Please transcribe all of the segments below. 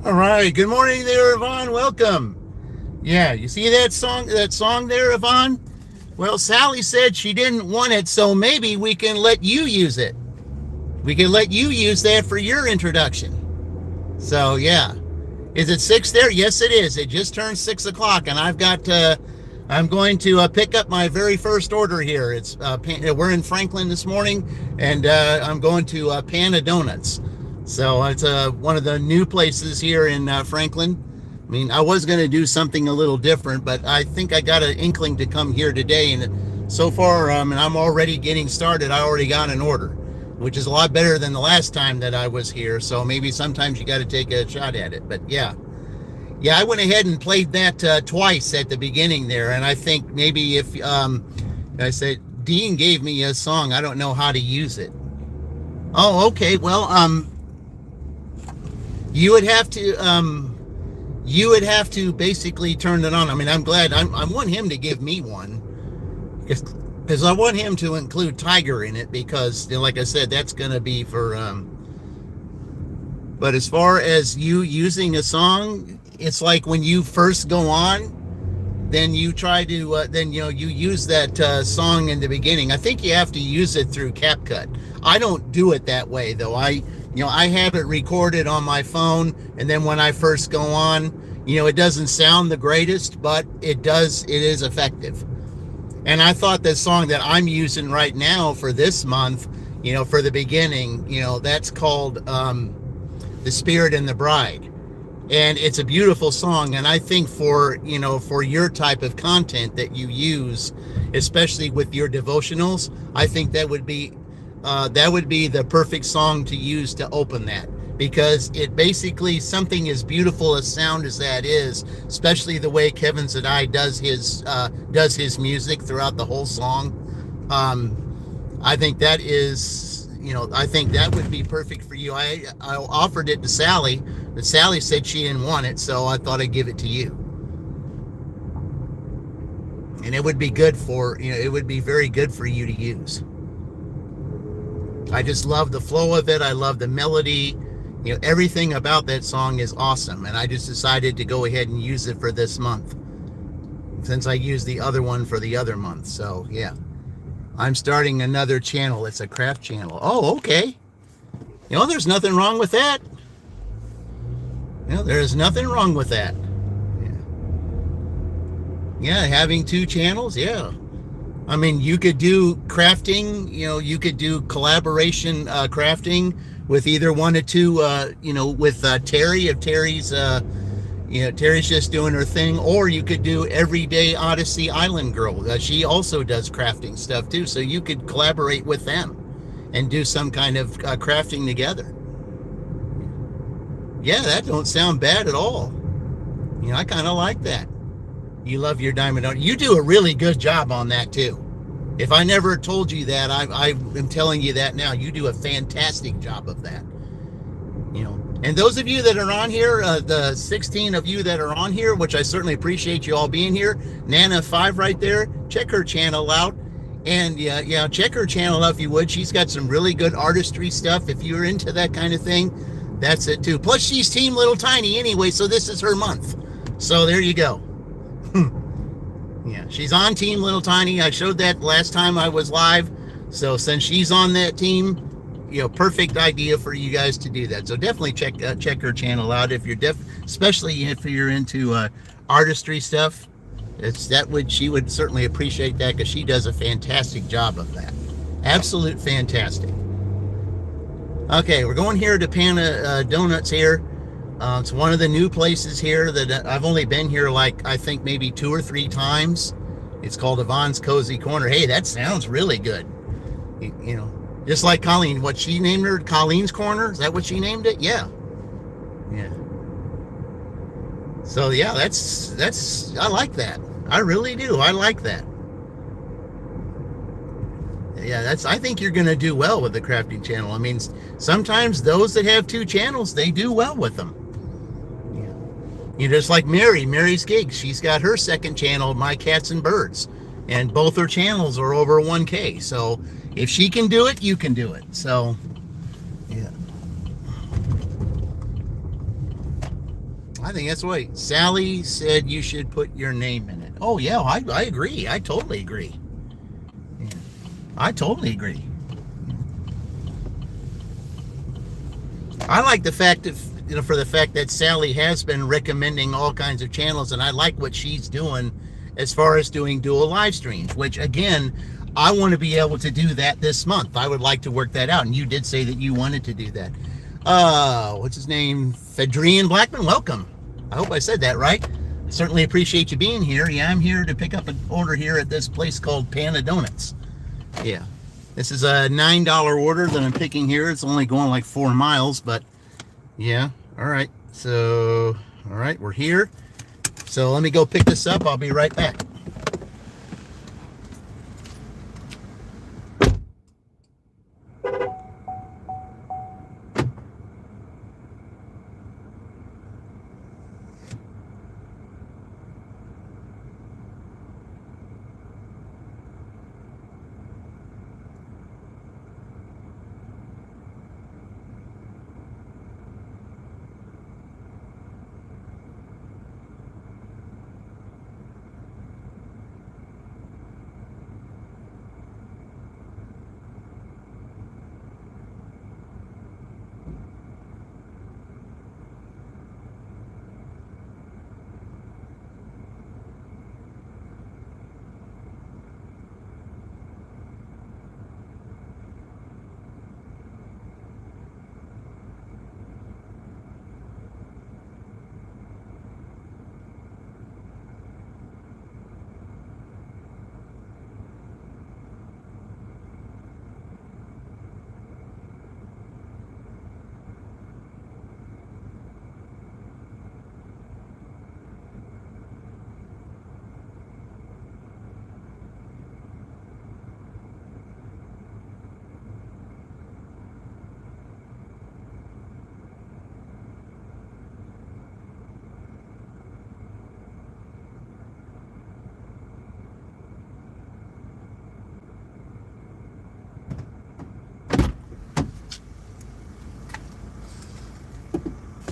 All right. Good morning there, Yvonne. Welcome. Yeah, you see that song there, Yvonne? Well, Sally said she didn't want it, so maybe we can let you use it. We can let you use that for your introduction. So, yeah. Is it 6 there? Yes, it is. It just turned 6 o'clock, and I'm going to pick up my very first order here. We're in Franklin this morning, and I'm going to Pana Donuts. So it's one of the new places here in Franklin. I mean, I was going to do something a little different, but I think I got an inkling to come here today. And so far, and I'm already getting started. I already got an order, which is a lot better than the last time that I was here. So maybe sometimes you got to take a shot at it. But yeah, I went ahead and played that twice at the beginning there. And I think maybe if I said Dean gave me a song, I don't know how to use it. Oh, okay. Well, you would have to basically turn it on. I mean, I'm glad I want him to give me one because I want him to include Tiger in it because, like I said, that's going to be for. But as far as you using a song, it's like when you first go on, then you try to you use that song in the beginning. I think you have to use it through CapCut. I don't do it that way though. I have it recorded on my phone, and then when I first go on, it doesn't sound the greatest, but it is effective. And I thought the song that I'm using right now for this month, for the beginning, that's called The Spirit and the Bride. And it's a beautiful song. And I think for your type of content that you use, especially with your devotionals, I think that would be the perfect song to use to open that, because it basically, something as beautiful a sound as that is, especially the way Kevin Zadai does his music throughout the whole song. I think that is, I think that would be perfect for you. I offered it to Sally, but Sally said she didn't want it, so I thought I'd give it to you. And it would be good for, it would be very good for you to use. I just love the flow of it. I love the melody. Everything about that song is awesome. And I just decided to go ahead and use it for this month, since I used the other one for the other month. So yeah, I'm starting another channel. It's a craft channel. Oh, okay. There's nothing wrong with that. There's nothing wrong with that. Yeah, having two channels. Yeah. I mean, you could do crafting, you could do collaboration crafting with either one or two, with Terry, if Terry's, Terry's just doing her thing, or you could do Everyday Odyssey Island Girl. She also does crafting stuff too, so you could collaborate with them and do some kind of crafting together. Yeah, that don't sound bad at all. I kind of like that. You love your diamond art. You do a really good job on that too. If I never told you that, I am telling you that now. You do a fantastic job of that. And those of you that are on here, the 16 of you that are on here, which I certainly appreciate you all being here. Nana5 right there. Check her channel out. And yeah, check her channel out if you would. She's got some really good artistry stuff. If you're into that kind of thing, that's it too. Plus, she's Team Little Tiny anyway, so this is her month. So there you go. Yeah, she's on Team Little Tiny. I showed that last time I was live. So since she's on that team, perfect idea for you guys to do that. So definitely check her channel out if you're especially if you're into artistry stuff. She would certainly appreciate that, because she does a fantastic job of that. Absolute fantastic. Okay, we're going here to Pana Donuts here. It's one of the new places here that I've only been here I think maybe 2 or 3 times. It's called Yvonne's Cozy Corner. Hey, that sounds really good. Just like Colleen, what she named her, Colleen's Corner. Is that what she named it? Yeah. Yeah. So yeah, I like that. I really do. I like that. Yeah, I think you're going to do well with the crafting channel. I mean, sometimes those that have 2 channels, they do well with them. Just like Mary's Gigs. She's got her second channel, My Cats and Birds. And both her channels are over 1K. So if she can do it, you can do it. So, yeah. I think that's right. Sally said you should put your name in it. Oh, yeah, I agree. I totally agree. Yeah, I totally agree. I like the fact that, for the fact that Sally has been recommending all kinds of channels, and I like what she's doing as far as doing dual live streams, which, again, I want to be able to do that this month. I would like to work that out, and you did say that you wanted to do that. What's his name? Fedrian Blackman, welcome. I hope I said that right. Certainly appreciate you being here. Yeah, I'm here to pick up an order here at this place called Panda Donuts. Yeah. This is a $9 order that I'm picking here. It's only going like 4 miles, but yeah. All right. So, all right, we're here. So let me go pick this up. I'll be right back.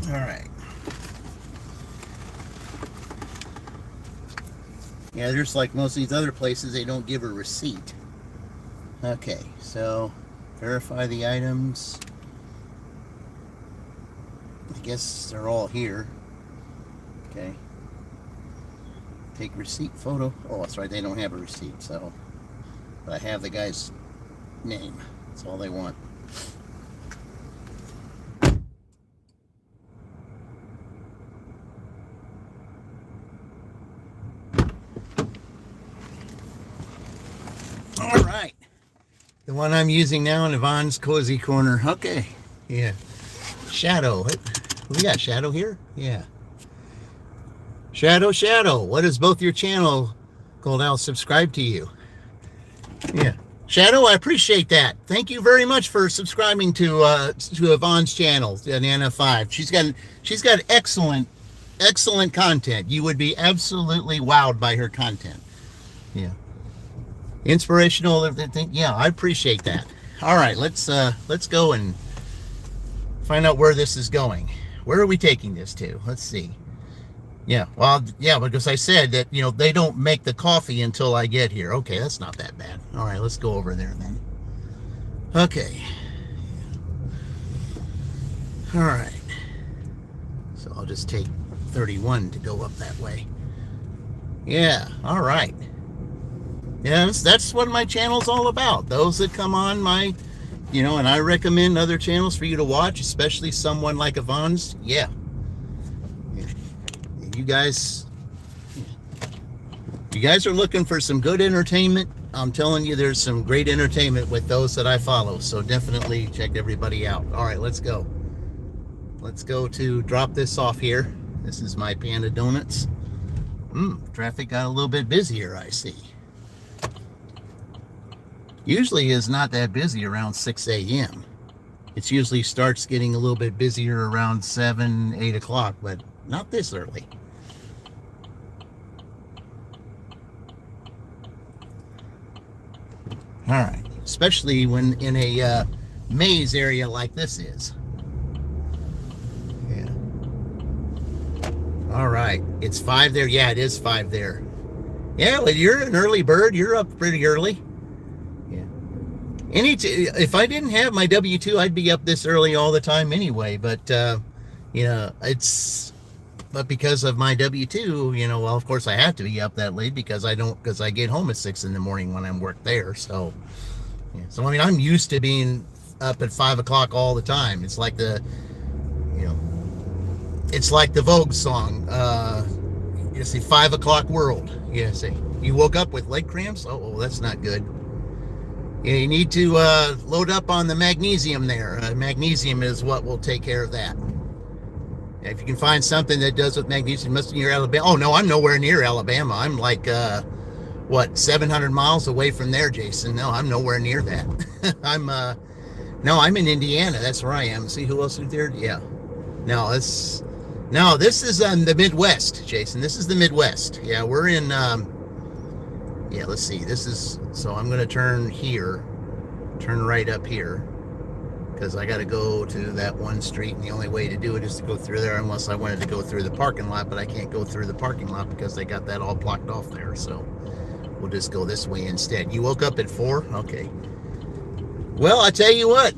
All right. Yeah, there's like most of these other places, they don't give a receipt. Okay, so verify the items. I guess they're all here. Okay. Take receipt photo. Oh, that's right, they don't have a receipt, so. But I have the guy's name. That's all they want. All right. The one I'm using now in Yvonne's Cozy Corner. Okay. Yeah. Shadow. We got Shadow here? Yeah. Shadow. What is both your channel called? I'll subscribe to you. Yeah. Shadow, I appreciate that. Thank you very much for subscribing to Yvonne's channel, Nana 5. She's got excellent content. You would be absolutely wowed by her content. Yeah. Inspirational. Yeah, I appreciate that. All right, let's go and find out where this is going. Where are we taking this to? Let's see. Yeah, well, yeah, because I said that, they don't make the coffee until I get here. Okay, that's not that bad. All right, let's go over there then. Okay. All right. So I'll just take 31 to go up that way. Yeah, all right. Yeah, that's what my channel's all about. Those that come on my, and I recommend other channels for you to watch, especially someone like Yvonne's. Yeah. You guys are looking for some good entertainment. I'm telling you, there's some great entertainment with those that I follow. So definitely check everybody out. All right, let's go. Let's go to drop this off here. This is my Panda Donuts. Traffic got a little bit busier, I see. Usually is not that busy around 6 a.m. It usually starts getting a little bit busier around 7, 8 o'clock, but not this early. All right, especially when in a maze area like this is. Yeah. All right. It's 5 there. Yeah, it is 5 there. Yeah, well, you're an early bird. You're up pretty early. Yeah. If I didn't have my W-2, I'd be up this early all the time anyway. But, but because of my W-2, well, of course I have to be up that late because I get home at 6 in the morning when I'm work there. So, yeah. So, I mean, I'm used to being up at 5 o'clock all the time. It's like it's like the Vogue song, you see, 5 o'clock world. Yeah, see, you woke up with leg cramps? Oh, that's not good. Yeah, you need to load up on the magnesium there. Magnesium is what will take care of that. If you can find something that does with magnesium, must be near Alabama. Oh, no, I'm nowhere near Alabama. I'm like, 700 miles away from there, Jason. No, I'm nowhere near that. I'm in Indiana. That's where I am. See who else is there? Yeah. No, this is the Midwest, Jason. This is the Midwest. Yeah, we're in, let's see. So I'm going to turn right up here, because I got to go to that one street, and the only way to do it is to go through there, unless I wanted to go through the parking lot, but I can't go through the parking lot because they got that all blocked off there, so we'll just go this way instead. You woke up at 4? Okay. Well, I tell you what,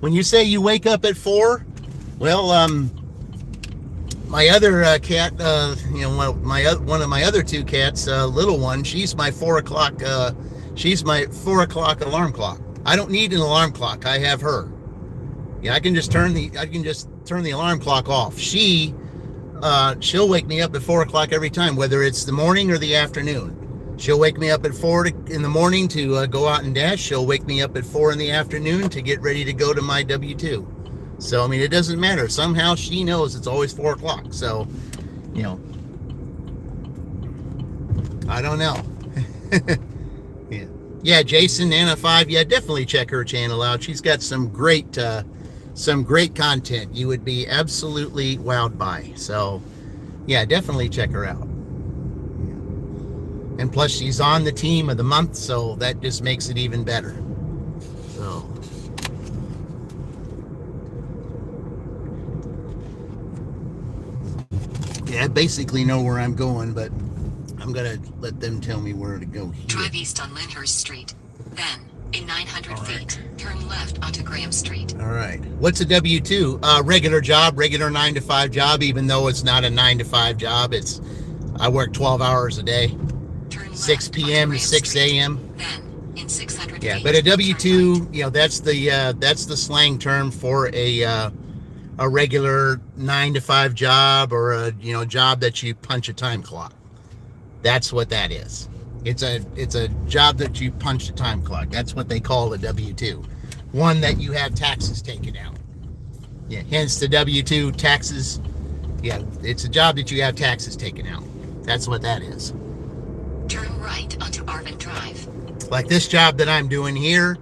when you say you wake up at 4, well, my other cat, one of my other 2 cats, little one, she's my 4 o'clock alarm clock. I don't need an alarm clock. I have her. Yeah, I can just turn the alarm clock off. She'll wake me up at 4 o'clock every time, whether it's the morning or the afternoon. She'll wake me up at 4 in the morning to go out and dash. She'll wake me up at 4 in the afternoon to get ready to go to my W-2. So, I mean, it doesn't matter. Somehow she knows it's always 4 o'clock. So, I don't know. Yeah. Yeah, Jason, Nana 5. Yeah, definitely check her channel out. She's got some great content you would be absolutely wowed by. So, yeah, definitely check her out. And plus, she's on the team of the month, so that just makes it even better. So, yeah, I basically know where I'm going, but I'm going to let them tell me where to go here. Drive east on Lyndhurst Street. Then, in 900 feet, turn left onto Graham Street. All right. What's a W-2? Regular job, regular 9-to-5 job, even though it's not a 9-to-5 job. I work 12 hours a day. 6 p.m. to 6 a.m. Then, in 600 yeah, feet, but a W-2, that's the slang term for a regular 9-to-5 job, or a job that you punch a time clock. That's what that is. It's a job that you punch a time clock. That's what they call a W-2. One that you have taxes taken out. Yeah, hence the W-2 taxes. Yeah, it's a job that you have taxes taken out. That's what that is. Turn right onto Arvin Drive. Like this job that I'm doing here,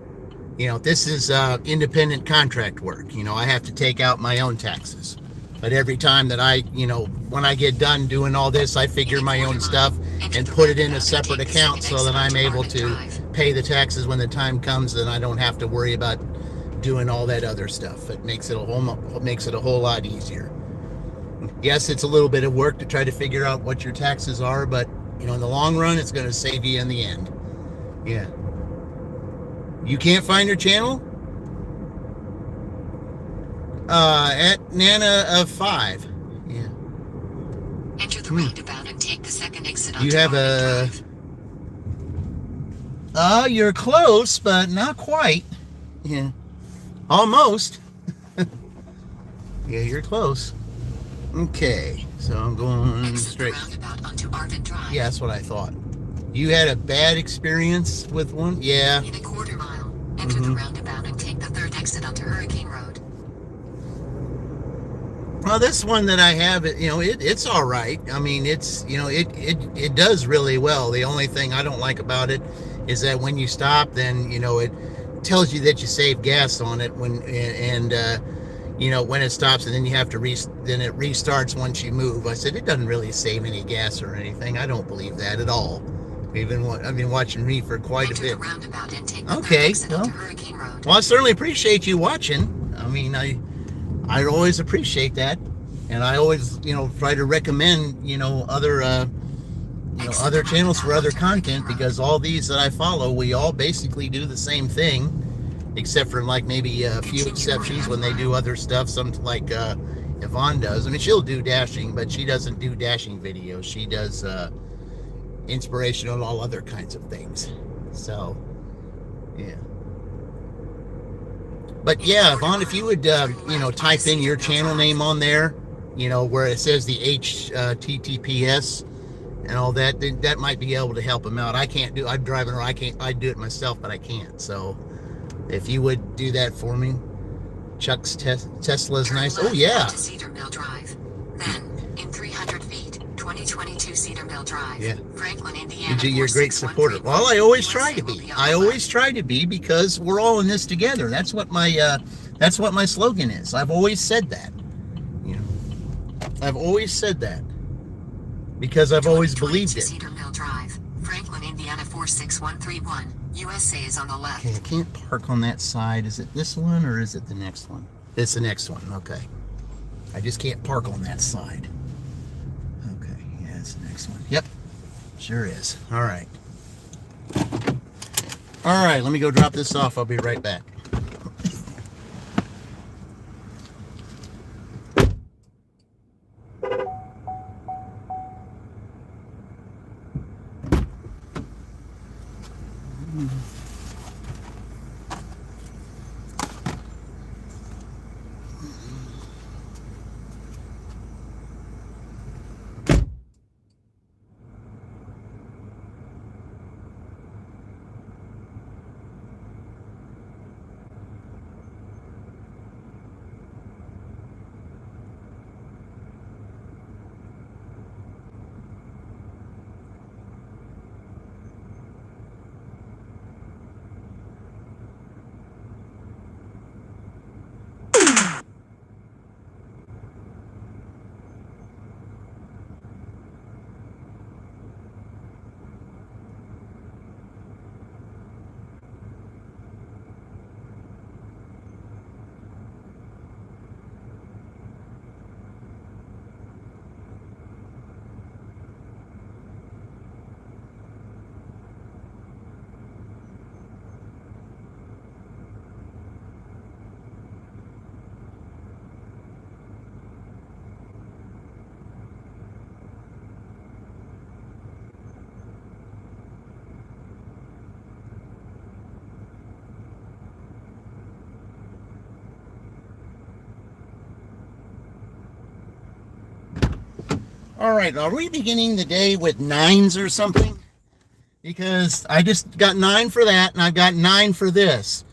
this is independent contract work. I have to take out my own taxes. But every time that when I get done doing all this, I figure my own stuff and put it in a separate account so that I'm able to pay the taxes when the time comes, and I don't have to worry about doing all that other stuff. It makes it a whole lot easier. Yes, it's a little bit of work to try to figure out what your taxes are, but in the long run, it's going to save you in the end. Yeah. You can't find her channel? At Nana 5. Yeah. Enter the roundabout and take the second exit onto You have Arvin Drive. You're close, but not quite. Yeah. Almost. Yeah, you're close. Okay, so I'm going Exit straight. the roundabout onto Arvin Drive. Yeah, that's what I thought. You had a bad experience with one? Yeah. In a quarter mile, enter the roundabout and take the third exit onto Hurricane Road. Well, this one that I have, it's all right. I mean, it does really well. The only thing I don't like about it is that when you stop, then, it tells you that you save gas on it when it stops, and then you have to then it restarts once you move. I said, it doesn't really save any gas or anything. I don't believe that at all. I've been watching me for quite a bit. Okay, well, I certainly appreciate you watching. I mean, I always appreciate that. And I always, try to recommend, other channels for other content, because all these that I follow, we all basically do the same thing, except for like maybe a few exceptions when they do other stuff. Some like Yvonne does. I mean, she'll do dashing, but she doesn't do dashing videos. She does inspirational and all other kinds of things. So, yeah. But yeah, Yvonne, if you would, type in your channel name on there, where it says the HTTPS and all that, that might be able to help them out. I'm driving around, I do it myself, but I can't. So if you would do that for me. Chuck's Tesla's nice. Oh yeah. To Cedar Mill Drive. Then, in 300 feet, 2022 Cedar Mill Drive. Yeah. Franklin, Indiana. You're a great supporter. Well, I always try to be. I always try to be, because we're all in this together. That's what my slogan is. I've always said that. I've always said that, because I've always believed it. Cedar Mill Drive, Franklin, Indiana 46131. USA is on the left. Okay, I can't park on that side. Is it this one or is it the next one? It's the next one. Okay. I just can't park on that side. Okay, yeah, it's the next one. Yep, sure is. All right. All right, let me go drop this off. I'll be right back. All right, are we beginning the day with 9s or something? Because I just got 9 for that, and I got 9 for this.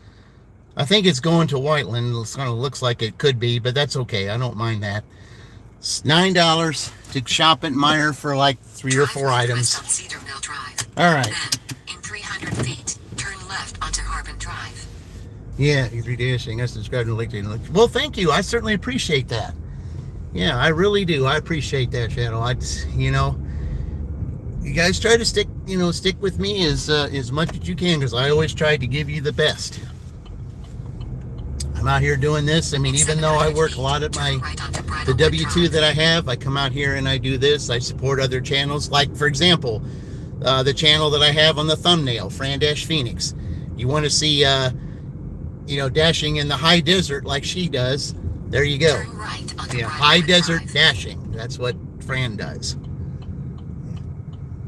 I think it's going to Whiteland. It kind of looks like it could be, but that's okay. I don't mind that. It's $9 to shop at Meijer for like 3 or 4 items. Cedar Mill Drive. All right. Then, in 300 feet, turn left onto Harbin Drive. Yeah, E3 dashing. That's described in the link. Well, thank you. I certainly appreciate that. Yeah, I really do. I appreciate that, Shadow. You guys try to stick with me as much as you can, because I always try to give you the best. I'm out here doing this. I mean, even though I work a lot at the W-2 that I have, I come out here and I do this. I support other channels. Like, for example, the channel that I have on the thumbnail, Fran Dash Phoenix. You want to see, dashing in the high desert like she does. There you go. Yeah, high desert dashing. That's what Fran does.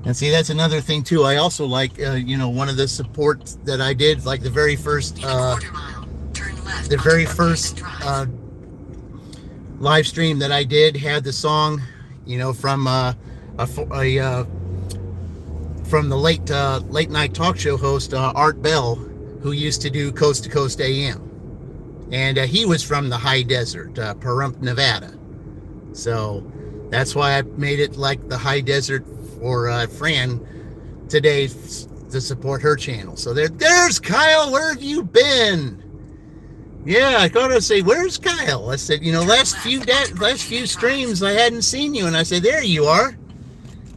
And see, that's another thing too. I also like, one of the supports that I did, like the very first, live stream that I did had the song, from the late night talk show host Art Bell, who used to do Coast to Coast AM. And he was from the high desert, Pahrump, Nevada. So that's why I made it like the high desert for Fran today to support her channel. So there's Kyle. Where have you been? Yeah, I thought I'd say, where's Kyle? I said, last few streams I hadn't seen you, and I said, there you are.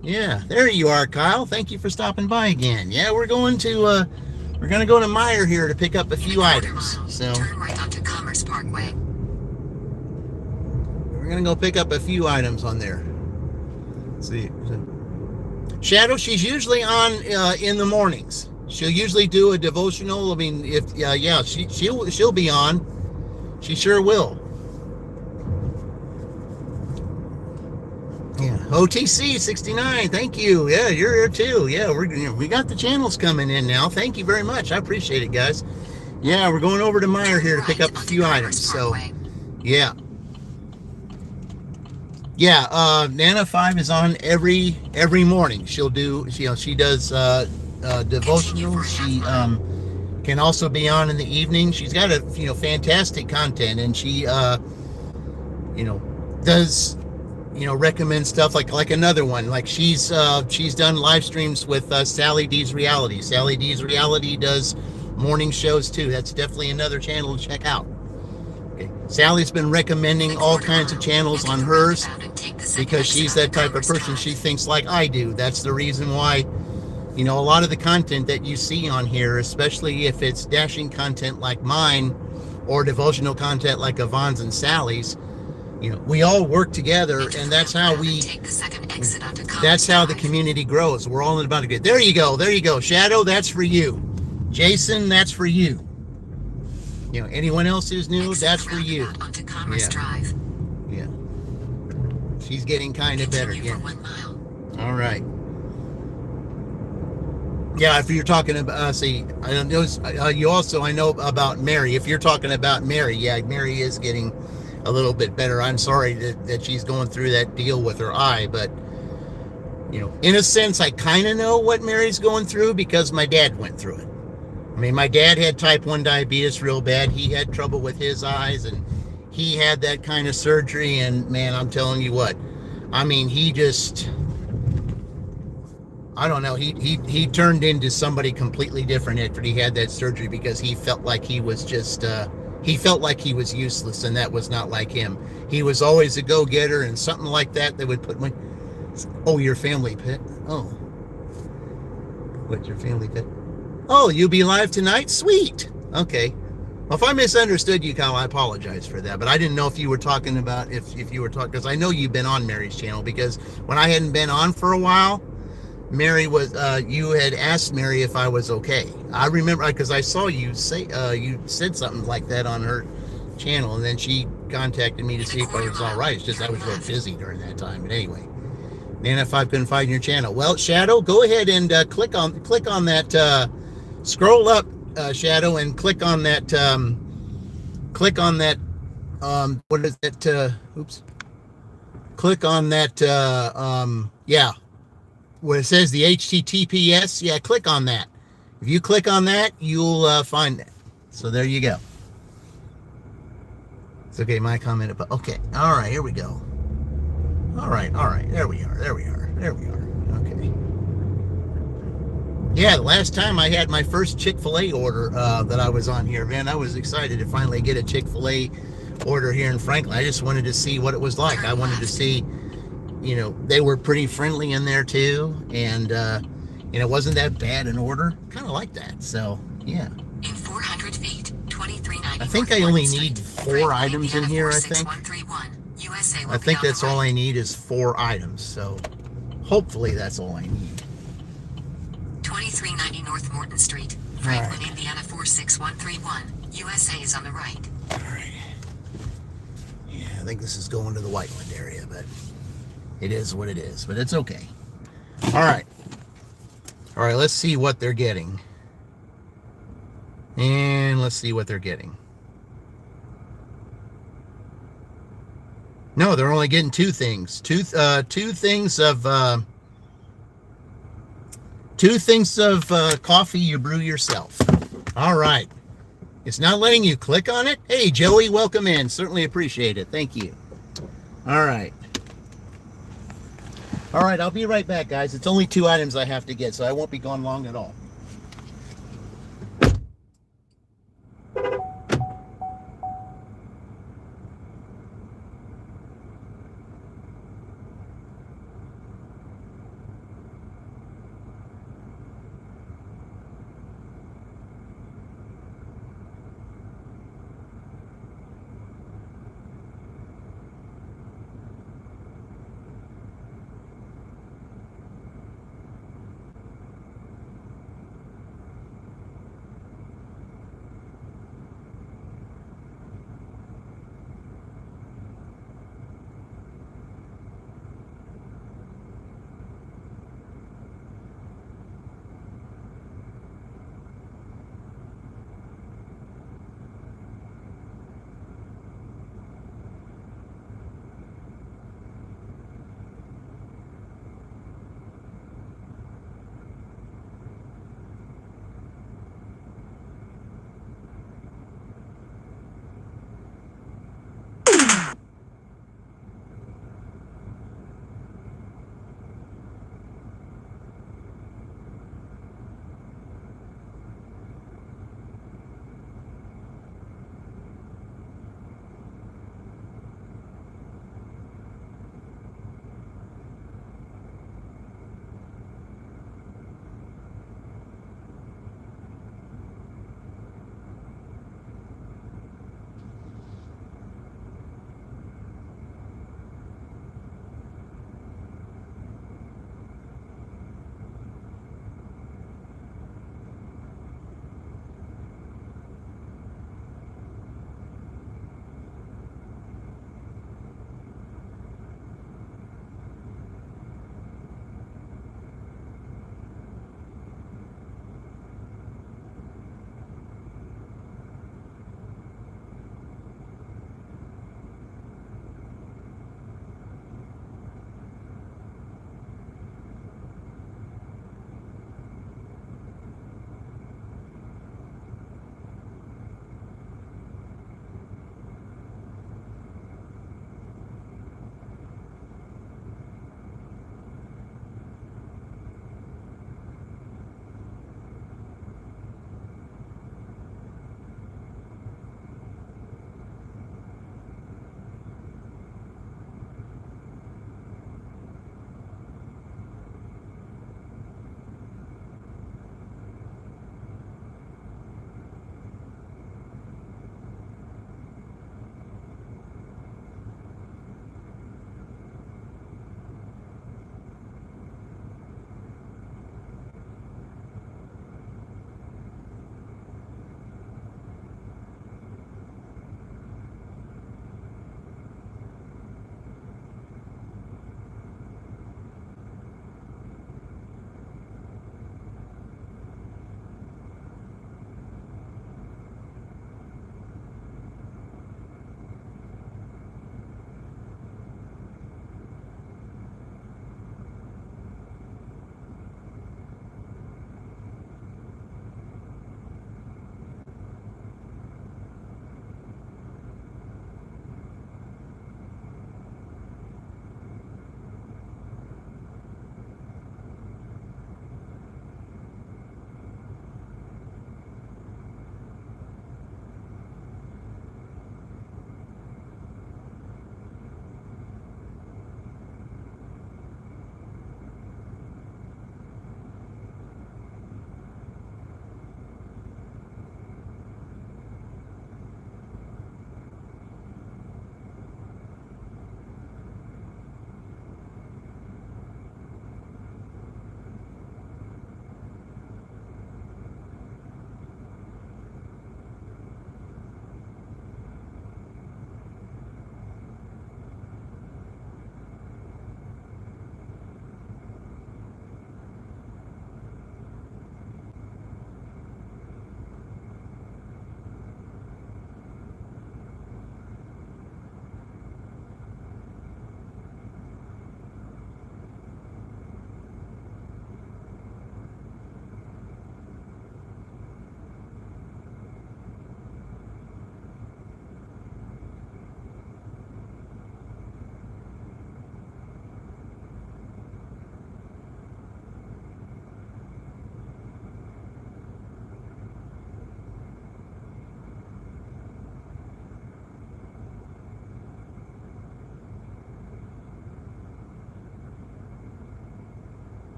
Yeah, there you are, Kyle. Thank you for stopping by again. Yeah, we're going to go to Meijer here to pick up a few items. So turn right onto Commerce Parkway. we're We're gonna go pick up a few items on there. Let's see. Shadow, she's usually on in the mornings. She'll usually do a devotional. I mean, if yeah, she'll be on. She sure will. Yeah, OTC 69. Thank you. Yeah, you're here too. Yeah, we got the channels coming in now. Thank you very much. I appreciate it, guys. Yeah, we're going over to Meyer here to pick up a few items. So, yeah. Yeah, Nana 5 is on every morning. She'll do, she does devotional. She can also be on in the evening. She's got a fantastic content, and she does recommend stuff like another one. Like she's done live streams with Sally D's Reality. Sally D's Reality does morning shows too. That's definitely another channel to check out. Okay. Sally's been recommending all kinds of channels on hers because she's that type of person. She thinks like I do. That's the reason why, a lot of the content that you see on here, especially if it's dashing content like mine or devotional content like Yvonne's and Sally's, we all work together, and that's how the community grows. We're all about to get there. You go. Shadow, that's for you. Jason, that's for you. Anyone else who's new, that's for you. Yeah. She's getting kind of better. Yeah. All right. Yeah, if you're talking about, I don't know. I know about Mary. If you're talking about Mary, yeah, Mary is getting a little bit better. I'm sorry that she's going through that deal with her eye, but in a sense, I kind of know what Mary's going through because my dad went through it. I mean, my dad had type 1 diabetes real bad. He had trouble with his eyes, and he had that kind of surgery, and man, I'm telling you what, I mean, he just, I don't know, he turned into somebody completely different after he had that surgery because he felt like he was just, he felt like he was useless, and that was not like him. He was always a go-getter, and something like that, they would put my, oh, your family pet. Oh. What's your family pet? Oh, you'll be live tonight? Sweet. Okay. Well, if I misunderstood you, Kyle, I apologize for that. But I didn't know if you were talking about, if you were talking, because I know you've been on Mary's channel, because when I hadn't been on for a while, Mary was, you had asked Mary if I was okay. I remember, because I saw you say, you said something like that on her channel, and then she contacted me to see if I was all right. It's just I was real busy during that time. But anyway, Nana, if I couldn't find your channel. Well, Shadow, go ahead and click on that, scroll up, Shadow, and click on that, what is it, oops. Click on that, yeah, where it says the HTTPS, yeah, click on that. If you click on that, you'll find that. So there you go. It's okay, my comment, but okay, all right, here we go. All right, there we are, okay. Yeah, the last time I had my first Chick-fil-A order that I was on here, man, I was excited to finally get a Chick-fil-A order here in Franklin. I just wanted to see what it was like. I wanted to see, they were pretty friendly in there too, and it wasn't that bad an order. Kind of like that, so yeah. In 400 feet, 2390. I think I only need 4 items in here, I think. I think that's all I need is 4 items, so hopefully that's all I need. 2390 North Morton Street, Franklin, right. Indiana 46131. USA is on the right. All right. Yeah, I think this is going to the Whiteland area, but it is what it is. But it's okay. All right. All right, let's see what they're getting. And let's see what they're getting. No, they're only getting 2 things. Two things of coffee you brew yourself. All right. It's not letting you click on it. Hey, Joey, welcome in. Certainly appreciate it. Thank you. All right. All right, I'll be right back, guys. It's only 2 items I have to get, so I won't be gone long at all.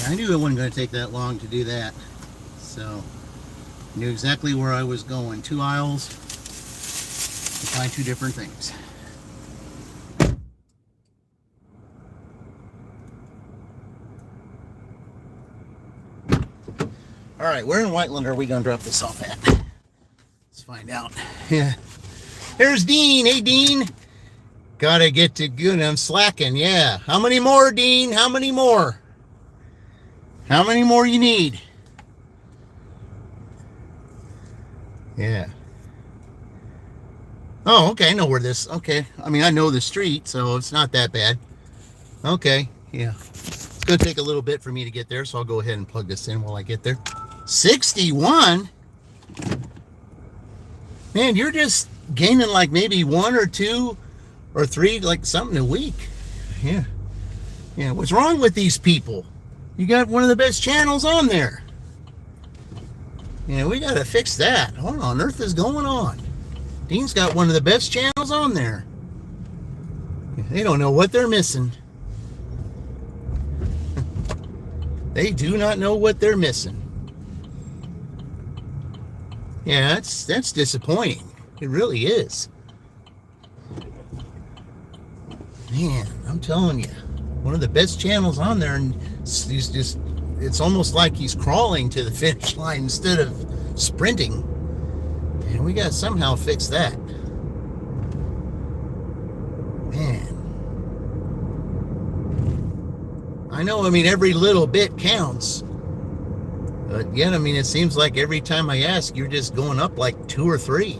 I knew it wasn't going to take that long to do that. So, knew exactly where I was going. 2 aisles to find 2 different things. All right, where in Whiteland are we going to drop this off at? Let's find out. Yeah. There's Dean. Hey, Dean. Gotta get to good. I'm slacking. Yeah. How many more, Dean? How many more? How many more you need? Yeah. Oh, okay. I know where this. Okay. I mean, I know the street, so it's not that bad. Okay. Yeah. It's going to take a little bit for me to get there, so I'll go ahead and plug this in while I get there. 61? Man, you're just gaining like maybe 1 or 2 or 3, like something a week. Yeah. Yeah. What's wrong with these people? You got one of the best channels on there. Yeah, we got to fix that. What on earth is going on? Dean's got one of the best channels on there. They don't know what they're missing. They do not know what they're missing. Yeah, that's disappointing. It really is. Man, I'm telling you, one of the best channels on there, and he's just, it's almost like he's crawling to the finish line instead of sprinting. And we got to somehow fix that. Man. I know, I mean, every little bit counts. But yet, I mean, it seems like every time I ask, you're just going up like 2 or 3.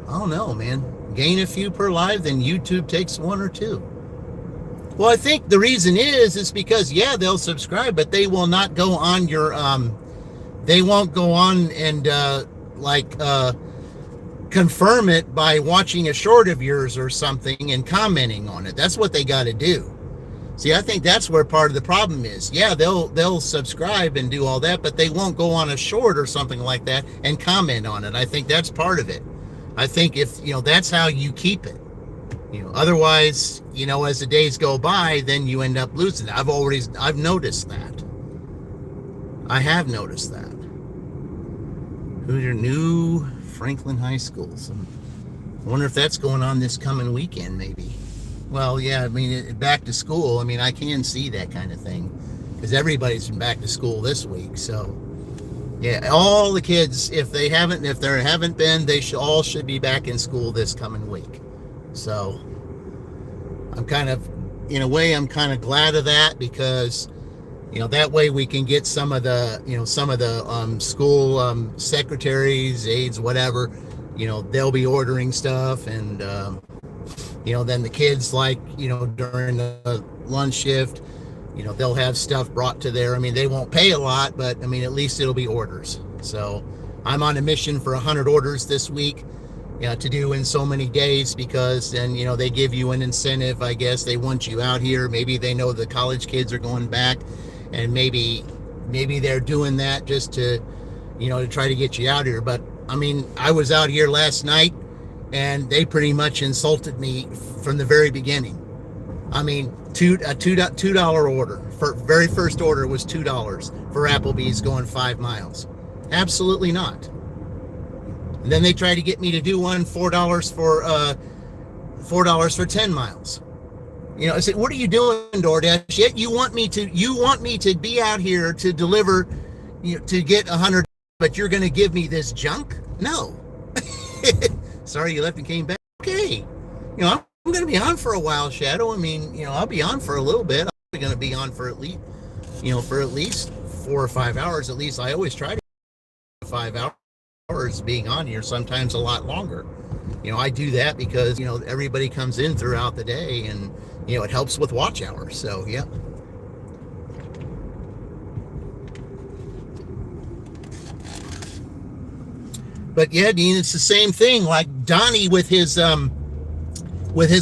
I don't know, man. Gain a few per live, then YouTube takes 1 or 2. Well, I think the reason is because, yeah, they'll subscribe, but they will not go on your, they won't go on and, confirm it by watching a short of yours or something and commenting on it. That's what they got to do. See, I think that's where part of the problem is. Yeah, they'll subscribe and do all that, but they won't go on a short or something like that and comment on it. I think that's part of it. I think if, that's how you keep it. Otherwise, as the days go by, then you end up losing it. I've noticed that. I have noticed that. Who's your new Franklin High School? So I wonder if that's going on this coming weekend, maybe. Well, yeah, I mean, back to school. I mean, I can see that kind of thing because everybody's been back to school this week. So, yeah, all the kids, if they haven't been, they all should be back in school this coming week. So, I'm kind of, in a way, I'm kind of glad of that because, that way we can get some of the school secretaries, aides, whatever, they'll be ordering stuff and. Then the kids, during the lunch shift, they'll have stuff brought to there. I mean, they won't pay a lot, but I mean, at least it'll be orders. So I'm on a mission for 100 orders this week, to do in so many days because then, they give you an incentive, I guess. They want you out here. Maybe they know the college kids are going back and maybe they're doing that just to, to try to get you out here. But I mean, I was out here last night. And they pretty much insulted me from the very beginning. I mean, $2 order. For very first order was $2 for Applebee's going 5 miles. Absolutely not. And then they tried to get me to do one $4 for 10 miles. I said, what are you doing, DoorDash? Yet you want me to be out here to deliver, to get 100, but you're going to give me this junk? No. Sorry you left and came back. Okay. I'm going to be on for a while, Shadow. I mean, I'll be on for a little bit. I'm going to be on for at least 4 or 5 hours. At least I always try to 5 hours being on here, sometimes a lot longer. I do that because, everybody comes in throughout the day and, it helps with watch hours. So, yeah. But yeah, Dean, it's the same thing like Donnie with his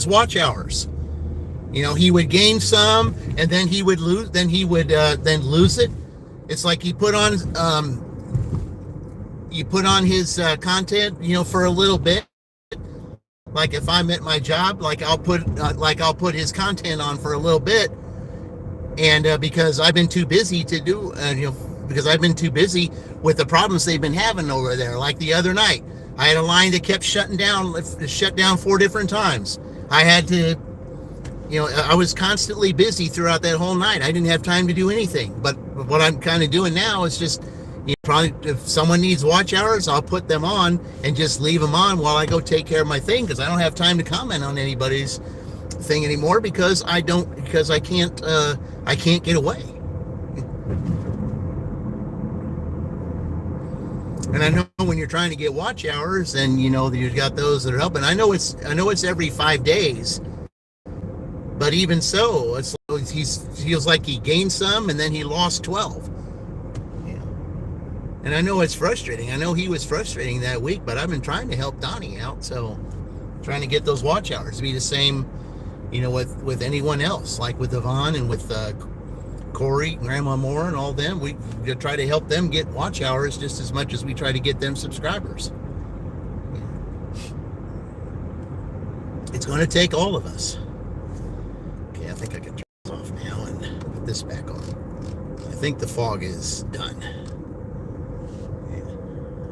watch hours. He would gain some and then he would lose, then lose it. It's like you put on his content, for a little bit. Like if I'm at my job, I'll put his content on for a little bit, And because I've been too busy to do, because I've been too busy with the problems they've been having over there. Like the other night, I had a line that kept shut down 4 different times. I had to, I was constantly busy throughout that whole night. I didn't have time to do anything. But what I'm kind of doing now is just, probably if someone needs watch hours, I'll put them on and just leave them on while I go take care of my thing, because I don't have time to comment on anybody's thing anymore because I can't get away. And I know when you're trying to get watch hours, and you've got those that are helping. I know it's every 5 days, but even so, he feels like he gained some and then he lost 12. Yeah. And I know it's frustrating. I know he was frustrating that week, but I've been trying to help Donnie out, so trying to get those watch hours to be the same, with anyone else, like with Yvonne and with Corey, Grandma Moore, and all them. We try to help them get watch hours just as much as we try to get them subscribers. It's going to take all of us. Okay, I think I can turn this off now and put this back on. I think the fog is done. Yeah,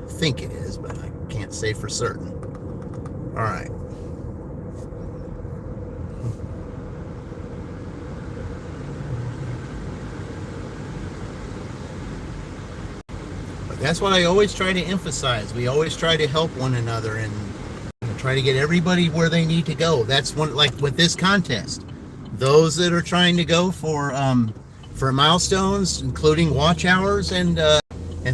I think it is, but I can't say for certain. All right. That's what I always try to emphasize. We always try to help one another and try to get everybody where they need to go. That's one, like with this contest. Those that are trying to go for milestones, including watch hours and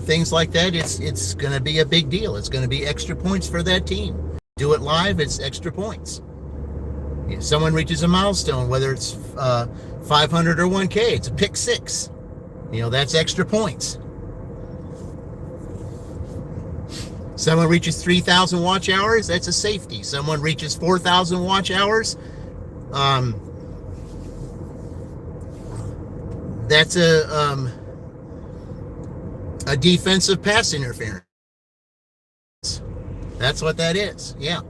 things like that, it's going to be a big deal. It's going to be extra points for that team. Do it live, it's extra points. If someone reaches a milestone, whether it's 500 or 1K, it's a pick 6. That's extra points. Someone reaches 3,000 watch hours, that's a safety. Someone reaches 4,000 watch hours, that's a defensive pass interference. That's what that is. Yeah.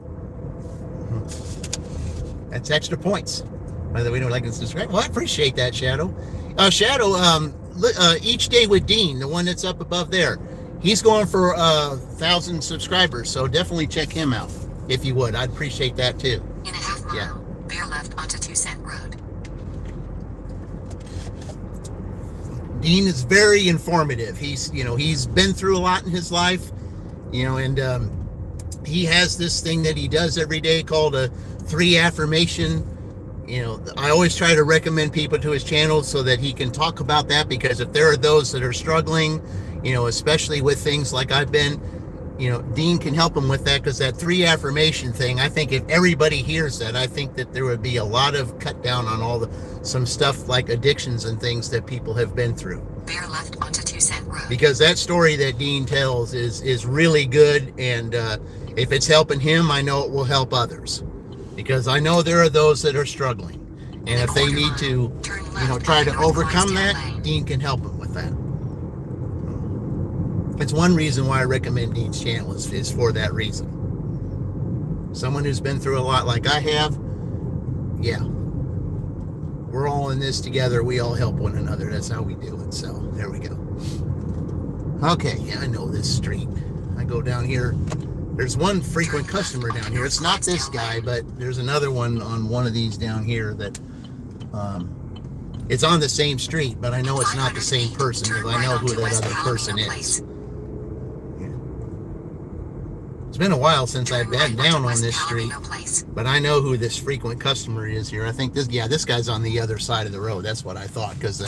That's extra points. By the way, like and subscribe. Well, I appreciate that, Shadow. Shadow, each day with Dean, the one that's up above there. He's going for 1,000 subscribers, so definitely check him out if you would. I'd appreciate that too. In a half mile, bear left onto 2 Cent Road. Dean is very informative. He's been through a lot in his life, and he has this thing that he does every day called a 3 affirmation. I always try to recommend people to his channel so that he can talk about that, because if there are those that are struggling, especially with things like I've been, Dean can help him with that, because that 3 affirmation thing, I think if everybody hears that, I think that there would be a lot of cut down on some stuff like addictions and things that people have been through. Bear left onto 2 Cent Road. Because that story that Dean tells is really good, and if it's helping him, I know it will help others. Because I know there are those that are struggling, and if they need to, try to overcome that, Dean can help them with that. It's one reason why I recommend Dean's channel is for that reason. Someone who's been through a lot like I have, yeah, we're all in this together. We all help one another. That's how we do it. So there we go. Okay, yeah, I know this street. I go down here. There's one frequent customer down here. It's not this guy, but there's another one on one of these down here that it's on the same street, but I know it's not the same person, because I know who that other person is. It's been a while since I've been down on this street, but I know who this frequent customer is here. I think this guy's on the other side of the road. That's what I thought, because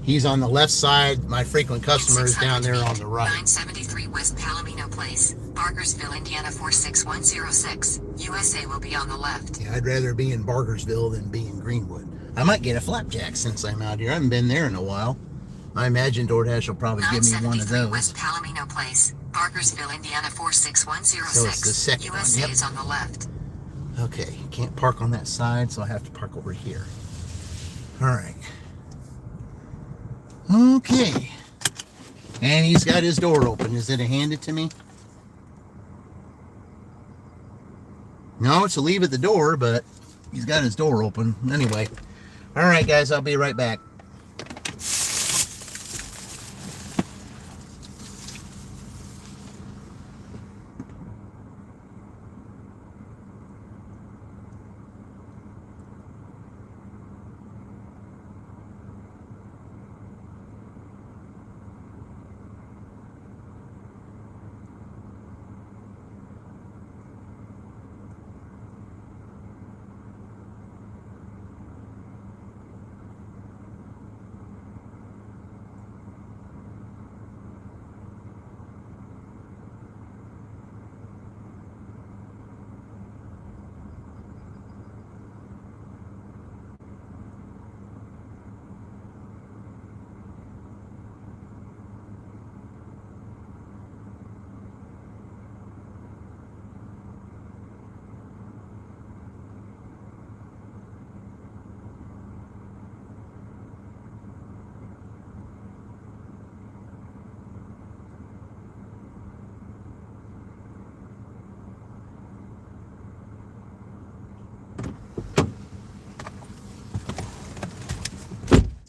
he's on the left side. My frequent customer is down there on the right. 973 West Palomino Place, Bargersville, Indiana 46106. USA will be on the left. Yeah, I'd rather be in Bargersville than be in Greenwood. I might get a flapjack since I'm out here. I haven't been there in a while. I imagine DoorDash will probably give me one of those. West Palomino Place, Bargersville, Indiana 46106. So it's the second USA one. Yep. is on the left. Okay, can't park on that side, so I have to park over here. All right. Okay. And he's got his door open. Is it a hand it to me? No, it's a leave at the door, but he's got his door open. Anyway. All right, guys, I'll be right back.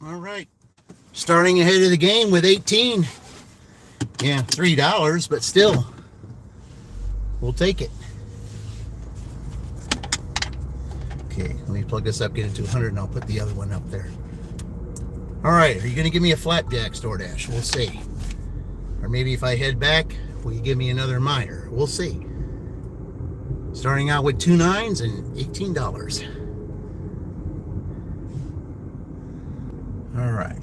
All right. Starting ahead of the game with 18. Yeah, $3, but still, we'll take it. Okay, let me plug this up, get it to 100, and I'll put the other one up there. All right, are you going to give me a flapjacks, DoorDash? We'll see. Or maybe if I head back, will you give me another minor? We'll see. Starting out with 2 9s and $18. All right.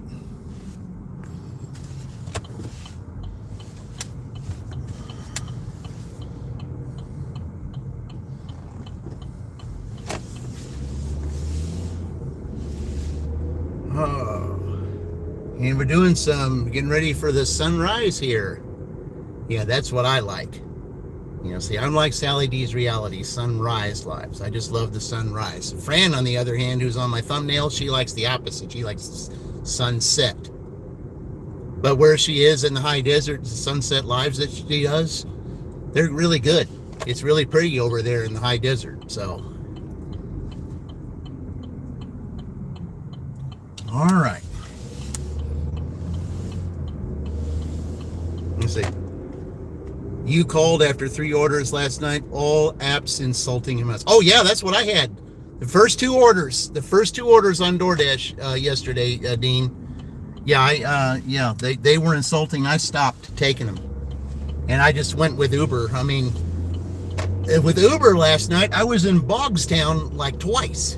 And we're doing getting ready for the sunrise here. Yeah, that's what I like. See, I'm like Sally D's reality, sunrise lives. I just love the sunrise. Fran, on the other hand, who's on my thumbnail, she likes the opposite. She likes sunset. But where she is in the high desert, the sunset lives that she does, they're really good. It's really pretty over there in the high desert, so. All right. Let's see. You called after 3 orders last night. All apps insulting him. Oh yeah, that's what I had. The first two orders on DoorDash yesterday, Dean. Yeah, they were insulting. I stopped taking them, and I just went with Uber. I mean, with Uber last night, I was in Bogstown like twice,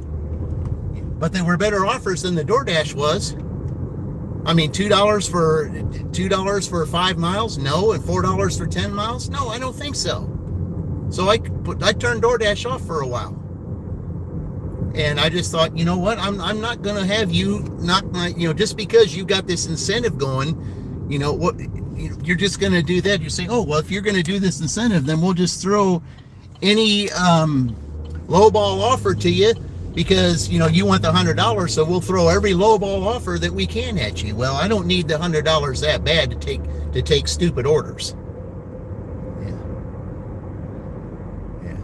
but they were better offers than the DoorDash was. I mean, $2 for 5 miles? No. And $4 for 10 miles? No, I don't think so. So I turned DoorDash off for a while. And I just thought, you know what? I'm not going to have you knock my, just because you got this incentive going, what, you're just going to do that. You say, oh, well, if you're going to do this incentive, then we'll just throw any lowball offer to you. Because, you want the $100, so we'll throw every lowball offer that we can at you. Well, I don't need the $100 that bad to take stupid orders. Yeah.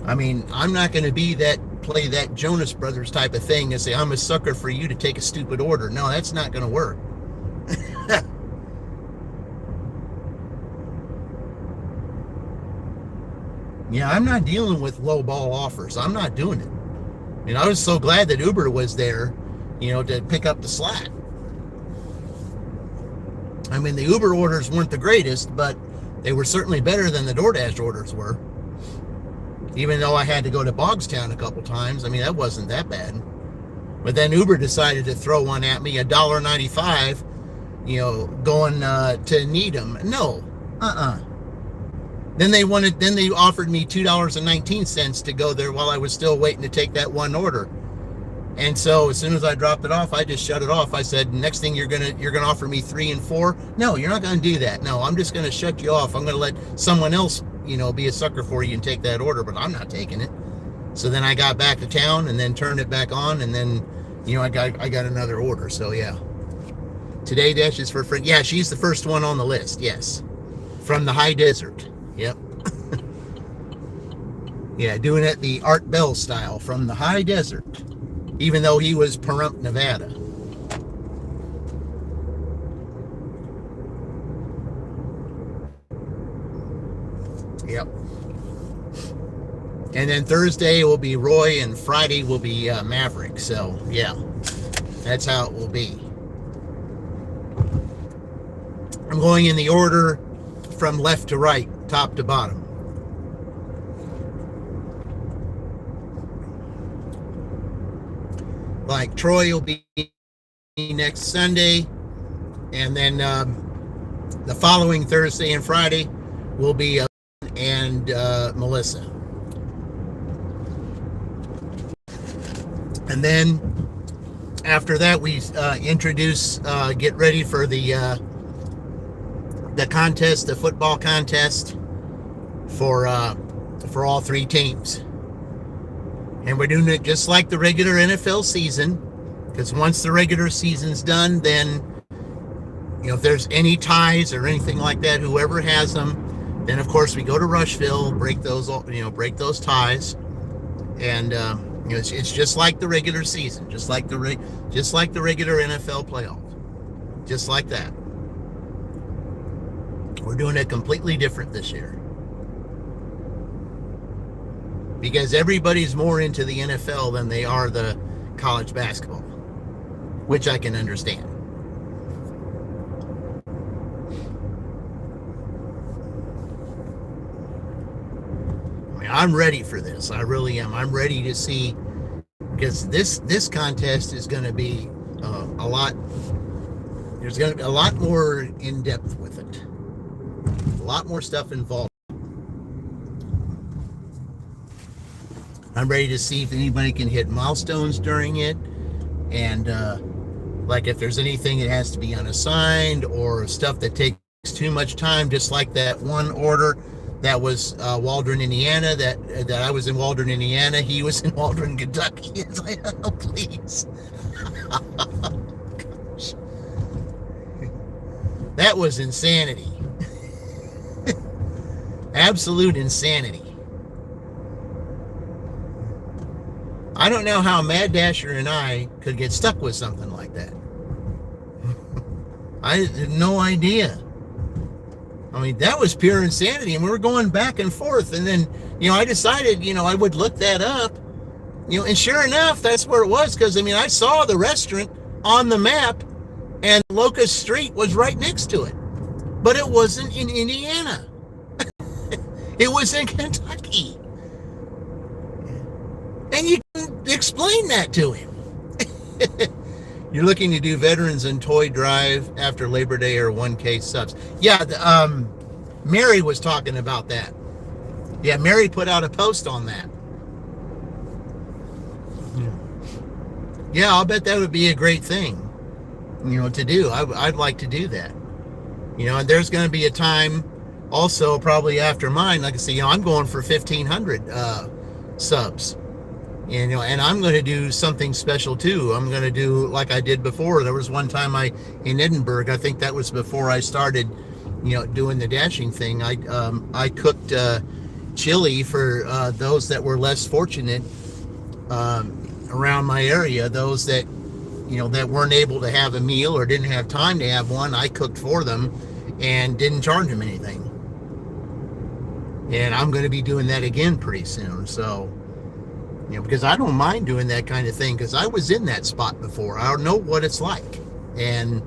I mean, I'm not going to play that Jonas Brothers type of thing and say, I'm a sucker for you to take a stupid order. No, that's not going to work. Yeah, I'm not dealing with low ball offers. I'm not doing it. I was so glad that Uber was there, to pick up the slack. I mean, the Uber orders weren't the greatest, but they were certainly better than the DoorDash orders were. Even though I had to go to Bogstown a couple times, I mean, that wasn't that bad. But then Uber decided to throw one at me, $1.95, going to Needham. No, Then they offered me $2.19 to go there while I was still waiting to take that one order. And so as soon as I dropped it off, I just shut it off. I said, next thing you're gonna offer me 3 and 4? No, you're not gonna do that. No, I'm just gonna shut you off. I'm gonna let someone else, be a sucker for you and take that order, but I'm not taking it. So then I got back to town and then turned it back on, and then, I got another order. So yeah. Today Dash is for friend. Yeah, she's the first one on the list. Yes, from the high desert. Yep. Yeah, doing it the Art Bell style from the high desert, even though he was Pahrump, Nevada. Yep. And then Thursday will be Roy, and Friday will be Maverick. So, yeah, that's how it will be. I'm going in the order from left to right, top to bottom. Like Troy will be next Sunday, and then the following Thursday and Friday will be and Melissa. And then after that, we get ready for the contest, the football contest for all 3 teams. And we're doing it just like the regular NFL season, because once the regular season's done, then, if there's any ties or anything like that, whoever has them, then of course we go to Rushville, break those ties, and It's just like the regular season, just like the regular NFL playoff, just like that. We're doing it completely different this year because everybody's more into the NFL than they are the college basketball, which I can understand. I'm ready for this. I really am. I'm ready to see, because this contest is going to be a lot. There's going to be a lot more in depth with it. A lot more stuff involved. I'm ready to see if anybody can hit milestones during it, and like if there's anything that has to be unassigned or stuff that takes too much time, just like that one order. That was Waldron, Indiana. That I was in Waldron, Indiana. He was in Waldron, Kentucky. It's like, oh, please. Gosh. That was insanity. Absolute insanity. I don't know how Mad Dasher and I could get stuck with something like that. I had no idea. I mean, that was pure insanity, and we were going back and forth, and then, I decided, I would look that up, and sure enough, that's where it was, because, I saw the restaurant on the map, and Locust Street was right next to it, but it wasn't in Indiana. It was in Kentucky. And you can explain that to him. You're looking to do Veterans and Toy Drive after Labor Day or 1K subs. Yeah, Mary was talking about that. Yeah, Mary put out a post on that. Yeah, I'll bet that would be a great thing, to do. I'd like to do that. And there's going to be a time also probably after mine. Like I say, I'm going for 1,500 subs. And I'm going to do something special too. I'm going to do like I did before. There was one time in Edinburgh, I think that was before I started, doing the dashing thing. I cooked chili for those that were less fortunate around my area. Those that, that weren't able to have a meal or didn't have time to have one. I cooked for them and didn't charge them anything. And I'm going to be doing that again pretty soon. So. Because I don't mind doing that kind of thing, because I was in that spot before. I know what it's like. And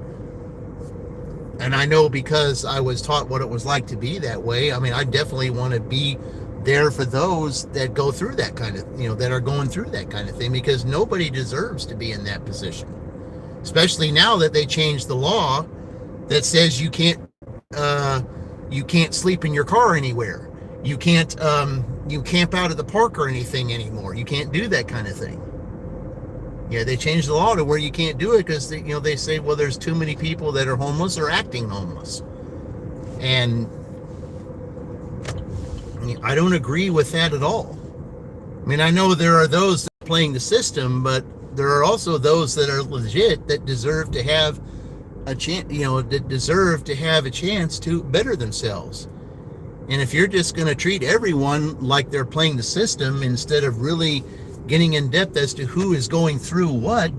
I know because I was taught what it was like to be that way. I definitely want to be there for those that go through that kind of, that are going through that kind of thing, because nobody deserves to be in that position. Especially now that they changed the law that says you can't sleep in your car anywhere. You can't you camp out at the park or anything anymore. You can't do that kind of thing. Yeah, they changed the law to where you can't do it because they say, well, there's too many people that are homeless or acting homeless. And I don't agree with that at all. I know there are those that are playing the system, but there are also those that are legit that deserve to have a chance, that deserve to have a chance to better themselves. And if you're just going to treat everyone like they're playing the system instead of really getting in depth as to who is going through what,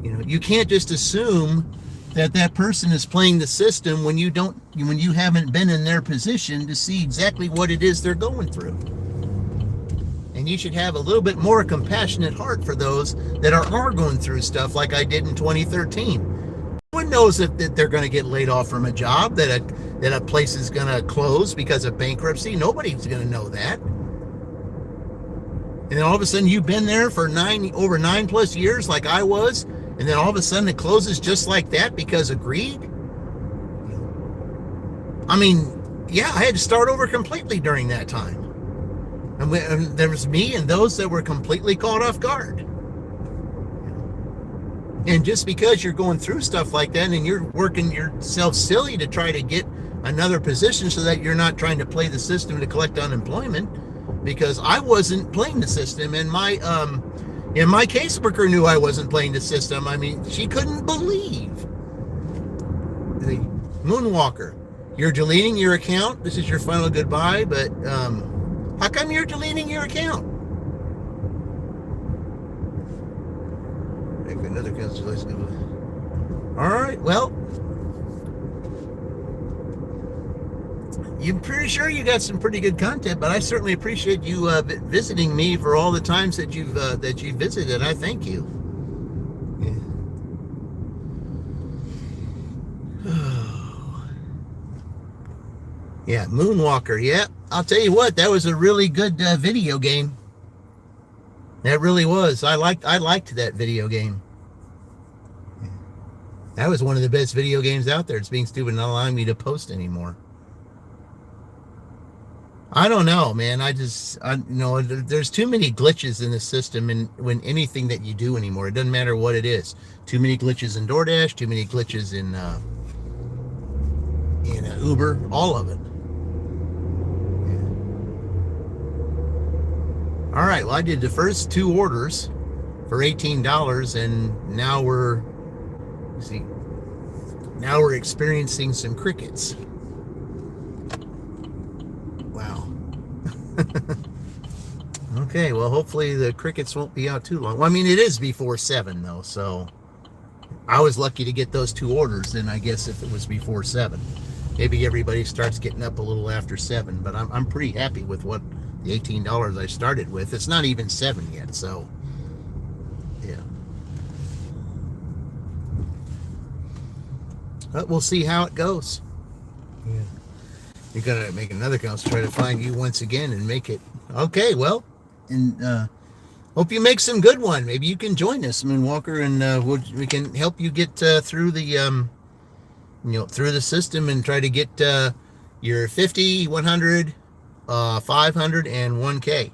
you can't just assume that person is playing the system when you haven't been in their position to see exactly what it is they're going through. And you should have a little bit more compassionate heart for those that are going through stuff like I did in 2013. No one knows that they're going to get laid off from a job, that a place is going to close because of bankruptcy. Nobody's going to know that. And then all of a sudden you've been there for over 9+ years like I was, and then all of a sudden it closes just like that because of greed. Yeah, I had to start over completely during that time. And there was me and those that were completely caught off guard. And just because you're going through stuff like that and you're working yourself silly to try to get another position so that you're not trying to play the system to collect unemployment, because I wasn't playing the system, and my caseworker knew I wasn't playing the system. She couldn't believe. The Moonwalker, you're deleting your account. This is your final goodbye, but how come you're deleting your account? Make another cancellation. All right, well, I'm pretty sure you got some pretty good content, but I certainly appreciate you visiting me for all the times that you've visited. I thank you. Yeah, Moonwalker. Yeah, I'll tell you what, that was a really good video game. That really was. I liked that video game. That was one of the best video games out there. It's being stupid and not allowing me to post anymore. I don't know, man. There's too many glitches in the system, and when anything that you do anymore, it doesn't matter what it is. Too many glitches in DoorDash, too many glitches in Uber, all of it. All right, well, I did the first 2 orders for $18, and now we're experiencing some crickets. Wow. Okay, well, hopefully the crickets won't be out too long. Well, I mean, it is before 7, though, so I was lucky to get those 2 orders, and I guess if it was before 7, maybe everybody starts getting up a little after 7, but I'm pretty happy with what the $18 I started with. It's not even 7 yet, so yeah. But we'll see how it goes. Yeah. You're gonna make another count to try to find you once again and make it. Okay, well, and hope you make some good one. Maybe you can join us, Moonwalker, and we can help you get through the through the system and try to get your 50, 100, 500, and 1K.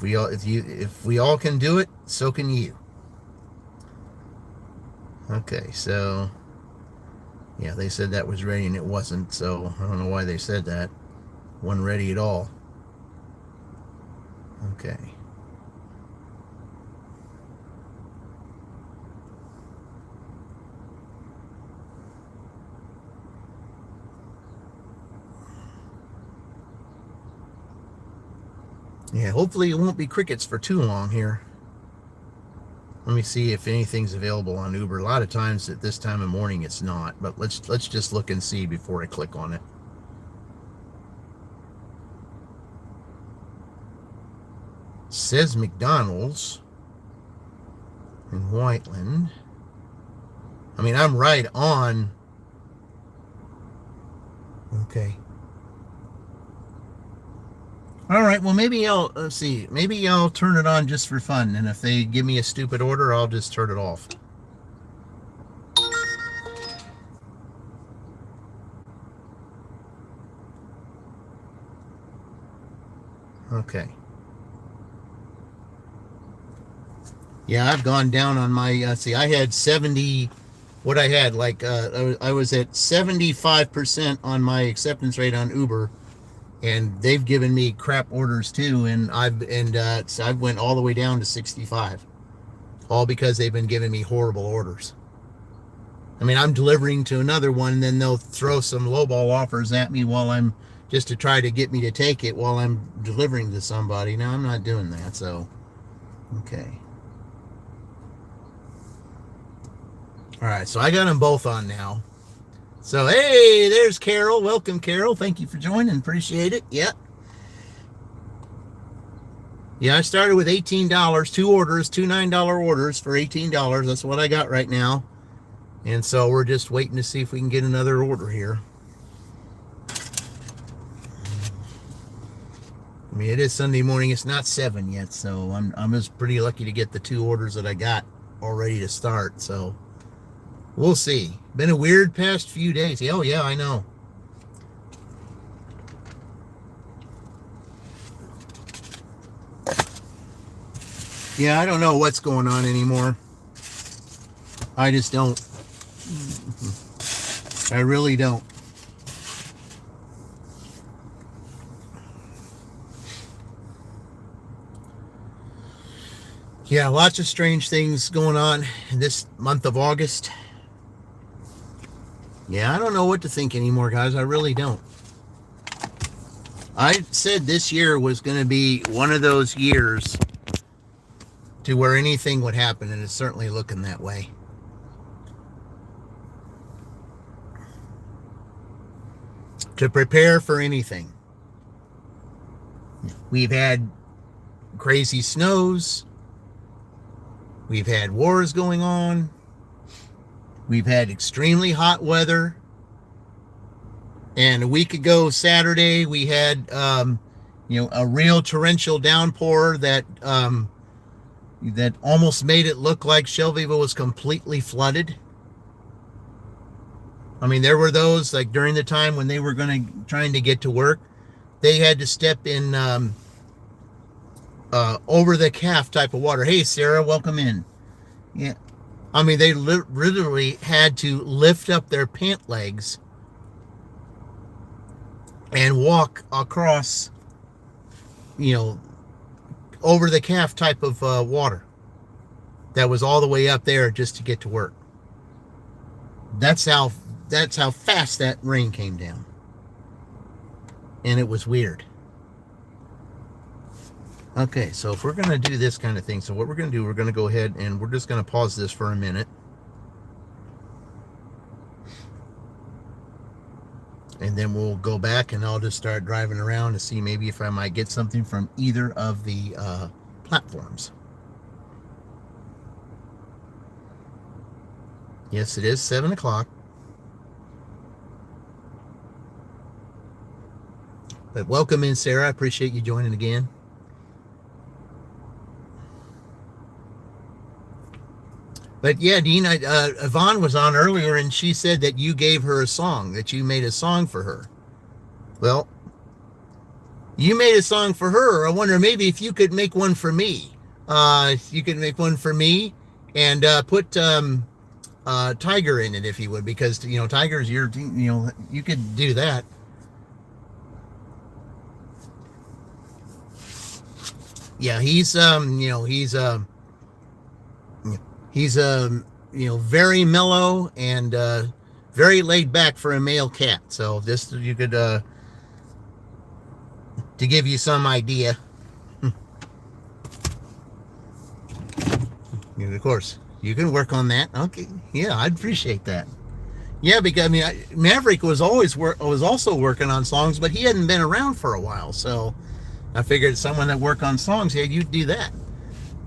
If we all can do it, so can you. Okay, so yeah, they said that was ready and it wasn't, so I don't know why they said that. Wasn't ready at all. Okay. Yeah, hopefully it won't be crickets for too long here. Let me see if anything's available on Uber. A lot of times at this time of morning it's not, but let's just look and see before I click on it. Says McDonald's in Whiteland. I mean, I'm right on. Okay. All right, well, maybe let's see. Maybe I'll turn it on just for fun, and if they give me a stupid order, I'll just turn it off. Okay. Yeah, I've gone down on my, see, I had 70, what I had, like, I was at 75% on my acceptance rate on Uber, and they've given me crap orders too, and so I've went all the way down to 65, all because they've been giving me horrible orders. I mean, I'm delivering to another one, and then they'll throw some lowball offers at me just to try to get me to take it while I'm delivering to somebody. Now, I'm not doing that, so, okay. All right, so I got them both on now. So, hey, there's Carol. Welcome, Carol. Thank you for joining. Appreciate it. Yeah. Yeah, I started with $18, 2 orders, 2 $9 orders for $18. That's what I got right now. And so we're just waiting to see if we can get another order here. I mean, it is Sunday morning. It's not 7 yet, so I'm just pretty lucky to get the 2 orders that I got all ready to start, so we'll see. Been a weird past few days. Oh, yeah, I know. Yeah, I don't know what's going on anymore. I just don't. I really don't. Yeah, lots of strange things going on in this month of August. Yeah, I don't know what to think anymore, guys. I really don't. I said this year was going to be one of those years to where anything would happen, and it's certainly looking that way. To prepare for anything. We've had crazy snows. We've had wars going on. We've had extremely hot weather. And a week ago, Saturday, we had, a real torrential downpour that that almost made it look like Shelbyville was completely flooded. I mean, there were those, like during the time when they were trying to get to work, they had to step in over the calf type of water. Hey, Sarah, welcome in. Yeah. I mean, they literally had to lift up their pant legs and walk across, over the calf type of water that was all the way up there just to get to work. That's how fast that rain came down. And it was weird. Okay, so if we're going to do this kind of thing, so what we're going to do, we're going to go ahead and we're just going to pause this for a minute. And then we'll go back and I'll just start driving around to see maybe if I might get something from either of the platforms. Yes, it is 7 o'clock. But welcome in, Sarah. I appreciate you joining again. But yeah, Dean, Yvonne was on earlier and she said that you gave her a song, that you made a song for her. Well, you made a song for her. I wonder maybe if you could make one for me. You could make one for me and put Tiger in it if you would, because, Tiger's your, you could do that. Yeah, he's very mellow and very laid back for a male cat. So this, you could to give you some idea. And of course, you can work on that. Okay, yeah, I'd appreciate that. Yeah, because Maverick was also working on songs, but he hadn't been around for a while, so I figured someone that worked on songs, yeah, you'd do that.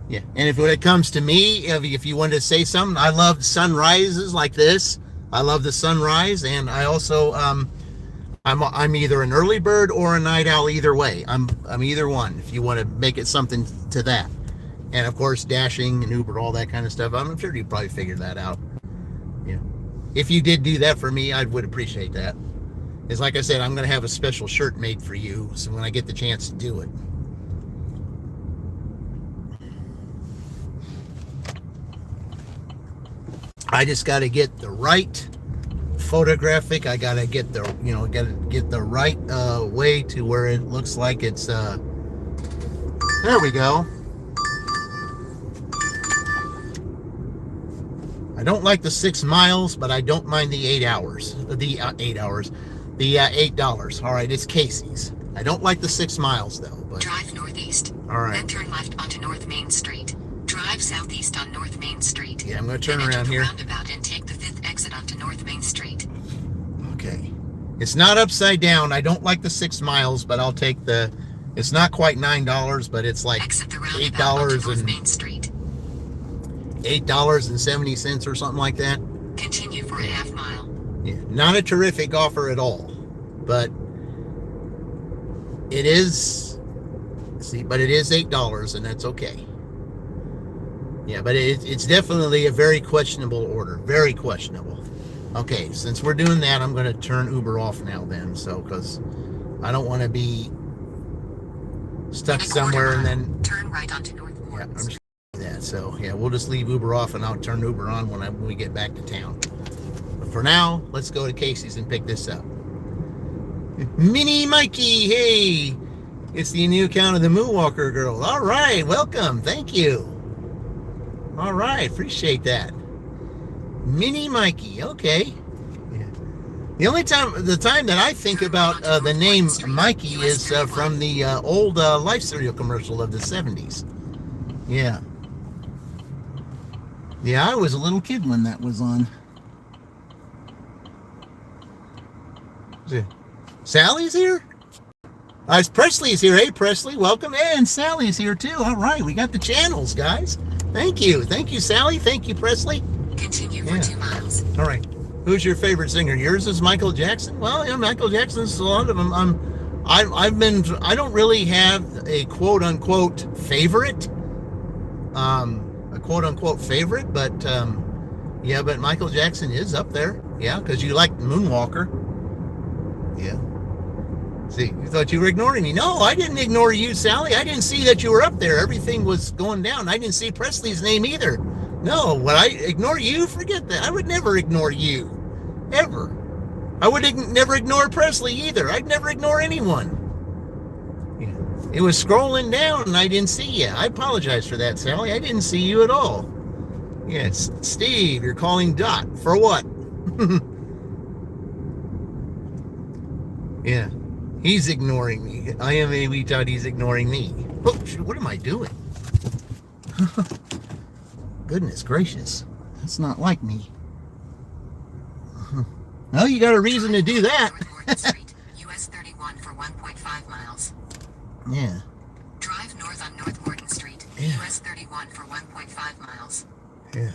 Yeah, and when it comes to me, if you wanted to say something, I love sunrises like this. I love the sunrise, and I also I'm either an early bird or a night owl. Either way, I'm either one. If you want to make it something to that, and of course dashing and Uber, all that kind of stuff. I'm sure you probably figured that out. Yeah, if you did do that for me, I would appreciate that. It's like I said, I'm going to have a special shirt made for you, so when I get the chance to do it. I just got to get the right photographic. I got to get the, get the right way to where it looks like it's, there we go. I don't like the 6 miles, but I don't mind the 8 hours. The 8 hours. The $8. All right, it's Casey's. I don't like the 6 miles, though. But drive northeast. All right. Then turn left onto North Main Street. Drive southeast on North Main Street. Yeah, I'm going to turn then around here. Roundabout and take the 5th exit onto North Main Street. Okay. It's not upside down. I don't like the 6 miles, but I'll take the. It's not quite $9, but it's like $8 and Main Street. $8.70 or something like that. Continue for a half mile. Yeah, not a terrific offer at all, but it is. See, but it is $8, and that's okay. Yeah, but it's definitely a very questionable order. Very questionable. Okay, since we're doing that, I'm going to turn Uber off now then. So, because I don't want to be stuck somewhere and then... Turn right onto North Wards. Yeah, I'm just going to do that. So, yeah, we'll just leave Uber off and I'll turn Uber on when we get back to town. But for now, let's go to Casey's and pick this up. Mini Mikey, hey! It's the new account of the Moonwalker Girl. All right, welcome. Thank you. All right, appreciate that. Mini Mikey, okay. Yeah. The time that I think about the name Mikey is from the old Life cereal commercial of the 70s. Yeah. Yeah, I was a little kid when that was on. Sally's here? Presley's here. Hey, Presley, welcome. And Sally's here, too. All right, we got the channels, guys. Thank you. Thank you, Sally. Thank you, Presley. Continue for 2 miles. All right. Who's your favorite singer? Yours is Michael Jackson? Well, yeah, Michael Jackson's a lot of them. I don't really have a quote-unquote favorite. A quote-unquote favorite, but yeah, but Michael Jackson is up there. Yeah, because you like Moonwalker. Yeah. See, you thought you were ignoring me. No, I didn't ignore you, Sally. I didn't see that you were up there. Everything was going down. I didn't see Presley's name either. No, would I ignore you? Forget that. I would never ignore you. Ever. I would never ignore Presley either. I'd never ignore anyone. Yeah. It was scrolling down and I didn't see you. I apologize for that, Sally. I didn't see you at all. Yes, Steve, you're calling Dot. For what? Yeah. He's ignoring me. I am a wee tot. He's ignoring me. Oh, what am I doing? Goodness gracious. That's not like me. Well, you got a reason to do that. Street, US 31 for 1.5 miles. Yeah. Drive north on North Morton Street, US 31 for 1.5 miles. Yeah.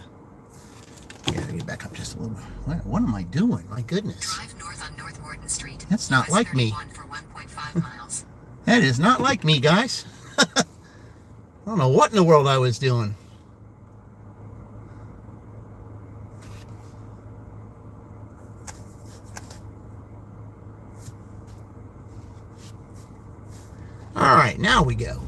Yeah, get back up just a little bit. What am I doing? My goodness. Drive north on North Morton Street. That's not like me. For 1.5 miles. That is not like me, guys. I don't know what in the world I was doing. All right, now we go.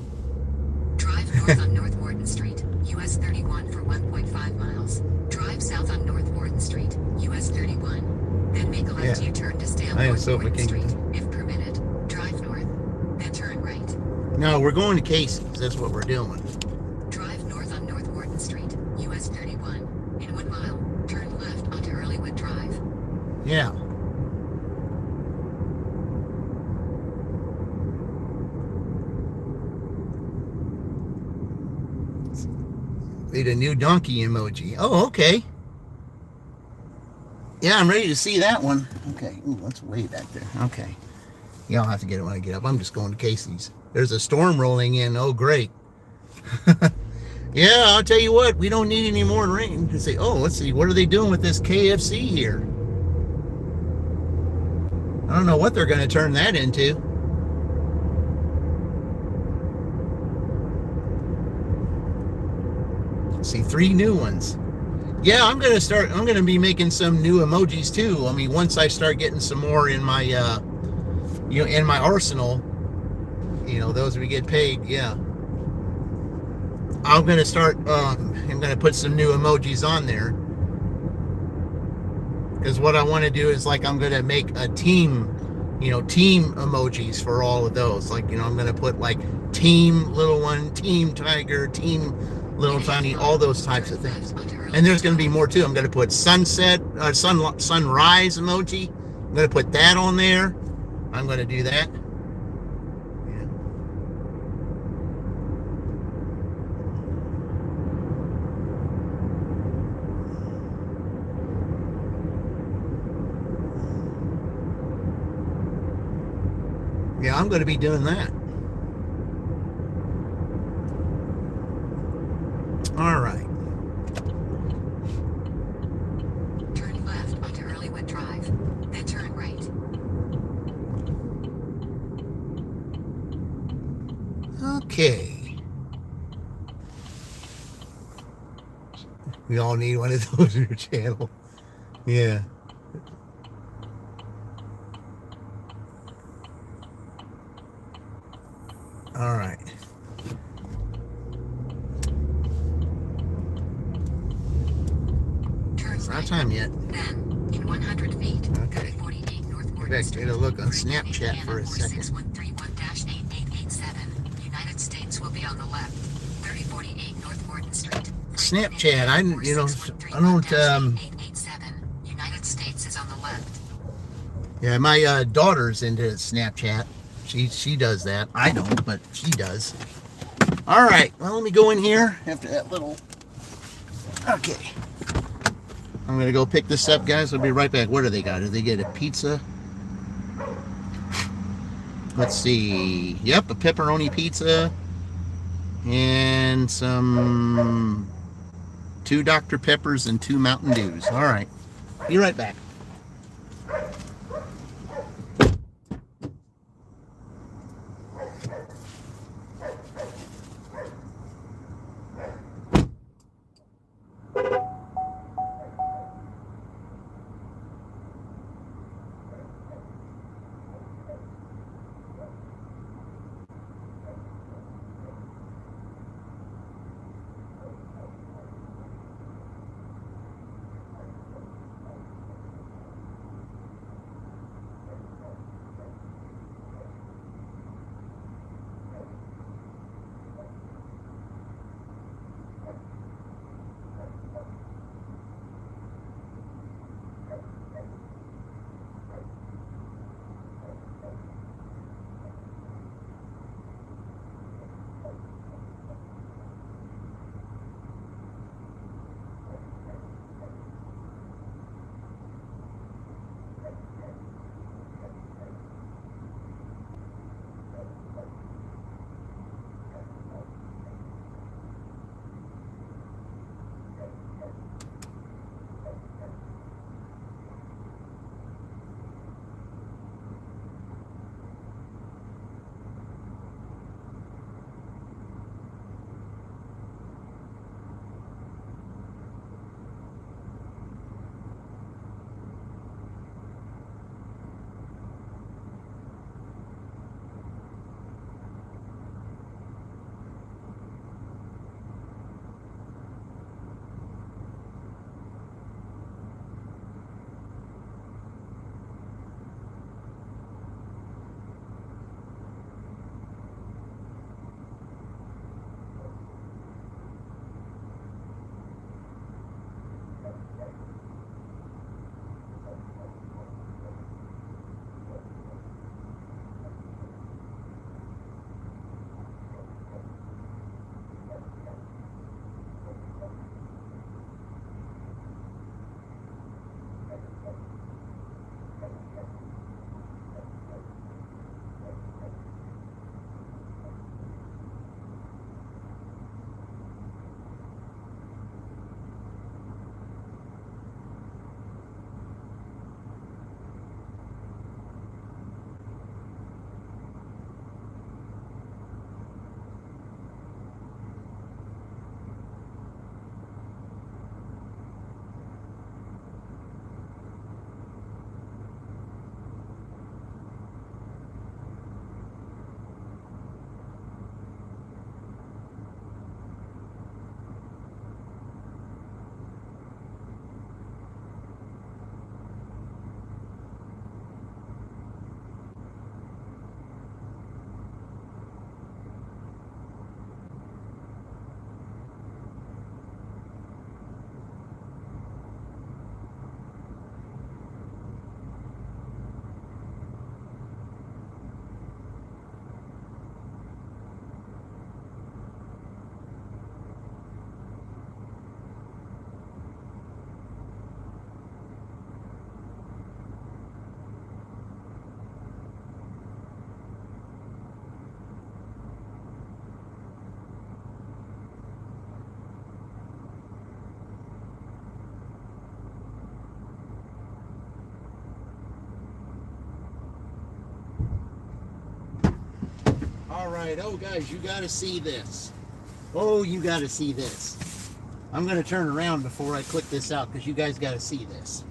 Drive north on North Morton Street, US 31 for 1.5 miles. Drive south on North Morton Street, US 31. Then make a left U-turn to stay on North Morton Street, if permitted. Drive north, then turn right. No, we're going to Casey's. That's what we're doing. Drive north on North Morton Street, US 31. In 1 mile, turn left onto Earlywood Drive. Yeah. Made a new donkey emoji. Oh, okay. Yeah, I'm ready to see that one. Okay. Ooh, that's way back there. Okay. Yeah, I'll have to get it when I get up. I'm just going to Casey's. There's a storm rolling in. Oh, great. Yeah, I'll tell you what. We don't need any more rain. To say, oh, let's see. What are they doing with this KFC here? I don't know what they're going to turn that into. See, 3 new ones. Yeah, I'm going to be making some new emojis too. I mean, once I start getting some more in my, in my arsenal, those we get paid. Yeah. I'm going to start, I'm going to put some new emojis on there. Because what I want to do is I'm going to make a team, team emojis for all of those. I'm going to put team little one, team tiger, team little tiny, all those types of things. And there's going to be more too. I'm going to put sunset, sunrise emoji. I'm going to put that on there. I'm going to do that. Yeah, I'm going to be doing that. All right. Turn left onto Earlywood Drive, then turn right. Okay. We all need one of those in your channel. Yeah. All right. It's not time yet. Then, in 100 feet, okay. 48 North Morton Back to look on Snapchat for a second. 46131-8887. United States will be on the left. 3048 North Morton Street. Snapchat, I don't, United States is on the left. Yeah, my daughter's into Snapchat. She does that. I don't, but she does. All right. Well, let me go in here after that little Okay. I'm going to go pick this up, guys. I'll be right back. What do they got? Do they get a pizza? Let's see. Yep, a pepperoni pizza. And some 2 Dr. Peppers and 2 Mountain Dews. All right. Be right back. All right. Oh, guys, you got to see this. Oh, you got to see this. I'm going to turn around before I click this out because you guys got to see this.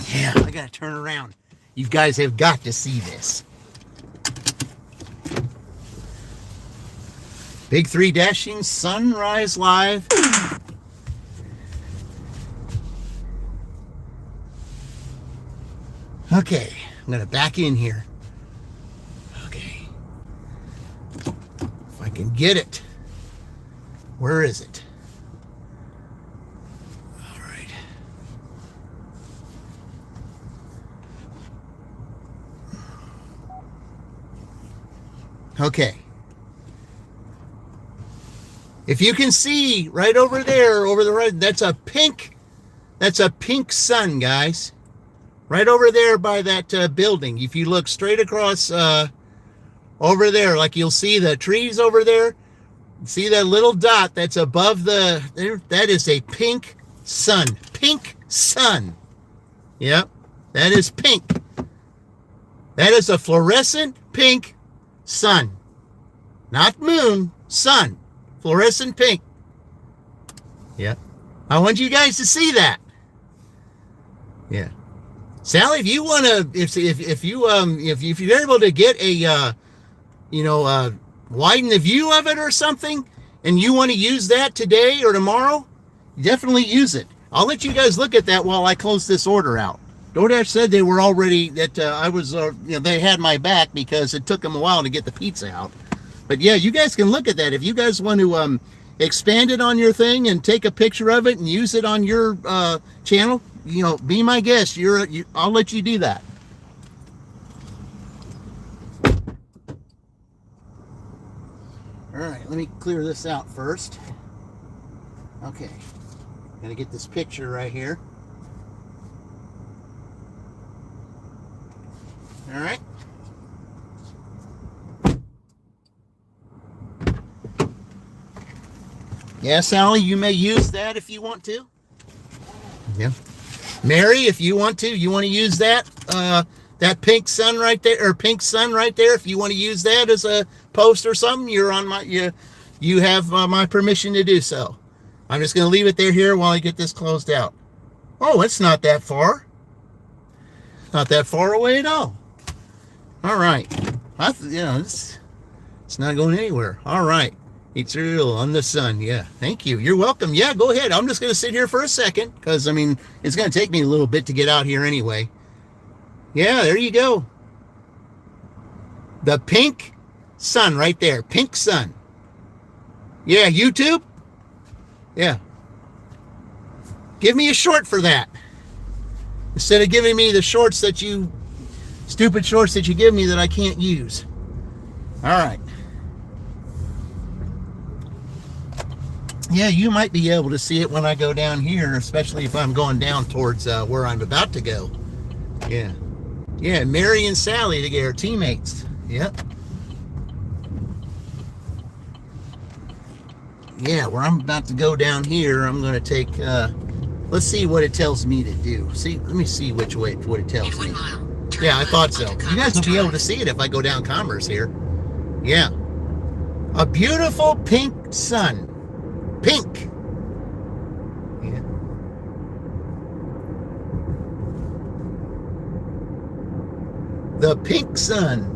Yeah, I got to turn around. You guys have got to see this. Big 3 dashing sunrise live. Okay, I'm gonna back in here. Okay. If I can get it. Where is it? All right. Okay. If you can see right over there, over the right, that's a pink sun, guys. Right over there by that building. If you look straight across over there, like you'll see the trees over there. See that little dot that's above the, that is a pink sun. Pink sun. Yep, that is pink. That is a fluorescent pink sun. Not moon, sun. Fluorescent pink. Yep. I want you guys to see that. Yeah. Sally, if you want to, if you're able to get a, widen the view of it or something, and you want to use that today or tomorrow, definitely use it. I'll let you guys look at that while I close this order out. DoorDash said they were already, that I was, they had my back because it took them a while to get the pizza out. But yeah, you guys can look at that. If you guys want to expand it on your thing and take a picture of it and use it on your channel, be my guest. I'll let you do that. All right, let me clear this out first. Okay, gonna get this picture right here. All right. Yeah, Sally, you may use that if you want to. Yeah. Mary, if you want to use that, that pink sun right there, or pink sun right there, if you want to use that as a post or something, you're on my, you have my permission to do so. I'm just going to leave it there here while I get this closed out. Oh, it's not that far. Not that far away at all. All right. It's not going anywhere. All right. Eat cereal on the sun. Yeah. Thank you. You're welcome. Yeah, go ahead. I'm just going to sit here for a second because, it's going to take me a little bit to get out here anyway. Yeah, there you go. The pink sun right there. Pink sun. Yeah, YouTube? Yeah. Give me a short for that. Instead of giving me the shorts that stupid shorts that you give me that I can't use. All right. Yeah, you might be able to see it when I go down here, especially if I'm going down towards where I'm about to go. Yeah. Yeah, Mary and Sally together, teammates. Yep. Yeah, where I'm about to go down here, I'm going to take, let's see what it tells me to do. Let me see what it tells me. Yeah, I thought so. You guys will be able to see it if I go down Commerce here. Yeah. A beautiful pink sun. Pink. Yeah. The pink sun.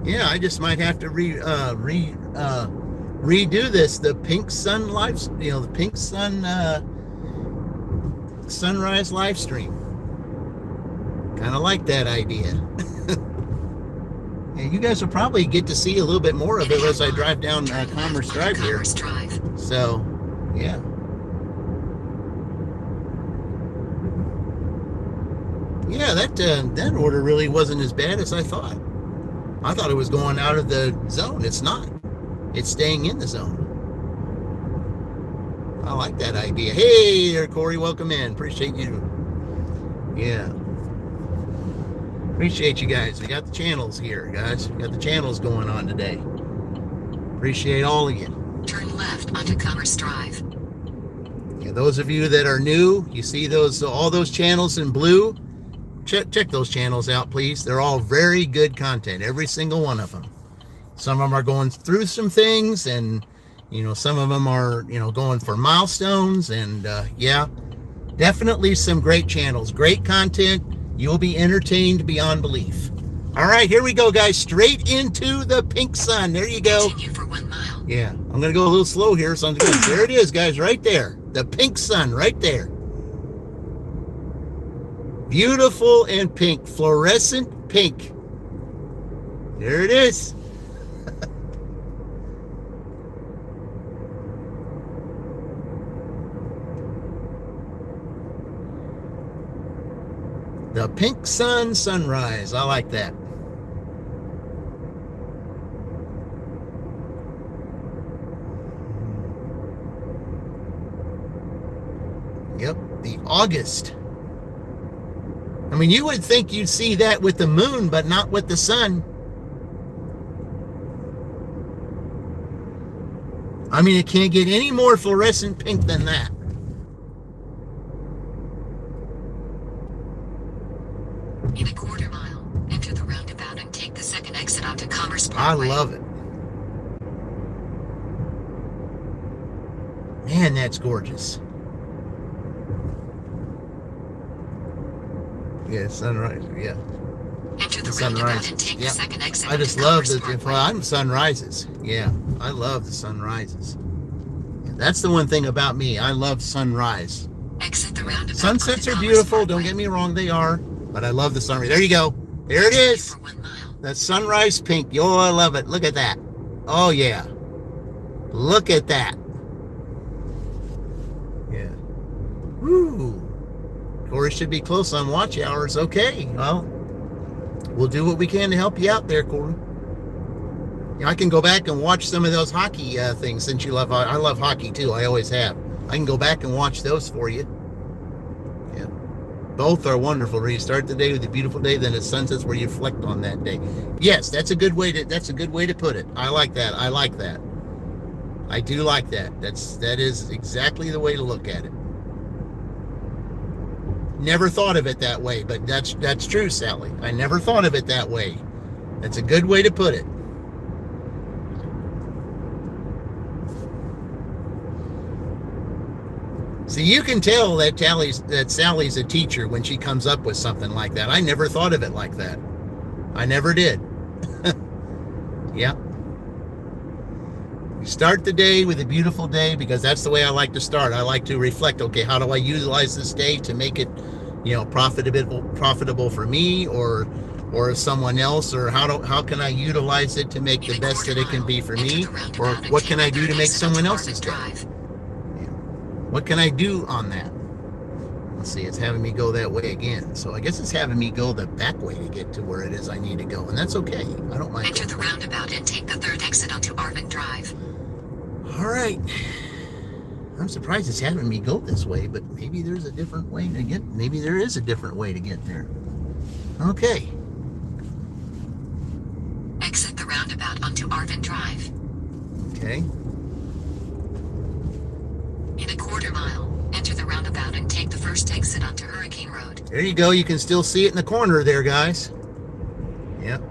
Yeah, I just might have to redo this. The pink sun the pink sun sunrise live stream. Kind of like that idea. And you guys will probably get to see a little bit more of it as I drive down Commerce Drive here. So, yeah. Yeah, that order really wasn't as bad as I thought. I thought it was going out of the zone. It's not. It's staying in the zone. I like that idea. Hey there, Corey. Welcome in. Appreciate you. Yeah. Appreciate you guys. We got the channels here, guys. We got the channels going on today. Appreciate all of you. Turn left onto Commerce Drive. Yeah, those of you that are new, you see all those channels in blue. Check those channels out, please. They're all very good content, every single one of them. Some of them are going through some things, and some of them are going for milestones, and yeah, definitely some great channels, great content. You'll be entertained beyond belief. All right, here we go, guys. Straight into the pink sun. There you go. Continue for 1 mile. Yeah, I'm gonna go a little slow here, so there it is, guys, right there. The pink sun, right there. Beautiful and pink, fluorescent pink. There it is. The Pink Sunrise. I like that. Yep, the August. I mean, you would think you'd see that with the moon, but not with the sun. I mean, it can't get any more fluorescent pink than that. In a quarter mile, enter the roundabout and take the second exit onto Commerce I Parkway. love it. Man, that's gorgeous. Yeah, sunrise. Yeah, Enter the sunrise. roundabout and take Yeah. the second exit I just onto love Commerce the. Parkway. I'm sunrises. Yeah, I love the sunrises. That's the one thing about me. I love sunrise. Exit the roundabout Sunsets onto are Commerce beautiful. Parkway. Don't get me wrong, they are. But I love the sunrise. There you go. There it Continue is. for 1 mile. That sunrise pink. Oh, I love it. Look at that. Oh yeah. Look at that. Yeah. Woo. Corey should be close on watch hours. Okay. Well, we'll do what we can to help you out there, Corey. You know, I can go back and watch some of those hockey things since you love. I love hockey too. I always have. I can go back and watch those for you. Yeah. Both are wonderful. Where you start the day with a beautiful day, then it's sunsets where you reflect on that day. Yes, that's a good way to put it. I like that. I like that. I do like that. That is exactly the way to look at it. Never thought of it that way, but that's true, Sally. I never thought of it that way. That's a good way to put it. See, you can tell that Sally's a teacher when she comes up with something like that. I never thought of it like that. I never did. Yeah. You start the day with a beautiful day because that's the way I like to start. I like to reflect, okay, how do I utilize this day to make it, profitable for me or someone else, or how can I utilize it to make the best that it can be for me, or what can I do to make someone else's day? What can I do on that? Let's see, it's having me go that way again. So I guess it's having me go the back way to get to where it is I need to go, and that's okay. I don't mind. Enter the roundabout and take the third exit onto Arvin Drive. All right. I'm surprised it's having me go this way, but maybe there's a different way to get. Maybe there is a different way to get there. Okay. Exit the roundabout onto Arvin Drive. Okay. In a quarter mile, enter the roundabout and take the first exit onto Hurricane Road. There you go. You can still see it in the corner there, guys. Yep.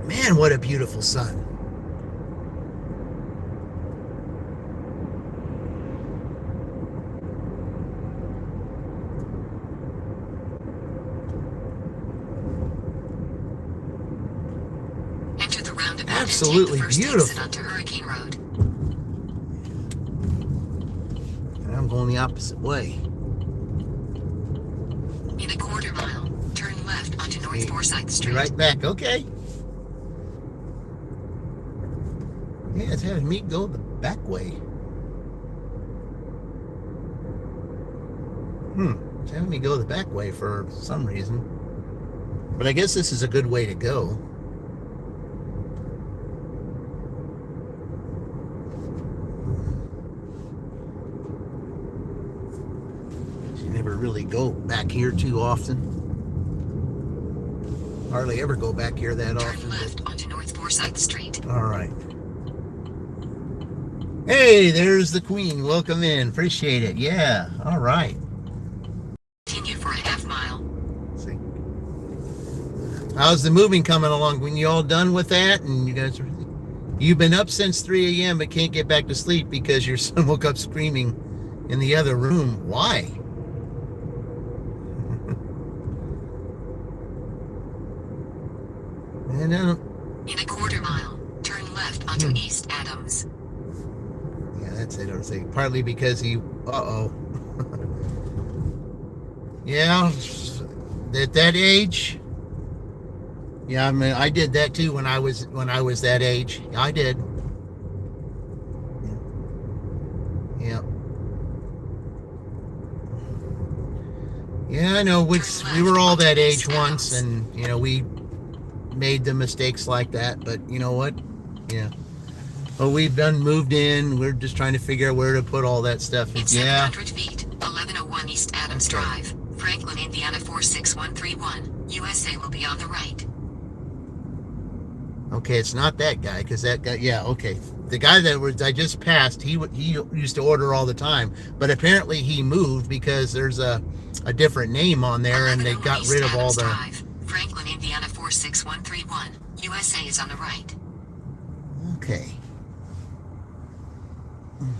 Man, what a beautiful sun. Enter the roundabout Absolutely and take the first beautiful. exit onto Hurricane Road. And I'm going the opposite way. In a quarter mile, turn left onto North Forsyth Street. Right back. Okay. Yeah, it's having me go the back way. It's having me go the back way for some reason. But I guess this is a good way to go. You never really go back here too often. Hardly ever go back here that Turn often. left onto North Forsyth Street. All right. Hey, there's the Queen. Welcome in. Appreciate it. Yeah. All right. Continue for a half mile. See. How's the moving coming along? When you all done with that, and you've been up since 3 a.m. but can't get back to sleep because your son woke up screaming in the other room. Why? And In a quarter mile, turn left onto East Adams. yeah, that's it. I was saying partly because he. Yeah, at that age. Yeah, I mean, I did that too when I was that age. I did. Yeah. Yeah, I know. We were all that age once, and you know we made the mistakes like that. But you know what? Yeah. Well, we've done moved in. We're just trying to figure out where to put all that stuff. In Yeah. 700 feet, 1101 East Adams Drive, Franklin, Indiana 46131. USA will be on the right. Okay, it's not that guy, because that guy. Yeah. Okay. The guy that I just passed, he used to order all the time, but apparently he moved because there's a different name on there, and they got rid of all the. Drive, Franklin, Indiana 46131. USA is on the right. Okay.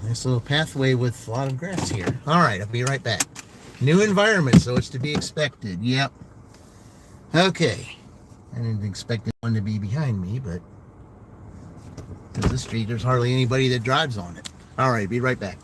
Nice little pathway with a lot of grass here. All right, I'll be right back. New environment, so it's to be expected. Yep. Okay. I didn't expect one to be behind me, but because this street, there's hardly anybody that drives on it. All right, be right back.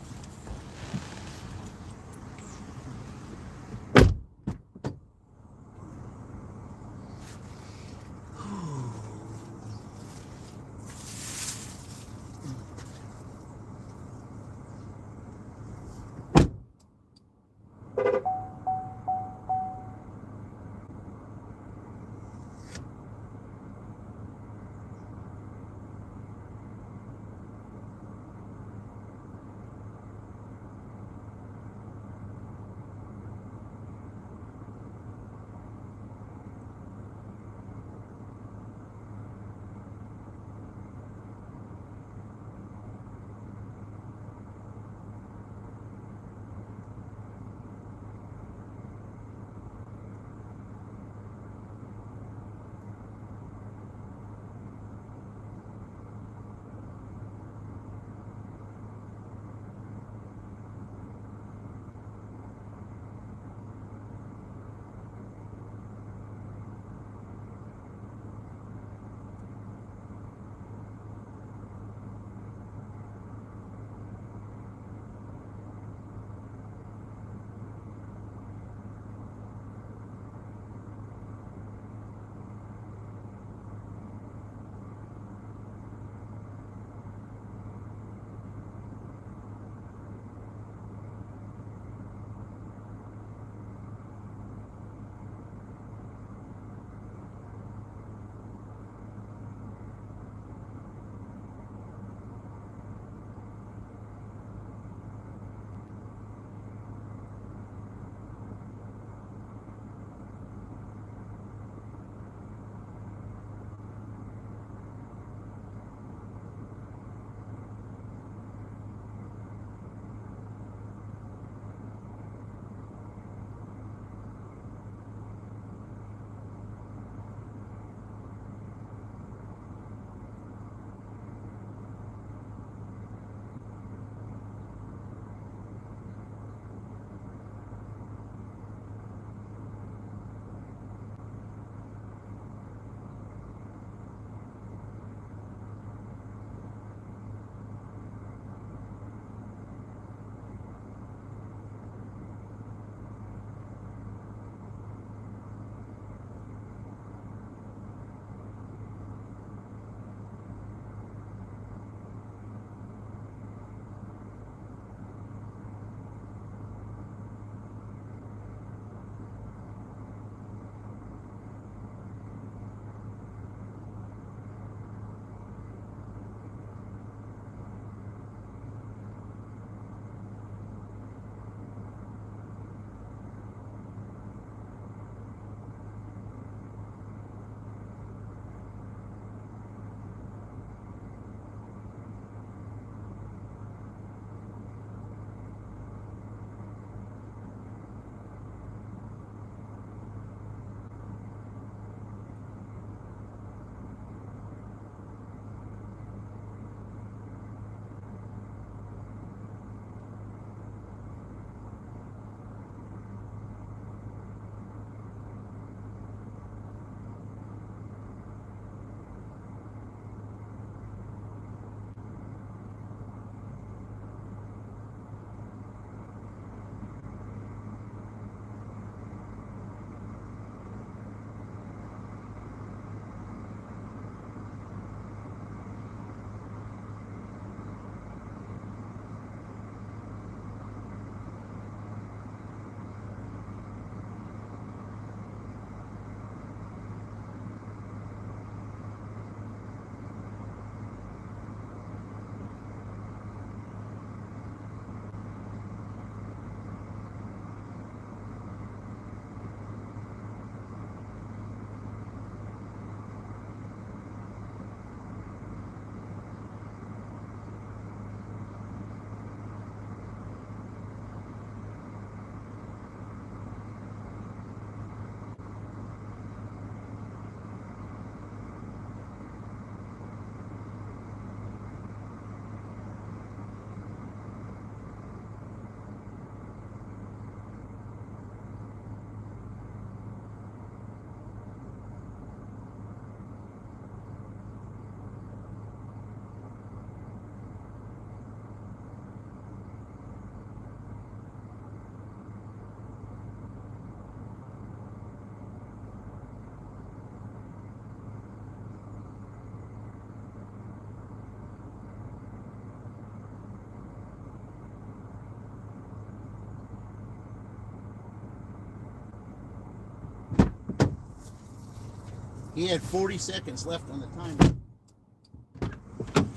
He had 40 seconds left on the timer.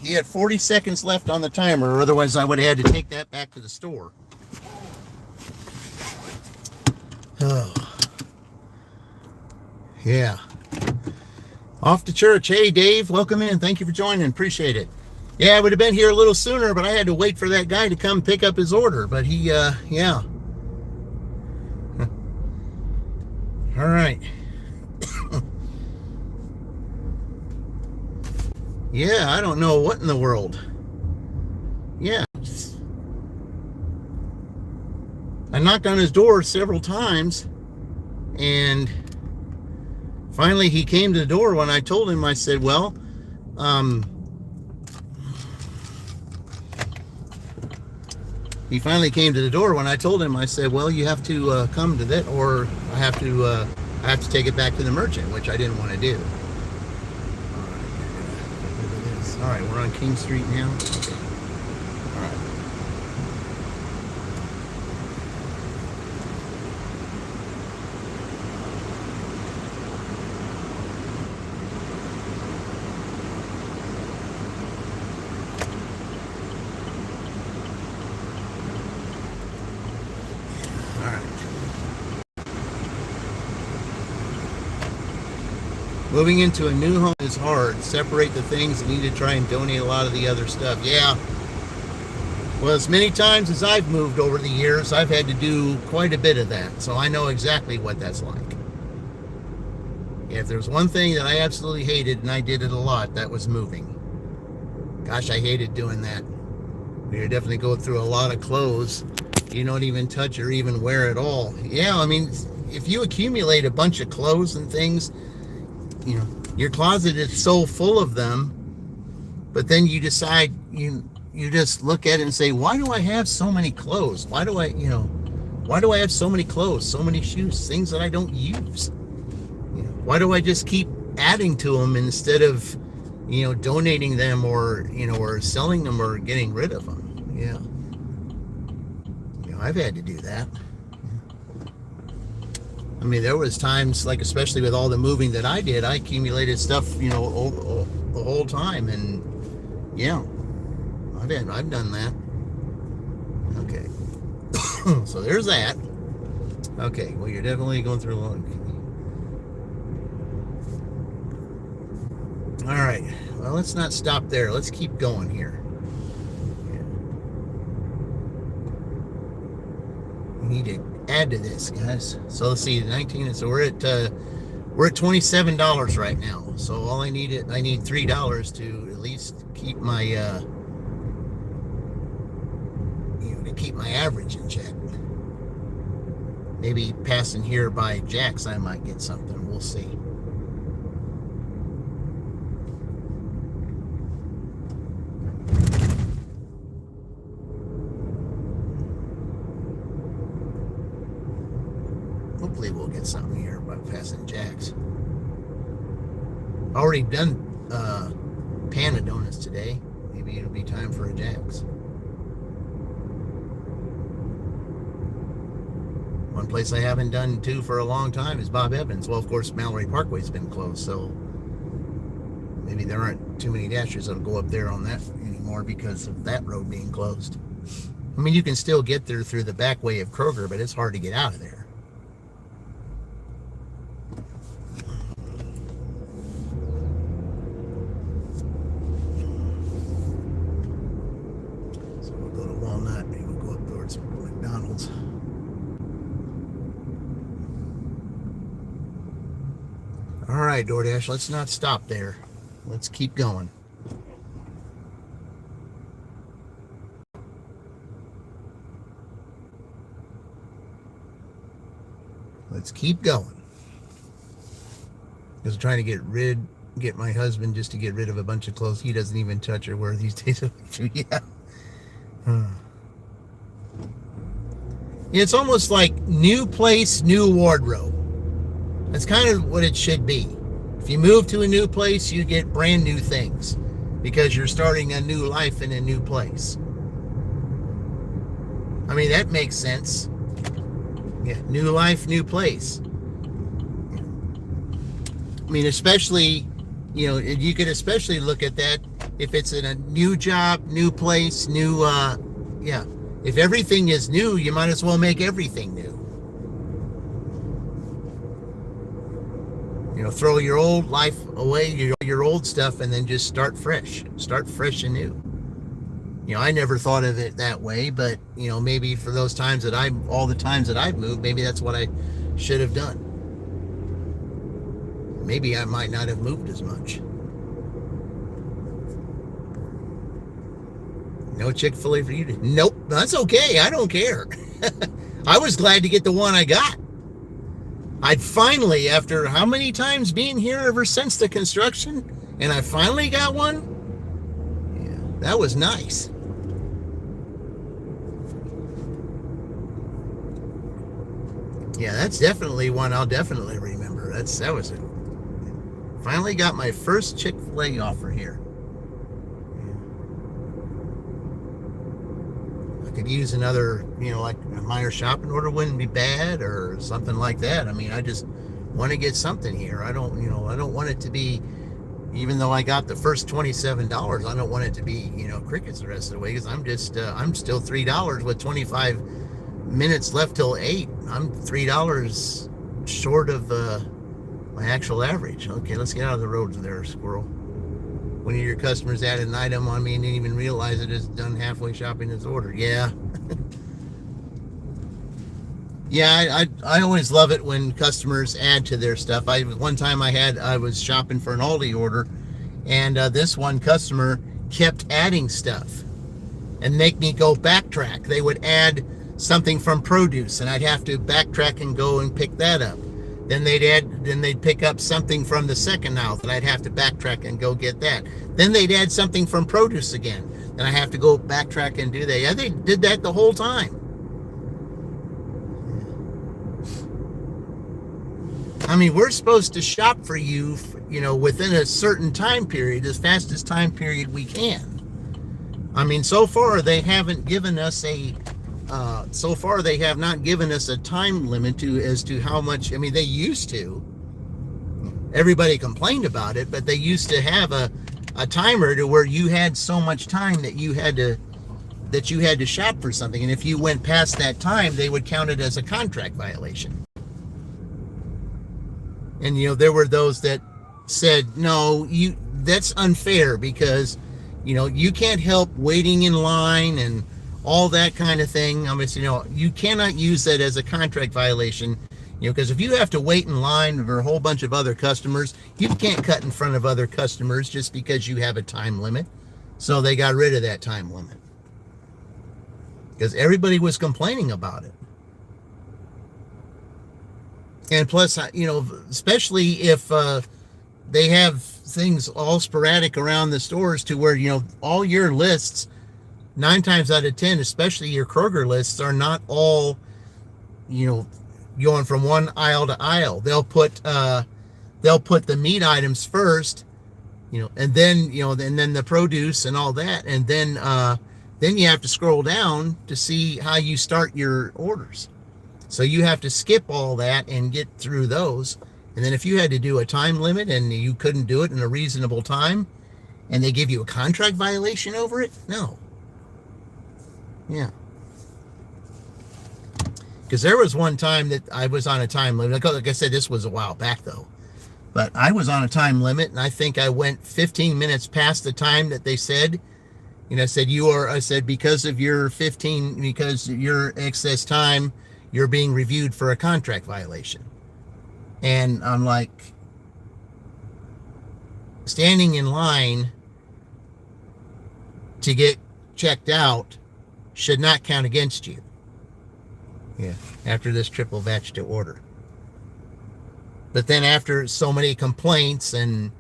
He had 40 seconds left on the timer, or otherwise I would have had to take that back to the store. Oh. Yeah. Off to church. Hey, Dave, welcome in. Thank you for joining. Appreciate it. Yeah, I would have been here a little sooner, but I had to wait for that guy to come pick up his order. But he, yeah. All right. Yeah, I don't know what in the world. Yeah. I knocked on his door several times, and finally he came to the door. When I told him, I said, well, he finally came to the door. When I told him, I said, well, you have to come to that, or I have to take it back to the merchant, which I didn't want to do. All right, we're on King Street now. Okay. All right. Moving into a new home is hard. Separate the things and need to try and donate a lot of the other stuff. Yeah. Well, as many times as I've moved over the years, I've had to do quite a bit of that. So I know exactly what that's like. If there's one thing that I absolutely hated, and I did it a lot, that was moving. Gosh, I hated doing that. You definitely go through a lot of clothes you don't even touch or even wear at all. Yeah, I mean, if you accumulate a bunch of clothes and things, you know, your closet is so full of them, but then you decide, you just look at it and say, why do I have so many clothes? Why do I have so many clothes, so many shoes, things that I don't use? You know, why do I just keep adding to them instead of, donating them or selling them or getting rid of them? Yeah. I've had to do that. I mean, there was times, like especially with all the moving that I did, I accumulated stuff, the whole time, and yeah, I've done that. Okay, so there's that. Okay, well, you're definitely going through a long. All right, well, let's not stop there. Let's keep going here. We need to add to this, guys. So let's see, 19. So we're at $27 right now. So all I need $3 to at least keep my to keep my average in check. Maybe passing here by Jack's, I might get something. We'll see. Hopefully we'll get something here by passing Jack's. Already done Panda Donuts today. Maybe it'll be time for a Jack's. One place I haven't done to for a long time is Bob Evans. Well, of course, Mallory Parkway's been closed, so maybe there aren't too many dashers that'll go up there on that anymore because of that road being closed. I mean, you can still get there through the back way of Kroger, but it's hard to get out of there. All right, DoorDash, let's not stop there. Let's keep going. Let's keep going. Because I'm trying to get my husband just to get rid of a bunch of clothes he doesn't even touch or wear these days. Yeah. It's almost like new place, new wardrobe. That's kind of what it should be. If you move to a new place, you get brand new things because you're starting a new life in a new place. I mean, that makes sense. Yeah, new life, new place. I mean, especially, you could especially look at that if it's in a new job, new place, new, yeah. If everything is new, you might as well make everything new. Throw your old life away, your old stuff, and then just start fresh and new. I never thought of it that way, but maybe for those times all the times that I've moved, maybe that's what I should have done. Maybe I might not have moved as much. No Chick-fil-A for you? Nope, that's okay. I don't care. I was glad to get the one I got. I'd finally, after how many times being here ever since the construction, and I finally got one. Yeah, that was nice. Yeah, that's definitely one I'll definitely remember. That was it. Finally got my first Chick-fil-A offer here. I could use another, like a minor shopping order wouldn't be bad or something like that. I mean, I just want to get something here. I don't want it to be, even though I got the first $27, I don't want it to be, crickets the rest of the way, because I'm still $3 with 25 minutes left till 8. I'm $3 short of my actual average. Okay, let's get out of the roads there, squirrel. One of your customers added an item on me and didn't even realize it is done halfway shopping his order. Yeah. Yeah, I always love it when customers add to their stuff. One time I was shopping for an Aldi order, and this one customer kept adding stuff and make me go backtrack. They would add something from produce, and I'd have to backtrack and go and pick that up. Then they'd pick up something from the second aisle that I'd have to backtrack and go get that. Then they'd add something from produce again. Then I have to go backtrack and do that. Yeah, they did that the whole time. I mean, we're supposed to shop for you, within a certain time period, as fast as time period we can. I mean, so far they haven't given us they have not given us a time limit as to how much. I mean, they used to. Everybody complained about it, but they used to have a timer to where you had so much time that you had to shop for something, and if you went past that time, they would count it as a contract violation. And there were those that said, no, that's unfair, because you can't help waiting in line and all that kind of thing. I mean, you cannot use that as a contract violation, because if you have to wait in line for a whole bunch of other customers, you can't cut in front of other customers just because you have a time limit. So they got rid of that time limit because everybody was complaining about it. And plus, especially if they have things all sporadic around the stores to where, all your lists, 9 times out of 10, especially your Kroger lists, are not all, going from one aisle to aisle. They'll put the meat items first, and then, and then the produce and all that. And then you have to scroll down to see how you start your orders. So you have to skip all that and get through those. And then if you had to do a time limit and you couldn't do it in a reasonable time, and they give you a contract violation over it, no. Yeah. Because there was one time that I was on a time limit. Like I said, this was a while back though. But I was on a time limit, and I think I went 15 minutes past the time that they said. I said, because of your excess time, you're being reviewed for a contract violation. And I'm like, standing in line to get checked out should not count against you. Yeah, after this triple batch to order. But then after so many complaints and,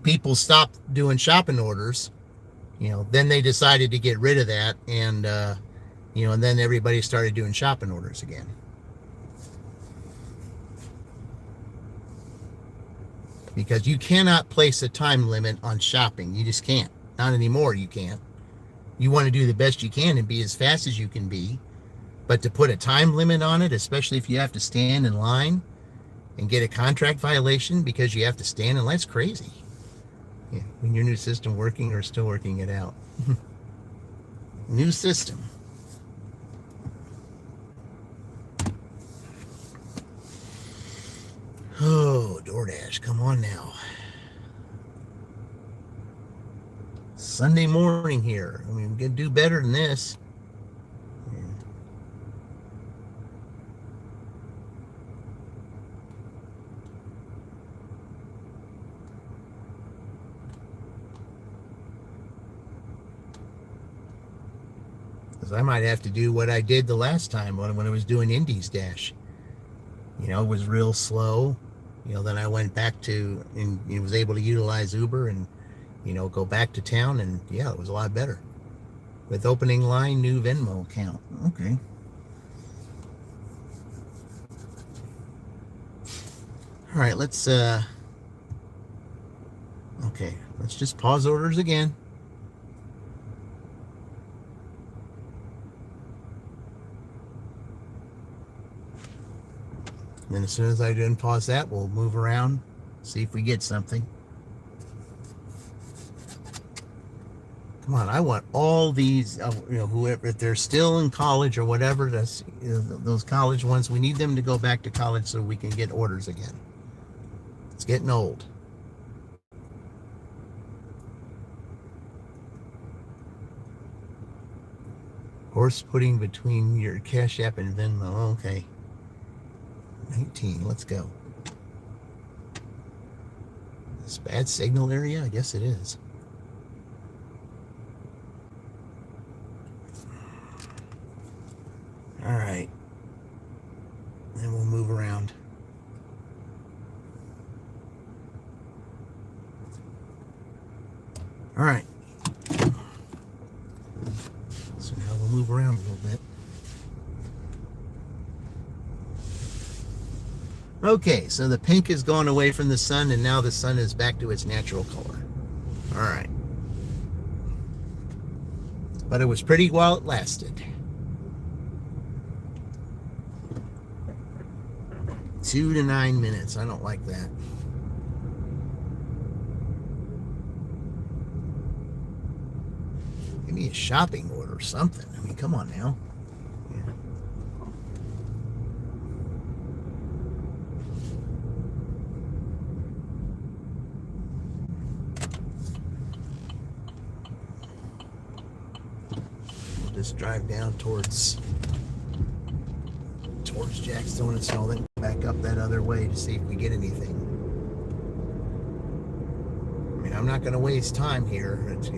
people stopped doing shopping orders, then they decided to get rid of that. And, and then everybody started doing shopping orders again. Because you cannot place a time limit on shopping. You just can't. Not anymore, you can't. You want to do the best you can and be as fast as you can be. But to put a time limit on it, especially if you have to stand in line, and get a contract violation because you have to stand in line. That's crazy. Yeah, when your new system working or still working it out. New system. Oh, DoorDash, come on now. Sunday morning here. I mean, we can do better than this. Because I might have to do what I did the last time when I was doing Indies Dash. You know, it was real slow. You know, then I went back to and was able to utilize Uber and, go back to town, and yeah, it was a lot better. With opening line, new Venmo account. Okay. All right, let's just pause orders again. And then as soon as I unpause that, we'll move around, see if we get something. Come on, I want all these, whoever, if they're still in college or whatever, that's those college ones, we need them to go back to college so we can get orders again. It's getting old. Horse pudding between your Cash App and Venmo. Okay. 19, let's go. This bad signal area? I guess it is. All right. Then we'll move around. All right. So now we'll move around a little bit. Okay, so the pink has gone away from the sun, and now the sun is back to its natural color. All right. But it was pretty while it lasted. 2 to 9 minutes. I don't like that. Give me a shopping order or something. I mean, come on now. Yeah. We'll just drive down towards Jackstone and Snow, then back up that other way to see if we get anything. I mean, I'm not going to waste time here. It's,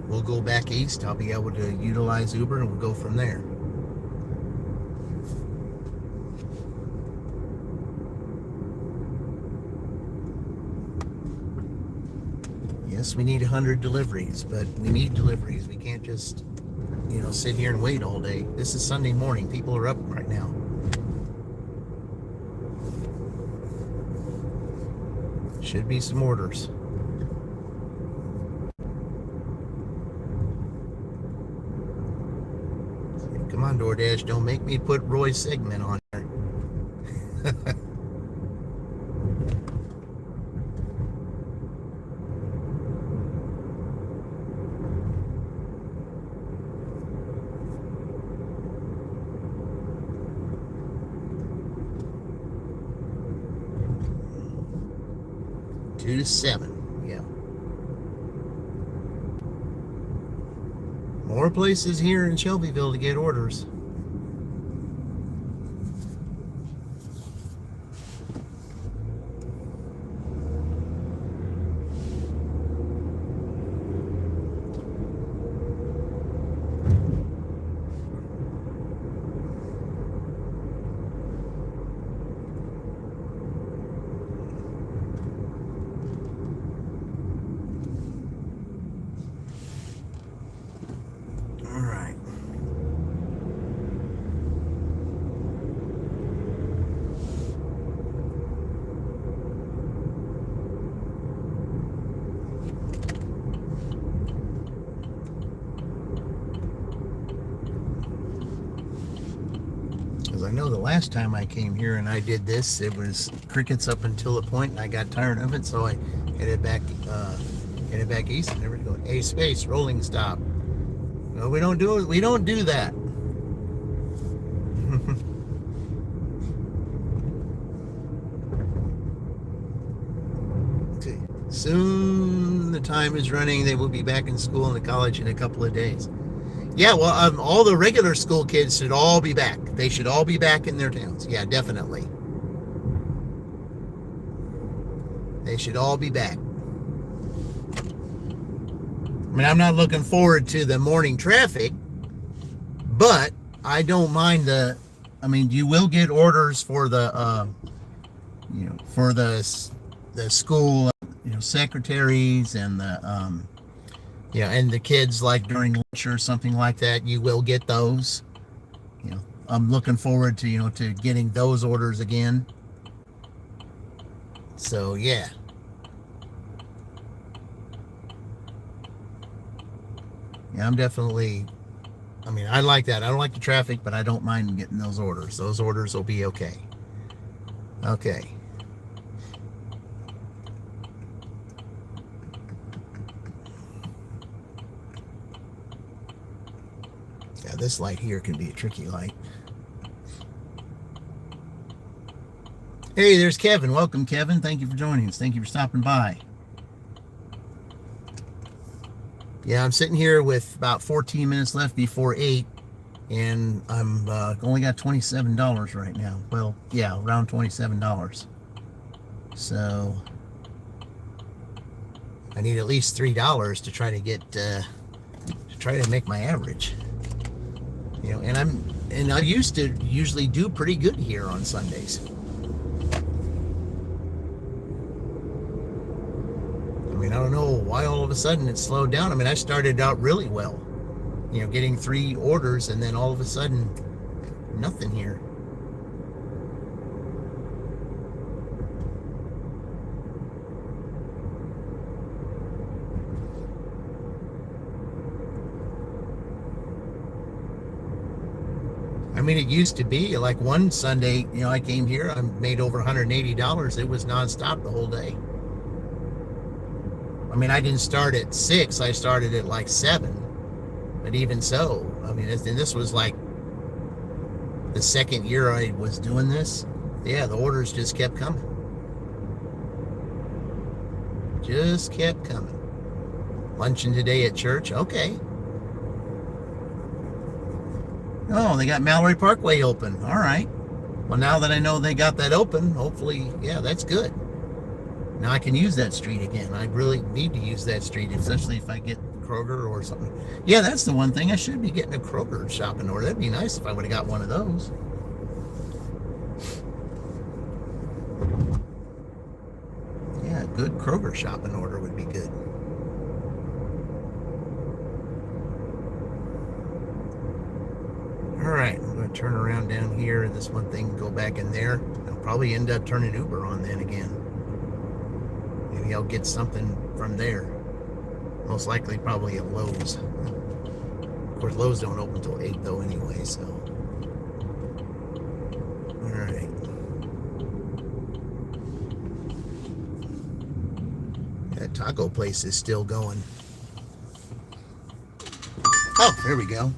we'll go back east. I'll be able to utilize Uber and we'll go from there. Yes, we need 100 deliveries, but we need deliveries. We can't just, sit here and wait all day. This is Sunday morning. People are up right now. Should be some orders. Come on, DoorDash. Don't make me put Roy's segment on there. Two to 7, yeah. More places here in Shelbyville to get orders. last time I came here and I did this, it was crickets up until a point, and I got tired of it, so I headed back east. And never go a space rolling stop. No, we don't do it. We don't do that. Okay. Soon the time is running. They will be back in school and the college in a couple of days. Yeah, well, all the regular school kids should all be back. They should all be back in their towns. Yeah, definitely. They should all be back. I mean, I'm not looking forward to the morning traffic, but I don't mind you will get orders for the, for the school, secretaries and the, and the kids, like during lunch or something like that, you will get those. I'm looking forward to, to getting those orders again. So, yeah. Yeah, I'm definitely, I like that. I don't like the traffic, but I don't mind getting those orders. Those orders will be okay. Okay. Yeah, this light here can be a tricky light. Hey, there's Kevin. Welcome, Kevin. Thank you for joining us. Thank you for stopping by. Yeah, I'm sitting here with about 14 minutes left before 8, and I'm only got $27 right now. Well, yeah, around $27. So I need at least $3 to try to get to make my average. And I used to usually do pretty good here on Sundays. I don't know why all of a sudden it slowed down. I started out really well, getting 3 orders, and then all of a sudden, nothing here. It used to be like one Sunday, I came here, I made over $180. It was nonstop the whole day. I didn't start at 6, I started at like 7. But even so, and this was like the second year I was doing this. Yeah, the orders just kept coming. Just kept coming. Luncheon today at church, okay. Oh, they got Mallory Parkway open. All right. Well, now that I know they got that open, hopefully, yeah, that's good. Now I can use that street again. I really need to use that street, especially if I get Kroger or something. Yeah, that's the one thing. I should be getting a Kroger shopping order. That'd be nice if I would have got one of those. Yeah, a good Kroger shopping order would be good. All right, I'm going to turn around down here, this one thing, go back in there. I'll probably end up turning Uber on then again. Maybe I'll get something from there. Most likely probably at Lowe's. Of course, Lowe's don't open until 8 though anyway, so. Alright. That taco place is still going. Oh, there we go.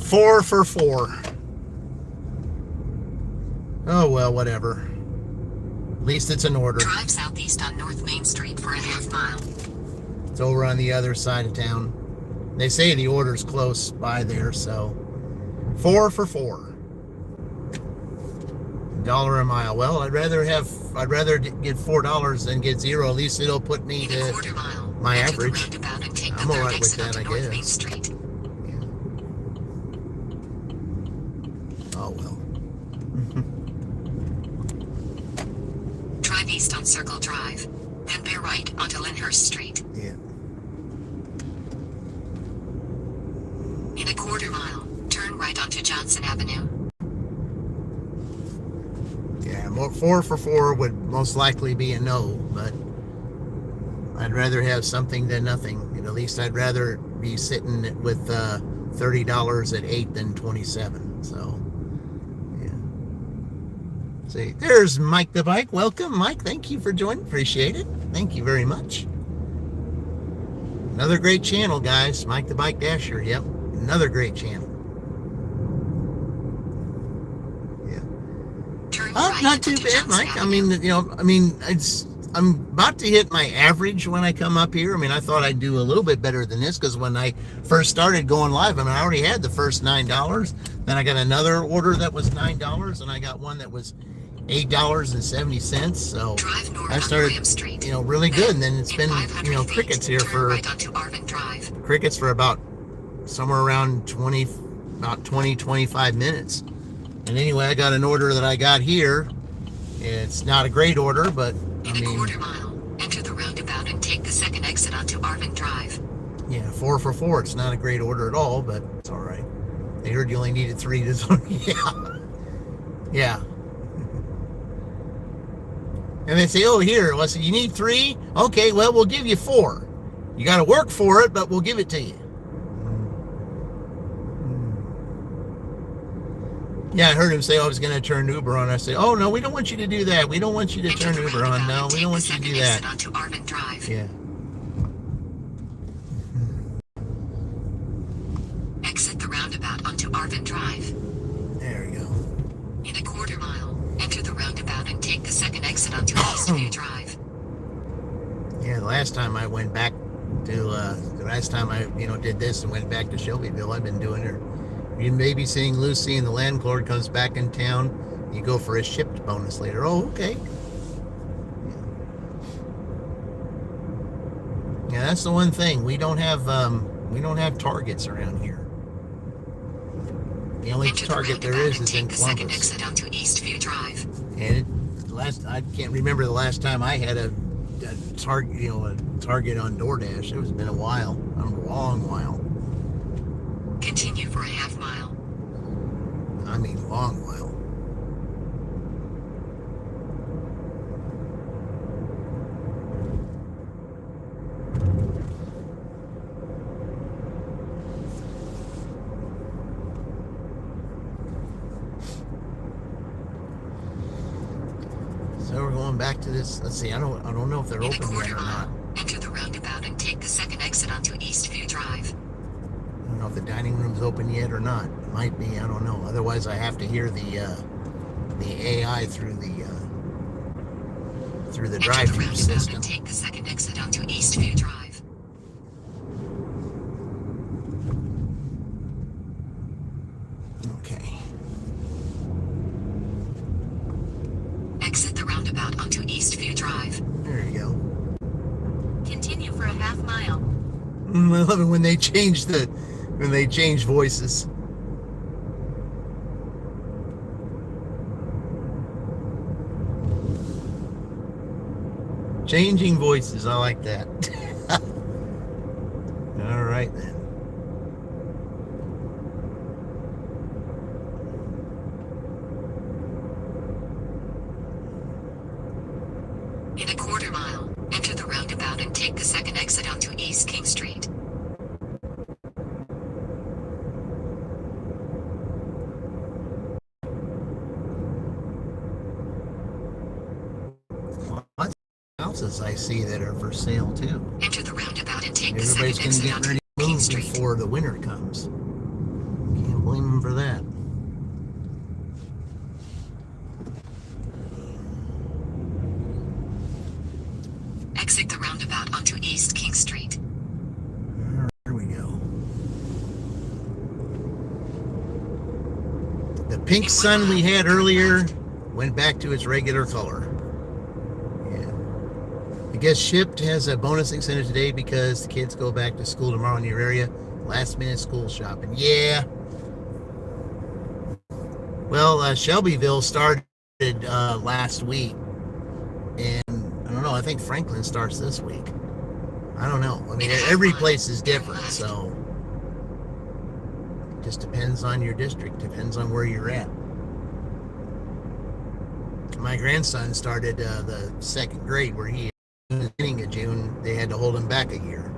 $4 for $4. Oh, well, whatever. At least it's an order. Drive southeast on North Main Street for a half mile. It's over on the other side of town. They say the order's close by there, so $4 for $4. $1 a mile. Well, I'd rather get $4 than get 0. At least it'll put me to my average. I'm all right with that, I guess. Yeah. Oh well. Drive east on Circle Drive, then bear right onto Lyndhurst Street. Yeah. In a quarter mile, turn right onto Johnson Avenue. Yeah, 4 for $4 would most likely be a no, but I'd rather have something than nothing, at least I'd rather be sitting with $30 at 8 than 27. So, yeah. See, there's Mike the Bike. Welcome, Mike. Thank you for joining. Appreciate it. Thank you very much. Another great channel, guys. Mike the Bike Dasher. Yep, another great channel. Not too bad, Mike. I mean, I'm about to hit my average when I come up here. I mean, I thought I'd do a little bit better than this because when I first started going live, I mean, I already had the first $9. Then I got another order that was $9, and I got one that was $8.70. So I started, really good. And then it's been, crickets here for about somewhere around 20-25 minutes. And anyway, I got an order that I got here. It's not a great order, but in a quarter mile, enter the roundabout and take the second exit onto Arvin Drive. Yeah, 4 for 4. It's not a great order at all, but it's all right. I heard you only needed 3 to yeah. And they say, oh, here, well, so you need 3? Okay, well, we'll give you 4. You got to work for it, but we'll give it to you. Yeah, I heard him say, I was going to turn Uber on. I say, oh, no, we don't want you to do that. We don't want you to turn Uber on. No, we don't want you to do that. Onto Arvin Drive. Yeah. Exit the roundabout onto Arvin Drive. There we go. In a quarter mile, enter the roundabout and take the second exit onto Eastview Drive. Yeah, the last time I went back to, did this and went back to Shelbyville, I've been doing it. You may be seeing Lucy and the landlord comes back in town. You go for a shipped bonus later. Oh, okay. Yeah, that's the one thing. We don't have targets around here. The only target there is in Columbus. Second exit onto Eastview Drive. And I can't remember the last time I had a target, a target on DoorDash. It's been a while, a long while. Continue for a half mile. I mean, long while. So we're going back to this. Let's see. I don't know if they're open yet or not. Enter the roundabout and take the second exit onto Eastview Drive. I don't know if the dining room's open yet or not. It might be. I don't know. Otherwise, I have to hear the AI through the drive-through system. And take the second exit onto Eastview Drive. Okay. Exit the roundabout onto Eastview Drive. There you go. Continue for a half mile. I love it when they change voices. Changing voices, I like that. All right then. In a quarter mile, enter the roundabout and take the second exit onto East King Street. Houses I see that are for sale too. Enter the roundabout and take the Everybody's second going to exit get onto ready to King move Street. before the winter comes. Can't blame them for that. Exit the roundabout onto East King Street. There we go. The pink sun we had earlier went back to its regular color. Yeah. I guess Shipped has a bonus extended today because the kids go back to school tomorrow in your area. Last minute school shopping. Yeah. Well, Shelbyville started last week. And I don't know, I think Franklin starts this week. I don't know. I mean, every place is different, so it just depends on your district, depends on where you're at. My grandson started the second grade where he, in the beginning of June, they had to hold him back a year.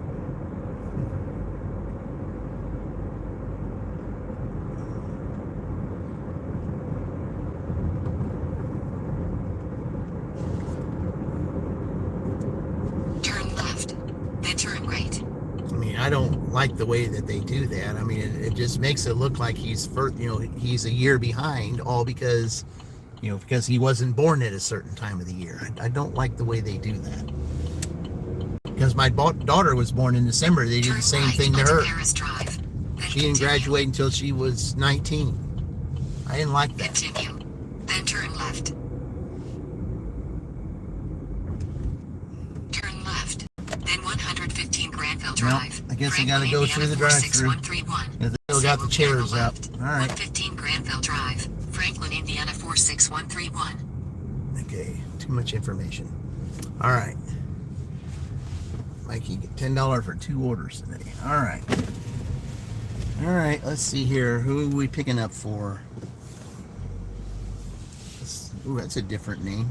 don't like the way that they do that. I mean, it just makes it look like he's he's a year behind, all because because he wasn't born at a certain time of the year. I don't like the way they do that. Because my daughter was born in December, they did the same thing to her. She didn't graduate until she was 19. I didn't like that. Continue. Then turn left. Turn left. Then 115 Granville Drive. I guess I got to go through the drive-thru. They still got the chairs up. All right. 115 Granville Drive, Franklin, Indiana 46131. Okay, too much information. All right. Mikey, get $10 for 2 orders today. All right. All right, let's see here. Who are we picking up for? Ooh, that's a different name.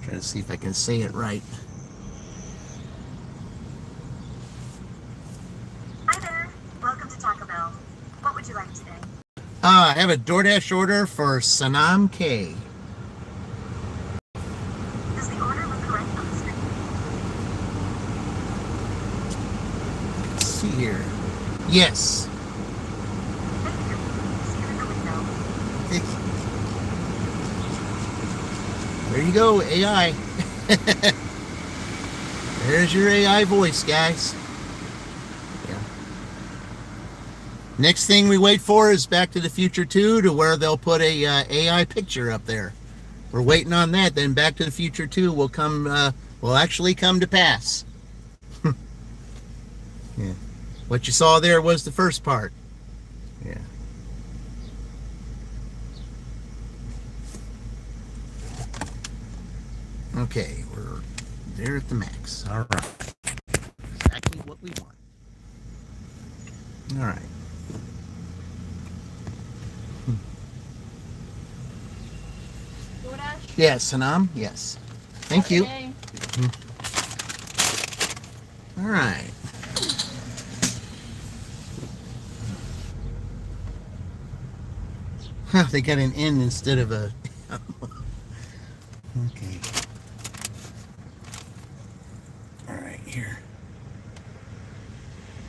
Try to see if I can say it right. Hi there. Welcome to Taco Bell. What would you like today? I have a DoorDash order for Sanam K. Does the order look correct on the screen? Let's see here. Yes. Thank you. See you in the window. There you go, AI. There's your AI voice, guys. Yeah. Next thing we wait for is Back to the Future 2, to where they'll put a AI picture up there. We're waiting on that. Then Back to the Future 2 will actually come to pass. Yeah. What you saw there was the first part. Yeah. Okay, we're there at the max. All right. Exactly what we want. All right. DoorDash? Yes, Sanam? Yes. Thank you. Okay. All right. Huh, they got an N instead of a... Okay. All right, here.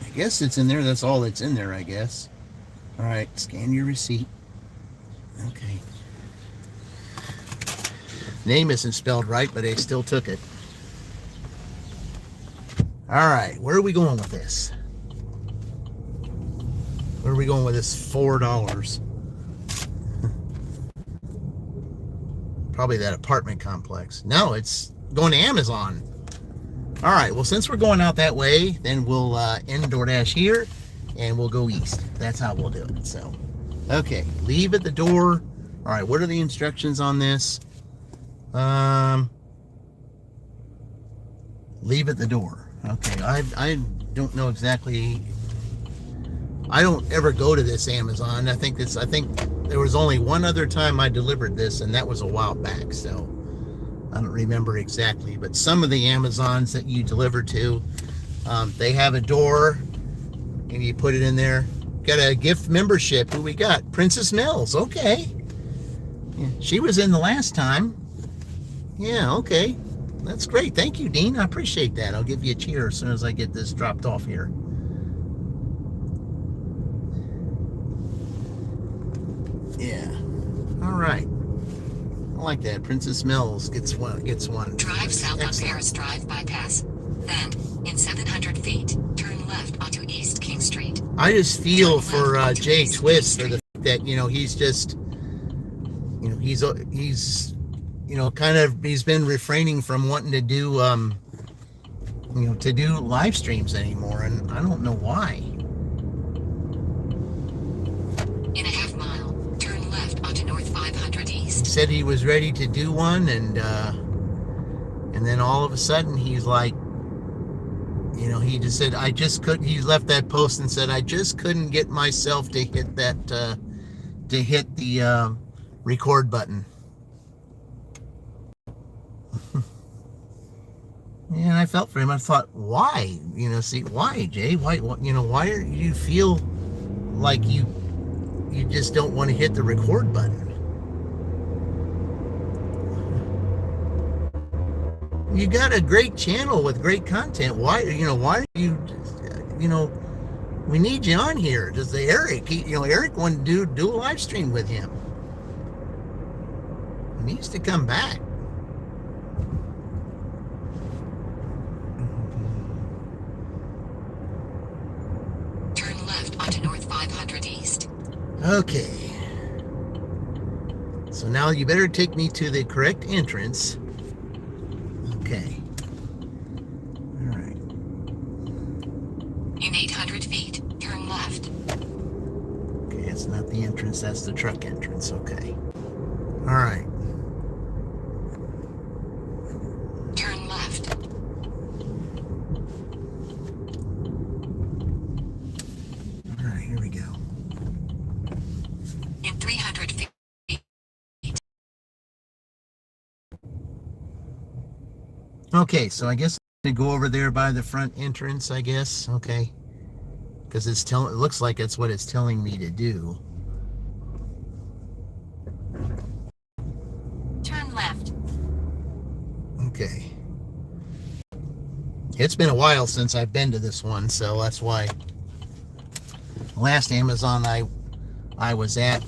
I guess it's in there. That's all that's in there, I guess. All right, scan your receipt. Okay. Name isn't spelled right, but I still took it. All right, where are we going with this? Where are we going with this $4? Probably that apartment complex. No, it's going to Amazon. All right, well, since we're going out that way, then we'll end DoorDash here, and we'll go east. That's how we'll do it. So, okay, leave at the door. All right, what are the instructions on this? Leave at the door. Okay, I don't know exactly. I don't ever go to this Amazon. I think there was only one other time I delivered this, and that was a while back, so I don't remember exactly. But some of the Amazons that you deliver to, they have a door, and you put it in there. Got a gift membership. Who we got? Princess Mills. Okay. Yeah, she was in the last time. Yeah, okay. That's great. Thank you, Dean. I appreciate that. I'll give you a cheer as soon as I get this dropped off here. Yeah. All right. I like that. Princess Mills gets one. Drive south on Excellent. Paris Drive bypass. Then, in 700 feet, turn left onto East King Street. I just feel for Jay Twist for the fact that he's just he's he's been refraining from wanting to do to do live streams anymore, and I don't know why. In a half mile, turn left onto North 500 He East. said he was ready to do one, and then all of a sudden he's like, he just said, I just couldn't. He left that post and said, I just couldn't get myself to hit that to hit the record button. And I felt for him. I thought, why? Why, Jay? Why? Why do you feel like you just don't want to hit the record button? You got a great channel with great content. Why are you, we need you on here. Does the Eric, Eric wanted to do a live stream with him. He needs to come back. Turn left onto North 500 East. Okay. So now you better take me to the correct entrance. Okay. All right. In 800 feet, turn left. Okay, it's not the entrance, that's the truck entrance. Okay. All right. Turn left. All right, here we go. In 300 feet. Okay, so I guess to go over there by the front entrance, I guess. Okay. Because it looks like it's what it's telling me to do. Turn left. Okay. It's been a while since I've been to this one, so that's why. Last Amazon I was at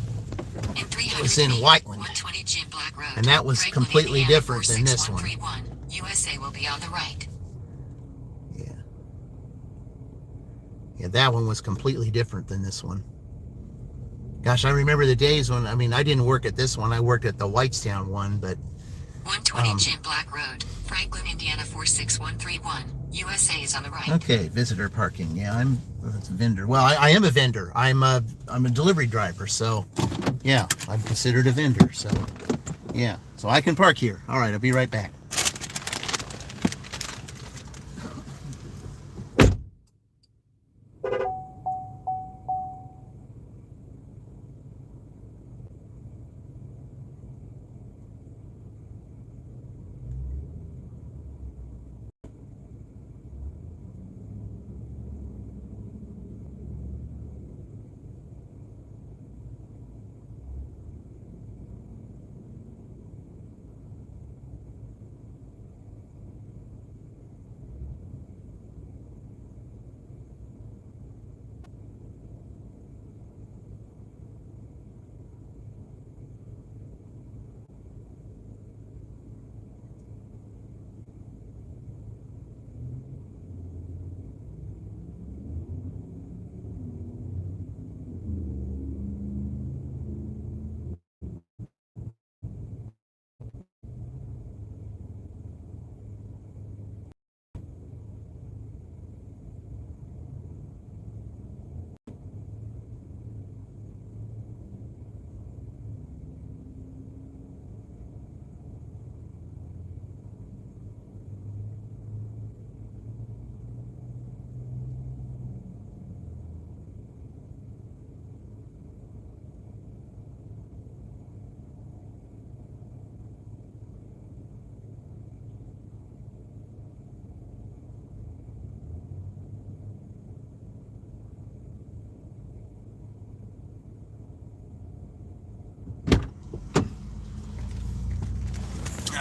was in Whiteland, and that was completely different than this one. USA will be on the right. Yeah, that one was completely different than this one. Gosh, I remember the days when, I didn't work at this one. I worked at the Whitestown one, but 120 Jim Black Road, Franklin, Indiana 46131. USA is on the right. Okay, visitor parking. Yeah, it's a vendor. Well, I am a vendor. I'm a delivery driver, so yeah, I'm considered a vendor. So yeah, so I can park here. All right, I'll be right back.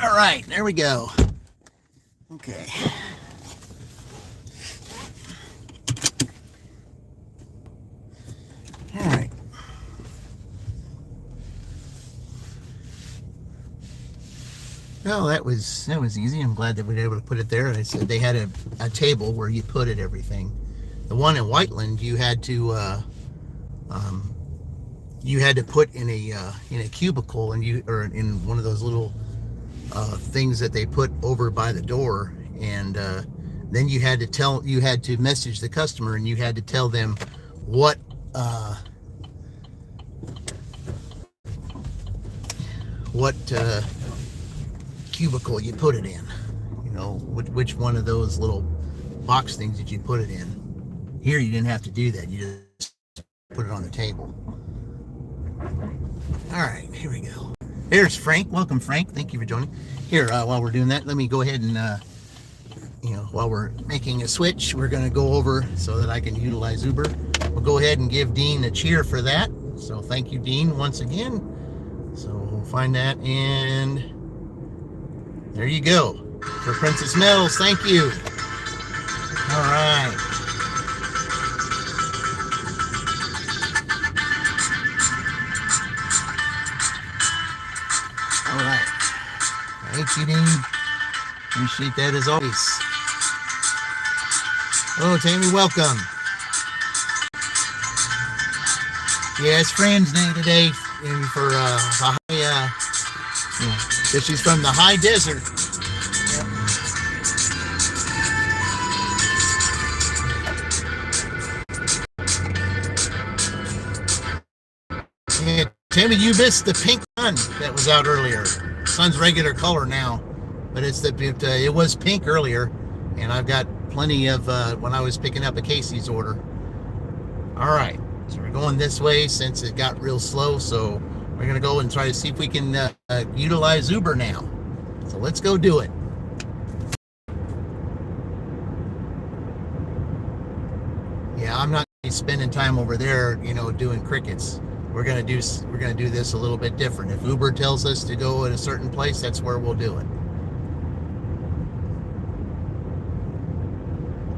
All right, there we go. Okay. All right. Well, that was easy. I'm glad that we were able to put it there. I said they had a table where you put it everything. The one in Whiteland, you had to put in a cubicle, or in one of those little things that they put over by the door, and then you had to message the customer, and you had to tell them what cubicle you put it in, which one of those little box things did you put it in. Here you didn't have to do that. You just put it on the table. All right, here we go. Here's Frank. Welcome, Frank. Thank you for joining. Here, while we're doing that, let me go ahead and, while we're making a switch, we're going to go over so that I can utilize Uber. We'll go ahead and give Dean a cheer for that. So thank you, Dean, once again. So we'll find that, and there you go. For Princess Mills, thank you. All right. All right. Thank you, Dean. Appreciate that as always. Oh, Tammy, welcome. Yeah, it's Fran's Day today for the high, because she's from the high desert. Yeah, Tammy, you missed the pink sun that was out earlier. Sun's regular color now, but it was pink earlier, and I've got plenty of when I was picking up a Casey's order. All right, so we're going this way since it got real slow, so we're going to go and try to see if we can utilize Uber now. So let's go do it. Yeah, I'm not spending time over there, doing crickets. We're gonna do this a little bit different. If Uber tells us to go at a certain place, that's where we'll do it.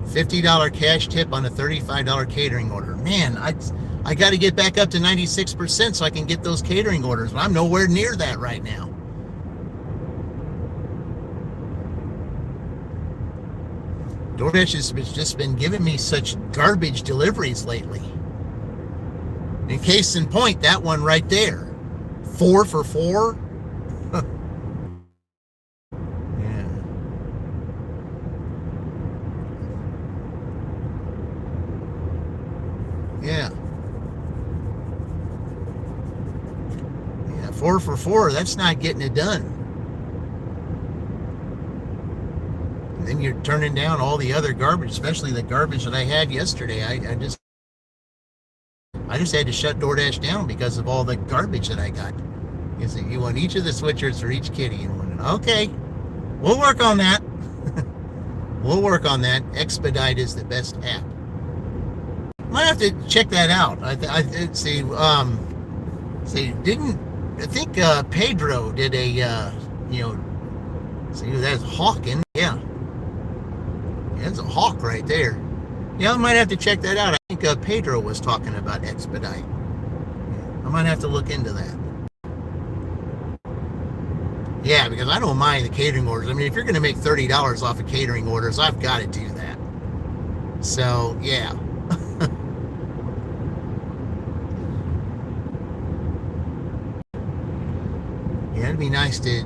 $50 cash tip on a $35 catering order. Man, I got to get back up to 96% so I can get those catering orders. But I'm nowhere near that right now. DoorDash has just been giving me such garbage deliveries lately. In case in point, that one right there. 4 for $4. Yeah. 4 for $4. That's not getting it done. And then you're turning down all the other garbage, especially the garbage that I had yesterday. I just had to shut DoorDash down because of all the garbage that I got. You want each of the switchers for each kitty. Okay, we'll work on that. We'll work on that. Expedite is the best app. Might have to check that out. I think Pedro did a, see, that's Hawking. Yeah, that's a hawk right there. Yeah, I might have to check that out. I think Pedro was talking about Expedite. I might have to look into that. Yeah, because I don't mind the catering orders. I mean, if you're going to make $30 off of catering orders, I've got to do that. So, yeah. Yeah, it'd be nice to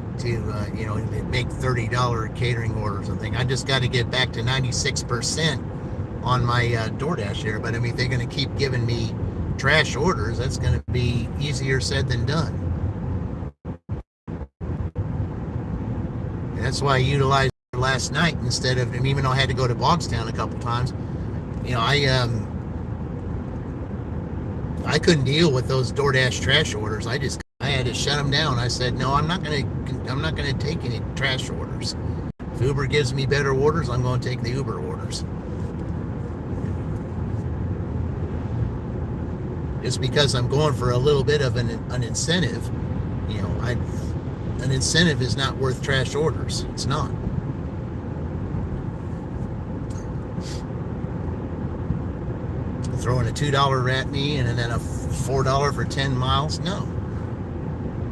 make $30 catering orders and thing. I just got to get back to 96% on my DoorDash here. But I mean, if they're going to keep giving me trash orders, that's going to be easier said than done. And that's why I utilized it last night instead of, and even though I had to go to Bogstown a couple times, I couldn't deal with those DoorDash trash orders. I had to shut them down. I said, no, I'm not going to take any trash orders. If Uber gives me better orders, I'm going to take the Uber orders. Just because I'm going for a little bit of an incentive, an incentive is not worth trash orders. It's not. Throwing a $2 at me and then a $4 for 10 miles? No.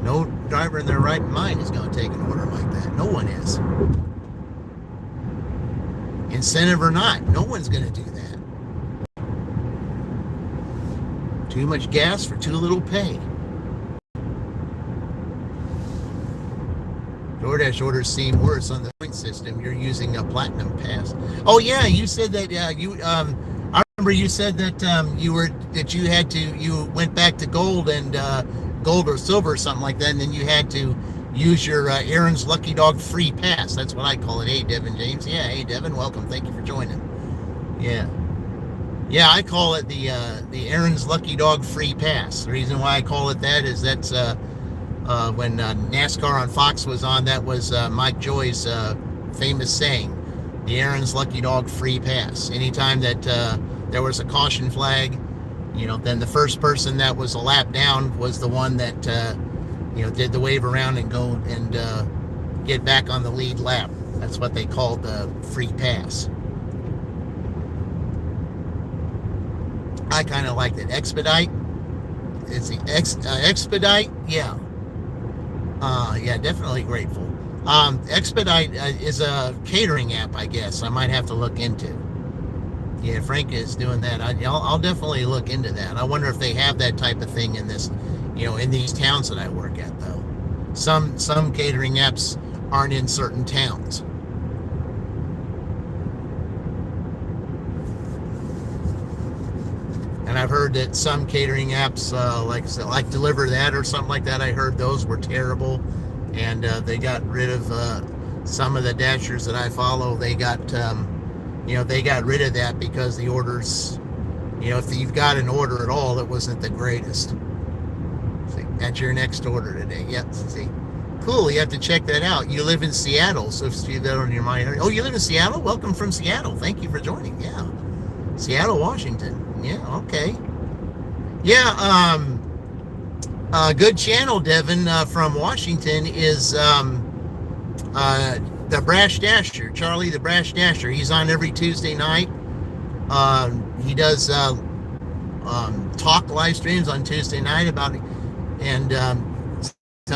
No driver in their right mind is going to take an order like that. No one is. Incentive or not, no one's going to do that. Too much gas for too little pay. DoorDash orders seem worse on the point system. You're using a platinum pass. Oh yeah, you said that I remember you said that you went back to gold and gold or silver or something like that, and then you had to use your Aaron's Lucky Dog free pass. That's what I call it. Hey, Devin James. Yeah, hey, Devin, welcome. Thank you for joining. Yeah, I call it the Aaron's Lucky Dog free pass. The reason why I call it that is that's when NASCAR on Fox was on. That was Mike Joy's famous saying, the Aaron's Lucky Dog free pass. Anytime that there was a caution flag, then the first person that was a lap down was the one that did the wave around and go and get back on the lead lap. That's what they call the free pass. I kind of like it. Expedite. It's the Expedite. Yeah. Yeah, definitely grateful. Expedite is a catering app, I guess. I might have to look into. Yeah, Frank is doing that. I'll definitely look into that. I wonder if they have that type of thing in this, in these towns that I work at, though. Some catering apps aren't in certain towns. And I've heard that some catering apps, like Deliver That or something like that, I heard those were terrible. And they got rid of some of the dashers that I follow. They got, they got rid of that because the orders, if you've got an order at all, it wasn't the greatest. See, that's your next order today. Yep, see. Cool, you have to check that out. You live in Seattle, so if you that on your mind. Oh, you live in Seattle? Welcome from Seattle. Thank you for joining. Yeah. Seattle, Washington. Yeah, okay. Yeah, good channel, Devin, from Washington is the Brash Dasher, Charlie the Brash Dasher. He's on every Tuesday night. He does talk live streams on Tuesday night about it, and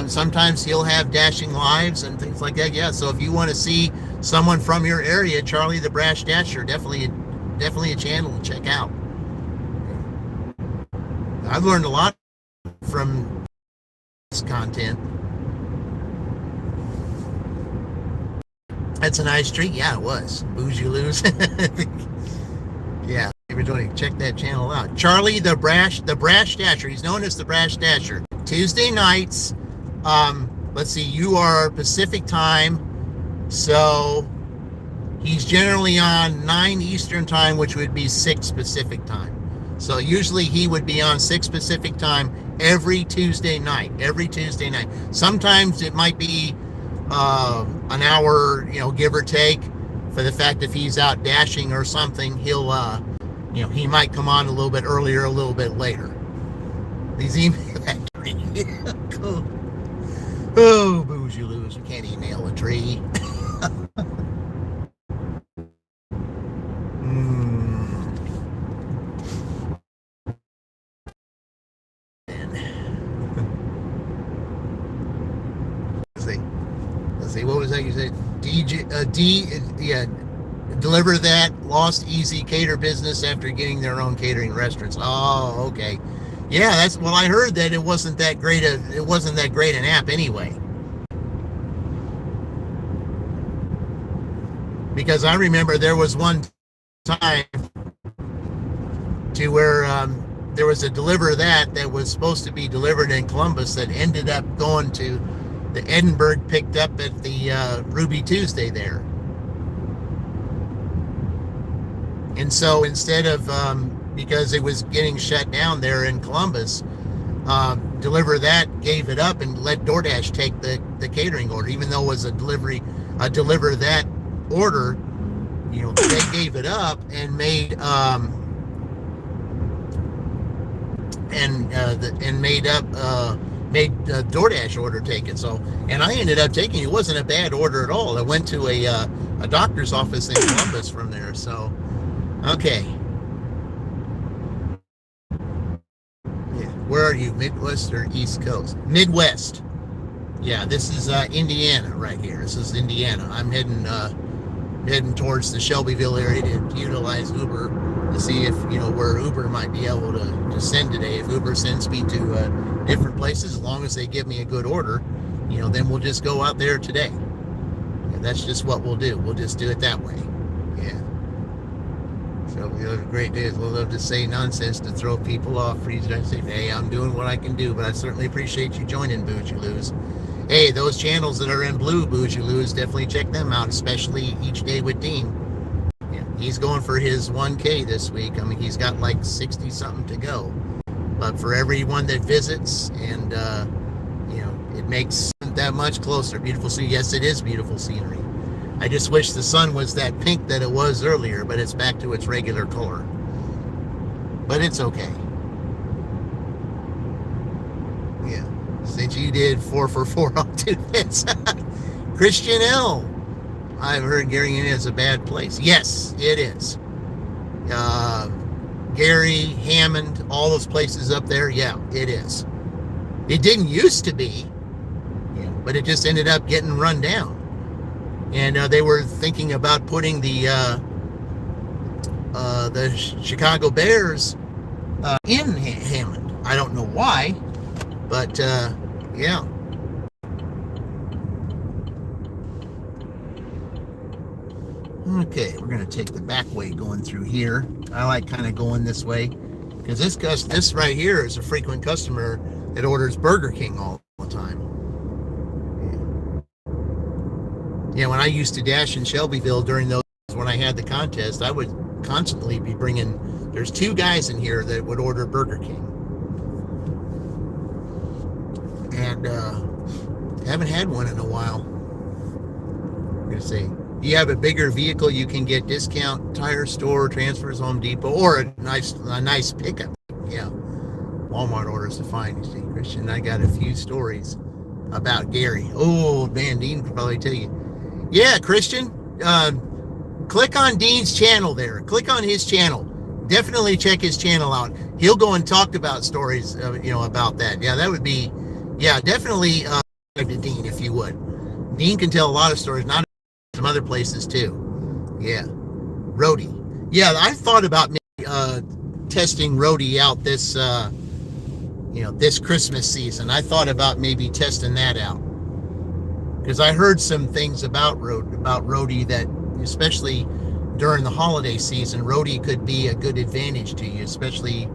sometimes he'll have dashing lives and things like that. Yeah, so if you want to see someone from your area, Charlie the Brash Dasher, definitely a channel to check out. I've learned a lot from this content. That's a nice treat. Yeah, it was. Booze you lose. Yeah, check that channel out. Charlie the Brash Dasher. He's known as the Brash Dasher. Tuesday nights. Let's see. You are Pacific time, so he's generally on 9 Eastern time, which would be 6 Pacific time. So usually he would be on 6 Pacific time every Tuesday night. Sometimes it might be an hour, give or take, for the fact if he's out dashing or something, he'll, he might come on a little bit earlier, a little bit later. These email cool. Oh, booze you lose. We can't email a tree. What was that you said? Deliver That lost easy cater business after getting their own catering restaurants. Oh, okay. Yeah, I heard that it wasn't that great an app anyway. Because I remember there was one time to where there was a Deliver That was supposed to be delivered in Columbus that ended up going to the Edinburgh, picked up at the Ruby Tuesday there. And so instead of, because it was getting shut down there in Columbus, Deliver That gave it up and let DoorDash take the catering order, even though it was a Deliver That order. They gave it up and made made DoorDash order take it. So, and I ended up taking it. It wasn't a bad order at all. I went to a doctor's office in Columbus from there. So, okay. Yeah. Where are you? Midwest or East Coast? Midwest. Yeah, this is Indiana right here. This is Indiana. I'm heading towards the Shelbyville area to utilize Uber to see if, where Uber might be able to send today. If Uber sends me to different places, as long as they give me a good order, then we'll just go out there today. Yeah, that's just what we'll do. We'll just do it that way. Yeah. So we have a great day. We'll love to say nonsense to throw people off. Freeze and say, hey, I'm doing what I can do, but I certainly appreciate you joining, Booze You Lose. Hey, those channels that are in blue, Booze You Lose, definitely check them out, especially Each Day with Dean. Yeah, he's going for his 1K this week. I mean, he's got like 60 something to go. But for everyone that visits, and it makes that much closer. Beautiful scenery. Yes, it is beautiful scenery. I just wish the sun was that pink that it was earlier, but it's back to its regular color. But it's okay. Yeah. Since you did 4 for 4 on 2 hits. Christian L. I've heard Gary is a bad place. Yes, it is. Gary, Hammond, all those places up there, yeah, it is. It didn't used to be, but it just ended up getting run down. And they were thinking about putting the Chicago Bears in Hammond. I don't know why, but yeah. Okay, we're going to take the back way going through here. I like kind of going this way because this right here is a frequent customer that orders Burger King all the time. Yeah, when I used to dash in Shelbyville during those, when I had the contest, I would constantly be bringing, there's 2 guys in here that would order Burger King. And haven't had one in a while. I'm going to say, you have a bigger vehicle, you can get discount tire store, transfers, Home Depot, or a nice pickup. Yeah, Walmart orders to find. You see, Christian, I got a few stories about Gary. Oh man, Dean could probably tell you. Yeah, Christian, click on Dean's channel there. Click on his channel. Definitely check his channel out. He'll go and talk about stories, about that. Yeah, that would be, yeah, definitely to Dean if you would. Dean can tell a lot of stories, not some other places too. Yeah, Rhodey. Yeah, I thought about maybe testing Rhodey out this this Christmas season. I thought about maybe testing that out because I heard some things about Rhodey that, especially during the holiday season, Rhodey could be a good advantage to you, especially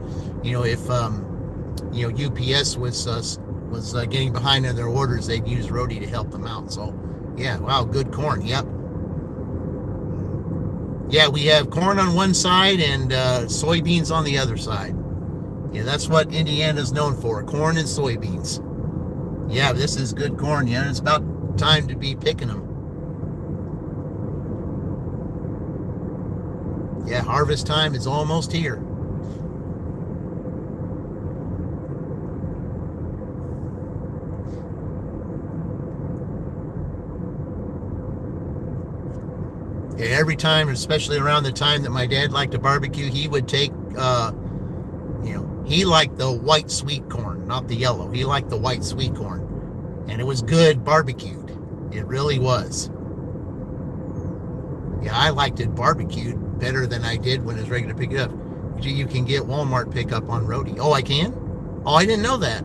if UPS was getting behind on their orders, they'd use Rhodey to help them out. So yeah, wow, good corn. Yep. Yeah, we have corn on one side and soybeans on the other side. Yeah, that's what Indiana's known for, corn and soybeans. Yeah, this is good corn. Yeah, it's about time to be picking them. Yeah, harvest time is almost here. Yeah, every time, especially around the time that my dad liked to barbecue, he would take, he liked the white sweet corn, not the yellow. He liked the white sweet corn. And it was good barbecued. It really was. Yeah, I liked it barbecued better than I did when it was regular pick it up. You can get Walmart pickup on Rhodey. Oh, I can? Oh, I didn't know that.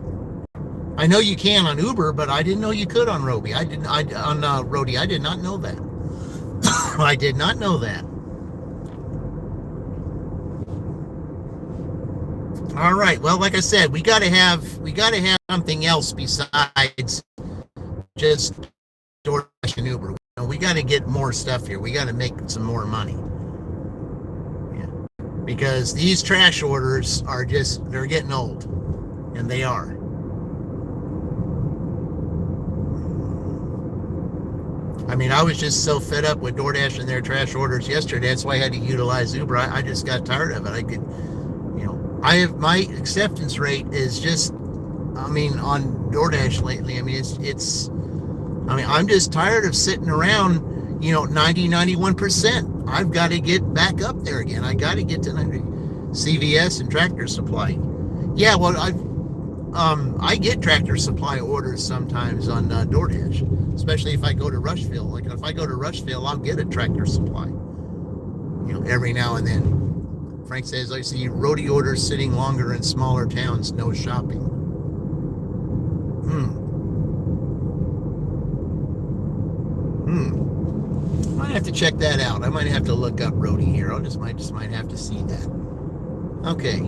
I know you can on Uber, but I didn't know you could on Rhodey. On Rhodey. I did not know that. I did not know that. All right. Well, like I said, we got to have something else besides just DoorDash and Uber. We got to get more stuff here. We got to make some more money. Yeah. Because these trash orders are they're getting old, and they are. I mean, I was just so fed up with DoorDash and their trash orders yesterday. That's why I had to utilize Uber. I just got tired of it. My acceptance rate is just, on DoorDash lately. I'm just tired of sitting around, 90, 91%. I've got to get back up there again. I got to get to CVS and Tractor Supply. Yeah, well, I get Tractor Supply orders sometimes on DoorDash, especially if I go to Rushville. Like if I go to Rushville, I'll get a Tractor Supply, every now and then. Frank says, I see Rhodey orders sitting longer in smaller towns, no shopping. Might have to check that out. I might have to look up Rhodey here. I just might have to see that. Okay.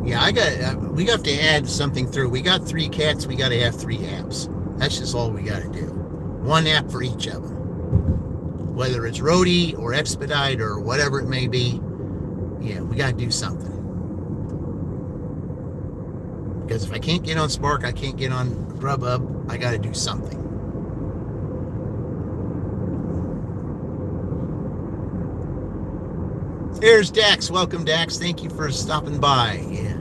Yeah, we got to add something through. We got 3 cats. We got to have 3 apps. That's just all we got to do. 1 app for each of them. Whether it's Rhodey or Expedite or whatever it may be. Yeah, we got to do something. Because if I can't get on Spark, I can't get on Grubhub, I got to do something. There's Dax. Welcome, Dax. Thank you for stopping by. Yeah.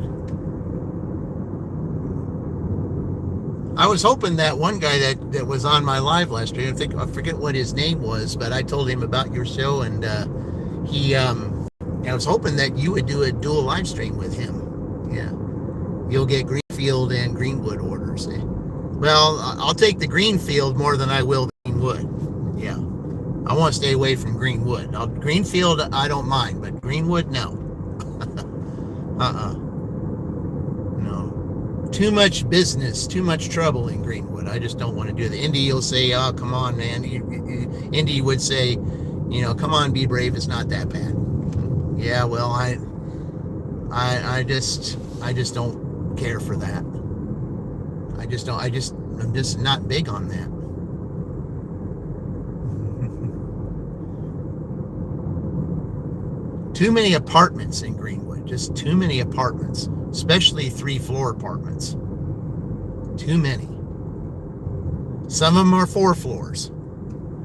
I was hoping that one guy that was on my live last year, I forget what his name was, but I told him about your show, and I was hoping that you would do a dual live stream with him. Yeah, you'll get Greenfield and Greenwood orders. Eh? Well, I'll take the Greenfield more than I will Greenwood. Yeah, I want to stay away from Greenwood. Greenfield, I don't mind, but Greenwood, no. No. Too much business, too much trouble in Greenwood. I just don't want to do that. Indy will say, "Oh, come on, man." Indy would say, "Come on, be brave. It's not that bad." Yeah, well, I just don't care for that. I'm just not big on that. Too many apartments in Greenwood. Just too many apartments, especially 3-floor apartments. Too many. Some of them are 4 floors.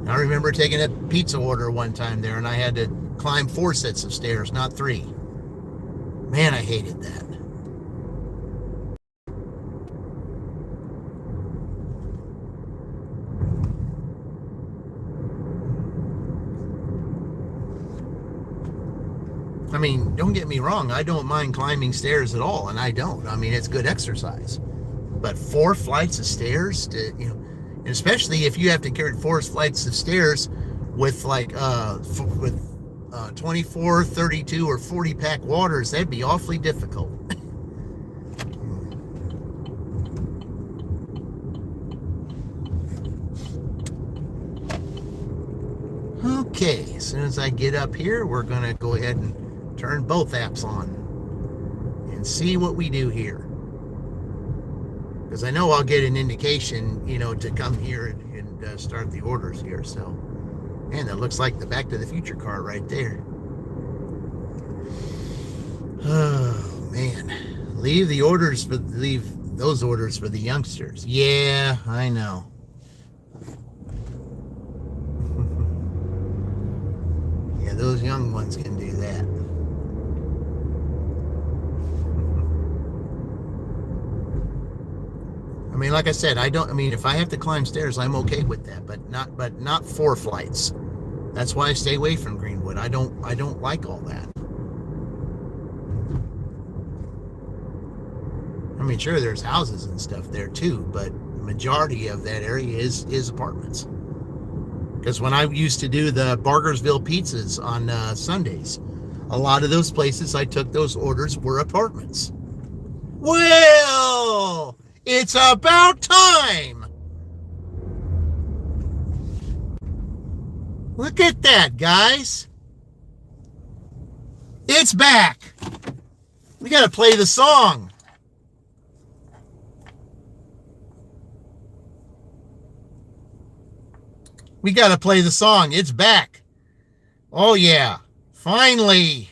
I remember taking a pizza order one time there, and I had to climb 4 sets of stairs, not 3. Man, I hated that. I mean, don't get me wrong, I don't mind climbing stairs at all, and I don't. I mean, it's good exercise. But 4 flights of stairs, and especially if you have to carry 4 flights of stairs with 24, 32, or 40 pack waters, that'd be awfully difficult. Okay, as soon as I get up here, we're going to go ahead and turn both apps on and see what we do here. Because I know I'll get an indication, to come here and start the orders here. So, man, that looks like the Back to the Future car right there. Oh, man. Leave those orders for the youngsters. Yeah, I know. Yeah, those young ones can do that. I mean, like I said, if I have to climb stairs, I'm okay with that, but not 4 flights. That's why I stay away from Greenwood. I don't like all that. I mean, sure, there's houses and stuff there too, but the majority of that area is apartments. Because when I used to do the Bargersville pizzas on Sundays, a lot of those places I took those orders were apartments. Well, it's about time. Look at that, guys. It's back. We got to play the song. We got to play the song. It's back. Oh, yeah. Finally.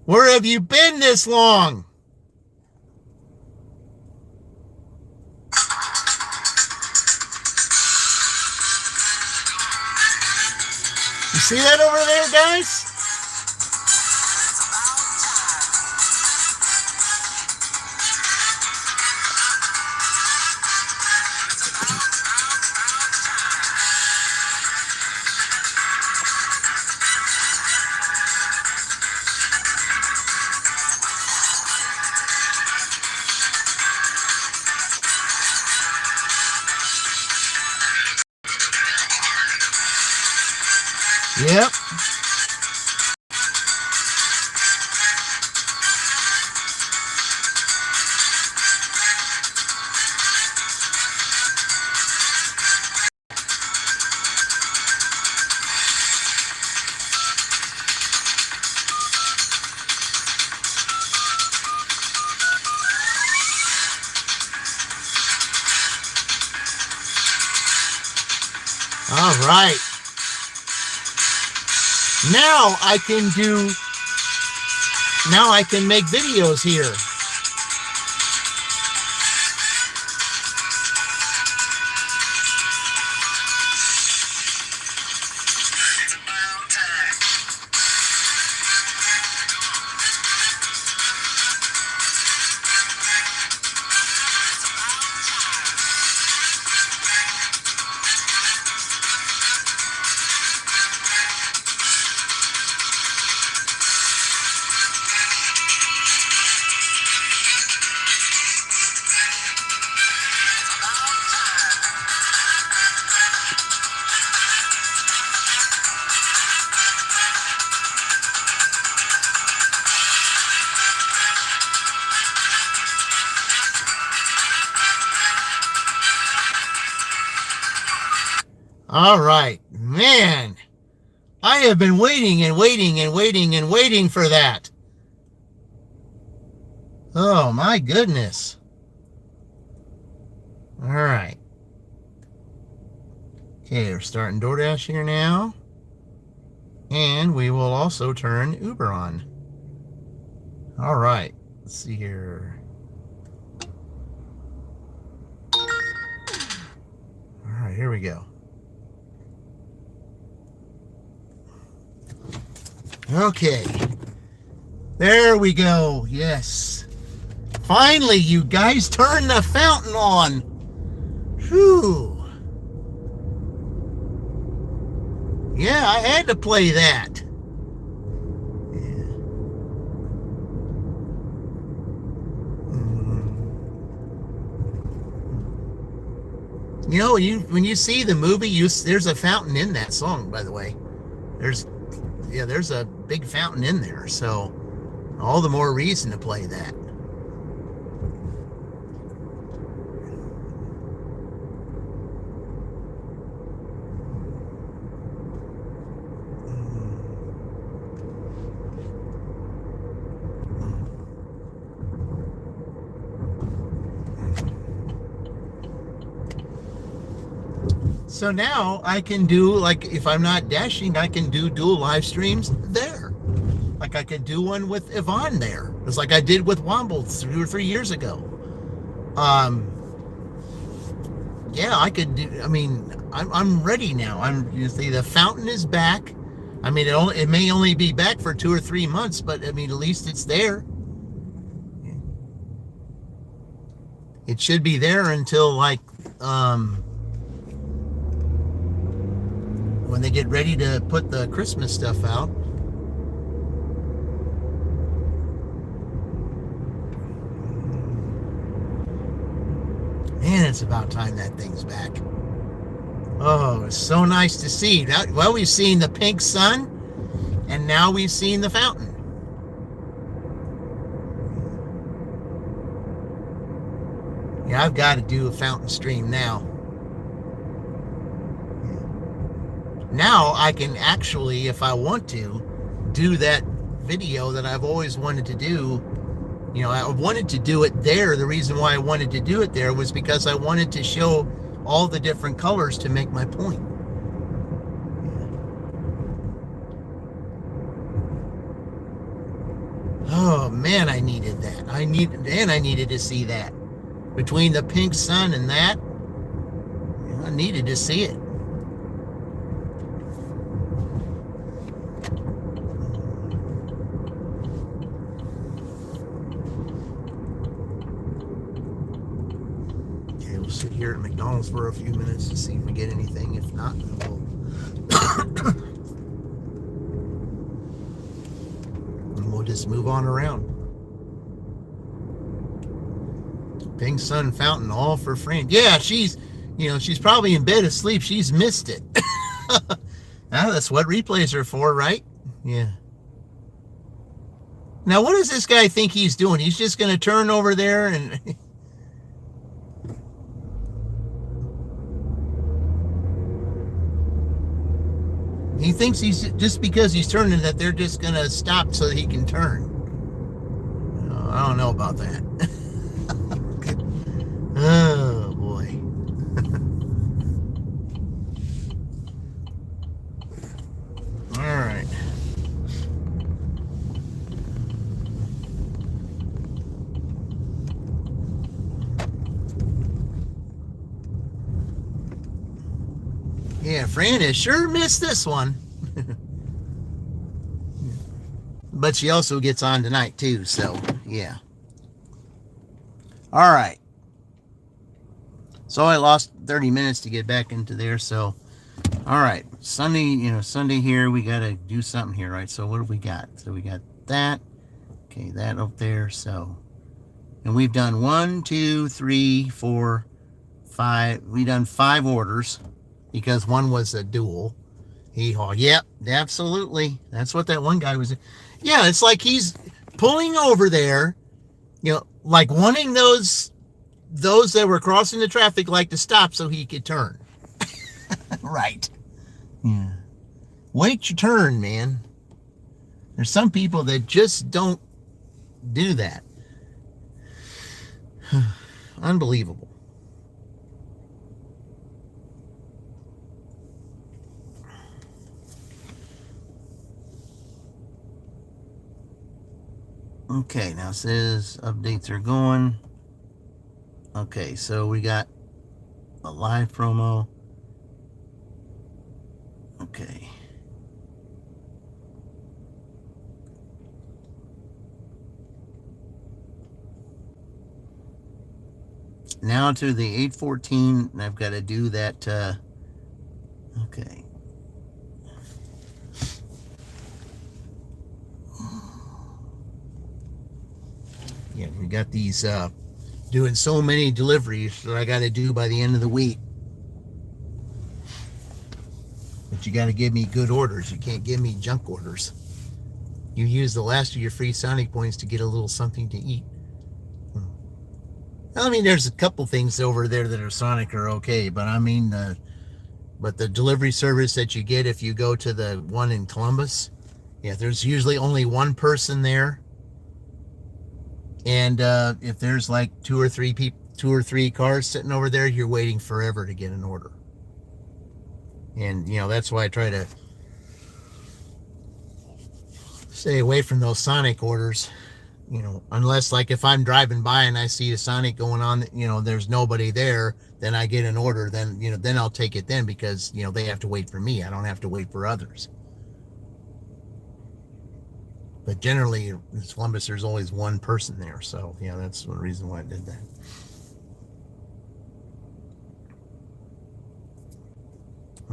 Where have you been this long? You see that over there, guys? Yep. All right. Now I can make videos here. All right, man. I have been waiting and waiting and waiting and waiting for that. Oh, my goodness. All right. Okay, we're starting DoorDash here now. And we will also turn Uber on. All right. Let's see here. All right, here we go. Okay. There we go. Yes. Finally, you guys turned the fountain on. Whew. Yeah, I had to play that. Yeah. You know, when you see the movie, there's a fountain in that song, by the way. There's a big fountain in there, so all the more reason to play that. So now I can do, like, if I'm not dashing, I can do dual live streams there. Like I could do one with Yvonne there. It's like I did with Womble 2 or 3 years ago. Yeah, I could do, I mean, I'm ready now. You see, the fountain is back. I mean, it may only be back for 2 or 3 months, but I mean, at least it's there. It should be there until like, when they get ready to put the Christmas stuff out. Man, it's about time that thing's back. Oh, it's so nice to see. Now, well, we've seen the pink sun, and now we've seen the fountain. Yeah, I've got to do a fountain stream now. Now I can actually, if I want to, do that video that I've always wanted to do. You know, I wanted to do it there. The reason why I wanted to do it there was because I wanted to show all the different colors to make my point. Oh man, I needed that. I needed to see that. Between the pink sun and that, I needed to see it. Sit here at McDonald's for a few minutes to see if we get anything. If not, then we'll just move on around. Pink Sun Fountain, all for friend. Yeah, she's probably in bed asleep. She's missed it. Now that's what replays are for, right? Yeah. Now, what does this guy think he's doing? He's just going to turn over there and... He thinks he's just because he's turning that they're just going to stop so that he can turn. Oh, I don't know about that. Oh, boy. All right. Yeah, Fran has sure missed this one. But she also gets on tonight too, so yeah. All right. So I lost 30 minutes to get back into there, so all right. Sunday here, we got to do something here, right? So what have we got? So we got that. Okay, that up there, so. And we've done 1, 2, 3, 4, 5. We've done 5 orders. Because one was a duel. Yep, absolutely. That's what that one guy was. Yeah, it's like he's pulling over there, like wanting those that were crossing the traffic light to stop so he could turn. Right. Yeah. Wait your turn, man. There's some people that just don't do that. Unbelievable. Okay, now it says updates are going. Okay, so we got a live promo. Okay. Now to the 814, and I've got to do that. Okay. Yeah, we got these doing so many deliveries that I got to do by the end of the week. But you got to give me good orders. You can't give me junk orders. You use the last of your free Sonic points to get a little something to eat. I mean, there's a couple things over there that are Sonic are okay, but I mean, but the delivery service that you get if you go to the one in Columbus, yeah, there's usually only one person there. And if there's like two or three cars sitting over there, you're waiting forever to get an order. And that's why I try to stay away from those Sonic orders. Unless like if I'm driving by and I see a Sonic going on, there's nobody there, then I get an order, then then I'll take it then, because they have to wait for me. I don't have to wait for others. But generally, in Columbus, there's always one person there. So, that's the reason why I did that.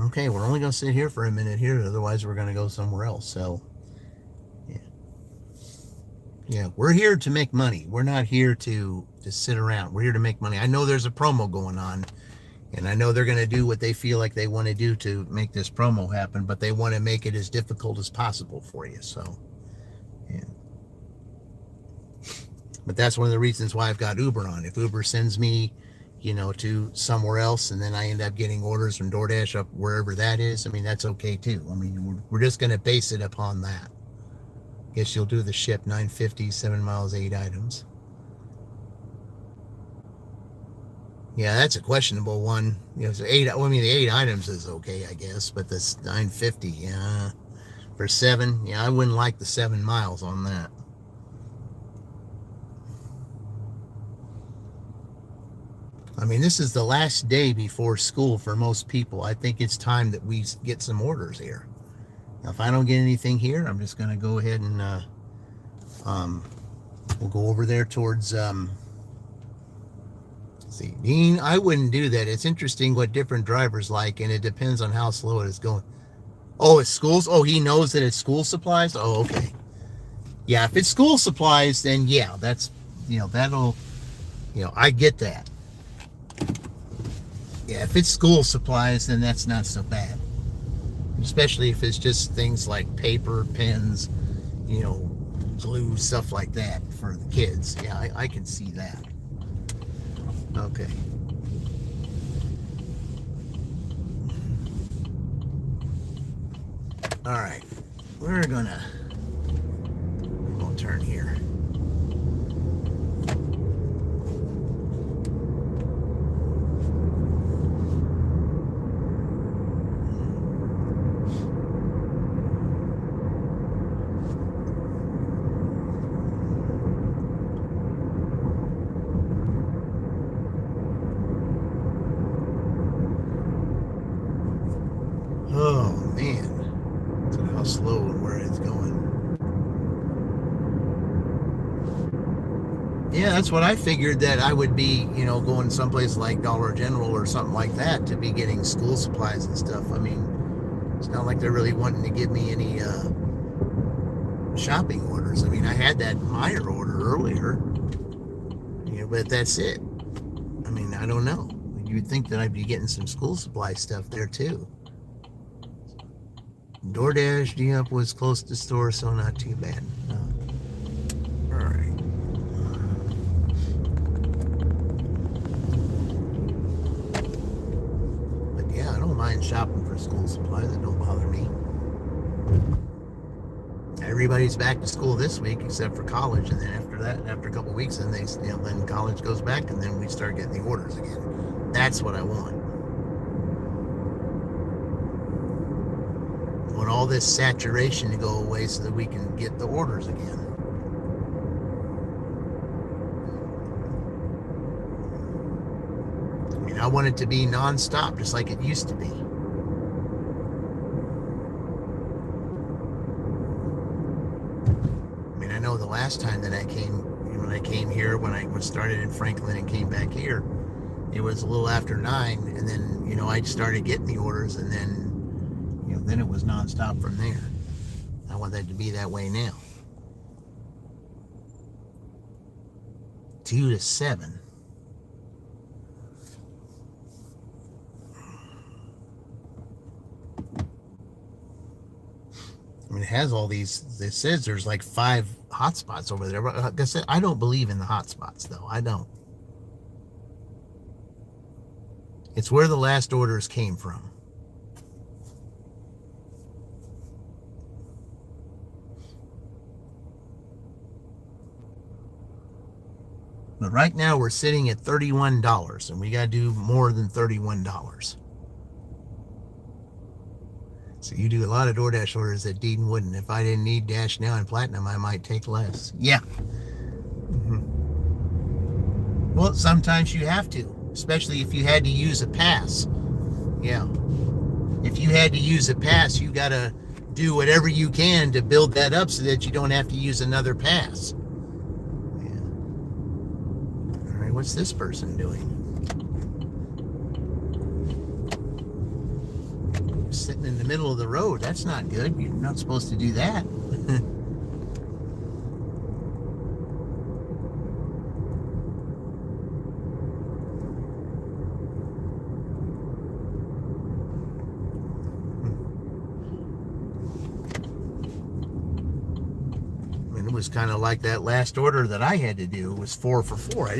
Okay, we're only going to sit here for a minute here. Otherwise, we're going to go somewhere else. So, yeah. Yeah, we're here to make money. We're not here to sit around. We're here to make money. I know there's a promo going on. And I know they're going to do what they feel like they want to do to make this promo happen. But they want to make it as difficult as possible for you. So. Yeah. But that's one of the reasons why I've got Uber on. If Uber sends me, to somewhere else, and then I end up getting orders from DoorDash up wherever that is, I mean, that's okay too. I mean, we're just going to base it upon that. Guess you'll do the ship 950, 7 miles, 8 items. Yeah, that's a questionable one. So the 8 items is okay, I guess, but this 950, yeah. For 7, yeah, I wouldn't like the 7 miles on that. I mean, this is the last day before school for most people. I think it's time that we get some orders here. Now, if I don't get anything here, I'm just going to go ahead and we'll go over there towards, let's see, Dean, I wouldn't do that. It's interesting what different drivers like, and it depends on how slow it is going. Oh, it's schools? Oh, he knows that it's school supplies? Oh, okay. Yeah, if it's school supplies, then yeah, that's, that'll, I get that. Yeah, if it's school supplies, then that's not so bad. Especially if it's just things like paper, pens, glue, stuff like that for the kids. Yeah, I can see that. Okay. All right, we'll turn here. Oh man. How slow and where it's going. Yeah, that's what I figured, that I would be, going someplace like Dollar General or something like that to be getting school supplies and stuff. I mean, it's not like they're really wanting to give me any shopping orders. I mean, I had that Meyer order earlier, but that's it. I mean, I don't know. You'd think that I'd be getting some school supply stuff there too. DoorDash D-Up was close to store, so not too bad. All right. But yeah, I don't mind online shopping for school supplies. That don't bother me. Everybody's back to school this week except for college, and then after that, after a couple of weeks, then then college goes back, and then we start getting the orders again. That's what I want. I want all this saturation to go away so that we can get the orders again. I mean, I want it to be nonstop, just like it used to be. I know the last time that I came, when I came here, when I started in Franklin and came back here, it was a little after 9, and then, I started getting the orders, and then, then it was nonstop from there. I want that to be that way now. 2 to 7. I mean, it has all these, it says there's like 5 hotspots over there. Like I said, I don't believe in the hotspots, though. I don't. It's where the last orders came from. But right now we're sitting at $31, and we got to do more than $31. So you do a lot of DoorDash orders that Dean wouldn't. If I didn't need Dash Now and Platinum, I might take less. Yeah. Well, sometimes you have to, especially if you had to use a pass. Yeah. If you had to use a pass, you got to do whatever you can to build that up so that you don't have to use another pass. Yeah. All right, what's this person doing? Sitting in the middle of the road. That's not good. You're not supposed to do that. It was kind of like that last order that I had to do. It was 4 for $4. I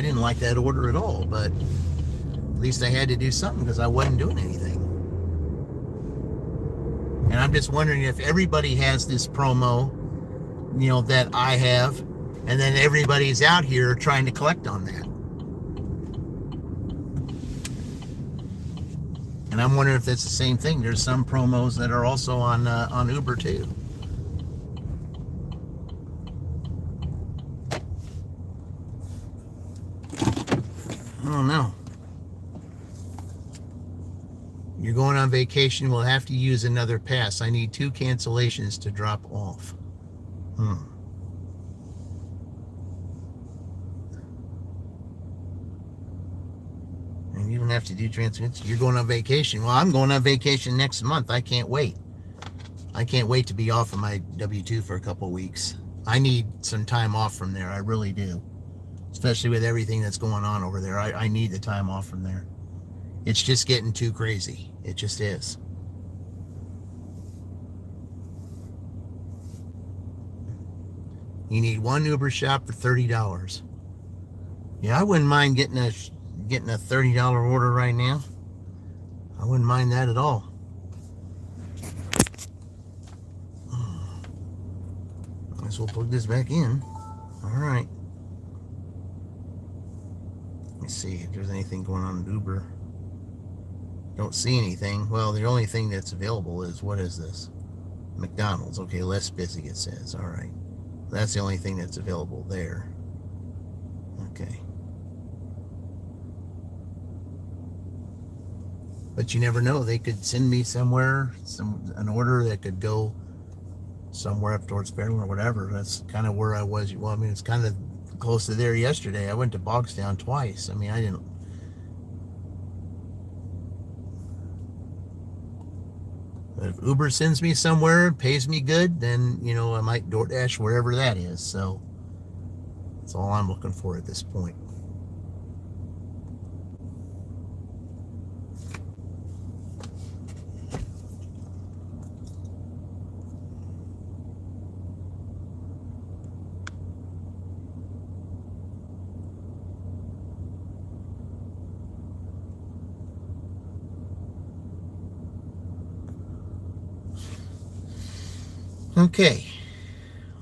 didn't like that order at all, but at least I had to do something because I wasn't doing anything. And I'm just wondering if everybody has this promo, that I have, and then everybody's out here trying to collect on that. And I'm wondering if that's the same thing. There's some promos that are also on Uber too. I don't know. You're going on vacation, we'll have to use another pass. I need 2 cancellations to drop off. And you don't have to do transfers. You're going on vacation. Well, I'm going on vacation next month. I can't wait. I can't wait to be off of my W-2 for a couple of weeks. I need some time off from there. I really do. Especially with everything that's going on over there. I need the time off from there. It's just getting too crazy. It just is. You need 1 Uber shop for $30. Yeah, I wouldn't mind getting a $30 order right now. I wouldn't mind that at all. Might as well plug this back in. All right. Let me see if there's anything going on in Uber. Don't see anything. Well, the only thing that's available is, what is this? McDonald's. Okay, less busy, it says. All right. That's the only thing that's available there. Okay. But you never know. They could send me somewhere, an order that could go somewhere up towards Fairland or whatever. That's kind of where I was. Well, I mean, it's kind of close to there yesterday. I went to Bogstown twice. I mean, I didn't. But if Uber sends me somewhere, pays me good, then, I might DoorDash wherever that is. So that's all I'm looking for at this point. Okay.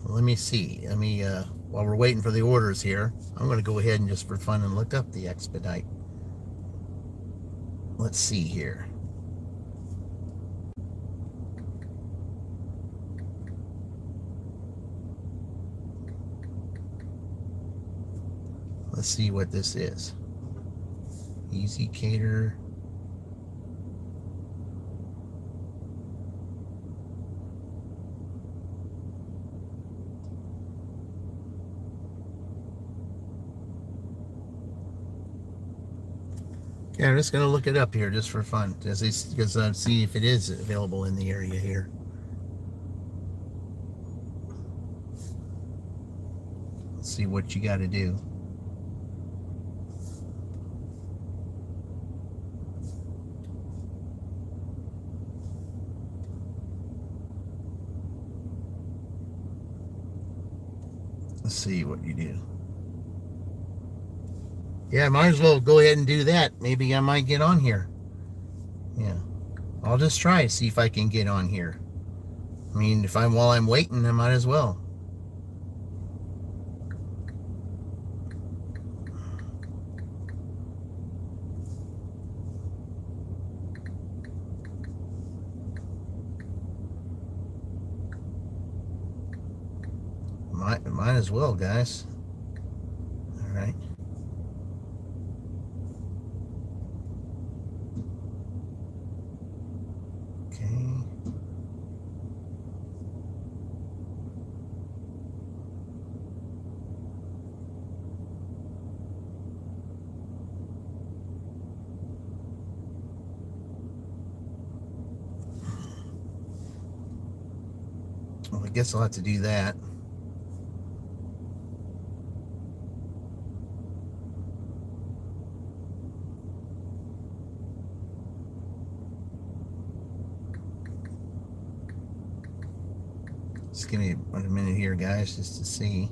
Well, let me see. While we're waiting for the orders here, I'm going to go ahead and just for fun and look up the expedite. Let's see here. Let's see what this is. Easy Cater. Yeah, I'm just going to look it up here just for fun, because see if it is available in the area here. Let's see what you got to do. Let's see what you do. Yeah, might as well go ahead and do that. Maybe I might get on here. Yeah, I'll just try to see if I can get on here. I mean, while I'm waiting, I might as well. Might as well, guys. All right. Okay. Well, I guess I'll have to do that. Just give me a minute here, guys, just to see.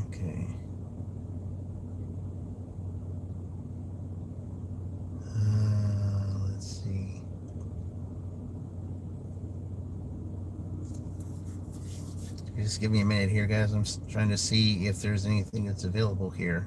Okay. Let's see. Just give me a minute here, guys. I'm trying to see if there's anything that's available here.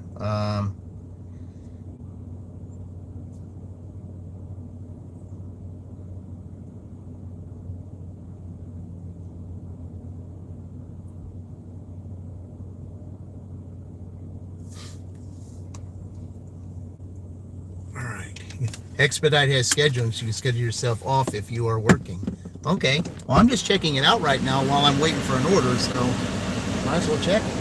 Expedite has scheduling, so you can schedule yourself off if you are working. Okay, well, I'm just checking it out right now while I'm waiting for an order, so might as well check it.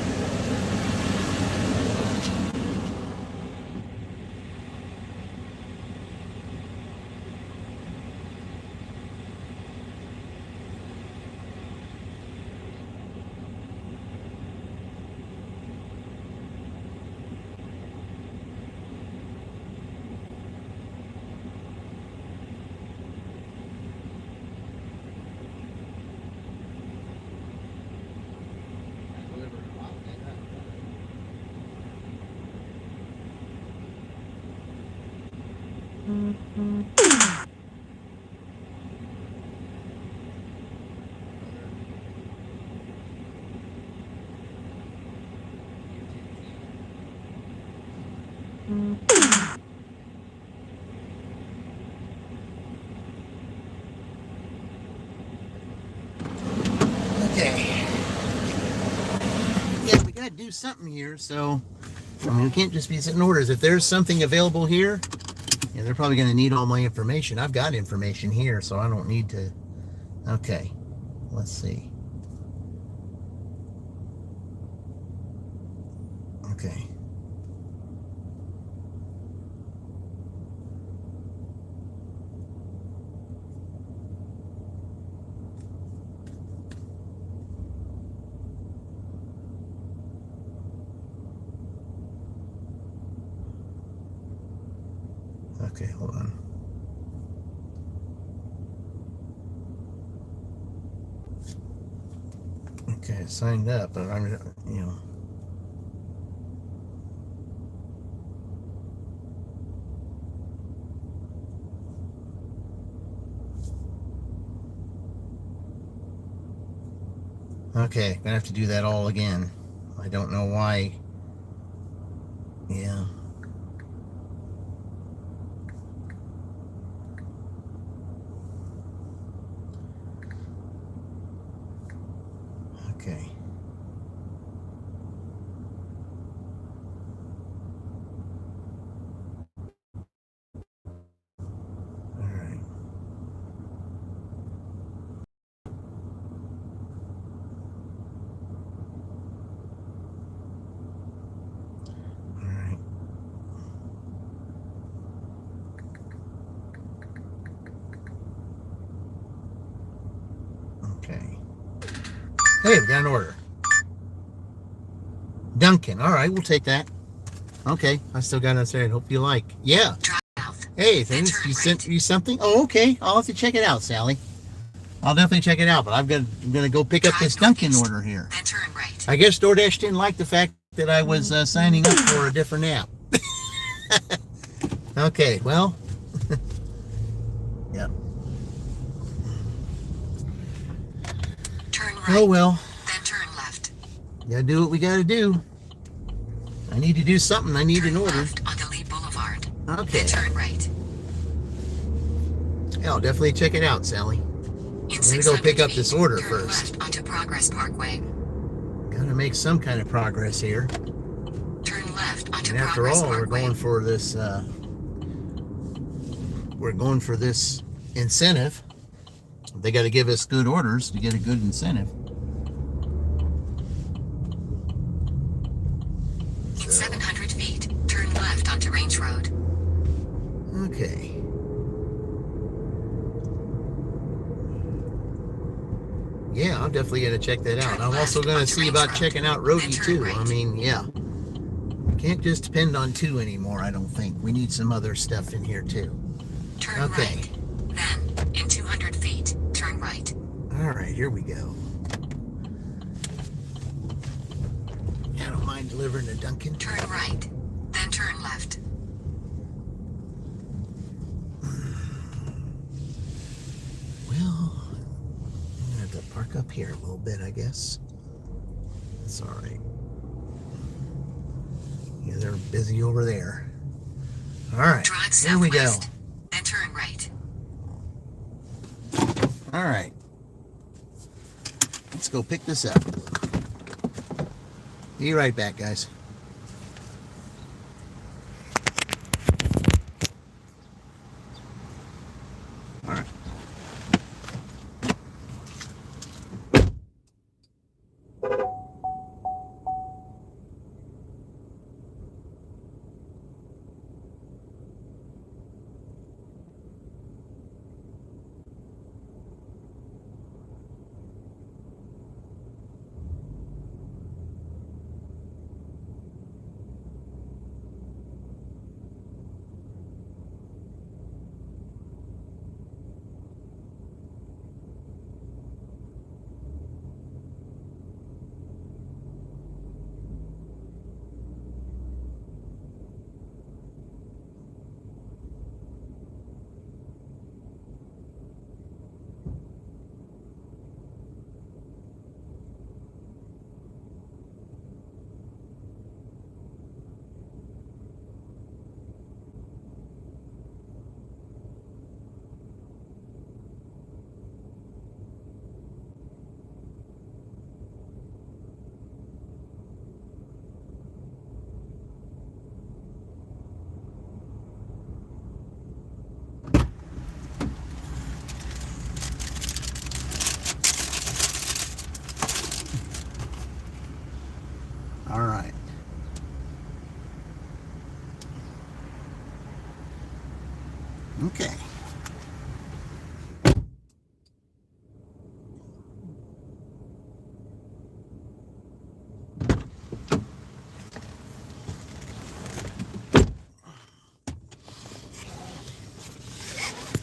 Okay. Yeah, we gotta do something here, so I mean, we can't just be sitting orders. If there's something available here, yeah, they're probably gonna need all my information. I've got information here, so I don't need to. Okay, let's see. Okay. Okay, hold on. Okay, I signed up, but I'm, Okay, gonna have to do that all again. I don't know why. Yeah. Okay. All right. All right. Okay. Hey, we got an order. Duncan. All right, we'll take that. Okay, I still got it said. Hope you like. Yeah. Hey, things. You sent me something? Oh, okay. I'll have to check it out, Sally. I'll definitely check it out. But I'm gonna go pick up this Duncan order here. I guess DoorDash didn't like the fact that I was signing up for a different app. Okay, well. Yeah. Turn right. Oh well. Then turn left. Gotta do what we gotta do. I need to do something. I need an order. Left onto Lee Boulevard. Okay. Then turn right. Yeah, I'll definitely check it out, Sally. In I'm gonna go pick up 600 this feet, order turn first. left onto Progress Parkway. Gotta make some kind of progress here. Turn left onto And after Progress all, we're Parkway. going for this. We're going for this incentive. They got to give us good orders to get a good incentive. In 700 feet, turn left onto Range Road. Okay. Yeah, I'm definitely gonna check that out. I'm also gonna see about checking out Roadie too. I mean, yeah. Can't just depend on two anymore, I don't think. We need some other stuff in here too. Turn Okay. right. Then, in 200 feet, turn right. All right, here we go. I don't mind delivering to Duncan. Turn right. Then turn left. Well, I'm gonna have to park up here a little bit, I guess. That's all right. Yeah, they're busy over there. All right, Drive here we go. southwest. Then turn right. All right. Let's go pick this up. Be right back, guys. All right. All right. Okay.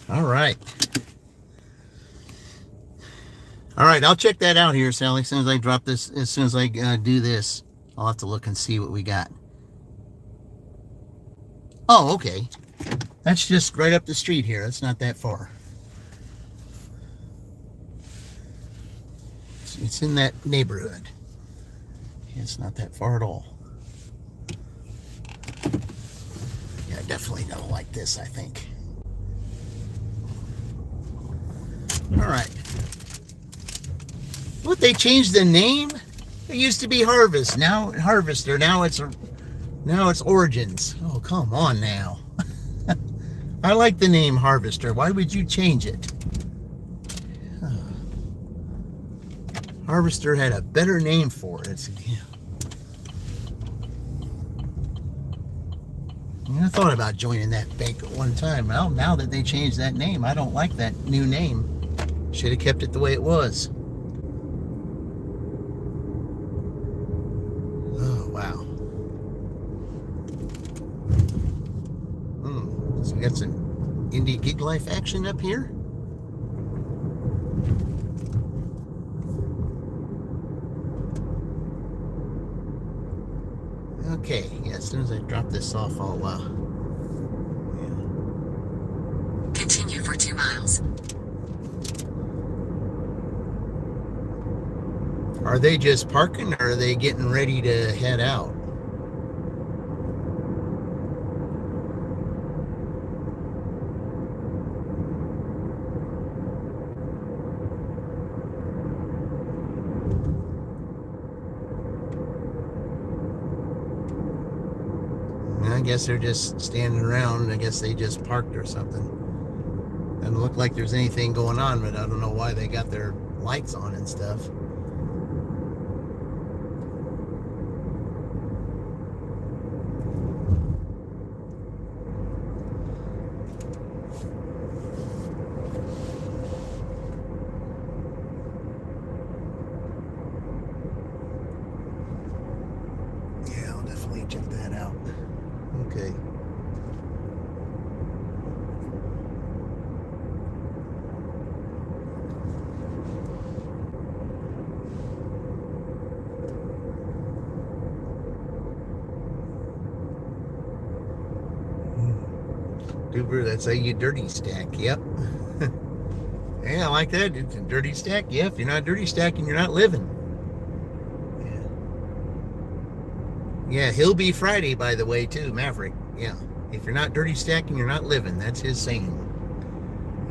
All right. All right, I'll check that out here, Sally. As soon as I drop this, as soon as I do this, I'll have to look and see what we got. Oh, okay. That's just right up the street here. It's not that far. It's in that neighborhood. It's not that far at all. Yeah, definitely don't like this, I think. All right. What, they changed the name? It used to be Harvest, now Harvester, now it's Origins. Oh, come on now. I like the name Harvester. Why would you change it? Harvester had a better name for it. Yeah. I thought about joining that bank at one time. Well, now that they changed that name, I don't like that new name. Should have kept it the way it was. Oh, wow. So we got some indie gig life action up here. Okay, yeah, as soon as I drop this off, I'll, Continue for 2 miles. Are they just parking, or are they getting ready to head out? I guess they're just standing around. I guess they just parked or something. Doesn't look like there's anything going on, but I don't know why they got their lights on and stuff. Yeah, I'll definitely check that out. Okay. Duber, that's a you dirty stack. Yep. Yeah, I like that. It's a dirty stack. Yeah, if you're not dirty stacking, you're not living. Yeah, he'll be Friday, by the way, too, Maverick. Yeah, if you're not dirty stacking, you're not living. That's his saying.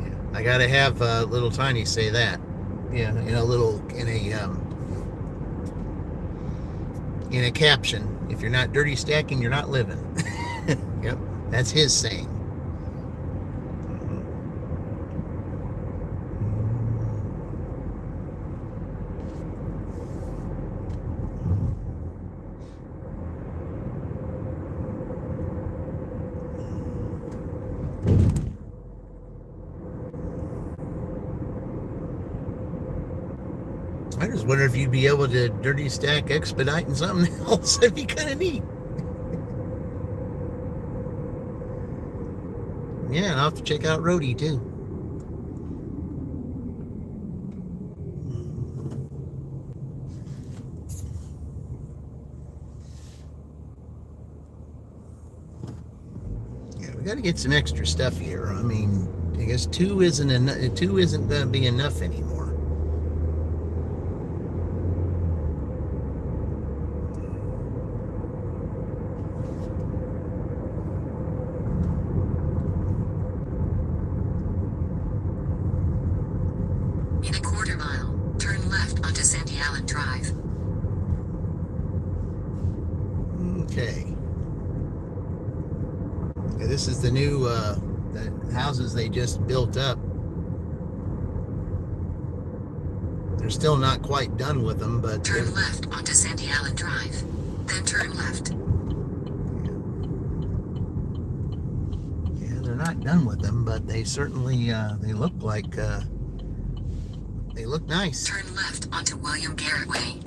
Yeah, I gotta have little Tiny say that. Yeah, in a caption. If you're not dirty stacking, you're not living. Yep, that's his saying. I just wonder if you'd be able to dirty stack expediting something else. That'd be kind of neat. Yeah, I'll have to check out Roadie too. Yeah, we got to get some extra stuff here. I mean, I guess two isn't going to be enough anymore. In a quarter mile, turn left onto Sandy Allen Drive. Okay. Yeah, this is the new the houses they just built up. They're still not quite done with them, but turn left onto Sandy Allen Drive. Then turn left. Yeah, they're not done with them, but they certainly they look like they look nice. Turn left onto William Garrett Way.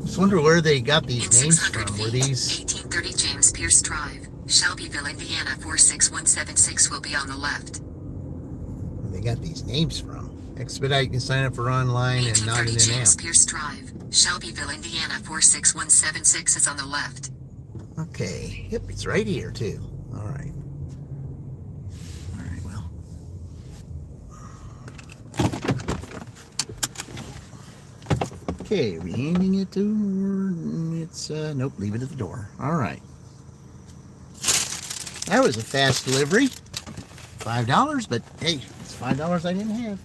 Just wonder where they got these In names 600 from. Were feet, these? 1830 James Pierce Drive, Shelbyville, Indiana 46176 will be on the left. Where they got these names from? Expedite can sign up for online and not in 1830 an James app. Pierce Drive, Shelbyville, Indiana 46176 is on the left. Okay. Yep, it's right here too. All right. Okay, are we handing it to her? It's, nope, leave it at the door. All right. That was a fast delivery. $5, but hey, it's $5 I didn't have.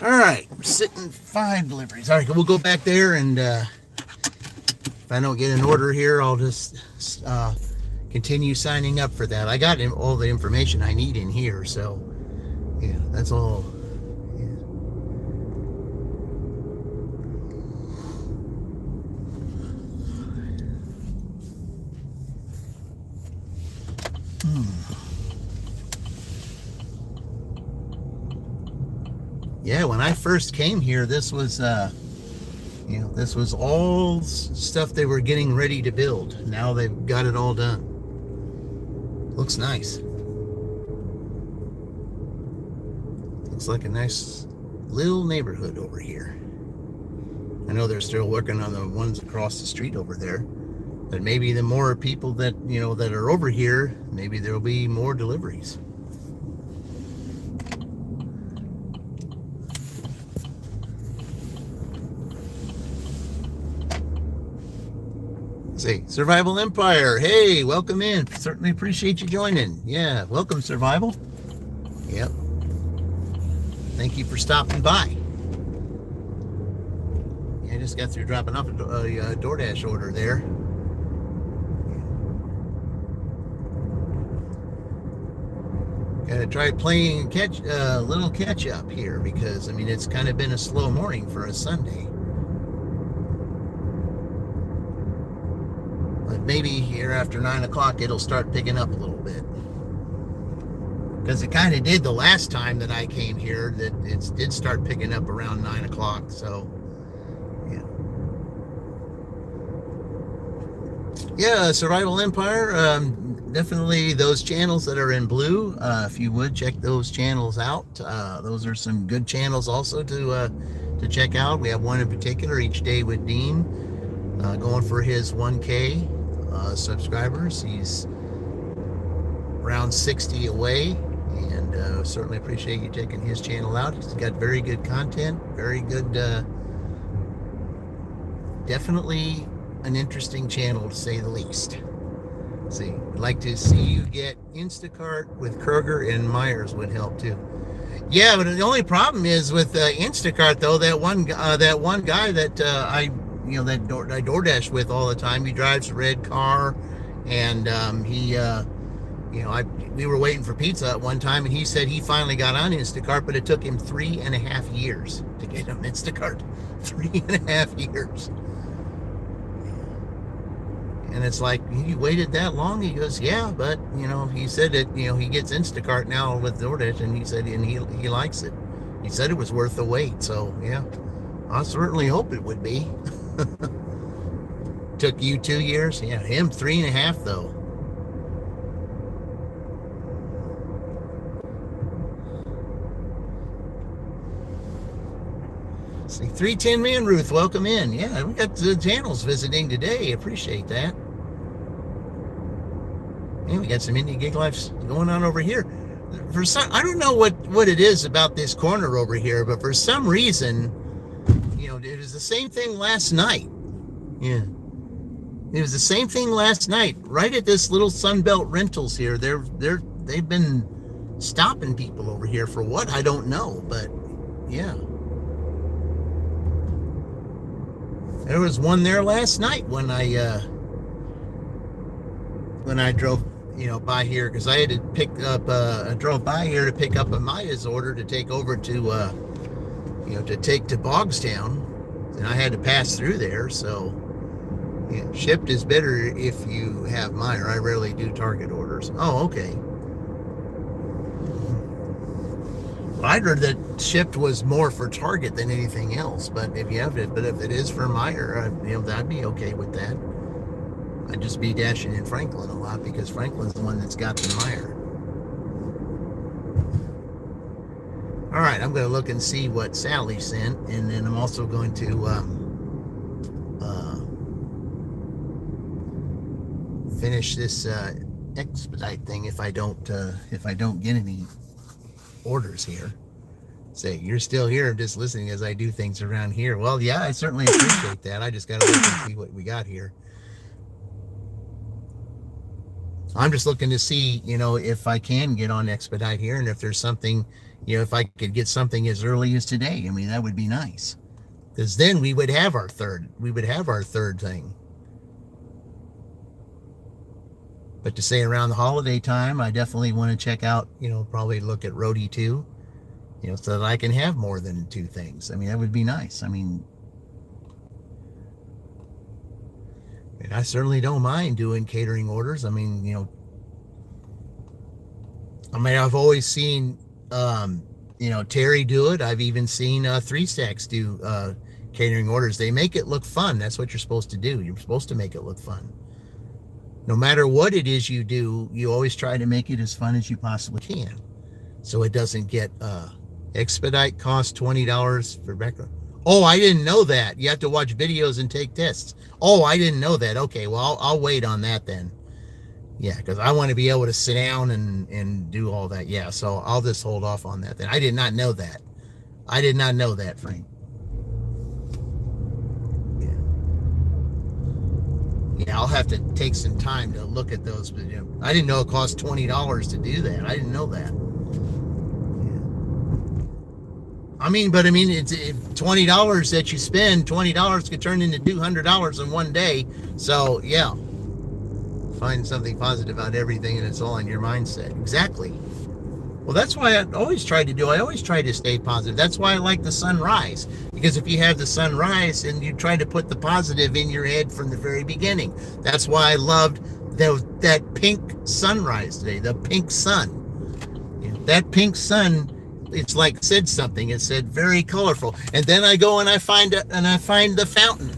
All right, we're sitting 5 deliveries. All right, we'll go back there, and if I don't get an order here, I'll just continue signing up for that. I got all the information I need in here, so yeah, that's all. Yeah. Yeah, when I first came here, this was, this was all stuff they were getting ready to build. Now they've got it all done. Looks nice. Looks like a nice little neighborhood over here. I know they're still working on the ones across the street over there, but maybe the more people that, that are over here, maybe there'll be more deliveries. Say, Survival Empire, hey, welcome in. Certainly appreciate you joining. Yeah, welcome, Survival. Yep. Thank you for stopping by. Yeah, I just got through dropping off a DoorDash order there. Gotta try playing a little catch up here because, I mean, it's kind of been a slow morning for a Sunday. Maybe here after 9 o'clock it'll start picking up a little bit, because it kind of did the last time that I came here, that it did start picking up around 9 o'clock. So yeah, Survival Empire, definitely those channels that are in blue, if you would check those channels out. Those are some good channels also to check out. We have one in particular, Each Day with Dean, going for his 1K subscribers. He's around 60 away, and certainly appreciate you checking his channel out. He's got very good content, very good, definitely an interesting channel to say the least. See, I'd like to see you get Instacart with Kroger and Myers would help too. Yeah, but the only problem is with Instacart though, that one guy that I DoorDash with all the time. He drives a red car, and we were waiting for pizza at one time, and he said he finally got on Instacart, but it took him 3.5 years to get on Instacart. 3.5 years. And it's like, you waited that long? He goes, yeah, but he said that he gets Instacart now with DoorDash, and he said he likes it. He said it was worth the wait. So yeah, I certainly hope it would be. Took you 2 years? Yeah, him 3.5 though. See, 310 Man Ruth, welcome in. Yeah, we got the channels visiting today. Appreciate that. Yeah, we got some indie gig lives going on over here. For some, I don't know what it is about this corner over here, but for some reason, it was the same thing last night. Yeah. It was the same thing last night, right at this little Sunbelt Rentals here. They've been stopping people over here for what, I don't know, but yeah. There was one there last night when I drove by here because I had to pick up. I drove by here to pick up Amaya's order to take over to, to take to Bogstown, and I had to pass through there. So, shipped is better if you have Meijer. I rarely do Target orders. Oh, okay. Well, I'd heard that shipped was more for Target than anything else, but if it is for Meijer, that'd be okay with that. I'd just be dashing in Franklin a lot because Franklin's the one that's got the Meijer. All right, I'm going to look and see what Sally sent, and then I'm also going to finish this expedite thing if I don't get any orders here. Say, you're still here, I'm just listening as I do things around here. Well, yeah, I certainly appreciate that. I just got to look and see what we got here. I'm just looking to see, if I can get on expedite here, and if there's something, if I could get something as early as today. I mean, that would be nice, because then we would have our third thing. But to say around the holiday time, I definitely want to check out, probably look at Roadie 2, so that I can have more than 2 things. I mean, that would be nice. I mean, and I certainly don't mind doing catering orders. I mean, I've always seen, Terry do it. I've even seen 3 Stacks do catering orders. They make it look fun. That's what you're supposed to do. You're supposed to make it look fun. No matter what it is you do, you always try to make it as fun as you possibly can. So it doesn't get, expedite costs $20 for background. Oh, I didn't know that. You have to watch videos and take tests. Oh, I didn't know that. Okay, well, I'll wait on that then. Yeah, because I want to be able to sit down and do all that. Yeah, so I'll just hold off on that then. I did not know that. I did not know that, Frank. Yeah, I'll have to take some time to look at those. But, I didn't know it cost $20 to do that. I didn't know that. I mean, it's $20 that you spend. $20 could turn into $200 in one day. So, yeah. Find something positive about everything, and it's all in your mindset. Exactly. Well, that's why I always try to do. I always try to stay positive. That's why I like the sunrise. Because if you have the sunrise, and you try to put the positive in your head from the very beginning. That's why I loved that pink sunrise today. The pink sun. That pink sun. It's like said something. It said very colorful. And then I go and I find the fountain.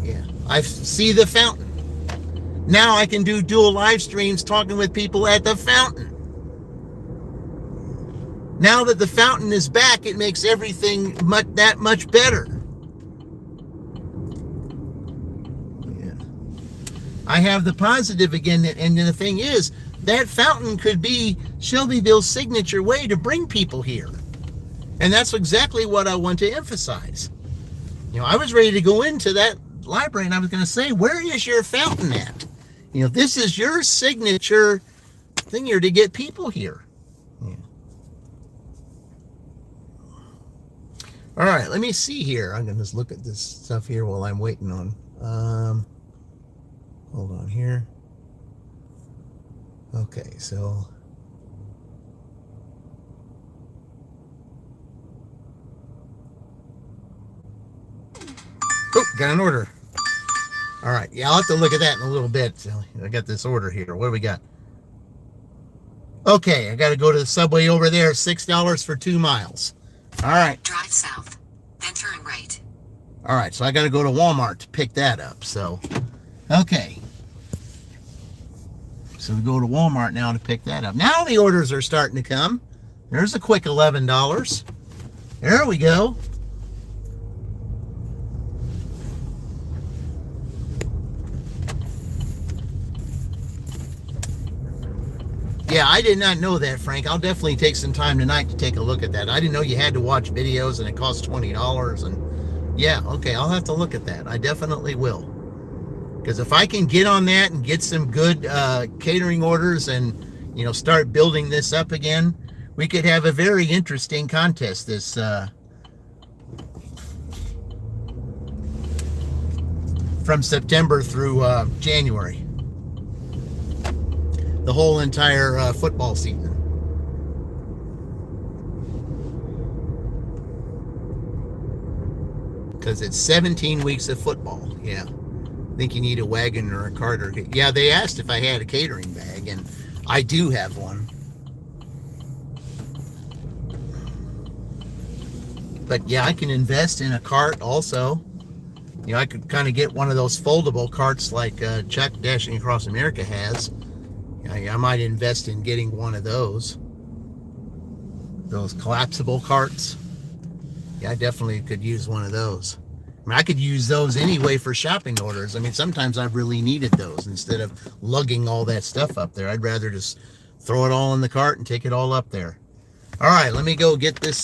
Yeah, I see the fountain. Now I can do dual live streams talking with people at the fountain. Now that the fountain is back, it makes everything that much better. Yeah, I have the positive again, and the thing is, that fountain could be Shelbyville's signature way to bring people here. And that's exactly what I want to emphasize. I was ready to go into that library and I was going to say, where is your fountain at? This is your signature thing here to get people here. Yeah. All right, let me see here. I'm going to just look at this stuff here while I'm waiting on. Hold on here. Okay, so got an order. All right, yeah, I'll have to look at that in a little bit. So I got this order here. What do we got? Okay, I got to go to the subway over there. $6 for 2 miles. All right. Drive south, then turn right. All right, so I got to go to Walmart to pick that up. So, okay. So we go to Walmart now to pick that up. Now the orders are starting to come. There's a quick $11. There we go. Yeah, I did not know that, Frank. I'll definitely take some time tonight to take a look at that. I didn't know you had to watch videos and it costs $20. And yeah, okay, I'll have to look at that. I definitely will. Because if I can get on that and get some good catering orders and, start building this up again, we could have a very interesting contest this from September through January. the whole entire football season. Because it's 17 weeks of football. Yeah. I think you need a wagon or a cart. Or, yeah, they asked if I had a catering bag, and I do have one. But yeah, I can invest in a cart also. You know, I could kind of get one of those foldable carts like Chuck Dashing Across America has. I might invest in getting one of those collapsible carts. Yeah, I definitely could use one of those. I mean, I could use those anyway for shopping orders. I mean, sometimes I've really needed those instead of lugging all that stuff up there. I'd rather just throw it all in the cart and take it all up there. All right, let me go get this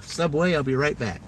Subway. I'll be right back.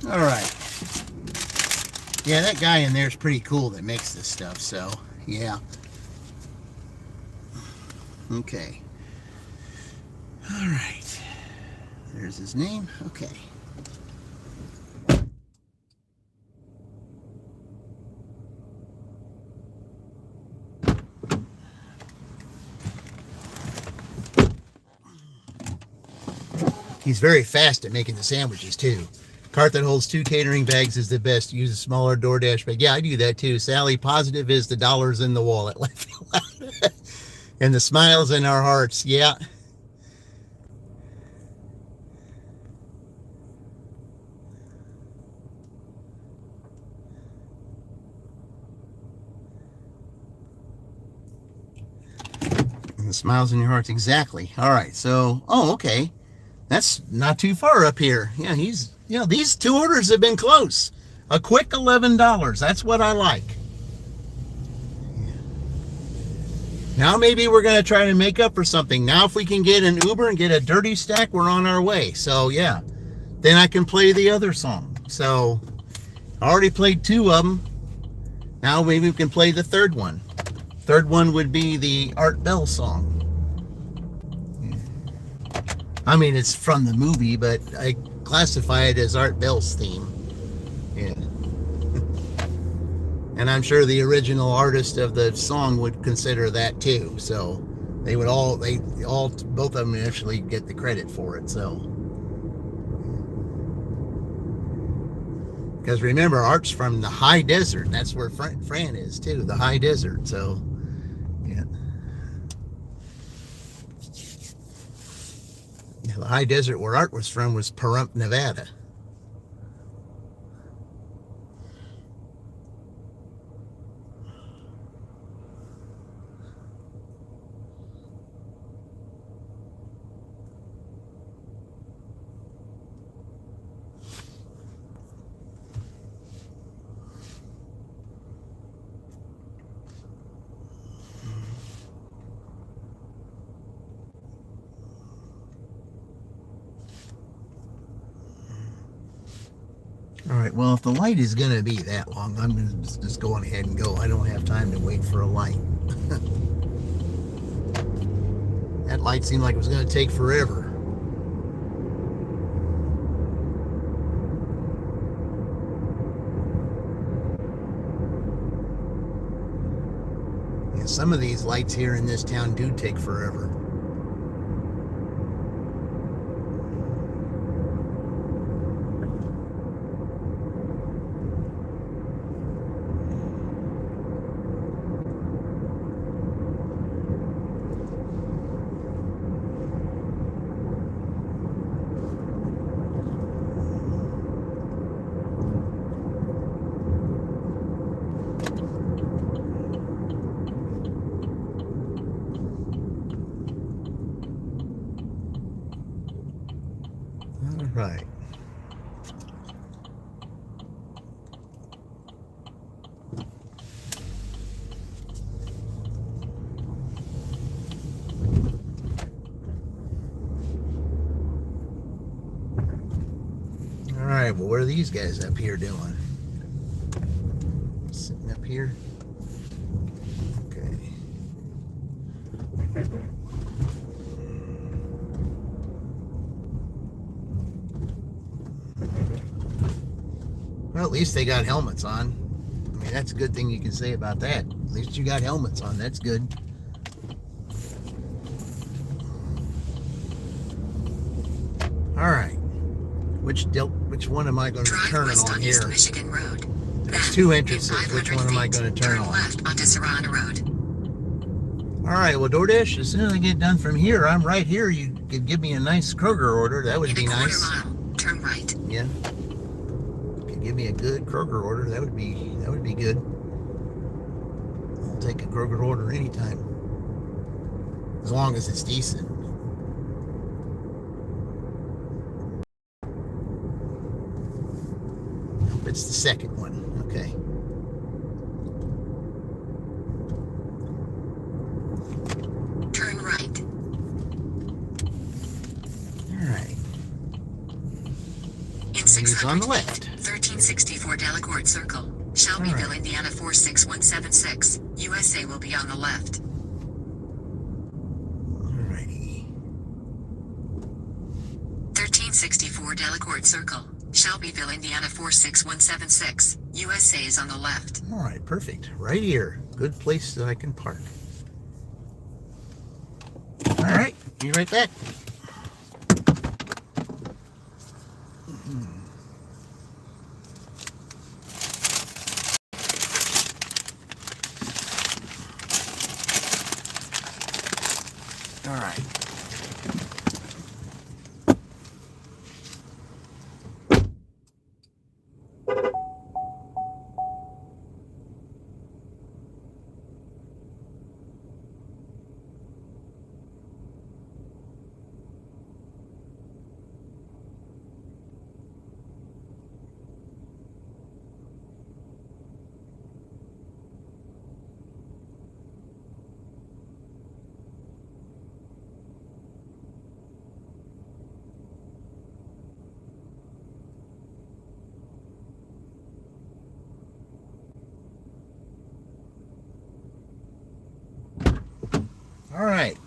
All right. Yeah, that guy in there is pretty cool that makes this stuff, so, yeah. Okay. All right. There's his name. Okay. He's very fast at making the sandwiches, too. Cart that holds 2 catering bags is the best. Use a smaller DoorDash bag. Yeah, I do that, too. Sally, positive is the dollars in the wallet. And the smiles in our hearts. Yeah. And the smiles in your hearts. Exactly. All right. So, oh, okay. That's not too far up here. Yeah, these 2 orders have been close. A quick $11. That's what I like. Now maybe we're going to try to make up for something. Now if we can get an Uber and get a dirty stack, we're on our way. So yeah, then I can play the other song. So I already played 2 of them. Now maybe we can play the third one. Third one would be the Art Bell song. I mean, it's from the movie, but I classify it as Art Bell's theme. Yeah. And I'm sure the original artist of the song would consider that too. So they would both of them actually get the credit for it. So, because remember, Art's from the high desert. That's where Fran is too, the high desert. So, yeah. The high desert where Art was from was Pahrump, Nevada. All right, well, if the light is going to be that long, I'm going to just go on ahead and go. I don't have time to wait for a light. That light seemed like it was going to take forever. And some of these lights here in this town do take forever. Right. All right, well, what are these guys up here doing? Sitting up here? Okay. Well, at least they got helmets on. I mean, that's a good thing you can say about that. At least you got helmets on. That's good. All right. Which one am I going to be turning on here? Michigan Road. There's 2 entrances. Which one am I going to turn on? Left onto Serrano Road. All right. Well, DoorDash, as soon as I get done from here, I'm right here. You could give me a nice Kroger order. That would be nice. Mile, turn right. Yeah. Give me a good Kroger order. That would be good. I'll take a Kroger order anytime, as long as it's decent. Nope, it's the second one. Okay. Turn right. All right. In And he's on the 600 left. feet, 1364 Delacorte Circle, Shelbyville, Indiana 46176. USA will be on the left. Alrighty. 1364 Delacorte Circle, Shelbyville, Indiana 46176. USA is on the left. All right, perfect. Right here. Good place that I can park. All right, be right back. All right. All right.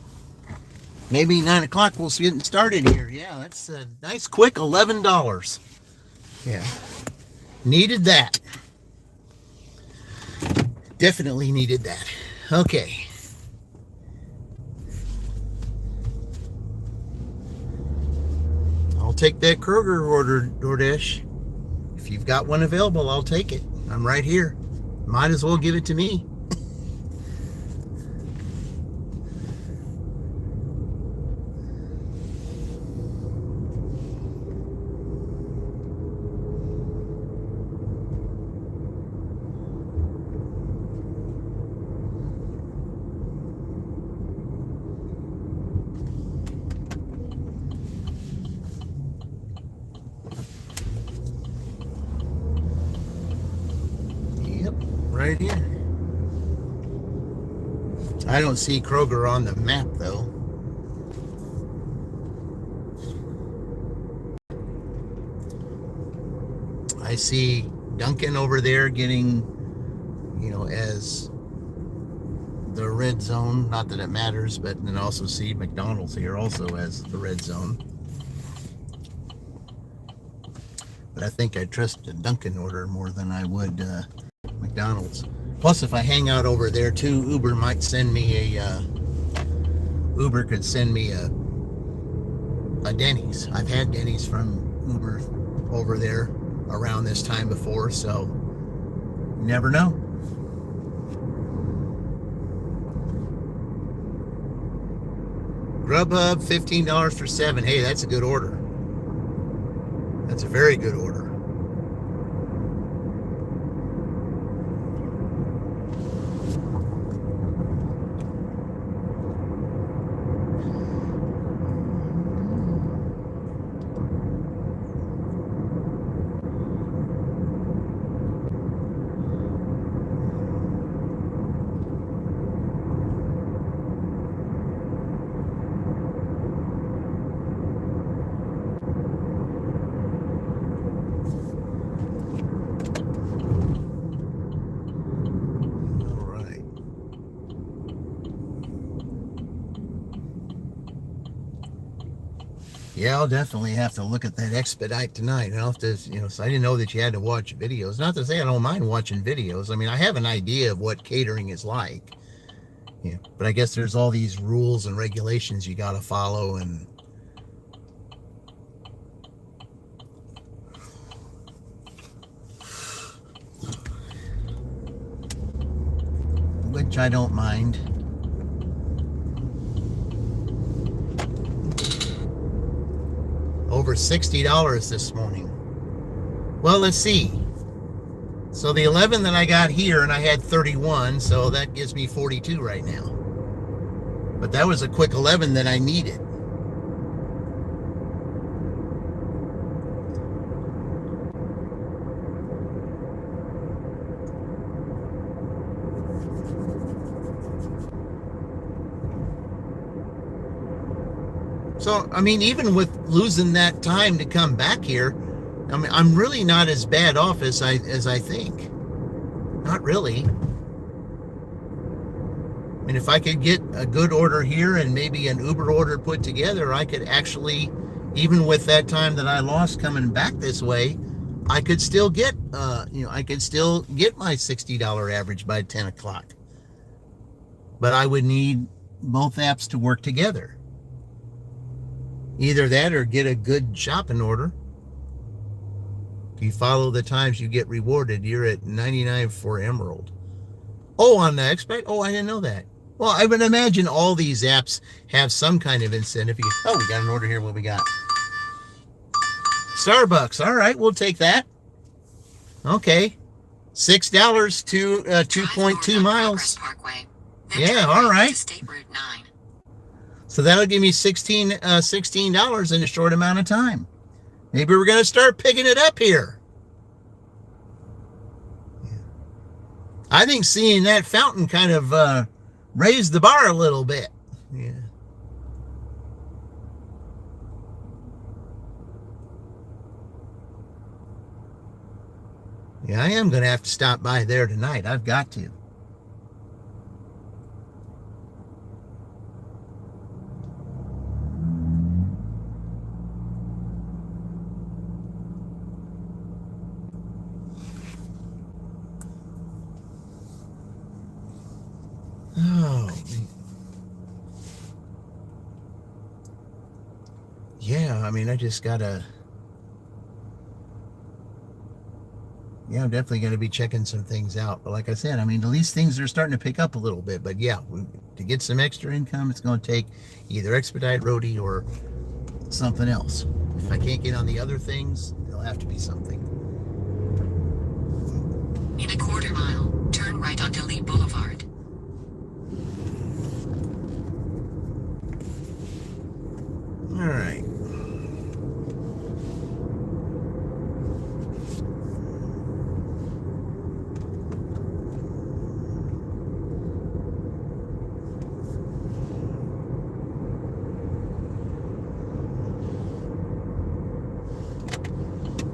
Maybe 9 o'clock we'll get it started here. Yeah, that's a nice quick $11. Yeah. Needed that. Definitely needed that. Okay. I'll take that Kroger order, DoorDash. If you've got one available, I'll take it. I'm right here. Might as well give it to me. Right here. I don't see Kroger on the map though. I see Dunkin' over there getting, as the red zone. Not that it matters, but then also see McDonald's here also as the red zone. But I think I trust the Dunkin' order more than I would McDonald's. Plus, if I hang out over there too, Uber might send me Uber could send me a Denny's. I've had Denny's from Uber over there around this time before, so you never know. Grubhub, $15 for 7. Hey, that's a good order. That's a very good order. Yeah, I'll definitely have to look at that expedite tonight. I'll have to, so I didn't know that you had to watch videos. Not to say I don't mind watching videos. I mean, I have an idea of what catering is like. Yeah, but I guess there's all these rules and regulations you got to follow, and which I don't mind. Over $60 this morning. Well, let's see. So the 11 that I got here, and I had 31, so that gives me 42 right now. But that was a quick 11 that I needed. So, I mean, even with losing that time to come back here, I mean, I'm really not as bad off as I think. Not really. I mean, if I could get a good order here and maybe an Uber order put together, I could actually, even with that time that I lost coming back this way, I could still get, I could still get my $60 average by 10 o'clock. But I would need both apps to work together. Either that or get a good shopping order. If you follow the times you get rewarded, you're at 99 for Emerald. Oh, on the Expedite? Oh, I didn't know that. Well, I would imagine all these apps have some kind of incentive. Oh, we got an order here. What we got? Starbucks. All right, we'll take that. Okay. $6 to 2.2 miles. Yeah, all right. So that'll give me $16 in a short amount of time. Maybe we're going to start picking it up here. I think seeing that fountain kind of raised the bar a little bit. Yeah. Yeah, I am going to have to stop by there tonight. I've got to. Oh, yeah, I mean, I just gotta, yeah, I'm definitely going to be checking some things out. But like I said, I mean, at least things are starting to pick up a little bit. But yeah, to get some extra income, it's going to take either Expedite, Roadie, or something else. If I can't get on the other things, it'll have to be something. In a quarter mile, turn right onto Lee Boulevard. All right.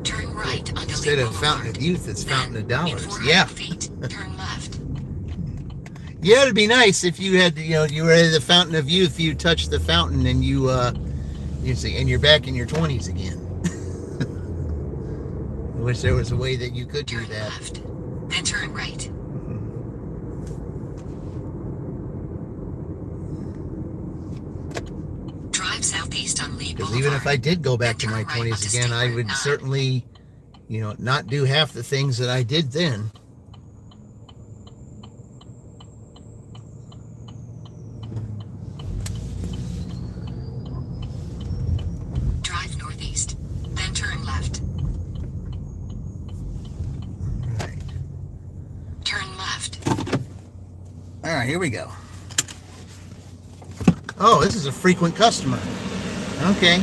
Turn right onto Instead Lee of Fountain of Boulevard. Youth, it's Fountain of Then, in Dollars. 400 Yeah. feet, turn left. Yeah, it'd be nice if you had, you were at the Fountain of Youth, you touched the fountain and you see, and you're back in your 20s again. I wish there was a way that you could do Turn that. left. Then turn right. Drive southeast on Lee Because Boulevard. even if I did go back to Then my turn right 20s onto again, I State would Route 9. certainly, not do half the things that I did then. Drive northeast. Then turn left. All right. Turn left. All right, here we go. Oh, this is a frequent customer. Okay.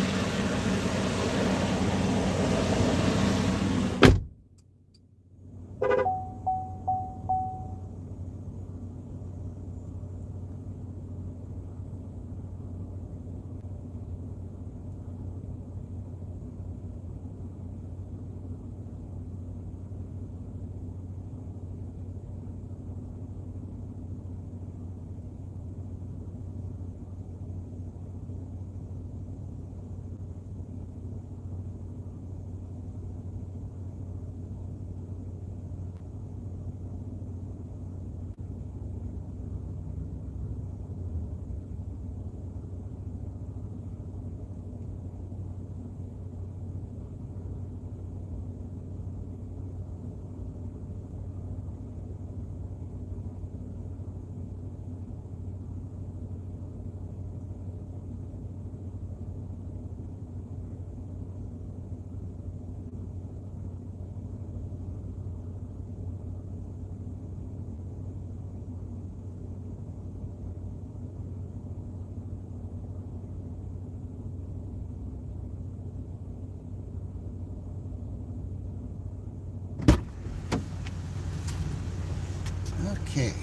Okay.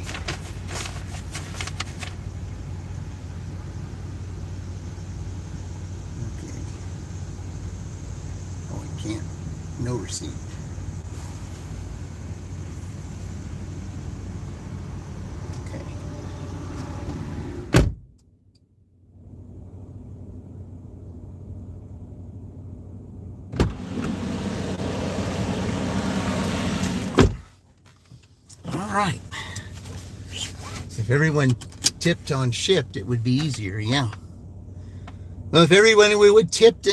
Okay. Oh, I can't. driver's seat. Okay. All right. If everyone tipped on shift, it would be easier, yeah. Well, if everyone would tip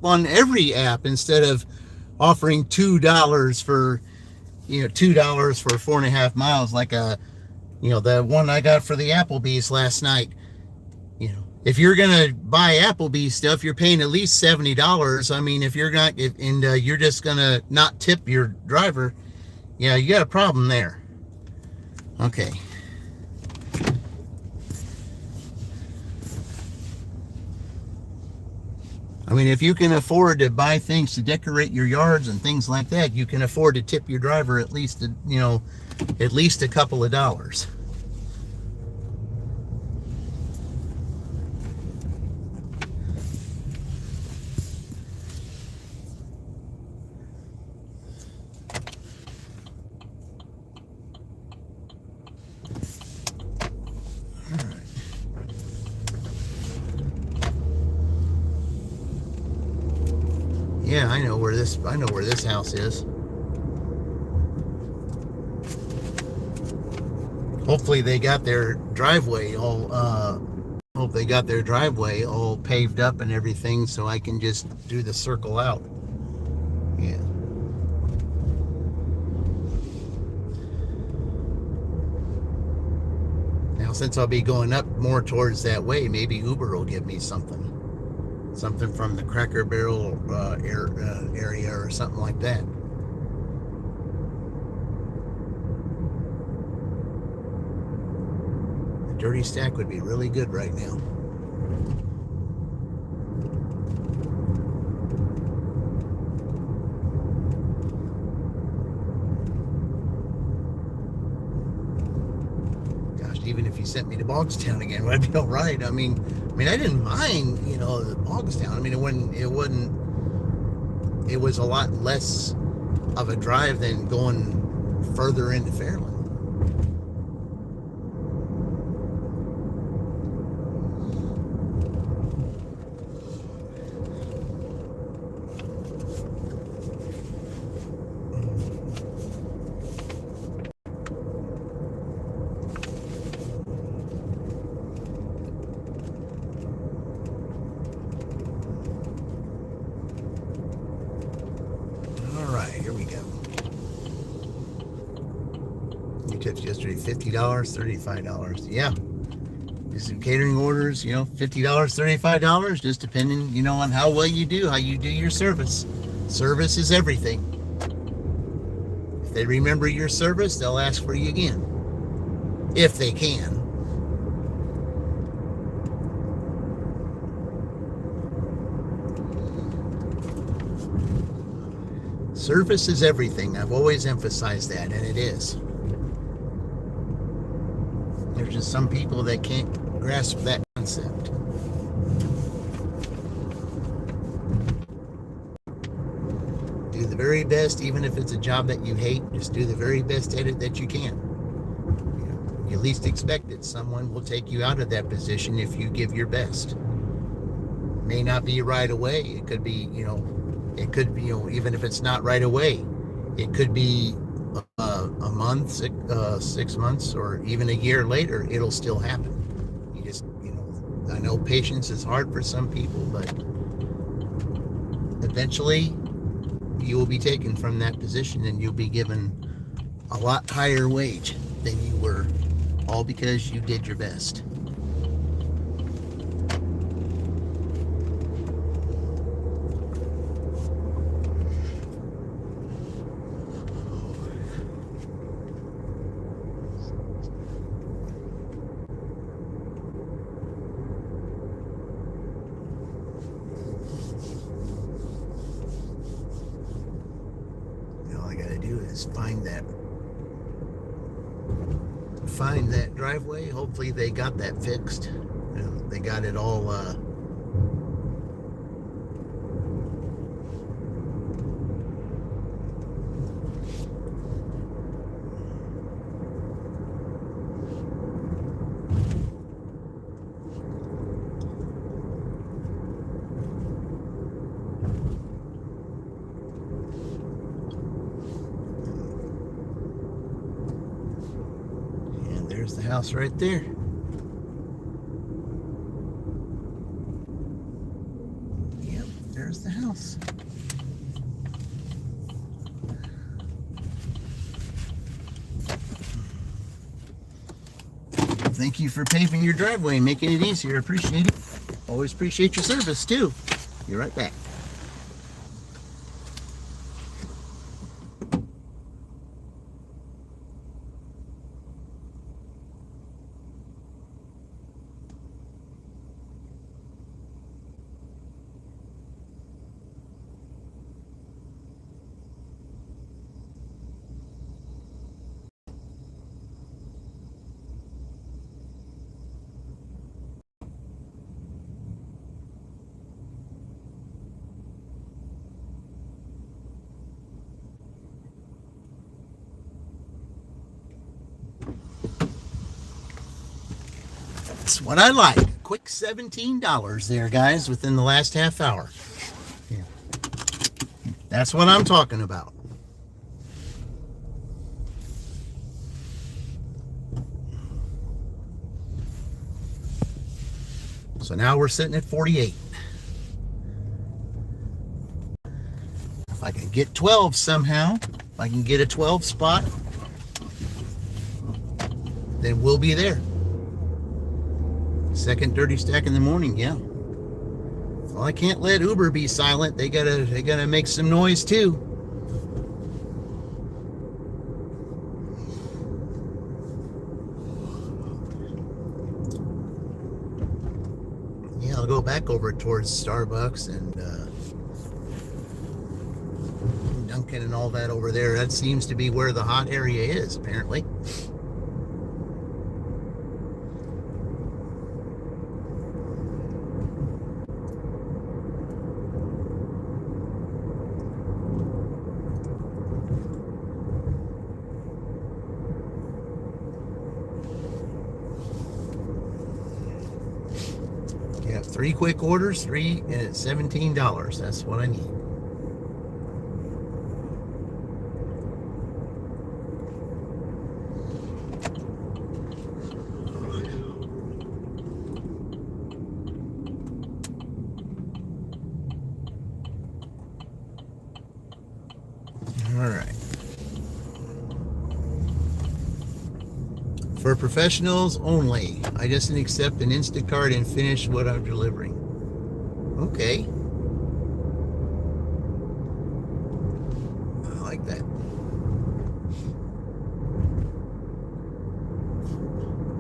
on every app instead of offering $2 for, $2 for 4.5 miles, like the one I got for the Applebee's last night. If you're gonna buy Applebee's stuff, you're paying at least $70. I mean, if you're not, you're just gonna not tip your driver, yeah, you got a problem there. Okay. I mean, if you can afford to buy things to decorate your yards and things like that, you can afford to tip your driver at least a couple of dollars. Yeah, I know where this house is. Hopefully they got their driveway all paved up and everything, so I can just do the circle out. Yeah. Now, since I'll be going up more towards that way, maybe Uber will give me something from the Cracker Barrel area or something like that. The dirty stack would be really good right now. Gosh, even if you sent me to Bogstown again, would be all right. I mean, I didn't mind, the Bogstown. I mean, it was a lot less of a drive than going further into Fairland. Tips yesterday, $50, $35. Yeah. Just some catering orders, $50, $35, just depending, on how well you do, how you do your service. Service is everything. If they remember your service, they'll ask for you again. If they can. Service is everything. I've always emphasized that, and it is. There's just some people that can't grasp that concept. Do the very best, even if it's a job that you hate. Just do the very best at it that you can. You least expect it. Someone will take you out of that position if you give your best. May not be right away. It could be, even if it's not right away, it could be a month, 6 months, or even a year later. It'll still happen. You just, I know patience is hard for some people, but eventually you will be taken from that position and you'll be given a lot higher wage than you were, all because you did your best. Find that driveway. Hopefully they got that fixed. They got it all There's the house right there. Yep, there's the house. Thank you for paving your driveway and making it easier. Appreciate it. Always appreciate your service too. Be right back. That's what I like. Quick $17 there, guys, within the last half hour. Yeah. That's what I'm talking about. So now we're sitting at 48. If I can get 12 somehow, if I can get a 12 spot, then we'll be there. Second dirty stack in the morning, yeah. Well, I can't let Uber be silent. They gotta make some noise too. Yeah, I'll go back over towards Starbucks and Dunkin' and all that over there. That seems to be where the hot area is, apparently. Yeah, 3 quick orders, 3 and it's $17. That's what I need. All right. For professionals only. I just accept an Instacart and finish what I'm delivering. Okay. I like that.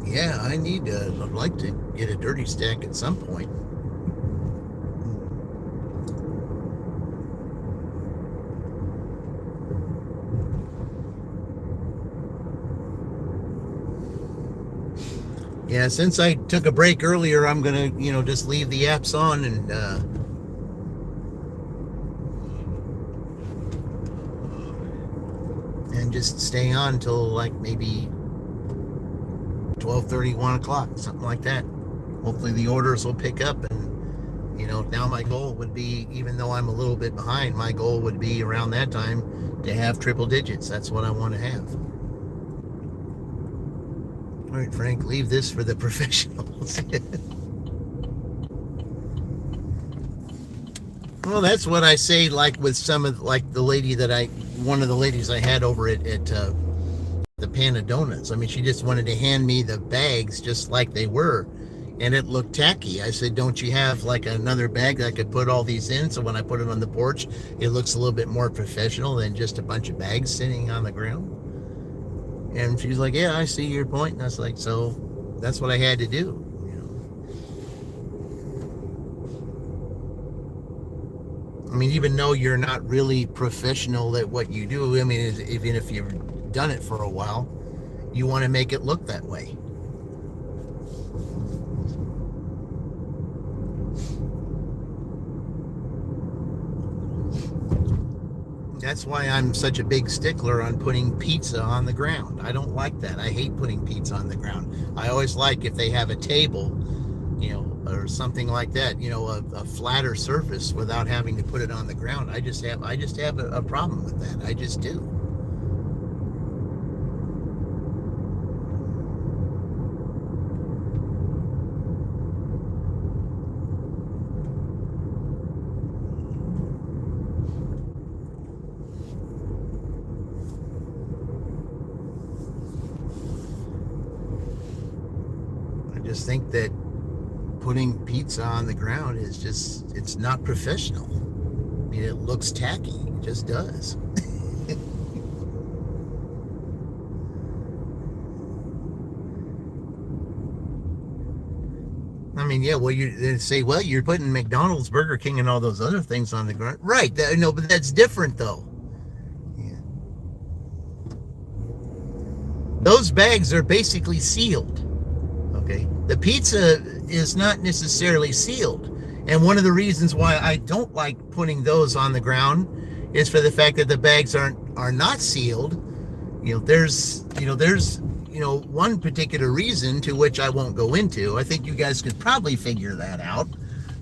Yeah, I'd like to get a dirty stack at some point. Yeah, since I took a break earlier, I'm gonna, just leave the apps on and just stay on until like maybe 12:30, 1 o'clock, something like that. Hopefully the orders will pick up, and now my goal would be, even though I'm a little bit behind, my goal would be around that time to have triple digits. That's what I want to have. All right, Frank, leave this for the professionals. Well, that's what I say, like with some of, like one of the ladies I had over at the Panda Donuts. I mean, she just wanted to hand me the bags just like they were, and it looked tacky. I said, don't you have like another bag that I could put all these in, so when I put it on the porch, it looks a little bit more professional than just a bunch of bags sitting on the ground? And she's like, yeah, I see your point. And I was like, so that's what I had to do. I mean, even though you're not really professional at what you do, I mean, even if you've done it for a while, you want to make it look that way. That's why I'm such a big stickler on putting pizza on the ground. I don't like that. I hate putting pizza on the ground. I always like, if they have a table, or something like that, a flatter surface without having to put it on the ground. I just have a problem with that. I just do. just think that putting pizza on the ground is just, it's not professional. I mean, it looks tacky. It just does. I mean, yeah, well, they say, well, you're putting McDonald's, Burger King, and all those other things on the ground. Right. No, but that's different, though. Yeah. Those bags are basically sealed. Okay. The pizza is not necessarily sealed. And one of the reasons why I don't like putting those on the ground is for the fact that the bags are not sealed. There's one particular reason, to which I won't go into. I think you guys could probably figure that out,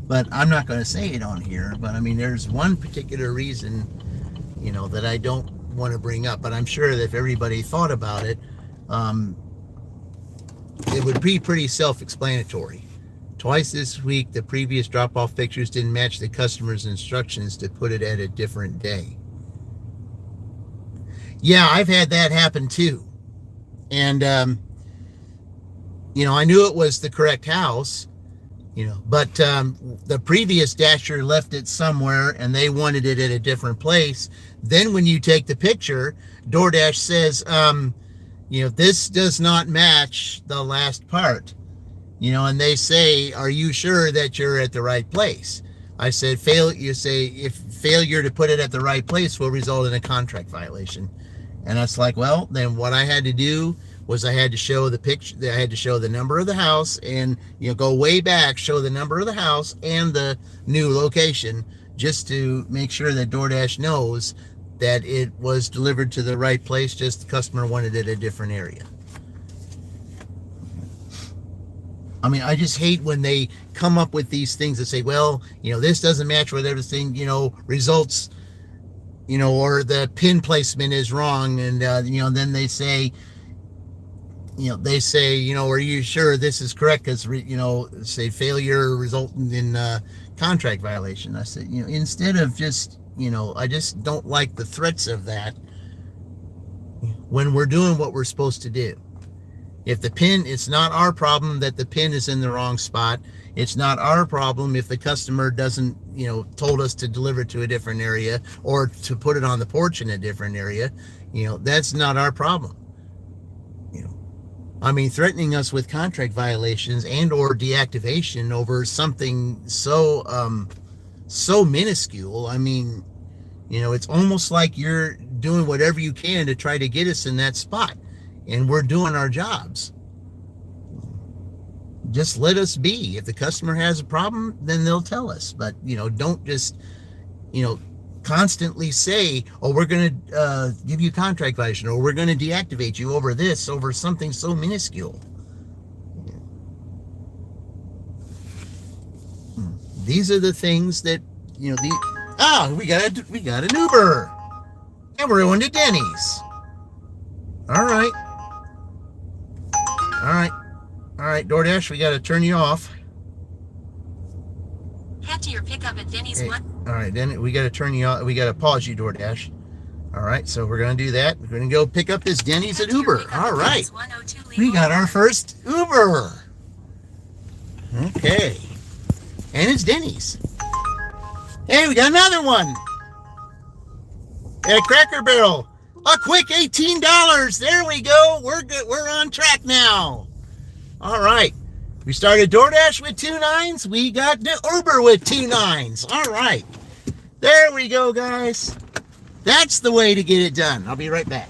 but I'm not going to say it on here. But I mean, there's one particular reason, that I don't want to bring up, but I'm sure that if everybody thought about it, it would be pretty self-explanatory. Twice this week, the previous drop-off pictures didn't match the customer's instructions to put it at a different day. Yeah, I've had that happen too. And, I knew it was the correct house, but the previous dasher left it somewhere and they wanted it at a different place. Then when you take the picture, DoorDash says, this does not match the last part, and they say, are you sure that you're at the right place? I said, if failure to put it at the right place will result in a contract violation. And it's like, well, then what I had to do was I had to show the picture. I had to show the number of the house and, go way back, show the number of the house and the new location, just to make sure that DoorDash knows that it was delivered to the right place. Just the customer wanted it a different area. I mean, I just hate when they come up with these things that say, well, this doesn't match with everything, results, or the pin placement is wrong. And, then they say, are you sure this is correct? Because, say failure resulting in contract violation. I said, instead of just, I just don't like the threats of that when we're doing what we're supposed to do. If the pin, it's not our problem that the pin is in the wrong spot. It's not our problem if the customer doesn't, told us to deliver it to a different area or to put it on the porch in a different area. That's not our problem. I mean, threatening us with contract violations and or deactivation over something so minuscule. I mean, it's almost like you're doing whatever you can to try to get us in that spot, and we're doing our jobs. Just let us be. If the customer has a problem, then they'll tell us. But, don't just, constantly say, oh, we're going to give you contract violation, or we're going to deactivate you over this, over something so minuscule. These are the things that, we got an Uber, and we're going to Denny's. All right, DoorDash, we got to turn you off. Head to your pickup at Denny's. Hey, all right, then we got to turn you off. We got to pause you, DoorDash. All right, so we're going to do that. We're going to go pick up this Denny's at Uber. All right, we got our first Uber. Okay, and it's Denny's. Hey, we got another one at Cracker Barrel. A quick $18. There we go. We're good. We're on track now. All right. We started DoorDash with 2 9s. We got the Uber with 2 9s. All right. There we go, guys. That's the way to get it done. I'll be right back.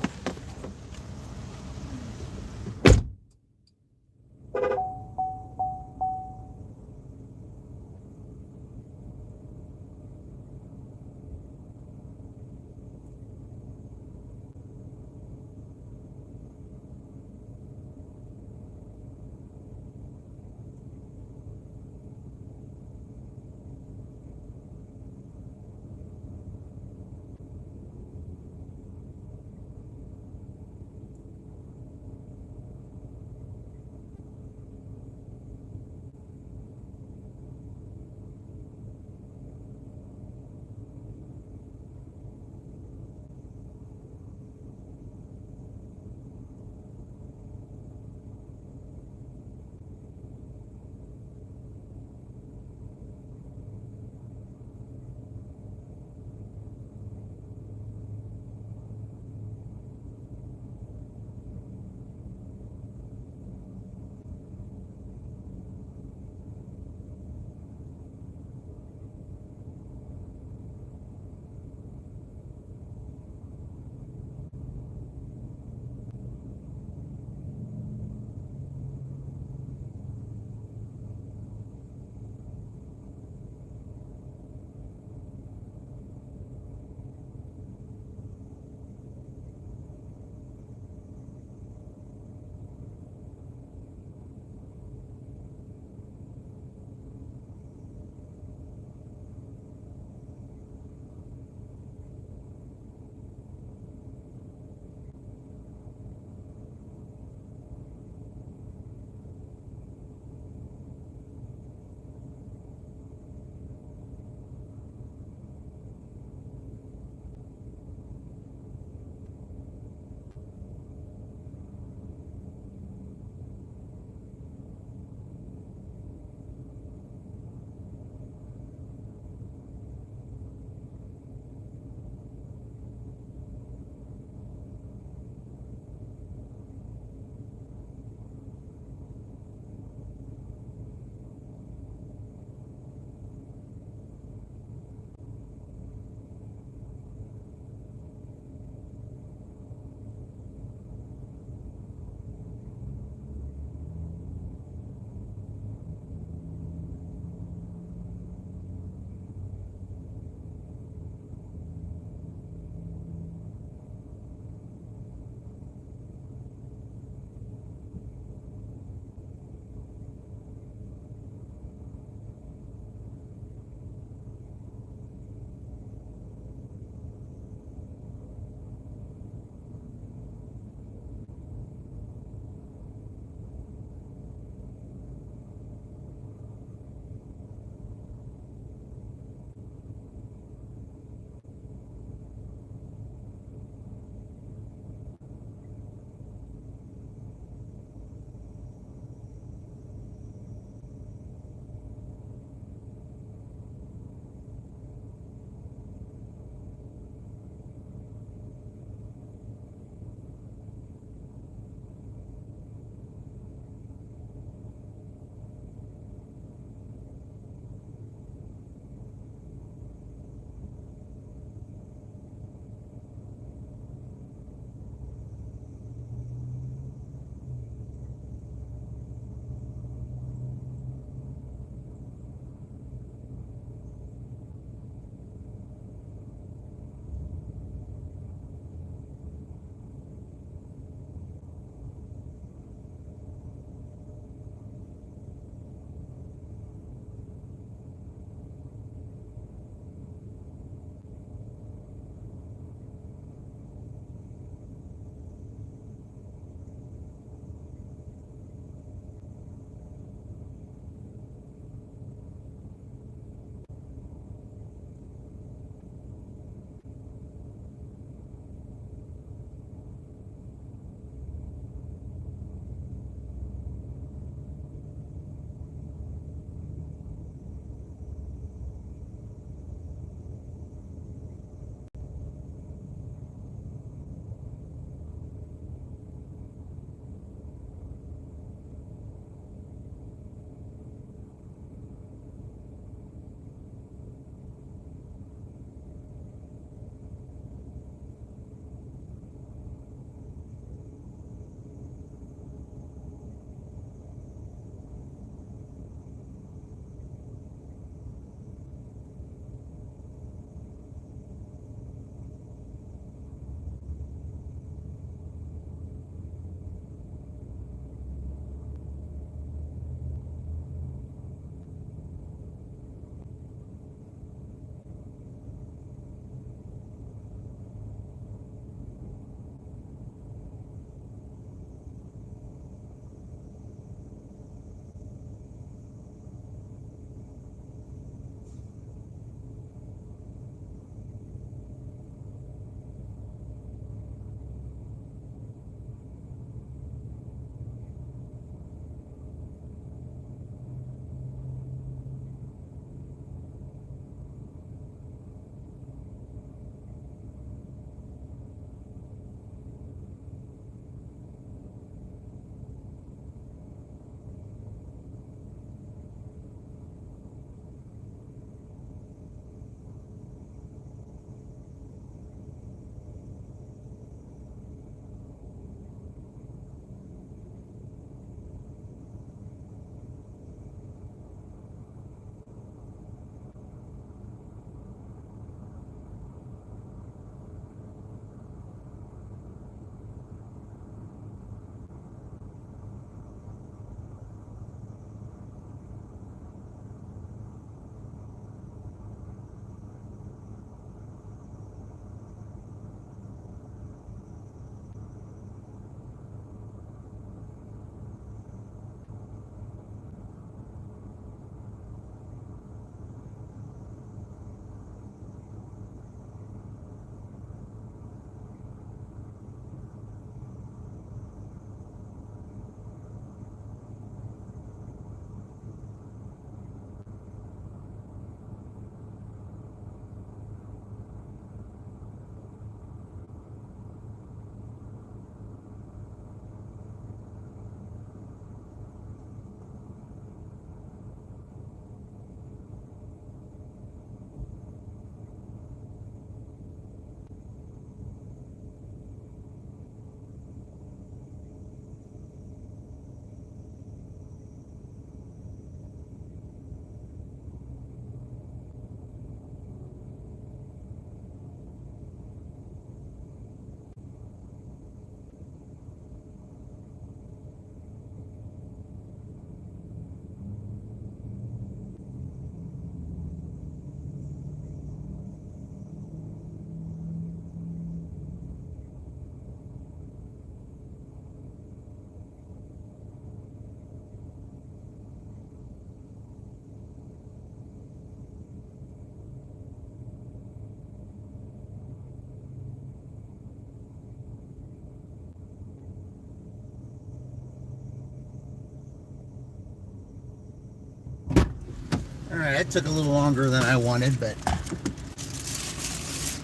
that took a little longer than I wanted, but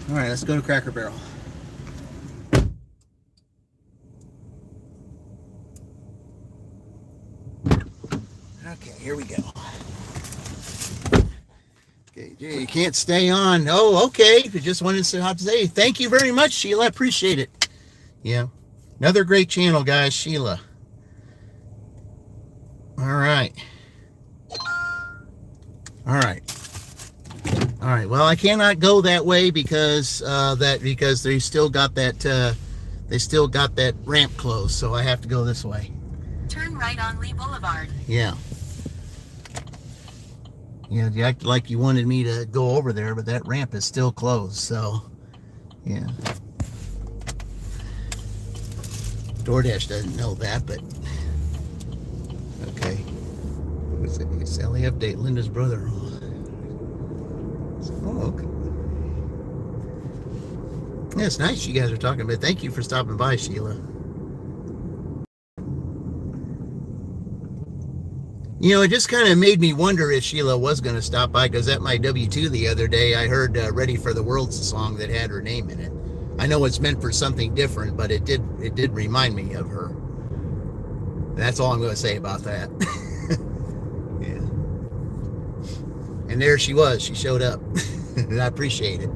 all right, let's go to Cracker Barrel. Okay, here we go. Okay, you can't stay on. Oh, okay. I just wanted to say thank you very much, Sheila. I appreciate it. Yeah, another great channel, guys. Sheila. All right. All right. All right. Well, I cannot go that way because they still got that ramp closed, so I have to go this way. Turn right on Lee Boulevard. Yeah. Yeah, you act like you wanted me to go over there, but that ramp is still closed, so yeah. DoorDash doesn't know that, but okay. What's it? Sally update, Linda's brother. Oh, okay. Yeah, it's nice you guys are talking, but thank you for stopping by, Sheila. You know, it just kind of made me wonder if Sheila was going to stop by, because at my W2 the other day, I heard Ready for the World's a song that had her name in it. I know it's meant for something different, but it did remind me of her. That's all I'm going to say about that. Yeah. And there she was. She showed up. And I appreciate it.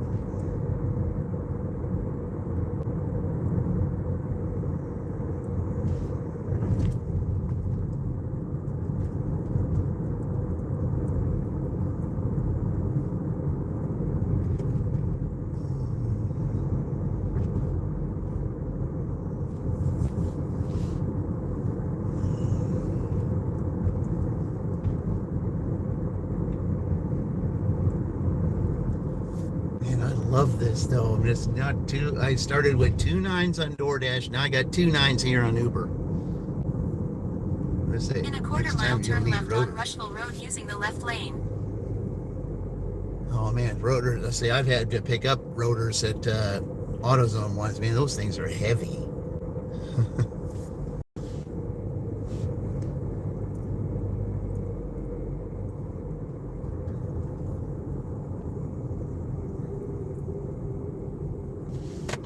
Love this though. I'm just not two. I started with 2 9s on DoorDash. Now I got 2 9s here on Uber. Let's say in a quarter mile, turn left on Rushville Road using the left lane. Oh man, rotors. Let's see. I've had to pick up rotors at AutoZone once. Man, those things are heavy.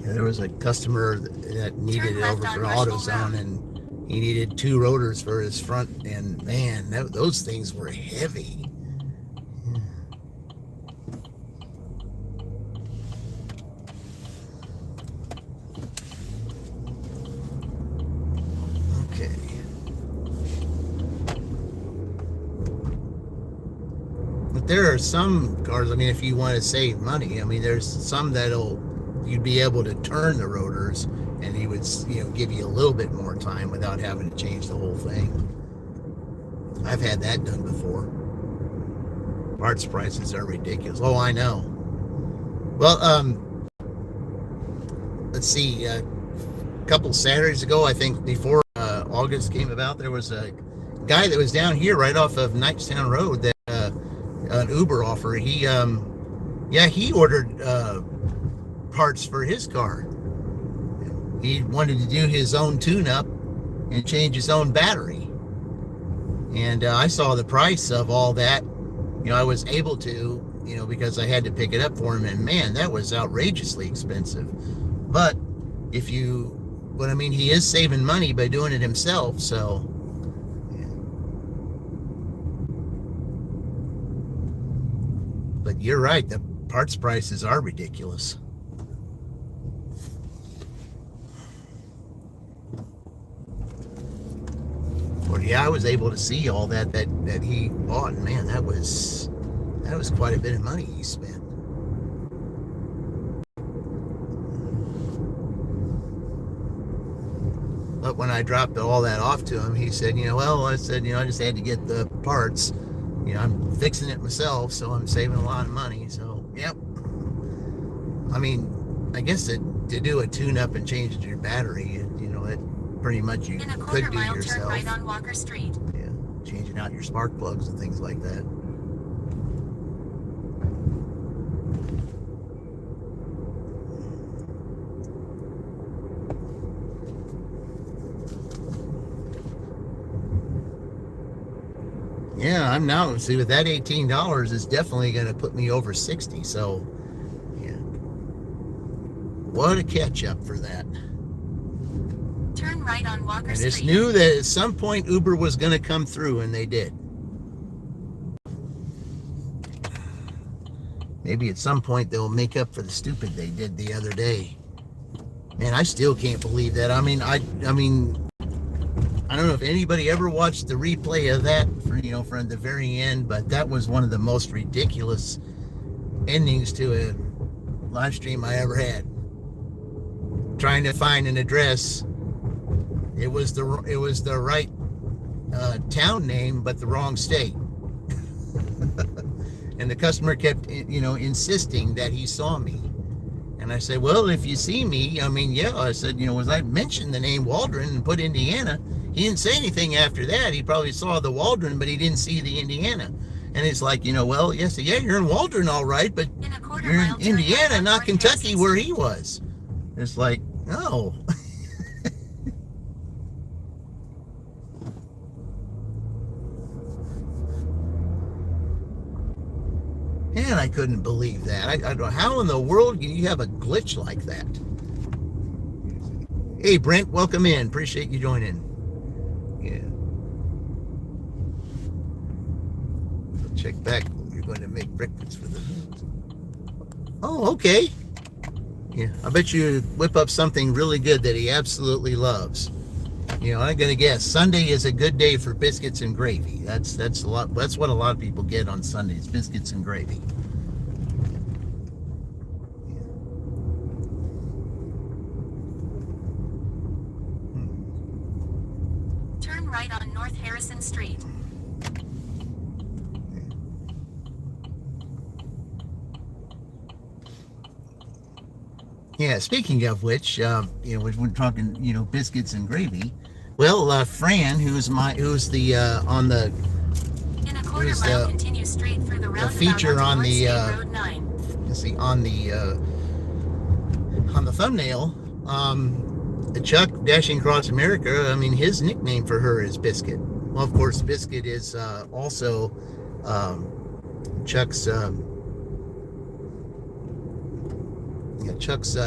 There was a customer that needed it over for AutoZone, and he needed 2 rotors for his front, and man, those things were heavy. Yeah. Okay. But there are some cars, I mean, if you want to save money, I mean, there's some you'd be able to turn the rotors, and he would, give you a little bit more time without having to change the whole thing. I've had that done before. Parts prices are ridiculous. Oh, I know. Well, let's see. A couple Saturdays ago, I think before August came about, there was a guy that was down here right off of Knightstown Road that an Uber offer. He ordered parts for his car. He wanted to do his own tune-up and change his own battery, and I saw the price of all that. I was able to, because I had to pick it up for him, and man, that was outrageously expensive. But he is saving money by doing it himself, so yeah. But you're right, the parts prices are ridiculous. Yeah, I was able to see all that he bought, and man, that was quite a bit of money he spent. But when I dropped all that off to him, he said, I just had to get the parts. I'm fixing it myself, so I'm saving a lot of money. So, yep. I mean, I guess to do a tune-up and change your battery, it pretty much you could do yourself. Turn right on Walker Street. Yeah, changing out your spark plugs and things like that. Yeah, I'm now, see, with that $18 is definitely going to put me over 60. So, yeah. What a catch up for that. Turn right on Walker And Street. it's knew that at some point Uber was going to come through, and they did. Maybe at some point they'll make up for the stupid they did the other day. Man, I still can't believe that. I mean, I don't know if anybody ever watched the replay of that from the very end, but that was one of the most ridiculous endings to a live stream I ever had. Trying to find an address. It was the right town name, but the wrong state. And the customer kept, insisting that he saw me. And I said, well, if you see me, yeah. I said, was I mentioned the name Waldron and put Indiana. He didn't say anything after that. He probably saw the Waldron, but he didn't see the Indiana. And it's like, well, yes, yeah, you're in Waldron, all right, but you're in Indiana, not Kentucky, where he was. It's like, no. Man, I couldn't believe that. I don't know how in the world can you have a glitch like that. Hey, Brent, welcome in. Appreciate you joining. Yeah. So check back. You're going to make breakfast for the... Oh, okay. Yeah, I bet you whip up something really good that he absolutely loves. I'm gonna guess Sunday is a good day for biscuits and gravy. That's a lot. That's what a lot of people get on Sundays: biscuits and gravy. Turn right on North Harrison Street. Yeah. Speaking of which, we're talking, biscuits and gravy. Well, Fran, who's the on the In a quarter mile, continue straight through the roundabout feature on the Road 9. let's see, on the thumbnail, Chuck Dashing Across America. His nickname for her is Biscuit. Well, of course, Biscuit is also Chuck's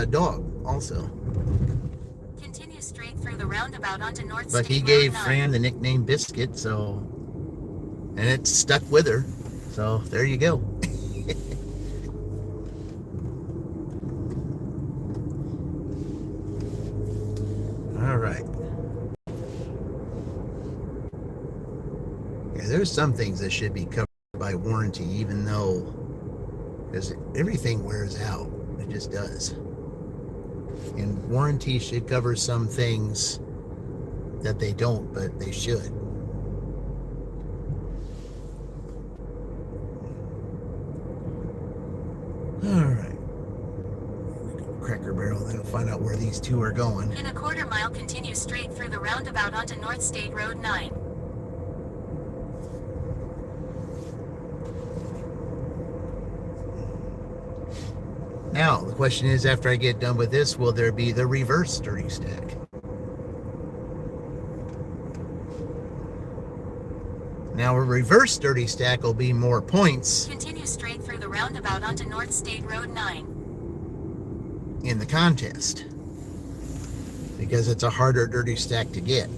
dog also. Continue straight through the roundabout onto North But State he gave Road 9. Fran the nickname Biscuit, and it stuck with her. So there you go. All right. Yeah, there's some things that should be covered by warranty, even though, because everything wears out. It just does. And warranty should cover some things that they don't, but they should. All right. Cracker Barrel, then we'll find out where these two are going. In a quarter mile, continue straight through the roundabout onto North State Road 9. Now, the question is, after I get done with this, will there be the reverse dirty stack? Now, a reverse dirty stack will be more points Continue straight through the roundabout onto North State Road 9. in the contest, because it's a harder dirty stack to get.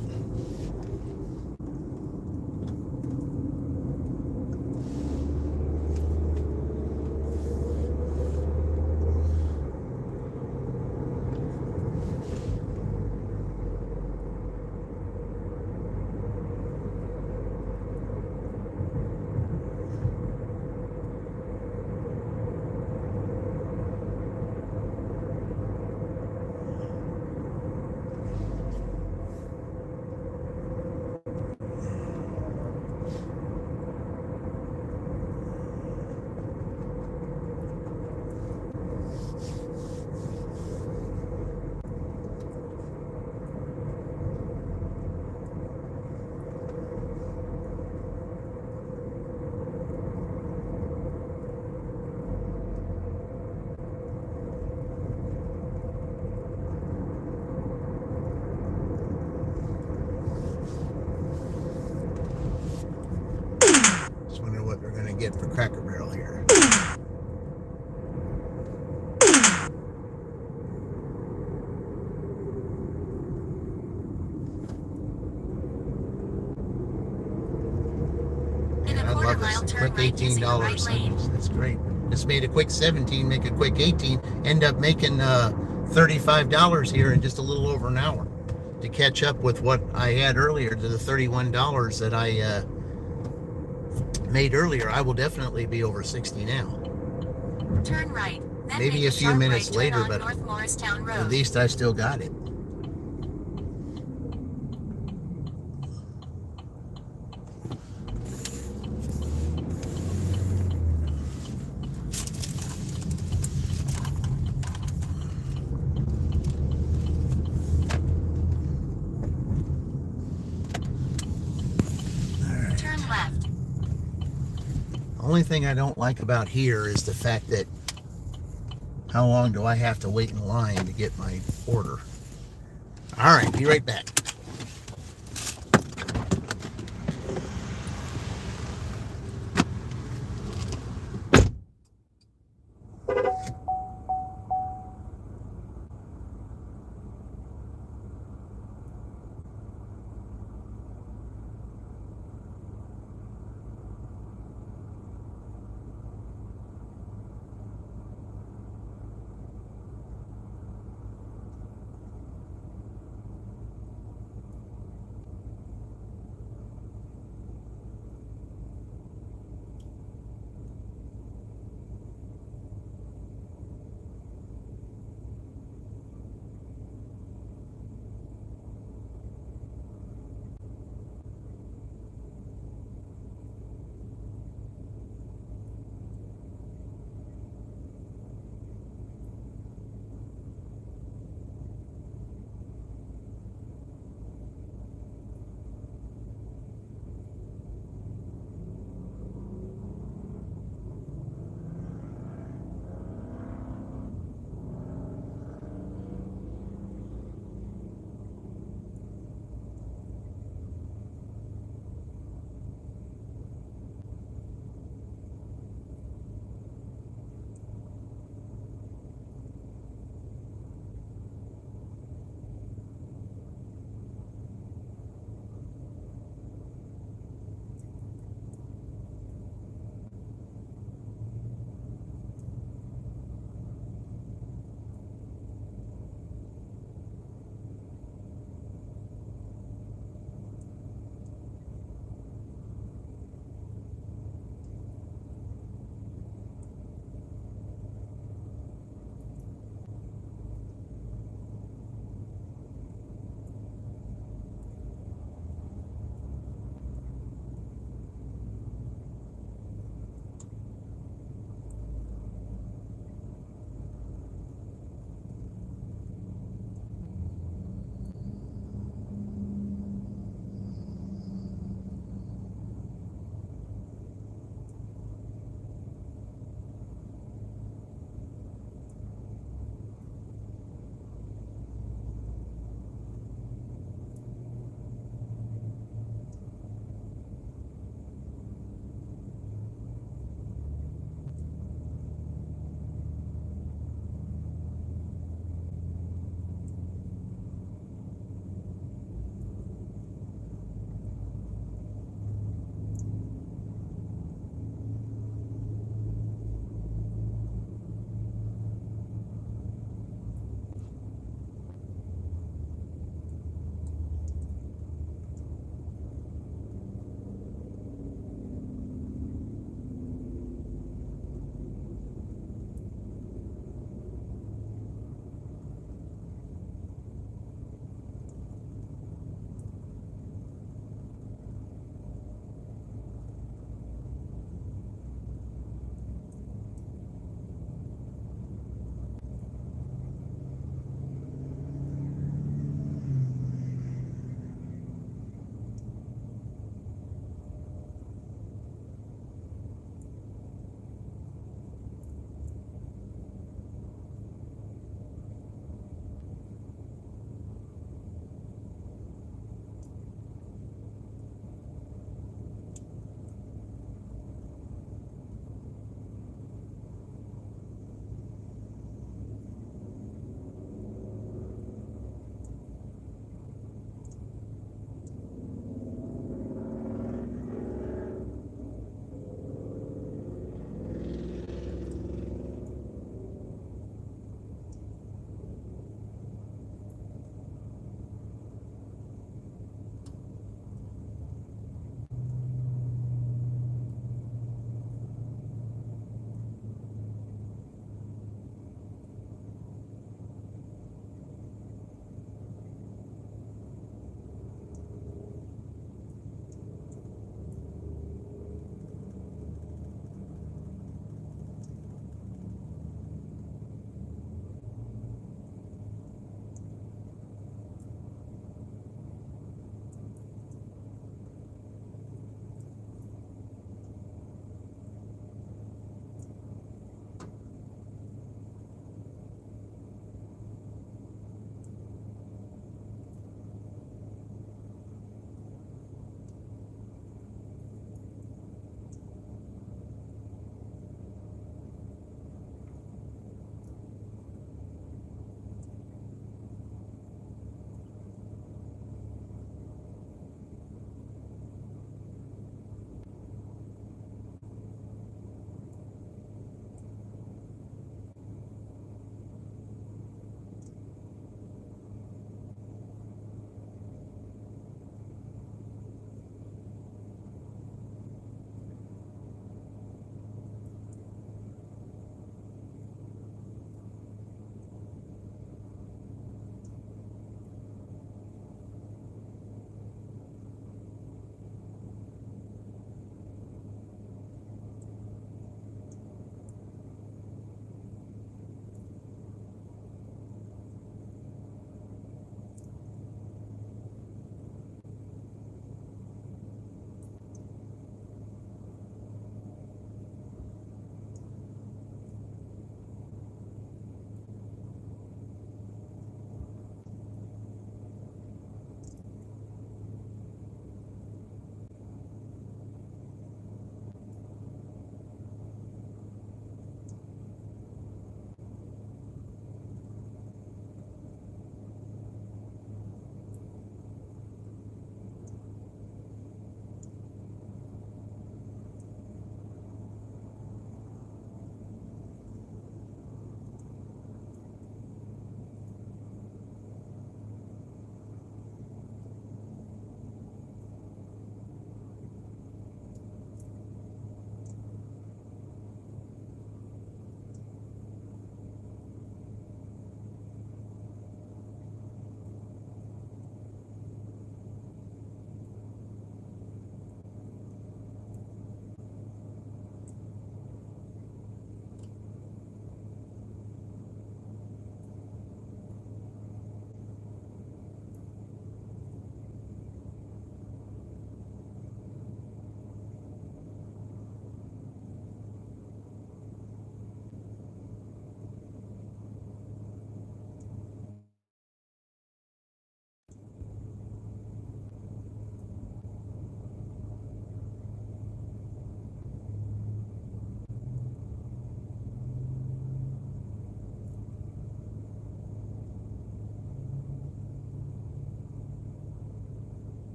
get for Cracker Barrel here. I love this. Quick $18. That's great. Just made a quick 17, make a quick 18, end up making $35 here in just a little over an hour to catch up with what I had earlier, to the $31 that I made earlier. I will definitely be over 60 now. Turn right. Then Maybe a few minutes later, but at least I still got it. Only thing I don't like about here is the fact that how long do I have to wait in line to get my order? All right, be right back.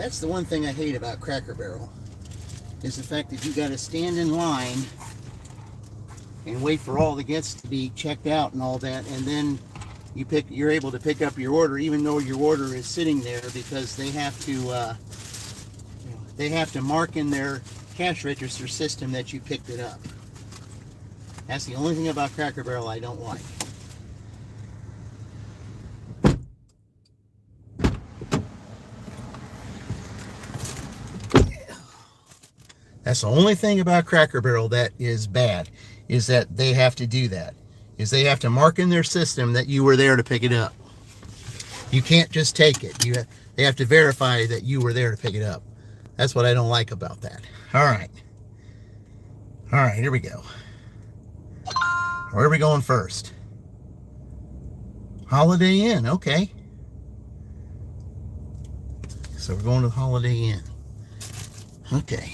That's the one thing I hate about Cracker Barrel, is the fact that you got to stand in line and wait for all the guests to be checked out and all that, and then you're able to pick up your order even though your order is sitting there, because they have to mark in their cash register system that you picked it up. That's the only thing about Cracker Barrel I don't like. That's the only thing about Cracker Barrel that is bad, is that they have to do that. Is they have to mark in their system that you were there to pick it up. You can't just take it. They have to verify that you were there to pick it up. That's what I don't like about that. All right. All right, here we go. Where are we going first? Holiday Inn, okay. So we're going to the Holiday Inn. Okay.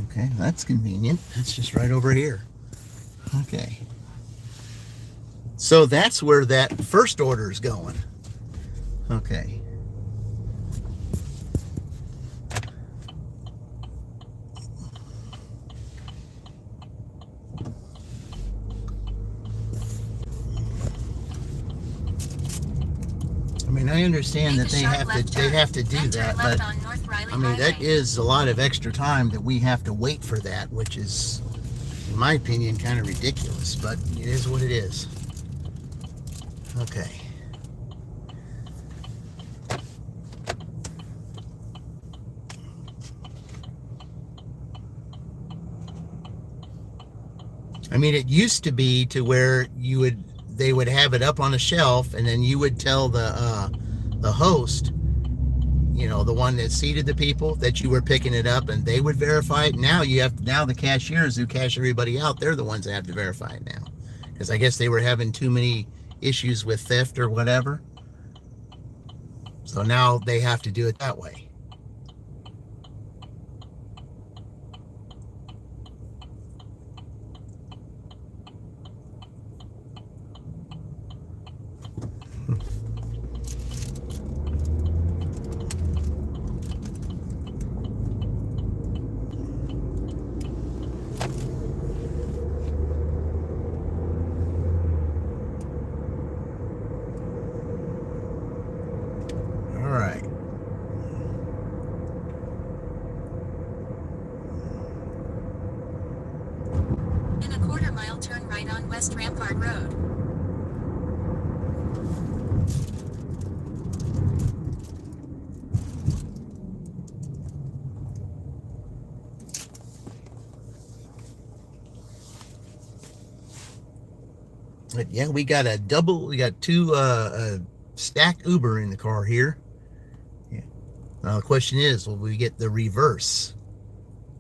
Okay, that's convenient. That's just right over here. Okay. So that's where that first order is going. Okay. I mean, I understand that they have to do that, but I mean, that is a lot of extra time that we have to wait for that, which is, in my opinion, kind of ridiculous, but it is what it is. Okay. I mean, it used to be to where they would have it up on a shelf, and then you would tell the host, you know, the one that seated the people, that you were picking it up, and they would verify it. Now the cashiers who cash everybody out, they're the ones that have to verify it now, because I guess they were having too many issues with theft or whatever. So now they have to do it that way. West Rampart Road. But yeah, we got two stacked Uber in the car here. Yeah. Now the question is, will we get the reverse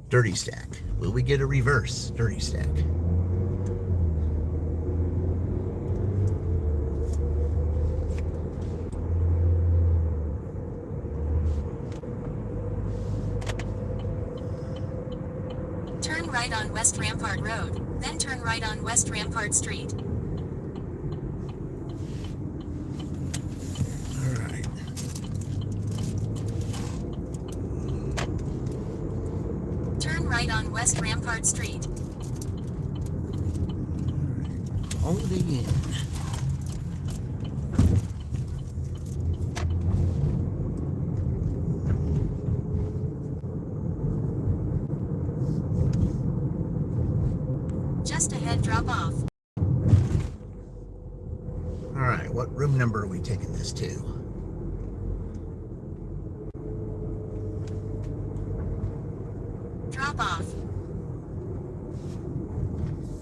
dirty stack? Will we get a reverse dirty stack? Turn right on West Rampart Road, then turn right on West Rampart Street. Right on West Rampart Street. Holiday Inn. Just ahead, drop off. All right, what room number are we taking this to? Drop off.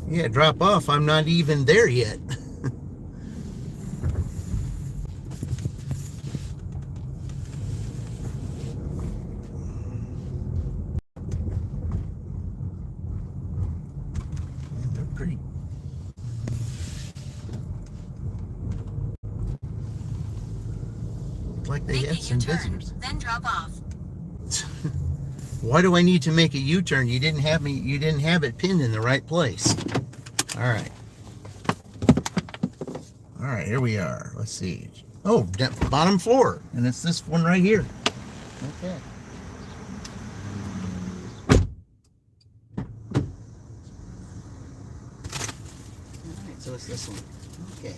Yeah, drop off. I'm not even there yet. They're pretty. Looks like they Make have a some U-turn, visitors. then drop off. Why do I need to make a U-turn? You didn't have it pinned in the right place. All right. All right, here we are. Let's see. Oh, bottom floor. And it's this one right here. Okay. All right, so it's this one. Okay.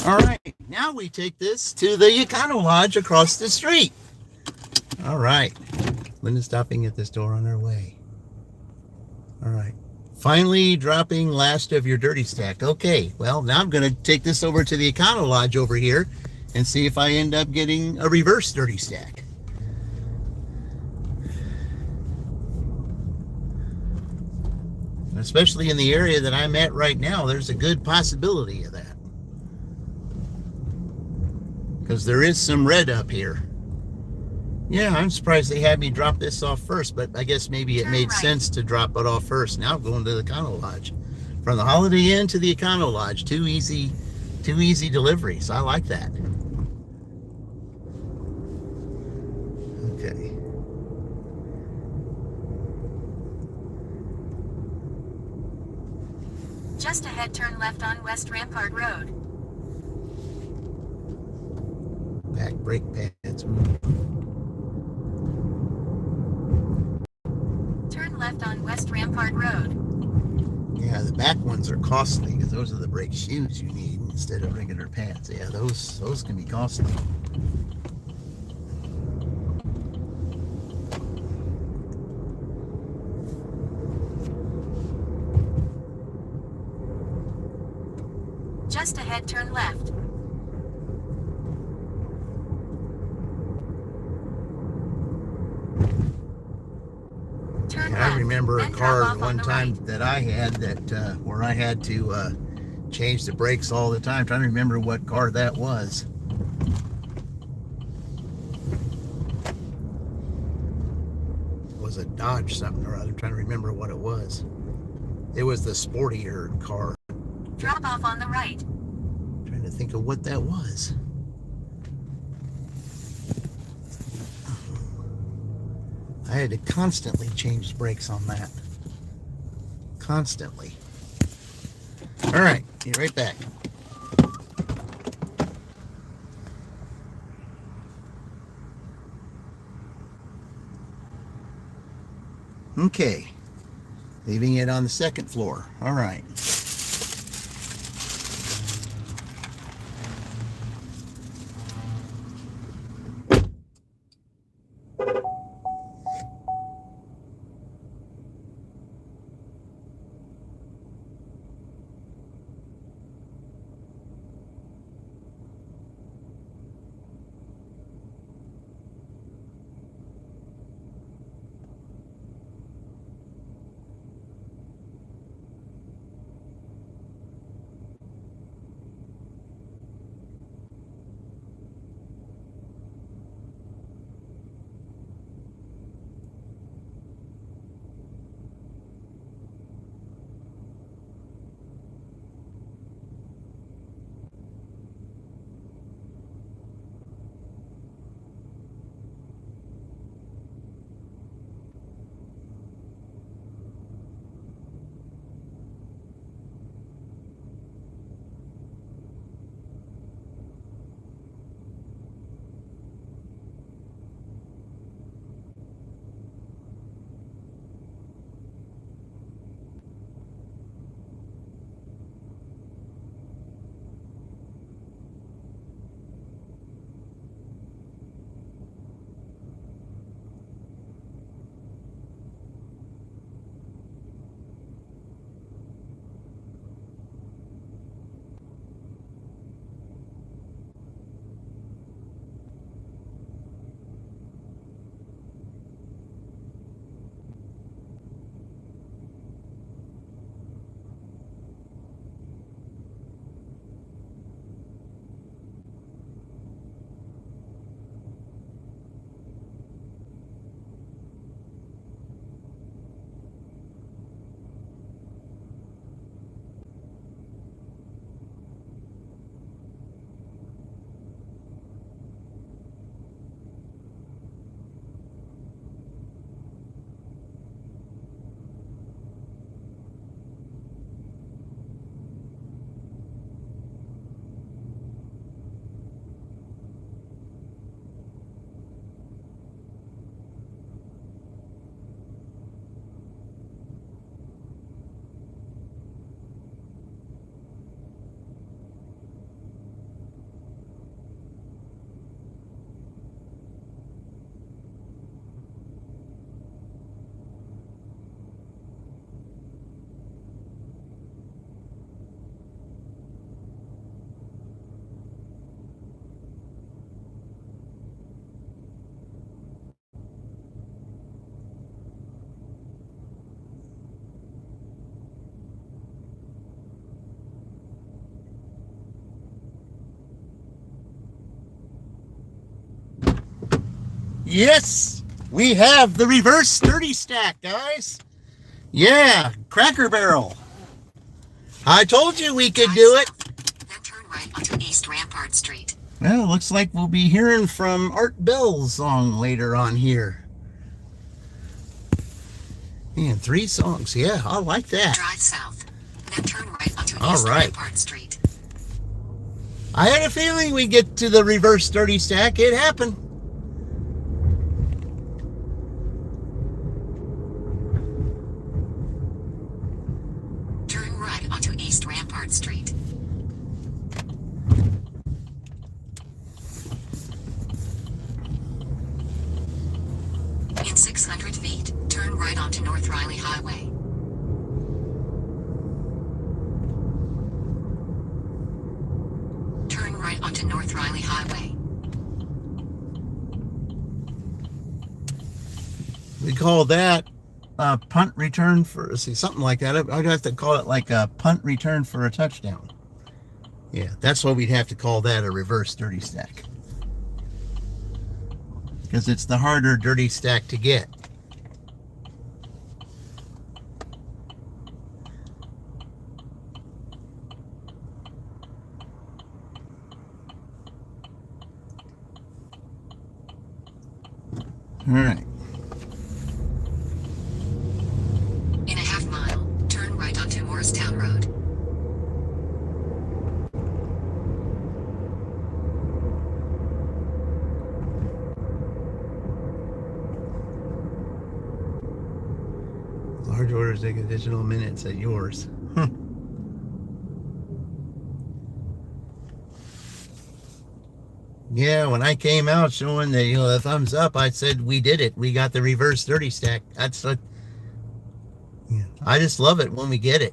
All right, now we take this to the Econo Lodge across the street. All right, Linda's stopping at this door on her way. All right, finally dropping last of your dirty stack. Okay, well, now I'm going to take this over to the Econo Lodge over here and see if I end up getting a reverse dirty stack. Especially in the area that I'm at right now, there's a good possibility of that. Because there is some red up here. Yeah, I'm surprised they had me drop this off first, but I guess maybe it made sense to drop it off first. Now I'm going to the Econo Lodge. From the Holiday Inn to the Econo Lodge. Two easy deliveries. I like that. Okay. Just ahead, turn left on West Rampart Road. Back brake pads. Turn left on West Rampart Road. Yeah, the back ones are costly because those are the brake shoes you need instead of regular pads. Yeah, those can be costly. Just ahead, turn left. Turn Yeah, I left, remember a then drop car off on one the time right. that I had that where I had to change the brakes all the time. Trying to remember what car that was. It was a Dodge something or other. Trying to remember what it was. It was the sportier car. Drop off on the right. Trying to think of what that was. I had to constantly change brakes on that. Constantly. All right, be right back. Okay, leaving it on the second floor. All right. Yes, we have the reverse 30 stack, guys. Yeah, Cracker Barrel. I told you we could do it. Then turn right onto East Rampart Street. Well, looks like we'll be hearing from Art Bell's song later on here. Man, 3 songs. Yeah, I like that. Drive south. Then turn right onto East Rampart Street. I had a feeling we'd get to the reverse 30 stack. It happened. Turn right onto East Rampart Street. In 600 feet, turn right onto North Riley Highway. Turn right onto North Riley Highway. We call that a punt return for, see, something like that. I'd have to call it like a punt return for a touchdown. Yeah, that's why we'd have to call that a reverse 30 stack. Because it's the harder dirty stack to get. All right. In a half mile, turn right onto Morristown Road. Large orders take additional minutes at yours. Yeah, when I came out showing the the thumbs up, I said we did it. We got the reverse 30 stack. That's what, yeah, I just love it when we get it.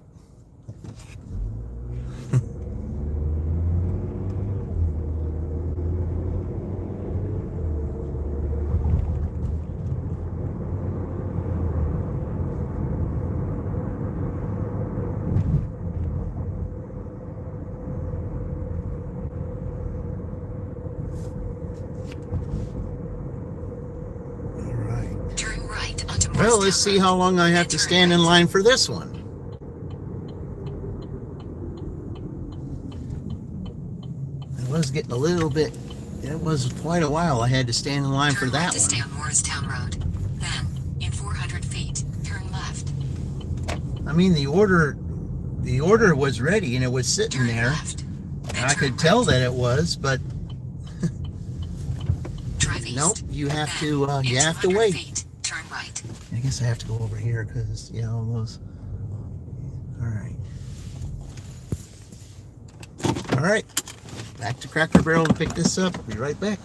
Well, let's see how long I have to stand in line for this one. It was getting a little bit, it was quite a while I had to stand in line for that one. Stay on Morristown Road. Then, in 400 feet, turn left. I mean, the order was ready and it was sitting there. And I could tell that it was, but nope, you have to wait. Turn right. I guess I have to go over here because, yeah, all those. All right. Back to Cracker Barrel to pick this up. Be right back.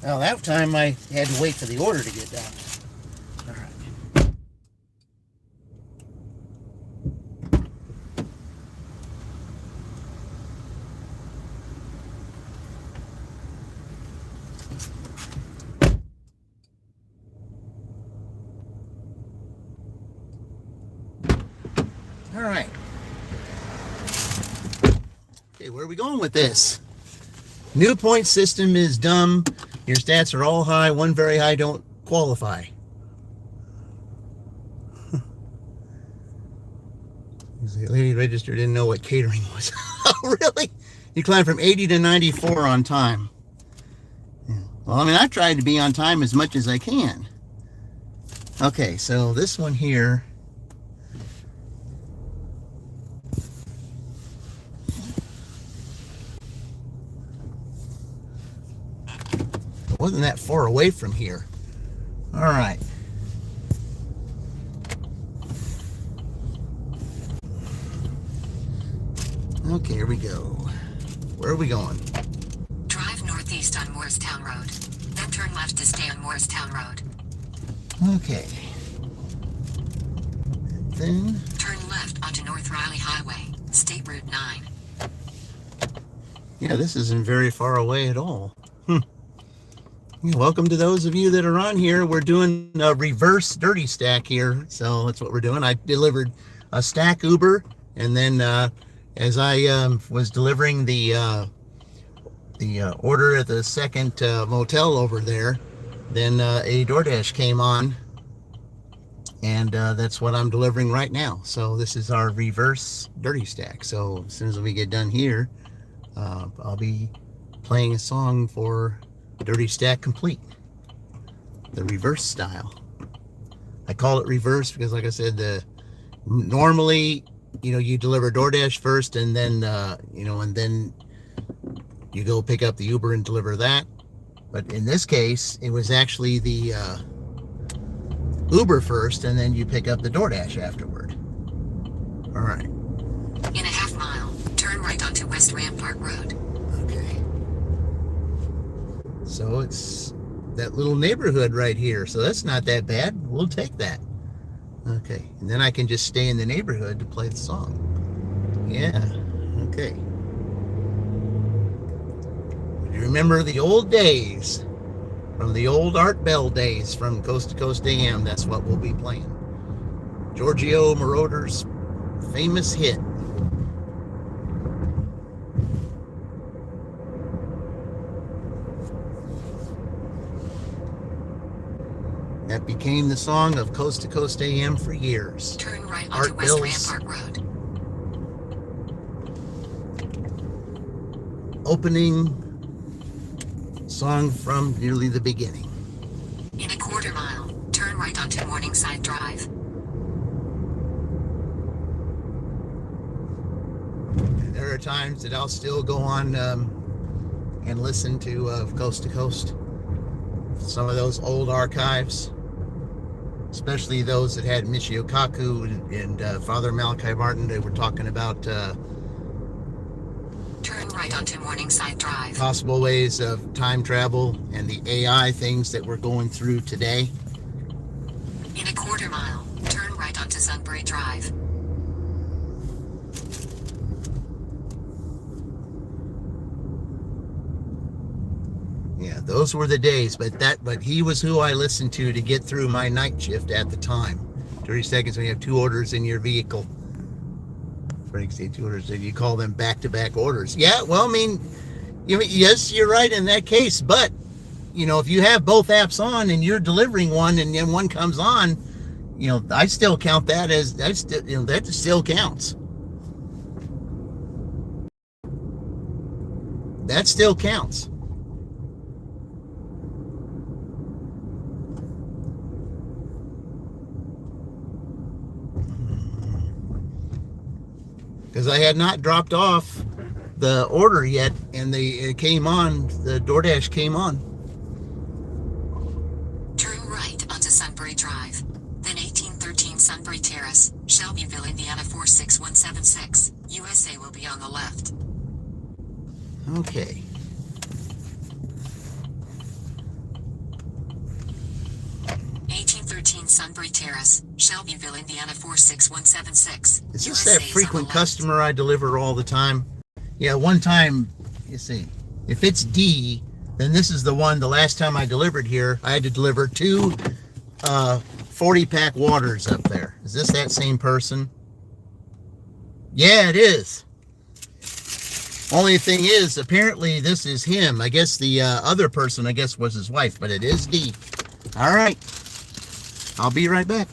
Well, that time I had to wait for the order to get done. All right. All right. Okay, where are we going with this? New point system is dumb. Your stats are all high. One very high don't qualify. The lady register didn't know what catering was. Oh, really? You climbed from 80 to 94 on time. Yeah. Well, I mean, I've tried to be on time as much as I can. Okay, so this one here. It wasn't that far away from here. All right. Okay, here we go. Where are we going? Drive northeast on Morristown Road. Then turn left to stay on Morristown Road. Okay. And then Turn left onto North Riley Highway, State Route 9. yeah, this isn't very far away at all. Yeah, welcome to those of you that are on here. We're doing a reverse dirty stack here, so that's what we're doing. I delivered a stack Uber, and then as I was delivering the order at the second motel over there, then a DoorDash came on, and that's what I'm delivering right now. So this is our reverse dirty stack. So as soon as we get done here, I'll be playing a song for Dirty Stack Complete, the reverse style. I call it reverse because, like I said, normally, you know, you deliver DoorDash first, and then and then you go pick up the Uber and deliver that. But in this case, it was actually the Uber first, and then you pick up the DoorDash afterward. All right. In a half mile, turn right onto West Rampart Road. Okay. So it's that little neighborhood right here. So that's not that bad. We'll take that. Okay. And then I can just stay in the neighborhood to play the song. Yeah. Okay. You remember the old days, from the old Art Bell days from Coast to Coast AM. That's what we'll be playing. Giorgio Moroder's famous hit. That became the song of Coast to Coast AM for years. Turn right onto Art West Bell's Rampart Road. opening song from nearly the beginning. In a quarter mile, turn right onto Morningside Drive. There are times that I'll still go on and listen to Coast to Coast. Some of those old archives, especially those that had Michio Kaku and Father Malachi Martin. They were talking about Turn right onto Morningside Drive. possible ways of time travel and the AI things that we're going through today. In a quarter mile, turn right onto Sunbury Drive. Yeah, those were the days, but he was who I listened to get through my night shift at the time. 30 seconds when you have two orders in your vehicle. Say two orders, and you call them back-to-back orders. Yeah, well, I mean, yes, you're right in that case, but if you have both apps on and you're delivering one and then one comes on, I still count that as that still counts. That still counts. Because I had not dropped off the order yet, and it came on. The DoorDash came on. Turn right onto Sunbury Drive, then 1813 Sunbury Terrace, Shelbyville, Indiana 46176. USA will be on the left. Okay. 16 Sunbury Terrace, Shelbyville, Indiana 46176. Is this USA that is on frequent the left. customer I deliver all the time? Yeah, one time, you see, if it's D, then this is the one. The last time I delivered here, I had to deliver 2 40-pack waters up there. Is this that same person? Yeah, it is. Only thing is, apparently this is him. I guess the other person, I guess, was his wife, but it is D. All right. I'll be right back.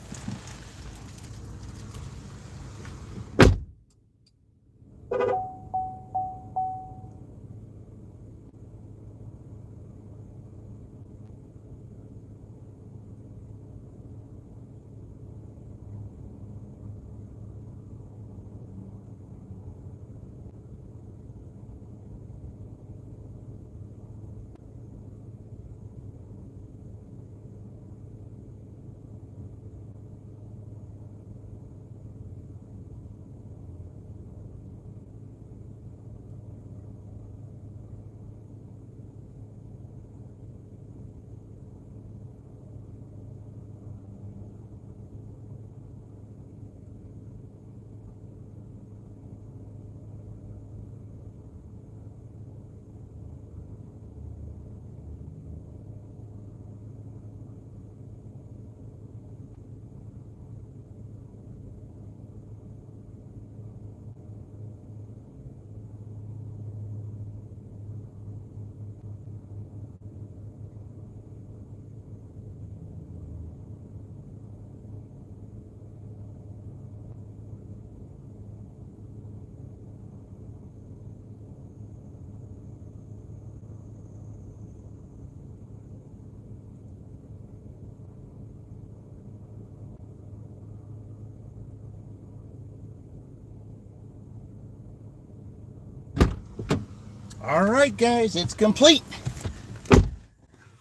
All right, guys, it's complete.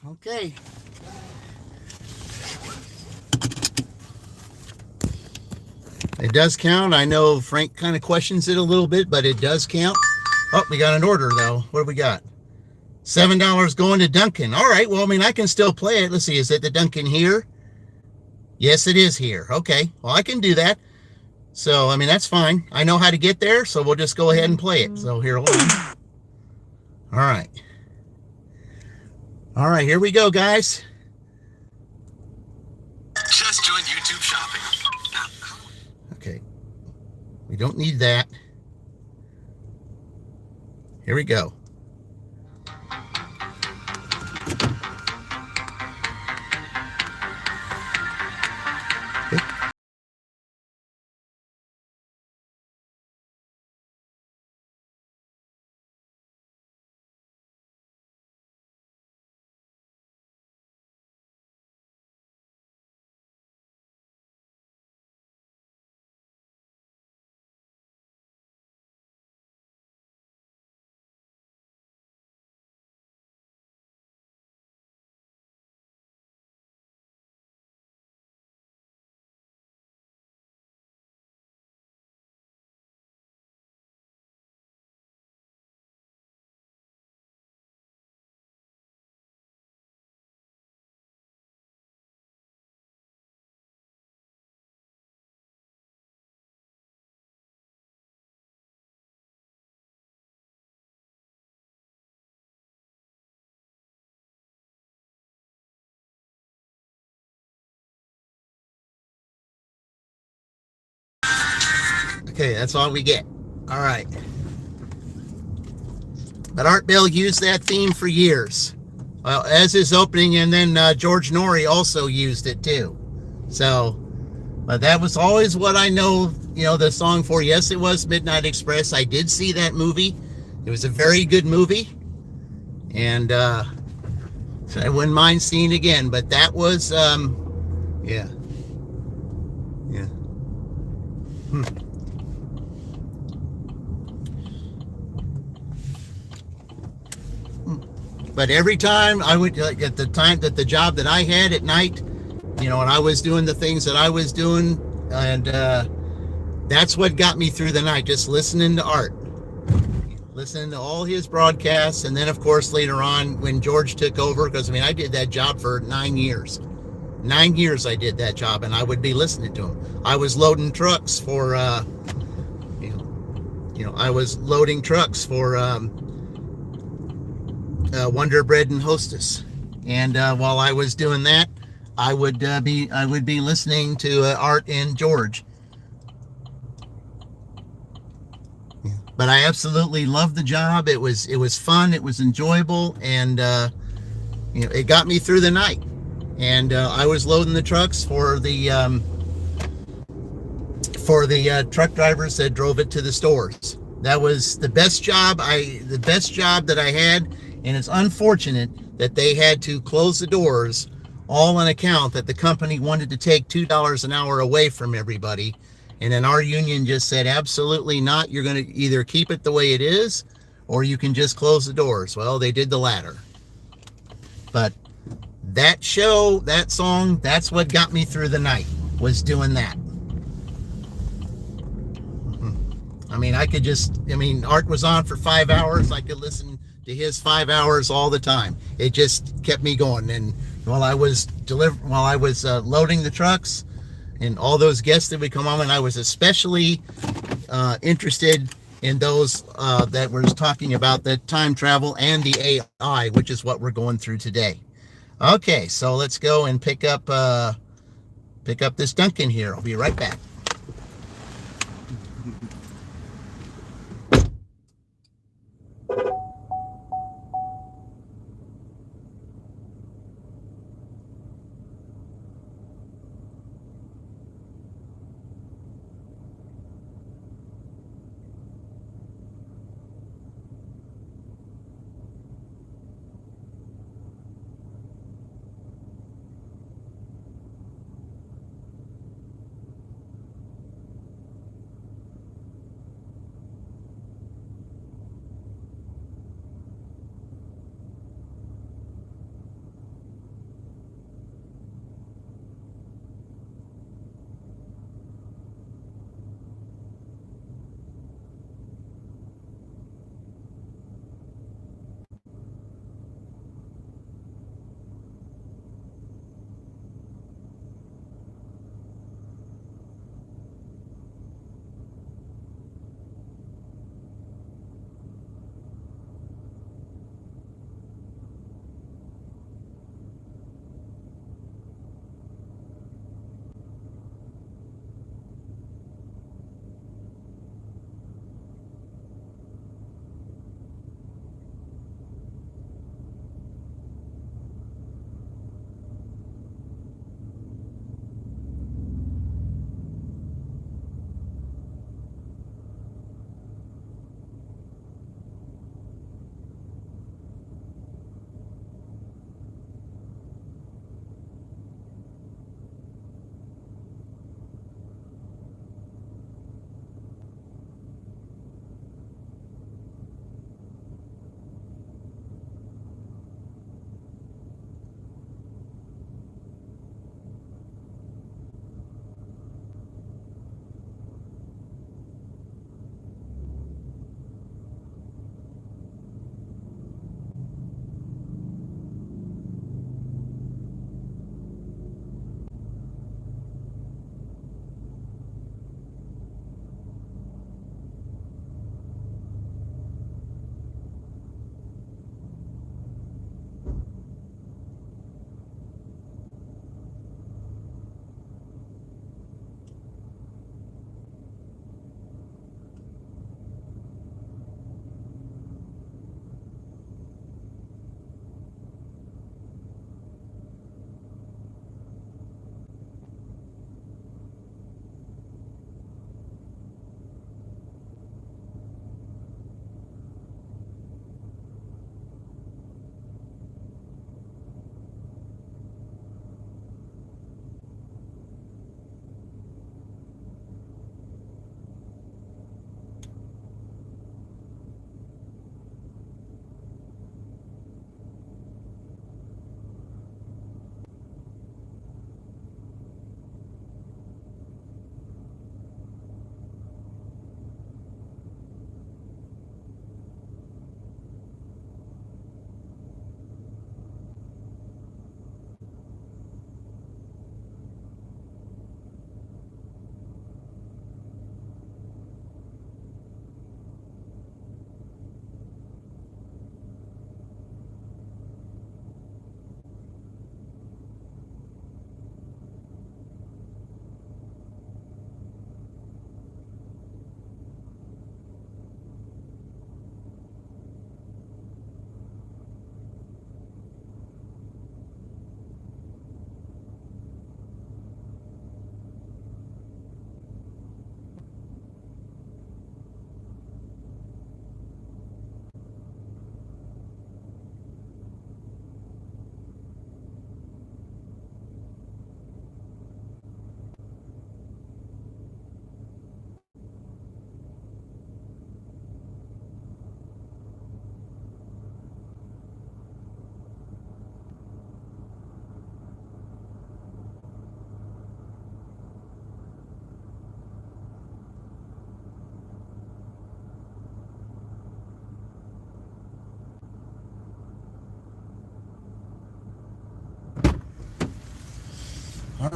Okay. It does count. I know Frank kind of questions it a little bit, but it does count. Oh, we got an order, though. What do we got? $7 going to Duncan. All right, well, I mean, I can still play it. Let's see, is it the Duncan here? Yes, it is here. Okay, well, I can do that. So, I mean, that's fine. I know how to get there, so we'll just go ahead and play it. So, here, hold on. All right. All right, here we go, guys. Just joined YouTube shopping. Okay. We don't need that. Here we go. Okay, that's all we get. All right. But Art Bell used that theme for years. Well, as his opening, and then George Noory also used it too. So, but that was always what I know, you know, the song for. Yes, it was Midnight Express. I did see that movie. It was a very good movie. And so I wouldn't mind seeing it again. But that was, yeah. Yeah. But every time I would, like, at the time that the job that I had at night, you know, and I was doing the things that I was doing, and that's what got me through the night, just listening to Art, listening to all his broadcasts. And then, of course, later on when George took over, because I mean, I did that job for 9 years. 9 years I did that job, and I would be listening to him. I was loading trucks for, I was loading trucks for Wonder Bread and Hostess, and while I was doing that, I would be listening to Art and George. Yeah. But I absolutely loved the job. It was fun. It was enjoyable, and it got me through the night. And I was loading the trucks for the truck drivers that drove it to the stores. That was the best job that I had, and it's unfortunate that they had to close the doors, all on account that the company wanted to take $2 an hour away from everybody. And then our union just said, absolutely not. You're going to either keep it the way it is, or you can just close the doors. Well, they did the latter. But that show, that song, that's what got me through the night, was doing that. I mean, Art was on for 5 hours. I could listen to his 5 hours all the time. It just kept me going. And while I was loading the trucks, and all those guests that would come on, and I was especially interested in those that was talking about the time travel and the AI, which is what we're going through today. Okay, so let's go and pick up this Duncan here. I'll be right back.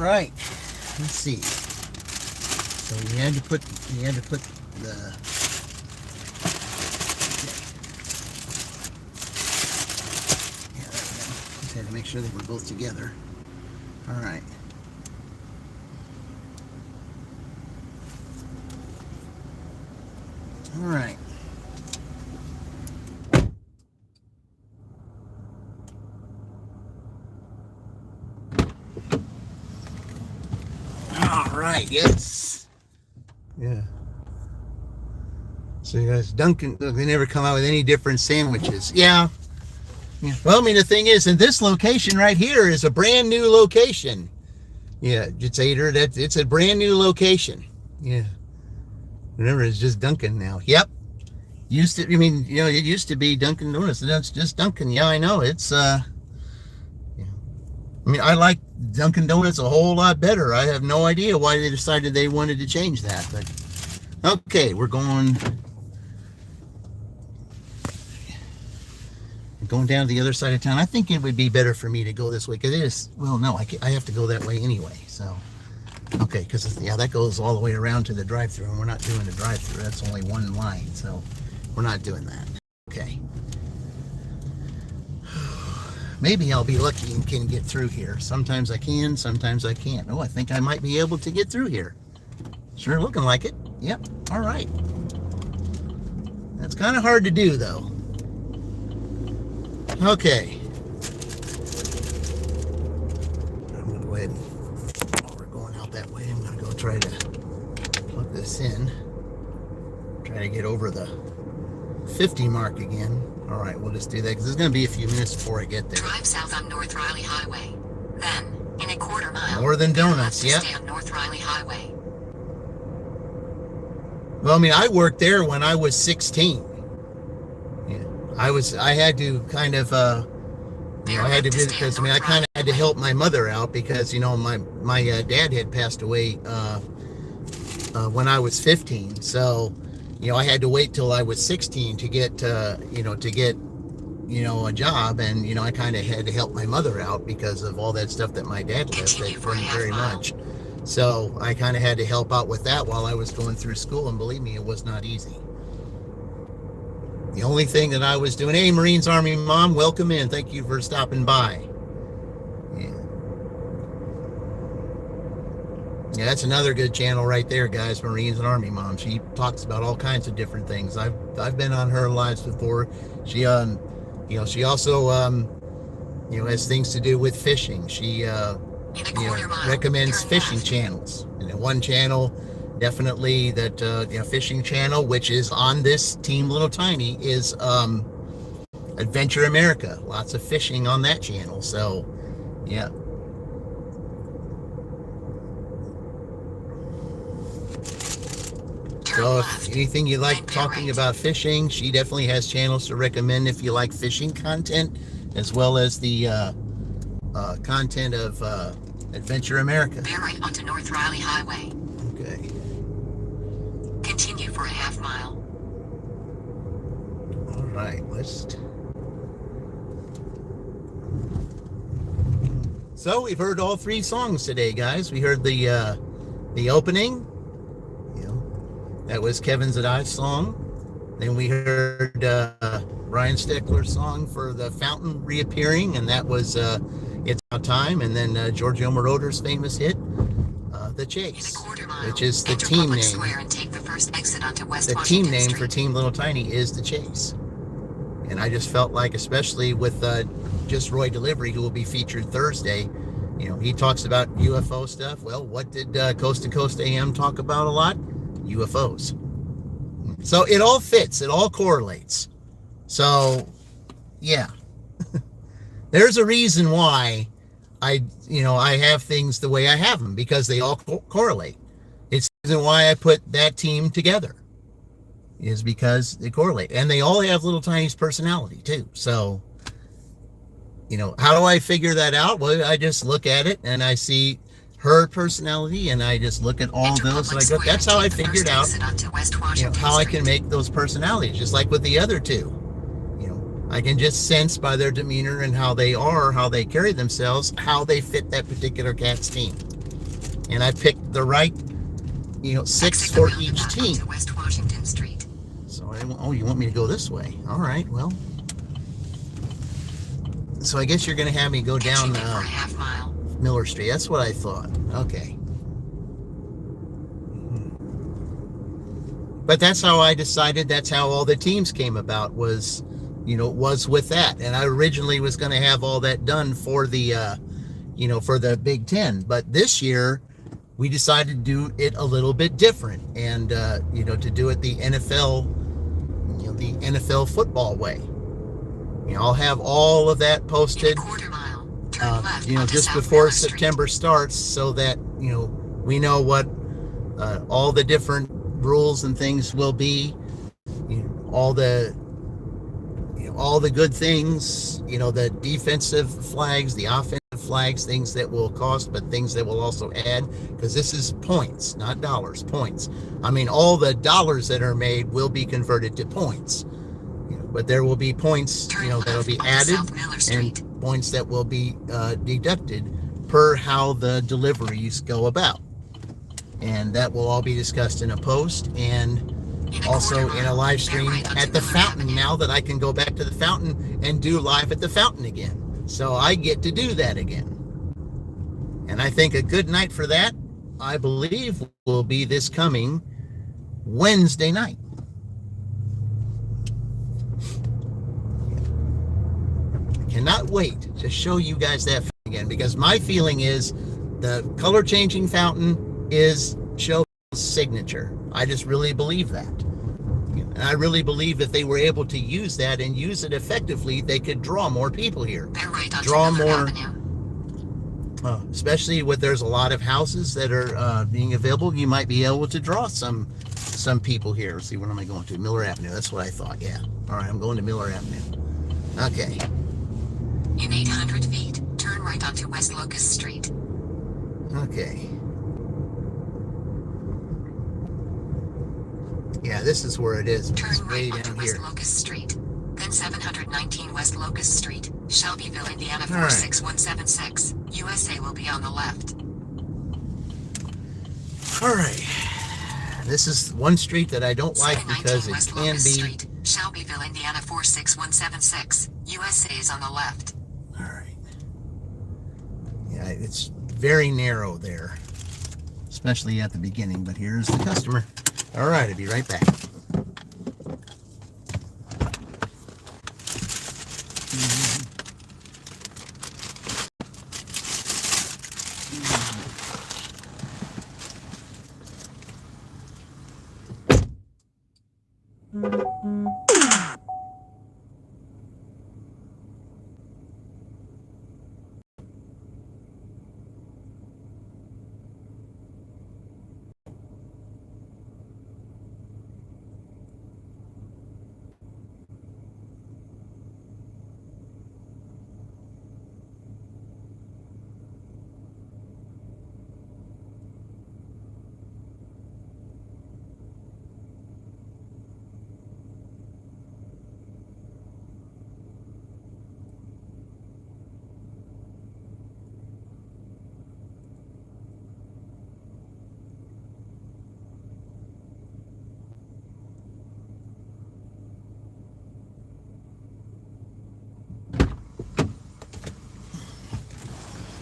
right. Let's see. So you had to put the. Yeah, there we go. Just had to make sure they were both together. All right. All right. All right. Yes. Yeah. So you guys, Dunkin', they never come out with any different sandwiches. Yeah. Yeah. Well, I mean, the thing is, in this location right here is a brand new location. Yeah, it's Ader. It's a brand new location. Yeah. Remember, it's just Dunkin' now. Yep. Used to, I mean, you know, it used to be Dunkin' Donuts. That's just Dunkin'. Yeah, I know. It's, yeah. I mean, I like Dunkin' Donuts a whole lot better. I have no idea why they decided they wanted to change that. But okay, we're going down to the other side of town. I think it would be better for me to go this way because it is, well, no, I have to go that way anyway. So, okay, because, yeah, that goes all the way around to the drive-thru, and we're not doing the drive-thru. That's only one line, so we're not doing that. Okay. Maybe I'll be lucky and can get through here. Sometimes I can, sometimes I can't. Oh, I think I might be able to get through here. Sure looking like it. Yep, all right. That's kind of hard to do, though. Okay. I'm going to go ahead and, while we're going out that way, I'm going to go try to plug this in. Try to get over the 50 mark again. All right, we'll just do that because it's going to be a few minutes before I get there. Drive south on North Riley Highway. Then, in a quarter mile, More than donuts, yeah. yep. Stay on North Riley Highway. Well, I mean, I worked there when I was 16. Yeah, I had to kind of, you know, I had to visit because, I mean, I kind of had to help my mother out because, you know, my dad had passed away when I was 15. So, you know, I had to wait till I was 16 to get, you know, a job. And, you know, I kind of had to help my mother out because of all that stuff that my dad left that wasn't very much. So I kind of had to help out with that while I was going through school. And believe me, it was not easy. The only thing that I was doing, hey, Marines Army Mom, welcome in. Thank you for stopping by. Yeah, that's another good channel right there, guys. Marines and Army Mom. She talks about all kinds of different things. I've been on her lives before. She you know, she also you know, has things to do with fishing. She you know, recommends fishing channels. And then one channel definitely that you know, fishing channel, which is on this Team Little Tiny, is Adventure America. Lots of fishing on that channel. So yeah. So if anything you like talking about fishing, she definitely has channels to recommend if you like fishing content, as well as the content of Adventure America. Bear right onto North Riley Highway. Okay. Continue for a half mile. All right, let's. So we've heard all three songs today, guys. We heard the opening. That was Kevin Zadai's song. Then we heard Brian Steckler's song for the fountain reappearing, and that was It's About Time. And then Giorgio Moroder's famous hit, The Chase, which is the team name. The team name for Team Little Tiny is The Chase. And I just felt like, especially with Just Roy Delivery, who will be featured Thursday, you know, he talks about UFO stuff. Well, what did Coast to Coast AM talk about a lot? UFOs. So it all fits, it all correlates. So yeah. There's a reason why I have things the way I have them, because they all correlate. It's the reason why I put that team together, is because they correlate, and they all have Little Tiny's personality too. So, you know, how do I figure that out? Well, I just look at it and I see her personality, and I just look at all those, and I go, that's how I figured out, you know, how I can make those personalities, just like with the other two. You know, I can just sense by their demeanor and how they are, how they carry themselves, how they fit that particular cat's team. and I picked the right, 6 for each team. West Washington Street. So you want me to go this way? All right, well. So I guess you're going to have me go down for a half mile. Miller Street. That's what I thought. Okay. But that's how I decided. That's how all the teams came about, was with that. And I originally was going to have all that done for the, for the Big Ten. But this year, we decided to do it a little bit different, and to do it the NFL, the NFL football way. I'll have all of that posted, Quarter mile. Turn left onto just South before Miller Street. September starts, so that we know what all the different rules and things will be. All the good things, the defensive flags, the offensive flags, things that will cost, but things that will also add, because this is points, not dollars, points. I mean, all the dollars that are made will be converted to points, but there will be points, that will be added, and points that will be deducted per how the deliveries go about. And that will all be discussed in a post, and also in a live stream at the fountain, now that I can go back to the fountain and do live at the fountain again. So I get to do that again. And I think a good night for that, I believe, will be this coming Wednesday night. I cannot wait to show you guys that again, because my feeling is the color changing fountain is Shelbyville's signature. I just really believe that. And I really believe if they were able to use that and use it effectively, they could draw more people here. They're right onto Draw Miller more, Avenue. Especially with there's a lot of houses that are being available. You might be able to draw some people here. Let's see, where am I going to? Miller Avenue. That's what I thought. Yeah. All right, I'm going to Miller Avenue. Okay. In 800 feet, turn right onto West Locust Street. Okay. Yeah, this is where it is. Turn It's way right onto down West here. Locust Street. Then 719 West Locust Street, Shelbyville, Indiana All right. 46176. USA will be on the left. All right. This is one street that I don't like because it West can Locust be. Street, Shelbyville, Indiana 46176. USA is on the left. All right. Yeah, it's very narrow there, especially at the beginning. But here's the customer. All right, I'll be right back.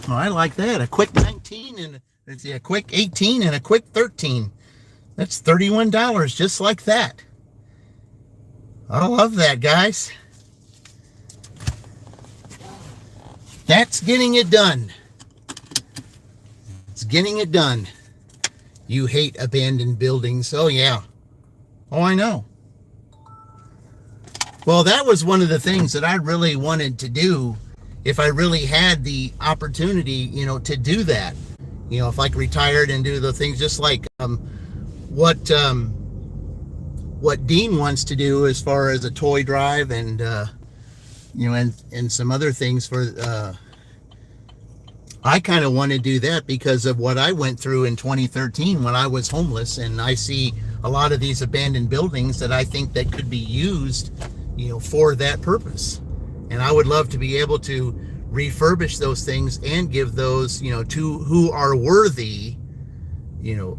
Oh, I like that. A quick 19 and a quick 18 and a quick 13. That's $31 just like that. I love that, guys. That's getting it done. It's getting it done. You hate abandoned buildings. Oh, yeah. Oh, I know. Well, that was one of the things that I really wanted to do if I really had the opportunity, to do that. If I retired and do the things just like what Dean wants to do as far as a toy drive and and some other things for I kind of want to do that because of what I went through in 2013 when I was homeless, and I see a lot of these abandoned buildings that I think that could be used for that purpose. And I would love to be able to refurbish those things and give those to who are worthy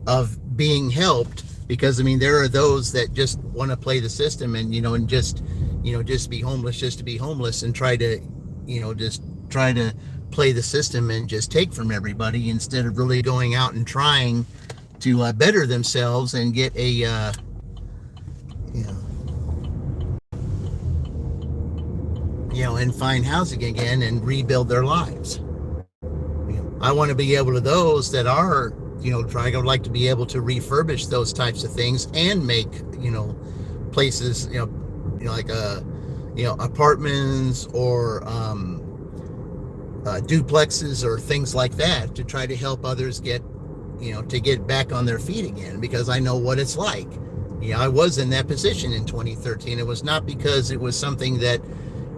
of being helped, because I mean there are those that just want to play the system and and just be homeless just to be homeless, and try to play the system and just take from everybody, instead of really going out and trying to better themselves and get a and find housing again and rebuild their lives. I want to be able to those that are I would like to be able to refurbish those types of things and make places like apartments or duplexes or things like that, to try to help others get to get back on their feet again, because I know what it's like. I was in that position in 2013. It was not because it was something that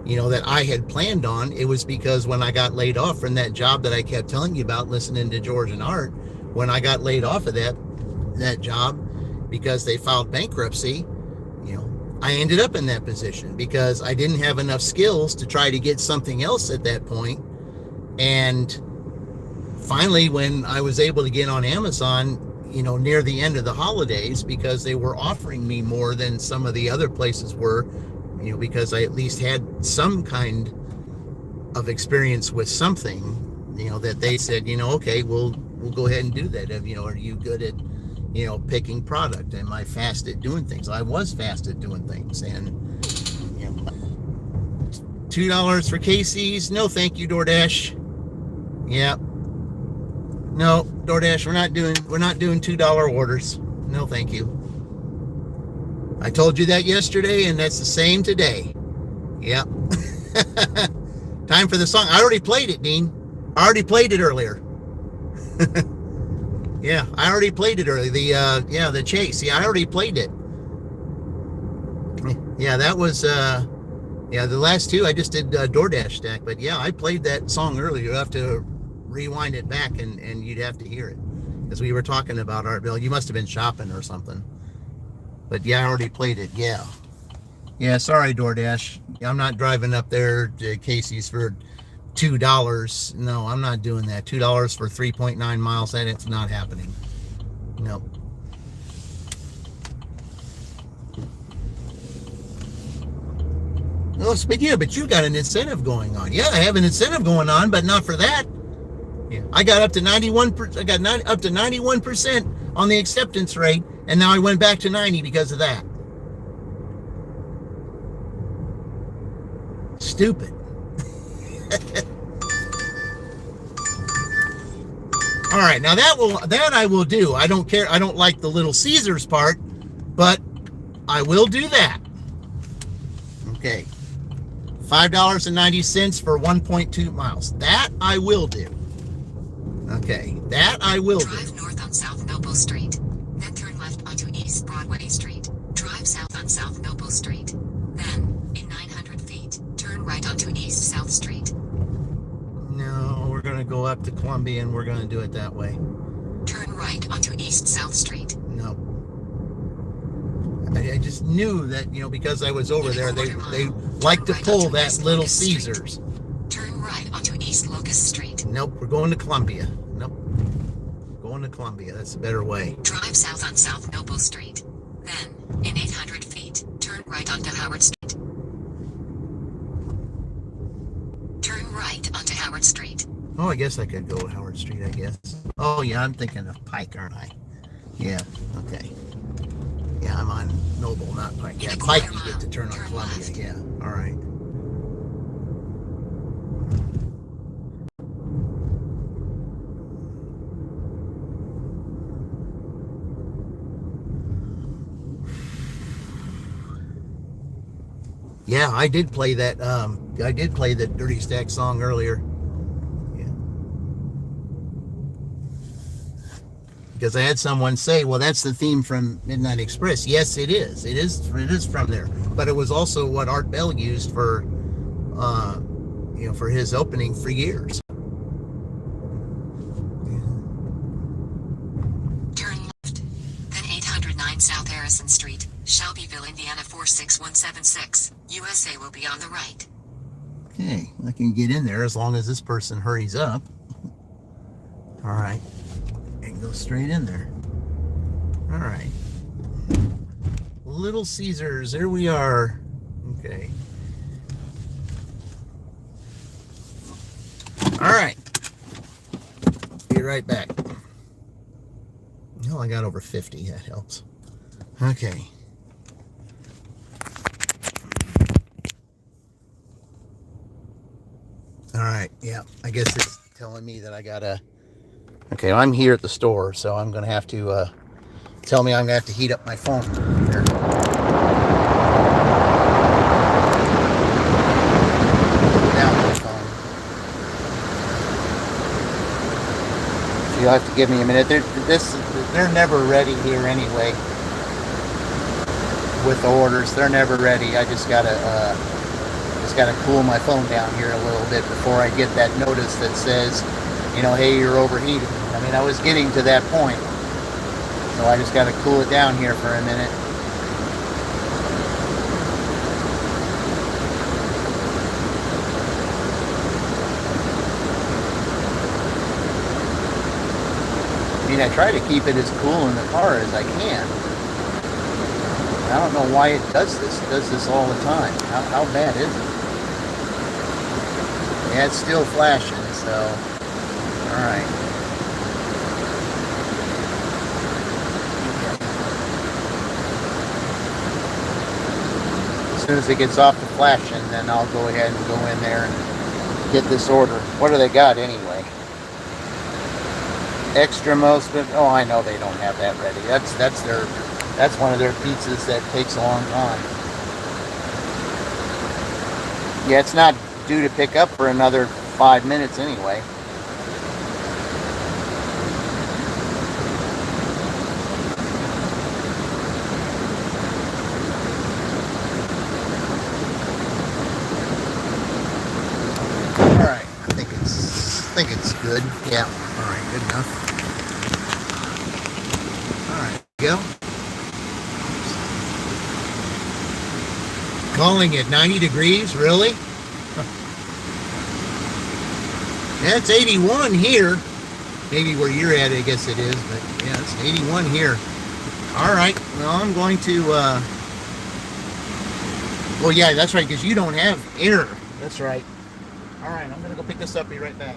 that I had planned on. It was because when I got laid off from that job that I kept telling you about, listening to George and Art, when I got laid off of that job because they filed bankruptcy, I ended up in that position because I didn't have enough skills to try to get something else at that point. And finally, when I was able to get on Amazon, near the end of the holidays, because they were offering me more than some of the other places were, because I at least had some kind of experience with something, that they said, okay, we'll go ahead and do that. Are you good at, picking product? Am I fast at doing things? I was fast at doing things. And $2 for Casey's. No, thank you, DoorDash. Yeah. No, DoorDash, we're not doing $2 orders. No, thank you. I told you that yesterday, and that's the same today. Yep. Time for the song. I already played it, Dean. I already played it earlier. Yeah, I already played it earlier. The chase. Yeah, I already played it. Yeah, that was the last two I just did DoorDash stack, but yeah, I played that song earlier. You have to rewind it back and you'd have to hear it, because we were talking about Art Bill. You must have been shopping or something. But yeah, I already played it. Yeah. Yeah, sorry, DoorDash. I'm not driving up there to Casey's for $2. No, I'm not doing that. $2 for 3.9 miles. It's not happening. Nope. Well, but you got an incentive going on. Yeah, I have an incentive going on, but not for that. Yeah, I got up to 91%. I got up to 91% on the acceptance rate, and now I went back to 90 because of that. Stupid. All right, now that I will do. I don't care. I don't like the Little Caesars part, but I will do that. Okay. $5.90 for 1.2 miles. That I will do. Okay, that I will do. Drive north on South Noble Street, then turn left onto East Broadway Street. Drive south on South Noble Street. Then, in 900 feet, turn right onto East South Street. No, we're going to go up to Columbia and we're going to do it that way. Turn right onto East South Street. No. I just knew that, because I was over there, they like to pull that Little Caesars. Turn right onto East Locust Street. Nope, we're going to Columbia. Nope. Going to Columbia. That's a better way. Drive south on South Noble Street. Then, in 800 feet, turn right onto Howard Street. Turn right onto Howard Street. Oh, I guess I could go Howard Street, I guess. Oh, yeah, I'm thinking of Pike, aren't I? Yeah, okay. Yeah, I'm on Noble, not Pike. Yeah, Pike you get to turn on Columbia. Left. Yeah, all right. Yeah, I did play that. I did play the Dirty Stack song earlier. Yeah. Because I had someone say, "Well, that's the theme from Midnight Express." Yes, it is. It is from there. But it was also what Art Bell used for, for his opening for years. Turn left, then 809 South Harrison Street, Shelbyville, Indiana 46176. USA will be on the right. Okay, I can get in there as long as this person hurries up. All right, and go straight in there. All right. Little Caesars, there we are. Okay. All right. Be right back. Well, I got over 50. That helps. Okay. All right. Yeah. I guess it's telling me that I gotta. Okay. I'm here at the store, so I'm gonna have to tell me I'm gonna have to heat up my phone here. Down my phone. So you'll have to give me a minute. They're never ready here anyway. With the orders, they're never ready. I just gotta cool my phone down here a little bit before I get that notice that says, you know, hey, you're overheating. I mean, I was getting to that point, so I just gotta cool it down here for a minute. I mean, I try to keep it as cool in the car as I can. I don't know why it does this. It does this all the time. How bad is it? Yeah, it's still flashing, so alright. As soon as it gets off the flashing, then I'll go ahead and go in there and get this order. What do they got anyway? Extra most, but oh, I know they don't have that ready. That's one of their pizzas that takes a long time. Yeah, it's not due to pick up for another 5 minutes anyway. All right, I think it's good. Yeah. All right, good enough. All right, go. Calling it 90 degrees, really? That's 81 here. Maybe where you're at, I guess it is, but yeah, it's 81 here. All right, well, I'm going to, well, yeah, that's right, because you don't have air. That's right. All right, I'm going to go pick this up, be right back.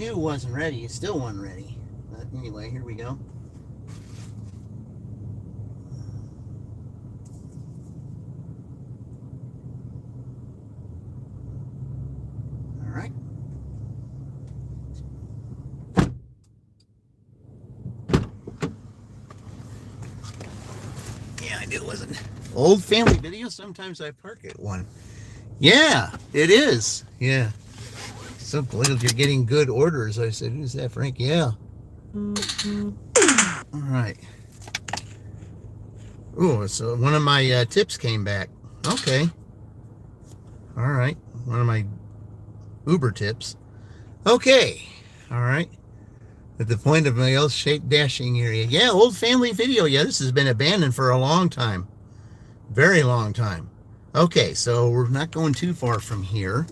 knew it wasn't ready. It still wasn't ready. But anyway, here we go. All right. Yeah, I knew it wasn't. Old family video. Sometimes I park at one. Yeah, it is. Yeah. So glad you're getting good orders. I said, who's that, Frank? Yeah. All right. Oh, so one of my tips came back. Okay. All right. One of my Uber tips. Okay. All right. At the point of my L-shaped dashing area. Yeah, old family video. Yeah, this has been abandoned for a long time. Very long time. Okay, so we're not going too far from here.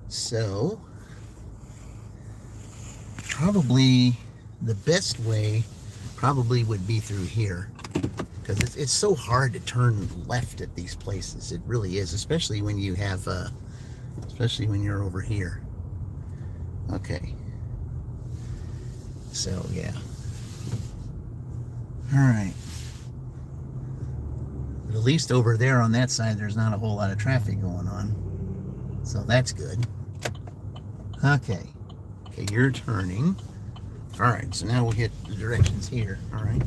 So, probably the best way probably would be through here. Because it's so hard to turn left at these places. It really is, especially when you have, especially when you're over here. Okay. So, yeah. All right. But at least over there on that side, there's not a whole lot of traffic going on. So that's good. Okay. Okay, you're turning. All right, so now we'll hit the directions here. All right.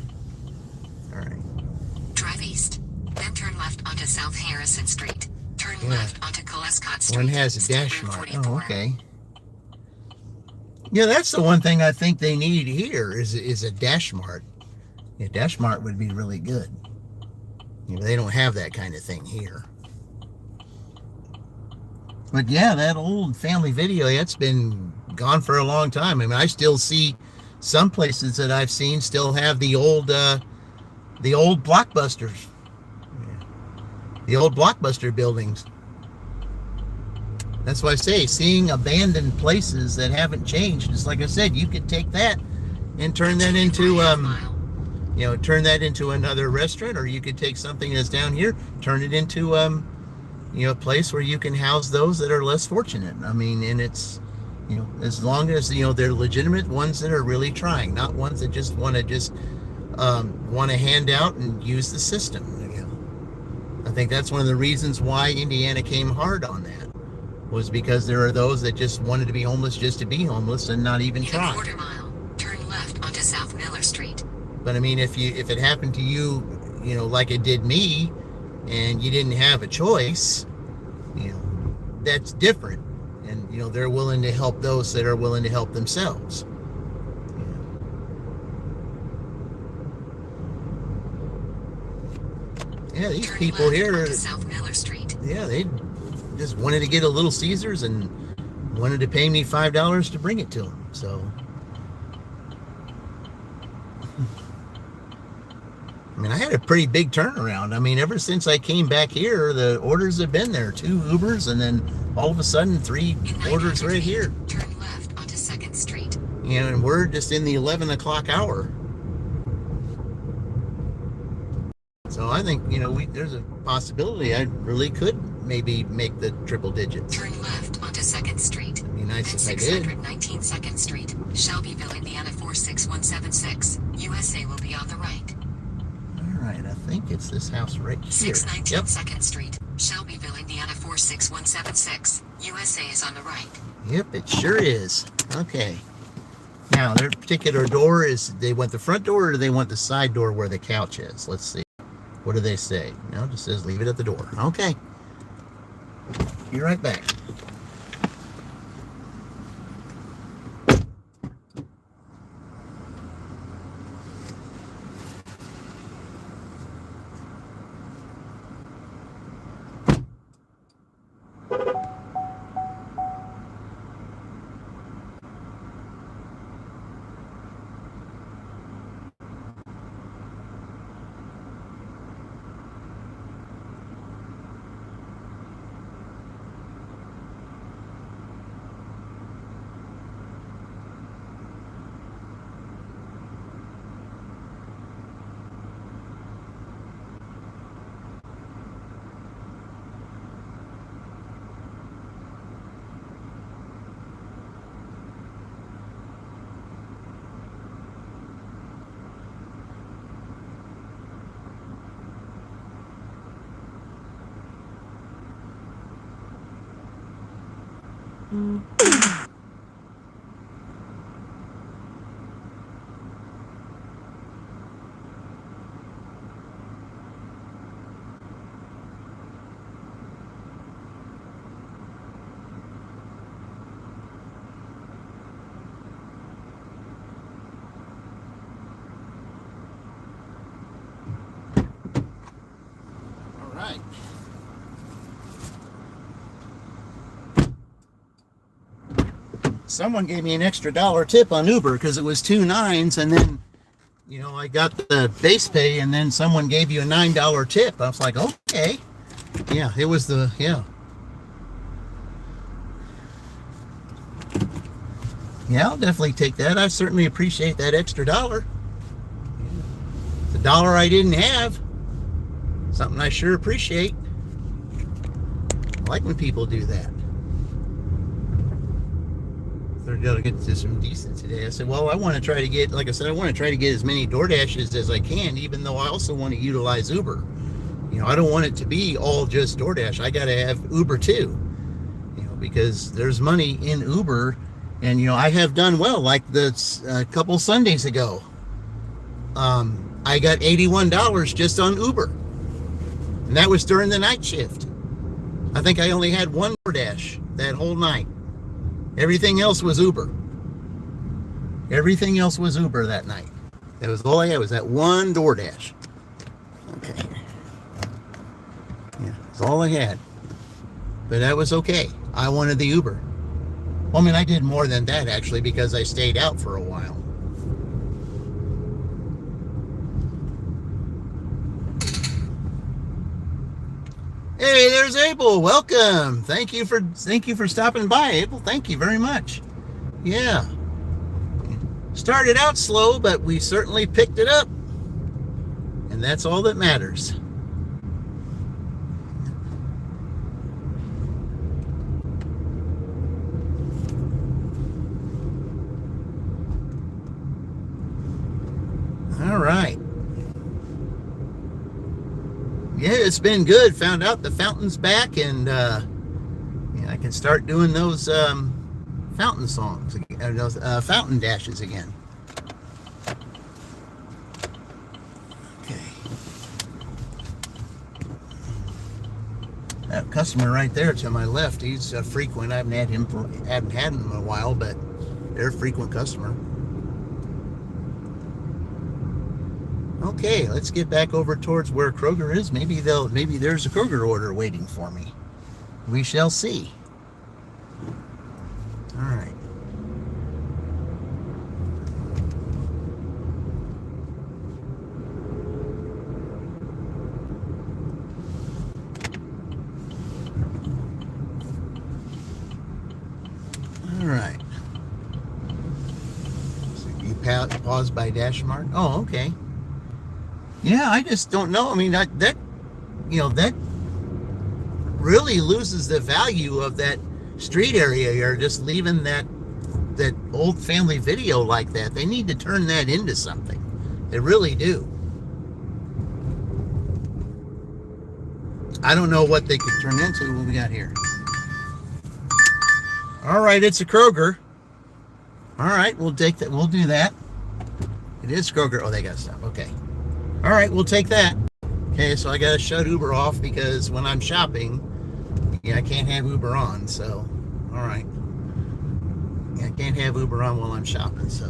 All right. Drive east, then turn left onto South Harrison Street. Turn left onto Colescott Street. One has a dash mark. 44. Oh, okay. Yeah, that's the one thing I think they need here is a dash mart. Yeah, dash mart would be really good. You know, they don't have that kind of thing here. But yeah, that old family video, that's been gone for a long time. I mean, I still see some places that I've seen still have the old Blockbusters. Yeah. The old Blockbuster buildings. That's why I say, seeing abandoned places that haven't changed, just like I said, you could take that and turn that into, you know, turn that into another restaurant, or you could take something that's down here, turn it into, you know, a place where you can house those that are less fortunate. I mean, and it's, you know, as long as, you know, they're legitimate ones that are really trying, not ones that just want to hand out and use the system. You know, I think that's one of the reasons why Indiana came hard on that. Was because there are those that just wanted to be homeless just to be homeless and not even try. In a quarter mile, turn left onto South Miller Street. But I mean, if it happened to you, you know, like it did me, and you didn't have a choice, you know, that's different. And you know, they're willing to help those that are willing to help themselves. Yeah, these Turn people left here, onto South Miller Street. yeah, they just wanted to get a Little Caesars and wanted to pay me $5 to bring it to them. So, I mean, I had a pretty big turnaround. I mean, ever since I came back here, the orders have been there. 2 Ubers, and then all of a sudden 3 orders right here. Turn left onto 2nd Street. And we're just in the 11 o'clock hour. So I think, you know, there's a possibility I really could maybe make the triple digits. Turn left onto 2nd Street. It'd be nice Then if I did. 619 2nd Street, Shelbyville, Indiana 46176. USA will be on the right. All right, I think it's this house right here. 619 Yep. 2nd Street, Shelbyville, Indiana 46176. USA is on the right. Yep, it sure is. Okay. Now, their particular door is, they want the front door or do they want the side door where the couch is? Let's see. What do they say? No, it just says leave it at the door. Okay. Be right back. All right. Someone gave me an extra $1 tip on Uber because it was 2 9s, and then, you know, I got the base pay, and then someone gave you a $9 tip. I was like, okay. Yeah, it was yeah. Yeah, I'll definitely take that. I certainly appreciate that extra $1. The $1 I didn't have. Something I sure appreciate. I like when people do that. They're gonna get to some decent today. I said, well, I want to try to get, like I said, I want to try to get as many DoorDashes as I can, even though I also want to utilize Uber. You know, I don't want it to be all just DoorDash. I got to have Uber too, you know, because there's money in Uber, and, you know, I have done well. Like a couple Sundays ago, I got $81 just on Uber, and that was during the night shift. I think I only had one DoorDash that whole night. Everything else was Uber. Everything else was Uber that night. That was all I had, was that one DoorDash. Okay. Yeah, that's all I had. But that was okay. I wanted the Uber. Well, I mean, I did more than that, actually, because I stayed out for a while. Hey, there's Abel. Welcome. Thank you for stopping by, Abel. Thank you very much. Yeah. Started out slow, but we certainly picked it up. And that's all that matters. All right. Yeah, it's been good. Found out the fountain's back, and yeah, I can start doing those fountain songs, those fountain dashes again. Okay. That customer right there to my left, he's a frequent. I haven't had him in a while, but they're a frequent customer. Okay, let's get back over towards where Kroger is. Maybe there's a Kroger order waiting for me. We shall see. All right. All right. So you pause by dash mark? Oh, okay. Yeah, I just don't know. I mean, that really loses the value of that street area. You're just leaving that old family video like that. They need to turn that into something. They really do. I don't know what they could turn into. What we got here? All right, it's a Kroger. All right, we'll take that. We'll do that. It is Kroger. Oh, they got stuff. Okay. All right, we'll take that. Okay, so I got to shut Uber off because when I'm shopping, yeah, I can't have Uber on. So, all right. Yeah, I can't have Uber on while I'm shopping. So,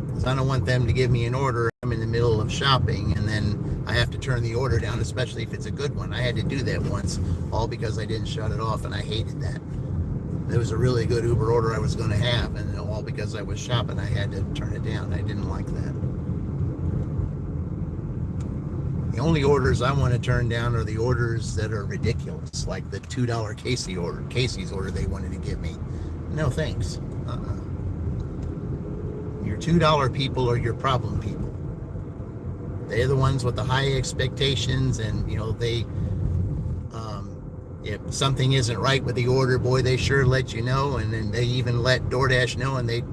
because I don't want them to give me an order. I'm in the middle of shopping, and then I have to turn the order down, especially if it's a good one. I had to do that once, all because I didn't shut it off, and I hated that. It was a really good Uber order I was going to have, and all because I was shopping, I had to turn it down. I didn't like that. The only orders I want to turn down are the orders that are ridiculous, like the $2 Casey's order they wanted to give me. No thanks. Your $2 people are your problem people. They're the ones with the high expectations, and they. If something isn't right with the order, boy, they sure let you know, and then they even let DoorDash know, and they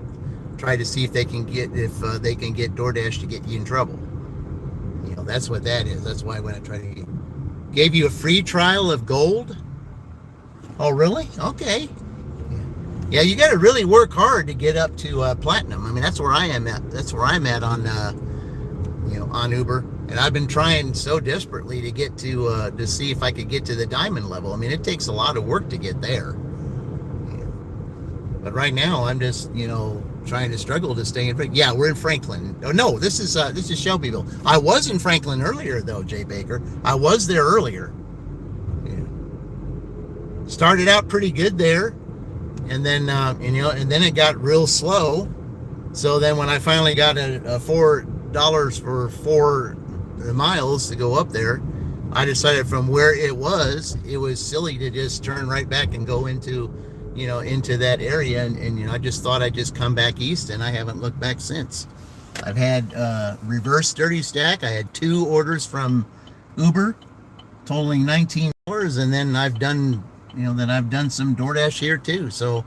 try to see if they can get DoorDash to get you in trouble. That's what that is. That's why when I try to gave you a free trial of gold, Oh, really? Okay. Yeah, you got to really work hard to get up to platinum. I mean, that's where I am at. That's where I'm at on, on Uber. And I've been trying so desperately to get to see if I could get to the diamond level. I mean, it takes a lot of work to get there. But right now, I'm just, trying to struggle to stay in Franklin. Yeah, we're in Franklin. Oh, no, this is Shelbyville. I was in Franklin earlier, though, Jay Baker. I was there earlier. Yeah. Started out pretty good there. And then, and then it got real slow. So then when I finally got a $4 for 4 miles to go up there, I decided from where it was silly to just turn right back and go into that area. And I just thought I'd just come back east, and I haven't looked back since. I've had reverse dirty stack. I had 2 orders from Uber totaling $19. And then I've done some DoorDash here too. So,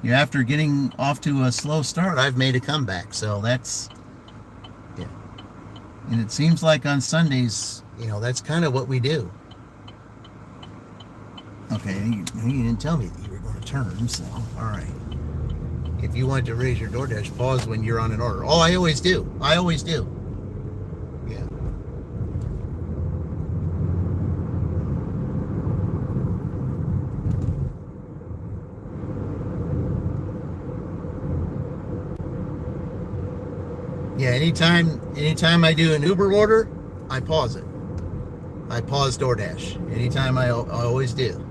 after getting off to a slow start, I've made a comeback. So that's, yeah. And it seems like on Sundays, that's kind of what we do. Okay, you didn't tell me that you were going to turn, so, all right. If you want to raise your DoorDash, pause when you're on an order. Oh, I always do. Yeah. Yeah, anytime I do an Uber order, I pause it. I pause DoorDash. Anytime I always do.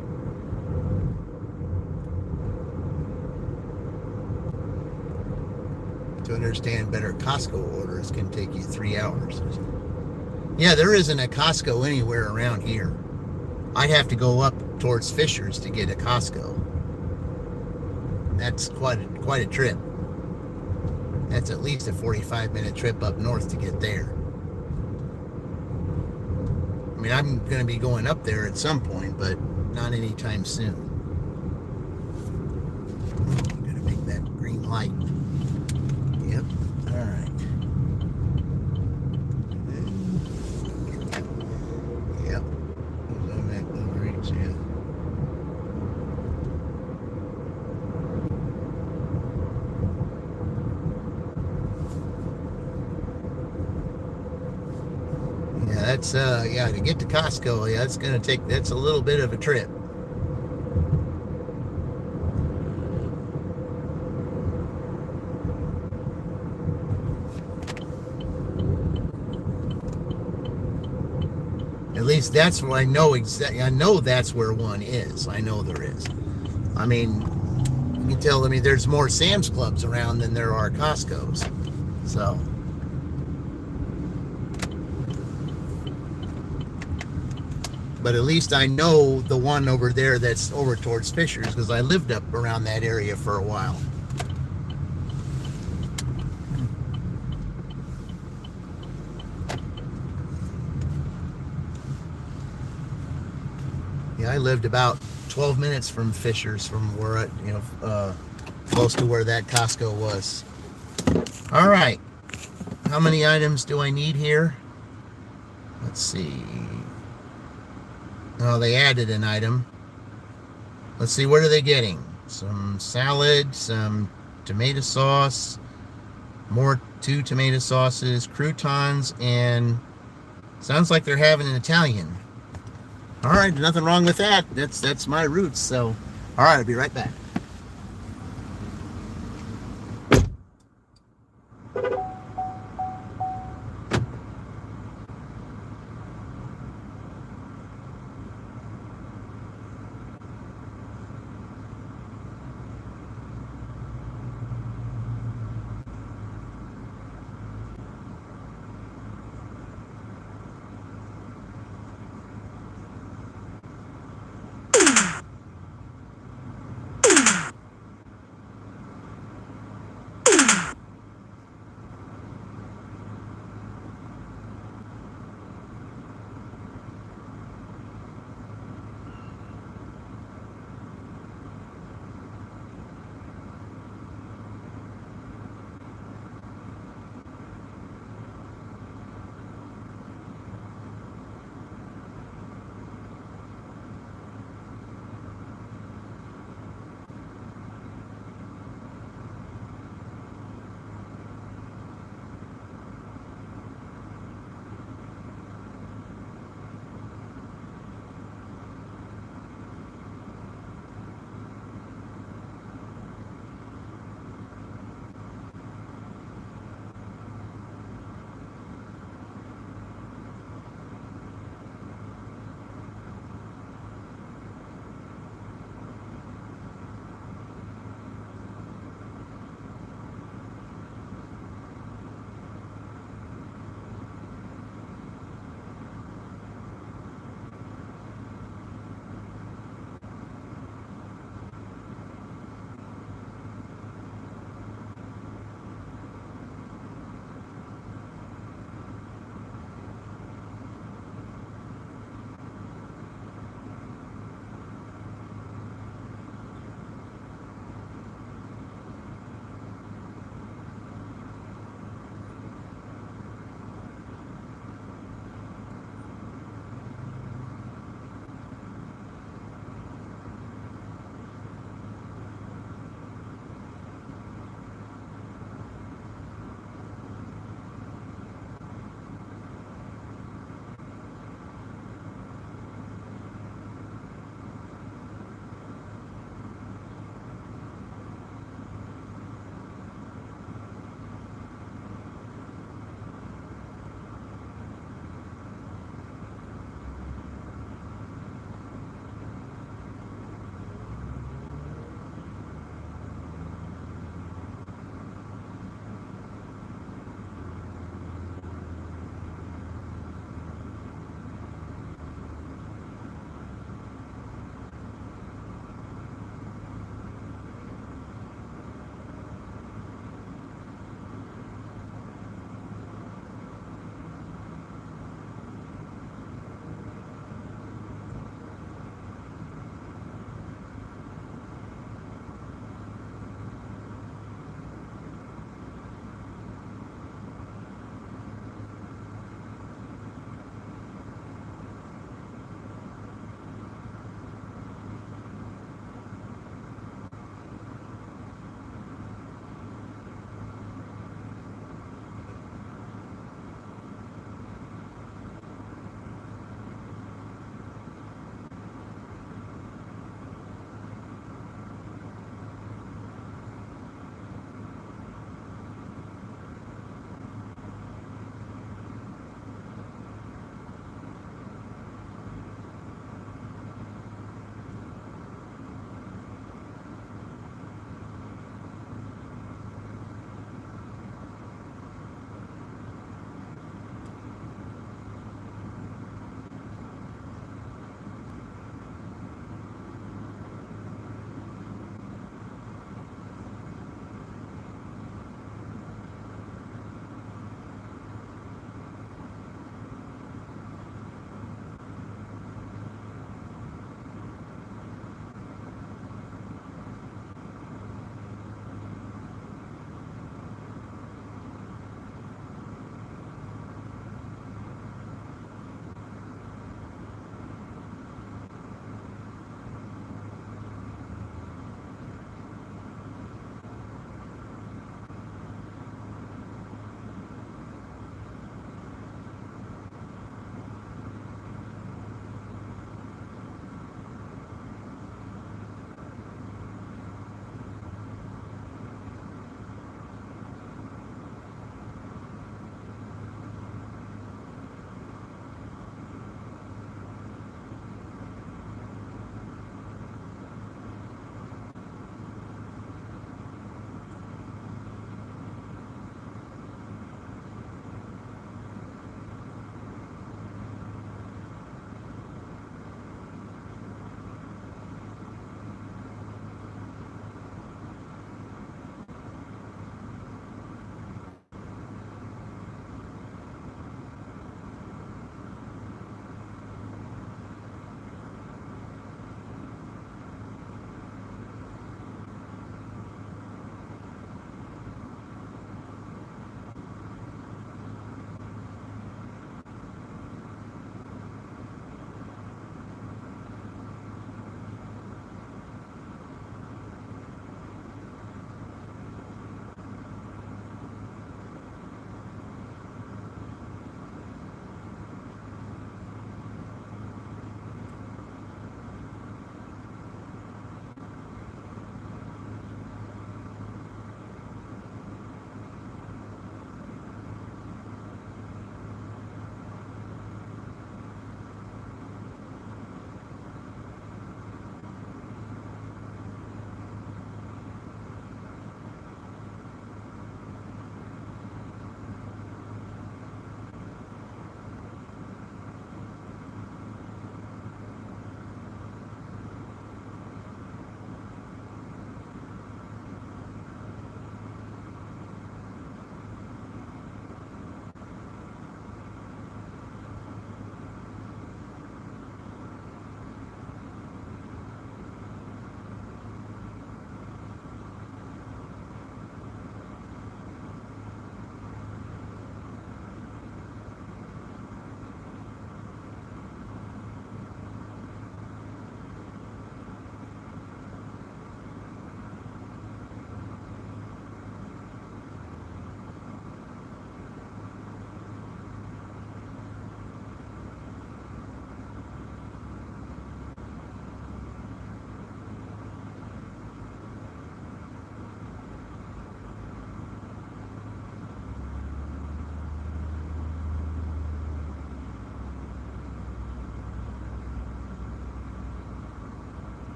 To understand better, Costco orders can take you 3 hours. Yeah, there isn't a Costco anywhere around here. I'd have to go up towards Fishers to get a Costco. That's quite a trip. That's at least a 45-minute trip up north to get there. I mean, I'm going to be going up there at some point, but not anytime soon. I'm going to make that green light. Yep. All right. Yep. I'm at ubereats, yeah. That's to get to Costco, that's a little bit of a trip. At least that's what I know exactly. I know that's where one is. I know there is. I mean, you can tell, there's more Sam's Clubs around than there are Costco's. So, but at least I know the one over there that's over towards Fishers, because I lived up around that area for a while. Yeah, I lived about 12 minutes from Fishers, from where close to where that Costco was. All right, how many items do I need here? Let's see. Oh, they added an item. Let's see, what are they getting? Some salad, some tomato sauce, more 2 tomato sauces, croutons, and sounds like they're having an Italian. All right, nothing wrong with that. That's my roots. So, all right, I'll be right back.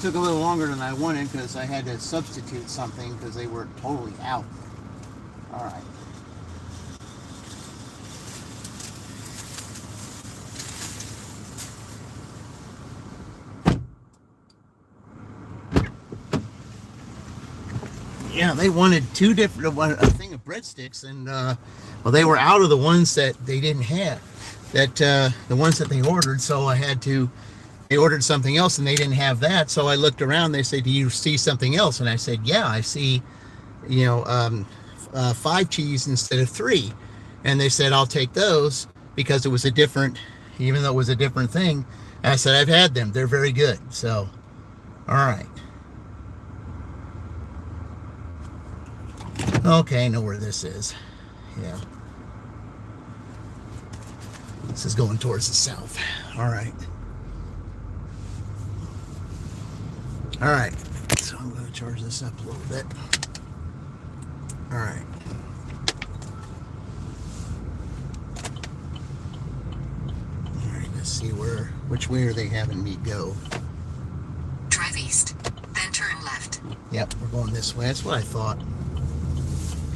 took a little longer than I wanted because I had to substitute something because they were totally out. All right. Yeah, they wanted two different, a thing of breadsticks, and well, they were out of the ones that they didn't have, the ones that they ordered. So they ordered something else, and they didn't have that. So I looked around. They said, "Do you see something else?" And I said, "Yeah, I see, 5 cheese instead of 3." And they said, "I'll take those because it was a different, even though it was a different thing." And I said, "I've had them. They're very good." So, all right. Okay, I know where this is. Yeah. This is going towards the south. All right. All right. So I'm going to charge this up a little bit. All right. All right, let's see which way are they having me go? Drive east, then turn left. Yep, we're going this way. That's what I thought.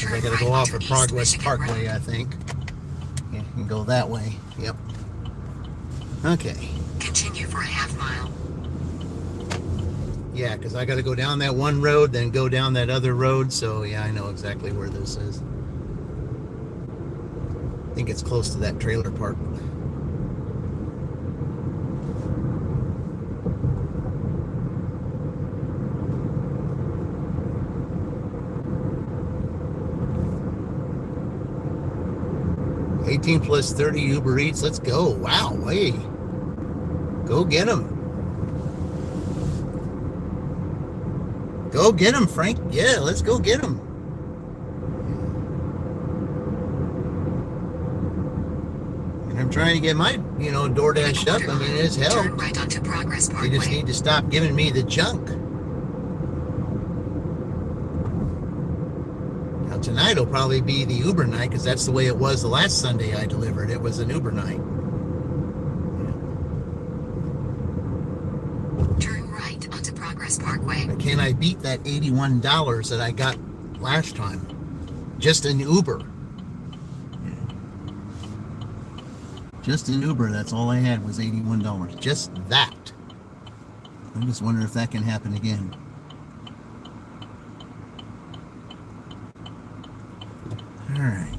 I gotta Turn go right off onto of East Progress Michigan Parkway, Road. I think. Yeah, you can go that way. Yep. Okay. Continue for a half mile. Yeah, because I gotta go down that one road, then go down that other road. So yeah, I know exactly where this is. I think it's close to that trailer park. $18 plus 30 Uber Eats. Let's go. Wow. Hey. Go get them. Go get them, Frank. Yeah, let's go get them. And I'm trying to get my, DoorDash up. I mean, it's hell. Turn right onto Progress They Parkway. just need to stop giving me the junk. Now tonight will probably be the Uber night because that's the way it was the last Sunday I delivered. It was an Uber night. Turn right onto Progress Parkway. But can I beat that $81 that I got last time? Just an Uber. Just an Uber, that's all I had was $81. Just that. I'm just wondering if that can happen again. All right.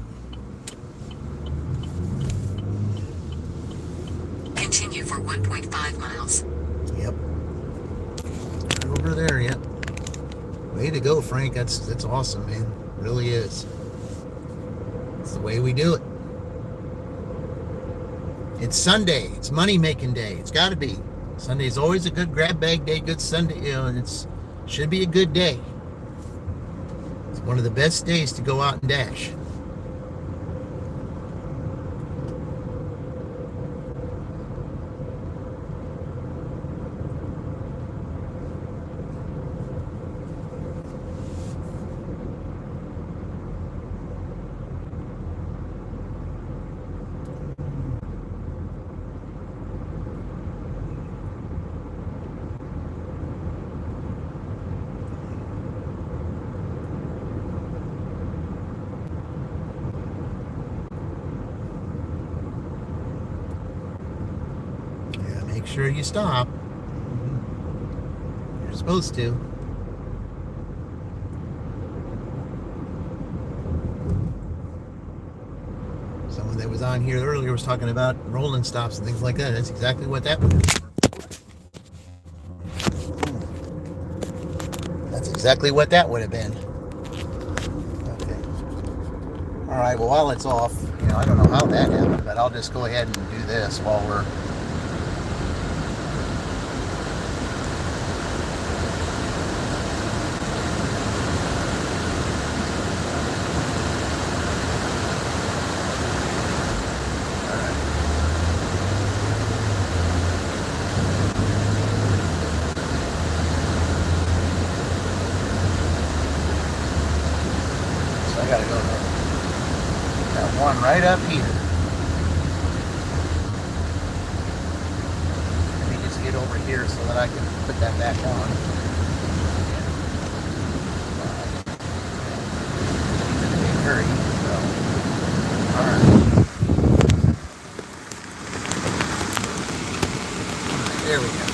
Continue for 1.5 miles. Yep. Right over there, yep. Way to go, Frank. That's awesome, man. It really is. It's the way we do it. It's Sunday. It's money-making day. It's got to be. Sunday's always a good grab bag day, good Sunday. It's should be a good day. It's one of the best days to go out and dash. Make sure you stop. You're supposed to. Someone that was on here earlier was talking about rolling stops and things like that. That's exactly what that would be. That's exactly what that would have been. Okay. All right, well, while it's off, I don't know how that happened, but I'll just go ahead and do this while we're gotta go to that one right up here. Let me just get over here. here so that I can put that back on. He's in a big hurry, so. Alright. There we go.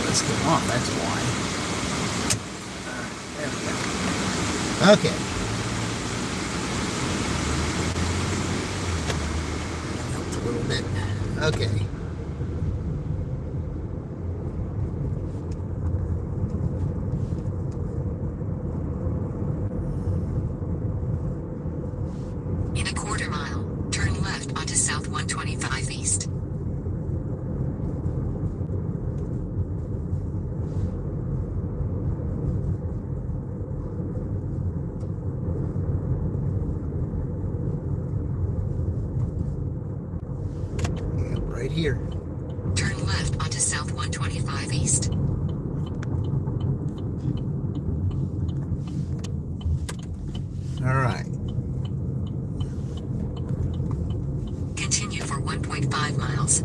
Let's get on, that's why. Alright, there we go. Okay. That helped a little bit. Okay. In a quarter mile, turn left onto South 125 East. Yep, right here. Turn left onto South 125 East. All right. Continue for 1.5 miles.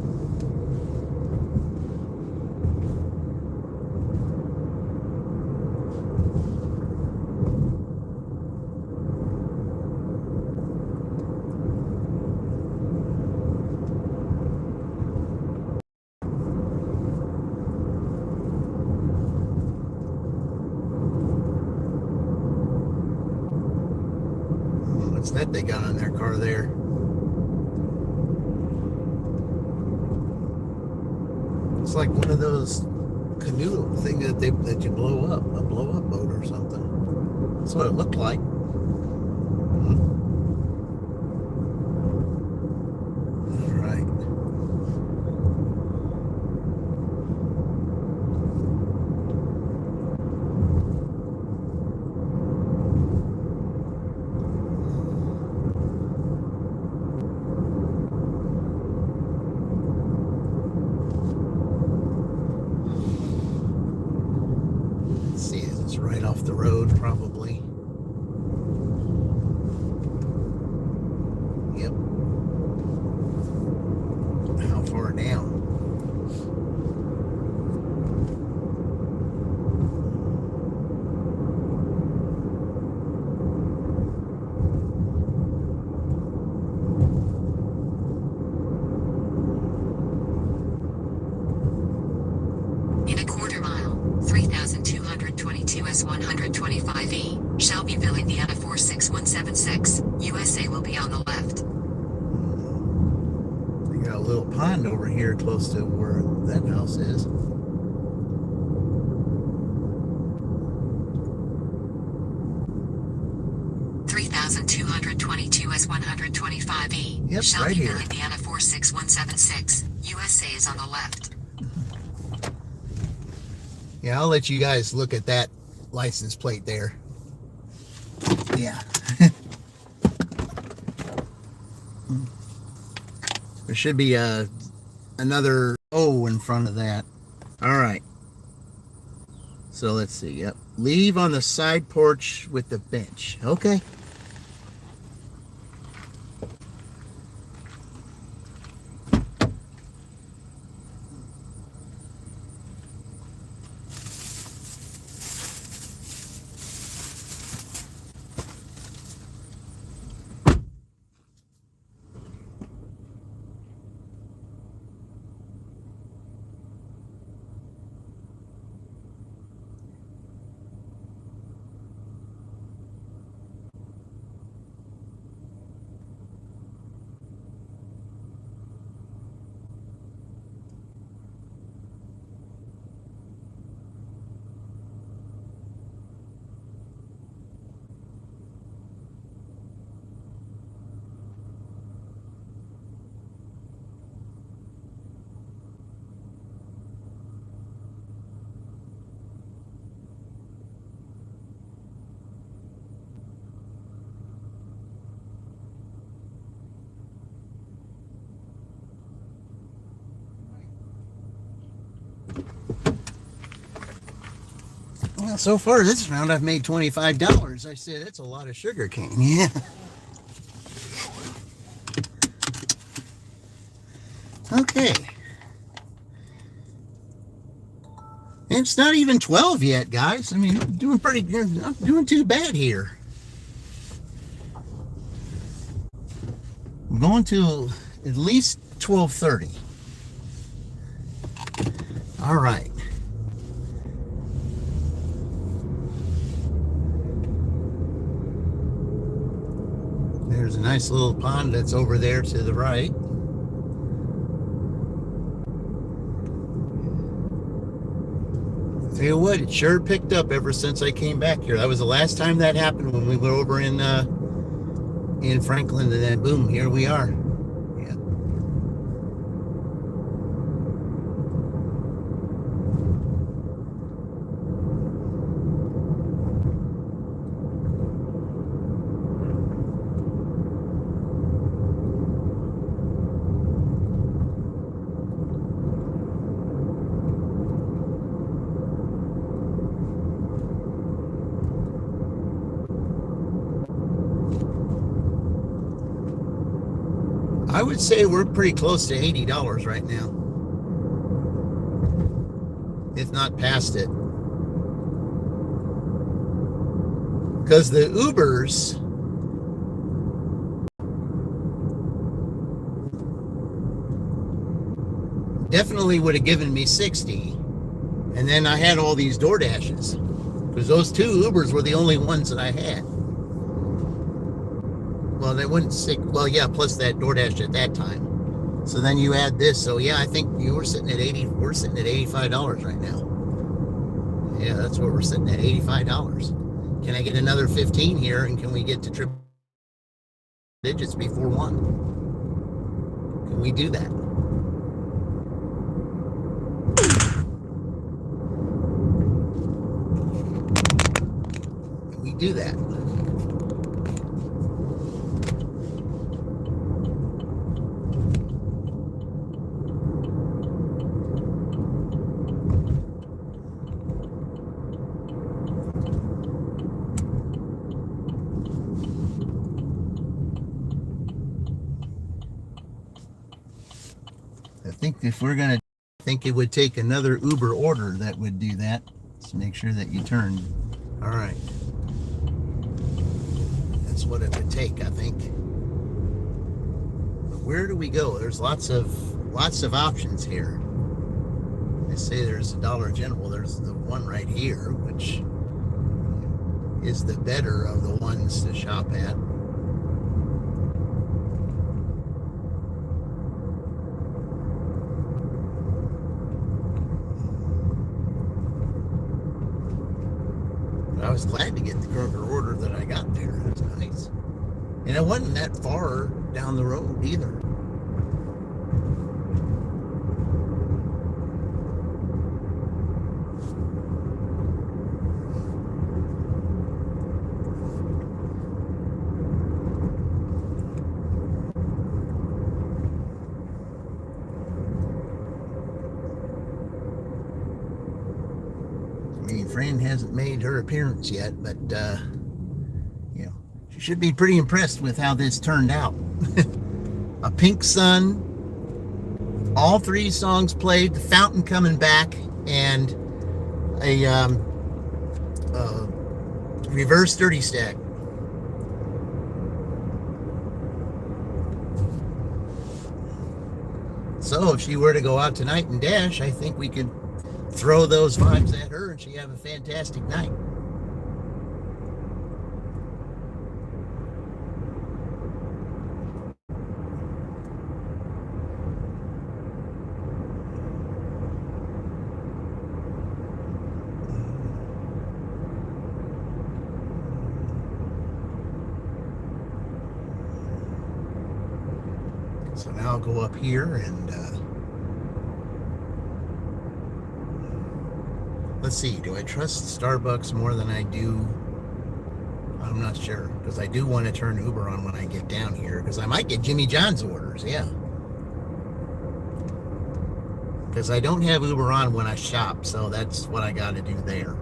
What's that they got on their car there? It's like one of those canoe thing that you blow up, a blow up boat or something. That's what it looked like. All right. Let's see, it's right off the road, probably. Yep. How far down? In a quarter mile, 3,222 S125E, Shelbyville, Indiana 46176, USA will be on the left. They got a little pond over here close to where that house is. Three 3,222 S125E, Yep, right Shelbyville, here. Indiana 46176, USA is on the left. Yeah, I'll let you guys look at that license plate there. Yeah. There should be another O in front of that. All right. So let's see. Yep. Leave on the side porch with the bench. Okay. Well, so far this round I've made $25. I said that's a lot of sugar cane. Yeah. And it's not even 12 yet, guys. I mean, I'm doing pretty good. Not doing too bad here. I'm going to at least 12:30. All right. There's a nice little pond that's over there to the right. Tell you what, it sure picked up ever since I came back here. That was the last time that happened when we were over in Franklin, and then boom, here we are. Yeah. I would say we're pretty close to $80 right now, if not past it. Because the Ubers definitely would have given me 60, and then I had all these DoorDashes, because those two Ubers were the only ones that I had. Well, they wouldn't sick. Well, yeah, plus that DoorDash at that time. So then you add this. So yeah, I think you were sitting at 80. We're sitting at $85 right now. Yeah, that's what we're sitting at, $85. Can I get another 15 here, and can we get to triple digits before 1? Can we do that? Can we do that? I think if we're gonna, think it would take another Uber order that would do that. Let's make sure that you turn. All right, that's what it would take, I think. But where do we go? There's lots of options here. They say there's a Dollar General. There's the one right here, which is the better of the ones to shop at. I was glad to get the Kroger order that I got there. It was nice. And it wasn't that far down the road either. Fran hasn't made her appearance yet, but you know, she should be pretty impressed with how this turned out. A pink sun, all 3 songs played, the fountain coming back, and a reverse 30 stack. So if she were to go out tonight and dash, I think we could throw those vibes at her and she have a fantastic night. So now I'll go up here and let's see, do I trust Starbucks more than I do? I'm not sure, because I do want to turn Uber on when I get down here, because I might get Jimmy John's orders, yeah. Because I don't have Uber on when I shop, so that's what I got to do there.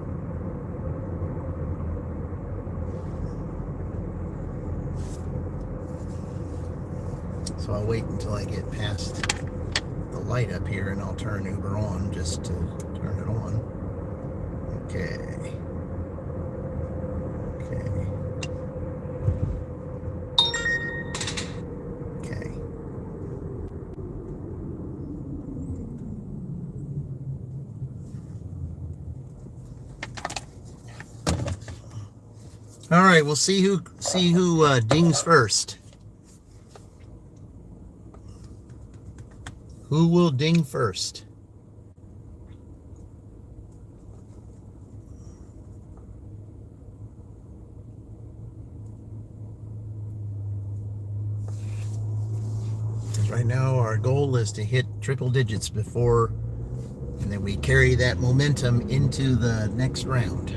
So I'll wait until I get past the light up here and I'll turn Uber on just to turn it on. Okay. Okay. Okay. All right, we'll see who dings first. Who will ding first? Because right now our goal is to hit triple digits before, and then we carry that momentum into the next round.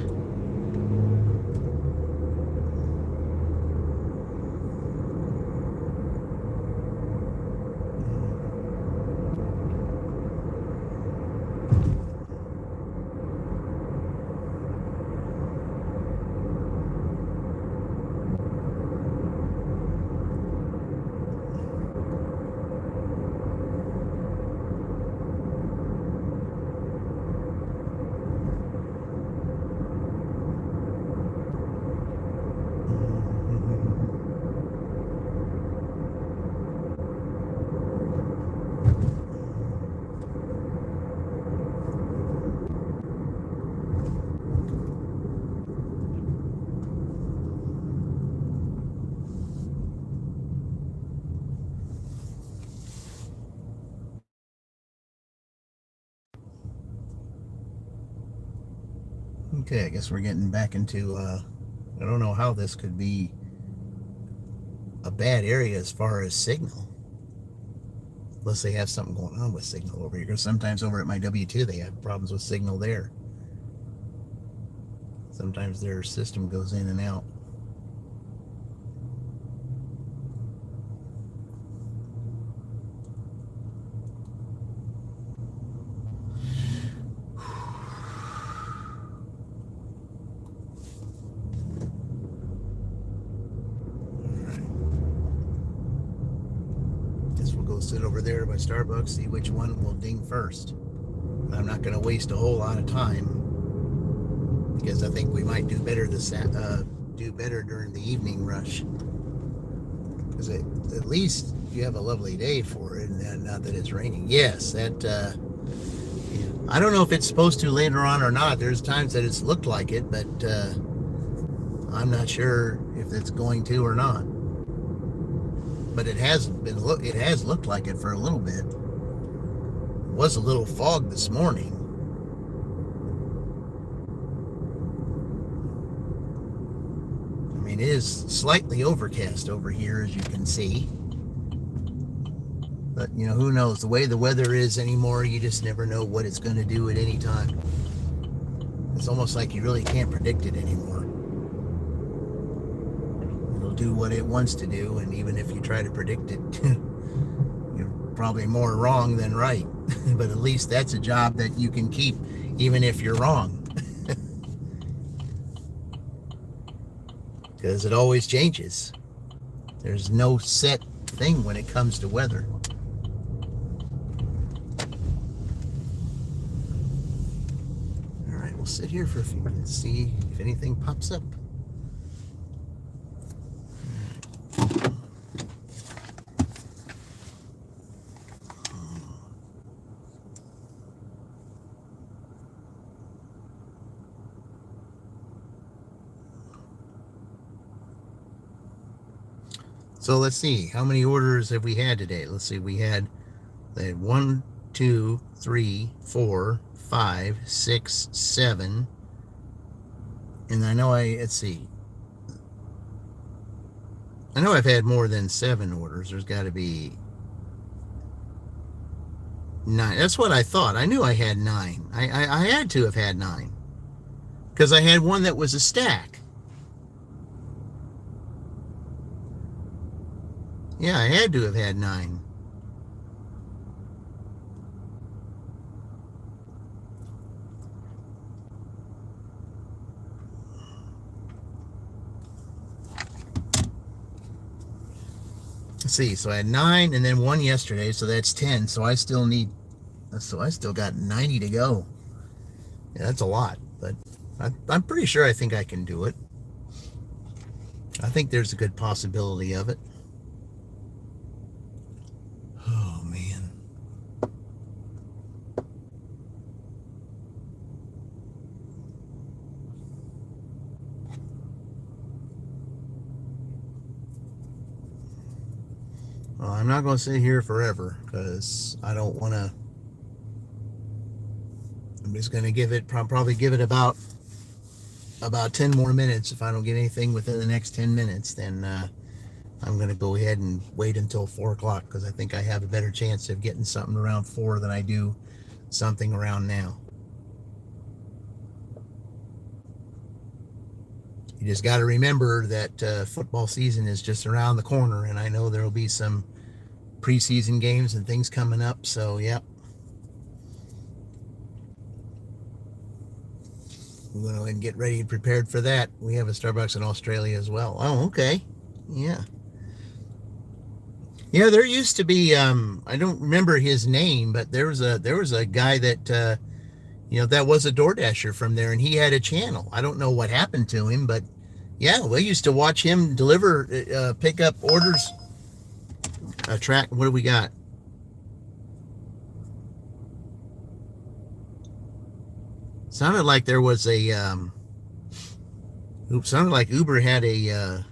Okay, I guess we're getting back into, I don't know how this could be a bad area as far as signal. Unless they have something going on with signal over here. Because sometimes over at my W2 they have problems with signal there. Sometimes their system goes in and out. Sit over there by Starbucks, see which one will ding first. I'm not going to waste a whole lot of time because I think we might do better during the evening rush. Because at least you have a lovely day for it, and not that it's raining. Yes, that I don't know if it's supposed to later on or not. There's times that it's looked like it, but I'm not sure if it's going to or not. But it has looked like it for a little bit. It was a little fog this morning. I mean, it is slightly overcast over here, as you can see. But, you know, who knows? The way the weather is anymore, you just never know what it's going to do at any time. It's almost like you really can't predict it anymore. Do what it wants to do, and even if you try to predict it, you're probably more wrong than right. But at least that's a job that you can keep even if you're wrong. Because it always changes. There's no set thing when it comes to weather. All right, we'll sit here for a few minutes, see if anything pops up. So let's see, how many orders have we had today? Let's see, we had 1, 2, 3, 4, 5, 6, 7. And I know let's see. I know I've had more than 7 orders. There's got to be 9. That's what I thought. I knew I had 9. I had to have had 9. Because I had one that was a stack. Yeah, I had to have had 9. Let's see, so I had 9 and then 1 yesterday, so that's 10. So I still got 90 to go. Yeah, that's a lot, but I'm pretty sure I think I can do it. I think there's a good possibility of it. Oh, man. Well, I'm not going to sit here forever because I don't want to. I'm just going to give it, probably give it about 10 more minutes. If I don't get anything within the next 10 minutes, then I'm going to go ahead and wait until 4 o'clock because I think I have a better chance of getting something around 4 than I do something around now. You just got to remember that football season is just around the corner, and I know there will be some preseason games and things coming up, so yeah. We're going to go ahead and get ready and prepared for that. We have a Starbucks in Australia as well. Oh, okay. Yeah. Yeah, there used to be, I don't remember his name, but there was a guy that, that was a DoorDasher from there, and he had a channel. I don't know what happened to him, but yeah, we used to watch him deliver, pick up orders. What do we got? Sounded like there was a, sounded like Uber had a,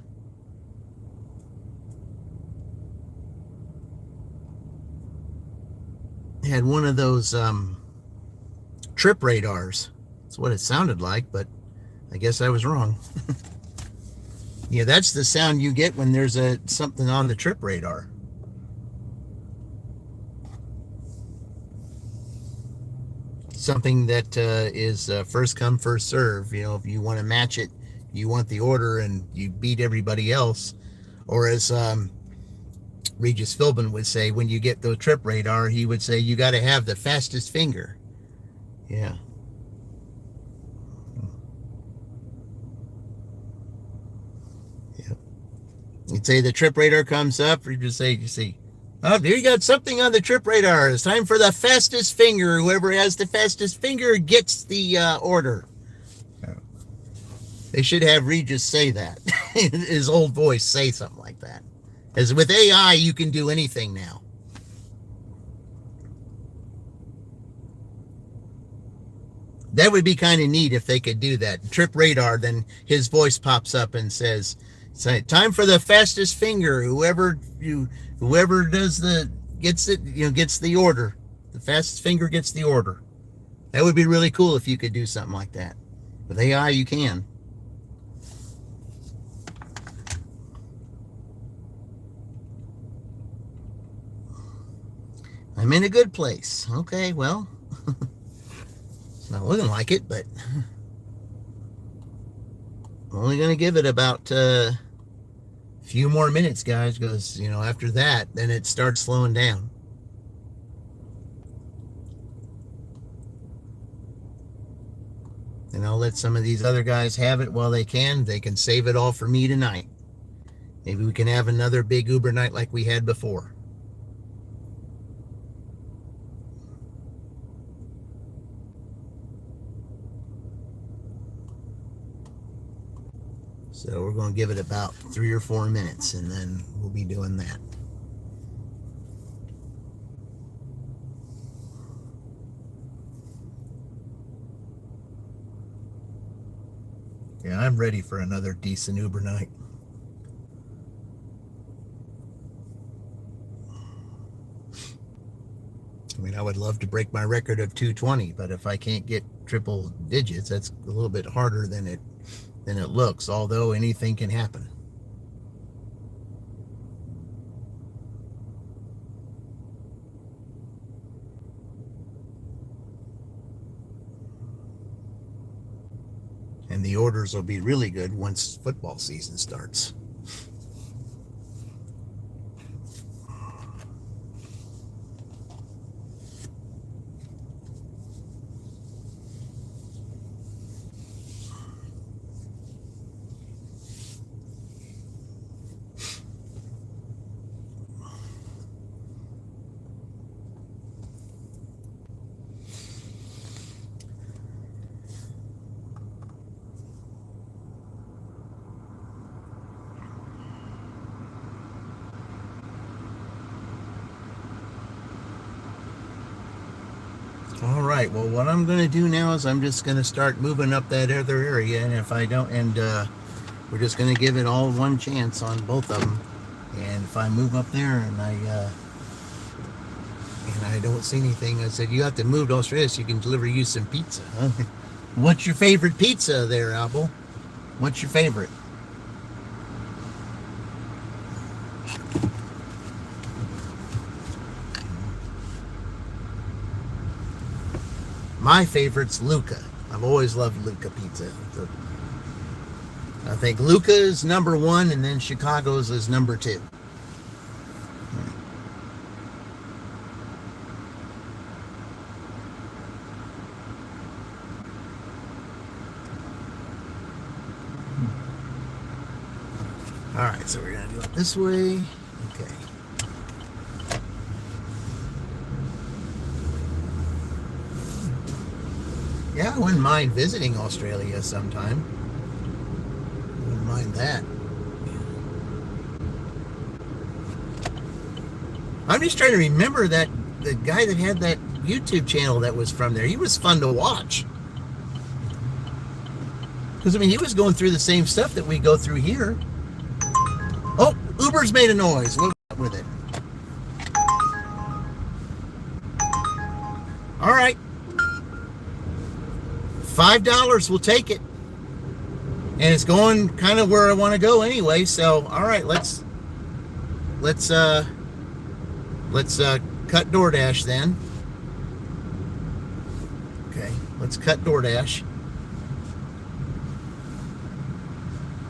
had one of those trip radars. That's what it sounded like, but I guess I was wrong. Yeah, that's the sound you get when there's something on the trip radar. Something that is first come, first serve. If you want to match it, you want the order and you beat everybody else. Or as Regis Philbin would say, when you get the trip radar, he would say, you got to have the fastest finger. Yeah. Yeah. You'd say the trip radar comes up, or you just say, you see, oh, there you got something on the trip radar. It's time for the fastest finger. Whoever has the fastest finger gets the order. They should have Regis say that. His old voice say something like that. As with AI, you can do anything now. That would be kind of neat if they could do that. Trip radar, then his voice pops up and says, time for the fastest finger. Whoever gets it, gets the order. The fastest finger gets the order. That would be really cool if you could do something like that. With AI, you can. I'm in a good place. Okay, well, it's not looking like it, but I'm only going to give it about a few more minutes, guys, because, after that, then it starts slowing down. And I'll let some of these other guys have it while they can. They can save it all for me tonight. Maybe we can have another big Uber night like we had before. So we're going to give it about 3 or 4 minutes, and then we'll be doing that. Yeah, I'm ready for another decent Uber night. I mean, I would love to break my record of 220, but if I can't get triple digits, that's a little bit harder than it looks, although anything can happen. And the orders will be really good once football season starts. right. Well, what I'm going to do now is I'm just going to start moving up that other area, and if I don't, we're just going to give it all one chance on both of them. And if I move up there and I don't see anything, I said, you have to move to Australia so you can deliver you some pizza. Huh? What's your favorite pizza there, Apple? What's your favorite? My favorite's Luca. I've always loved Luca pizza. I think Luca is number 1, and then Chicago's is number 2. All right, so we're gonna do it this way. Okay. Yeah, I wouldn't mind visiting Australia sometime. Wouldn't mind that. I'm just trying to remember that the guy that had that YouTube channel that was from there. He was fun to watch. Because, I mean, he was going through the same stuff that we go through here. Oh, Uber's made a noise. What's up with it? All right. $5, we'll take it. And it's going kind of where I want to go anyway. So, all right, let's cut DoorDash then. Okay, let's cut DoorDash.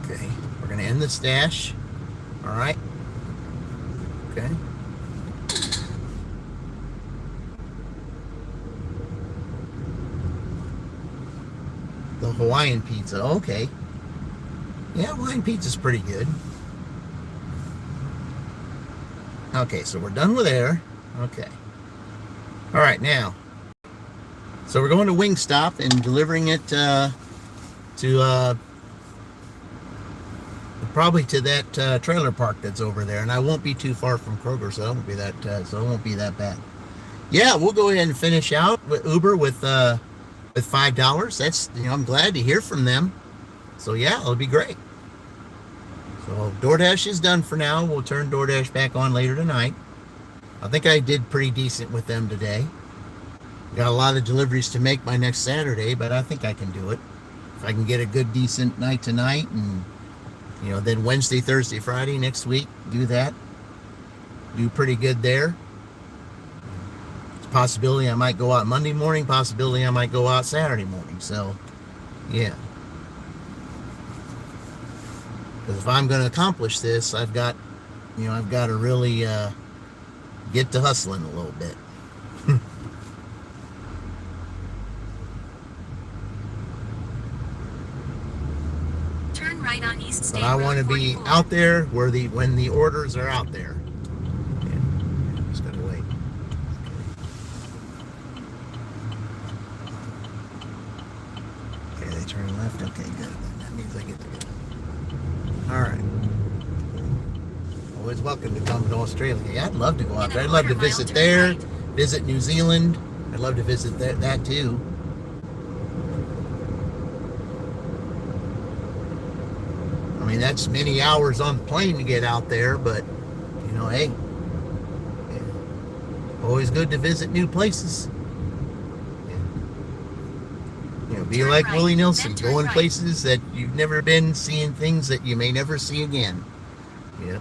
Okay, we're gonna end the stash. All right. Okay. The Hawaiian pizza. Okay. Yeah, Hawaiian pizza's pretty good. Okay, so we're done with there. Okay. All right, now. So we're going to Wingstop and delivering it to probably to that trailer park that's over there, and I won't be too far from Kroger, so it won't be that bad. Yeah, we'll go ahead and finish out with Uber with $5. That's, I'm glad to hear from them. So yeah, it'll be great. So DoorDash is done for now. We'll turn DoorDash back on later tonight. I think I did pretty decent with them today. Got a lot of deliveries to make by next Saturday, but I think I can do it. If I can get a good, decent night tonight, and then Wednesday, Thursday, Friday next week, do that. Do pretty good there. It's a possibility I might go out Monday morning, possibility I might go out Saturday morning. So, yeah. Because if I'm going to accomplish this, I've got to really get to hustling a little bit. Turn right on East State But I want to be 44. out there when the orders are out there. Yeah, just gotta wait. Okay, they turn left. Okay, good. That means I get to go. All right. Always welcome to come to Australia. Yeah, I'd love to go out there. I'd love to visit there, visit New Zealand. I'd love to visit that too. I mean, that's many hours on the plane to get out there, but, hey, always good to visit new places. Be like Willie Nelson, going places that you've never been, seeing things that you may never see again. Yeah.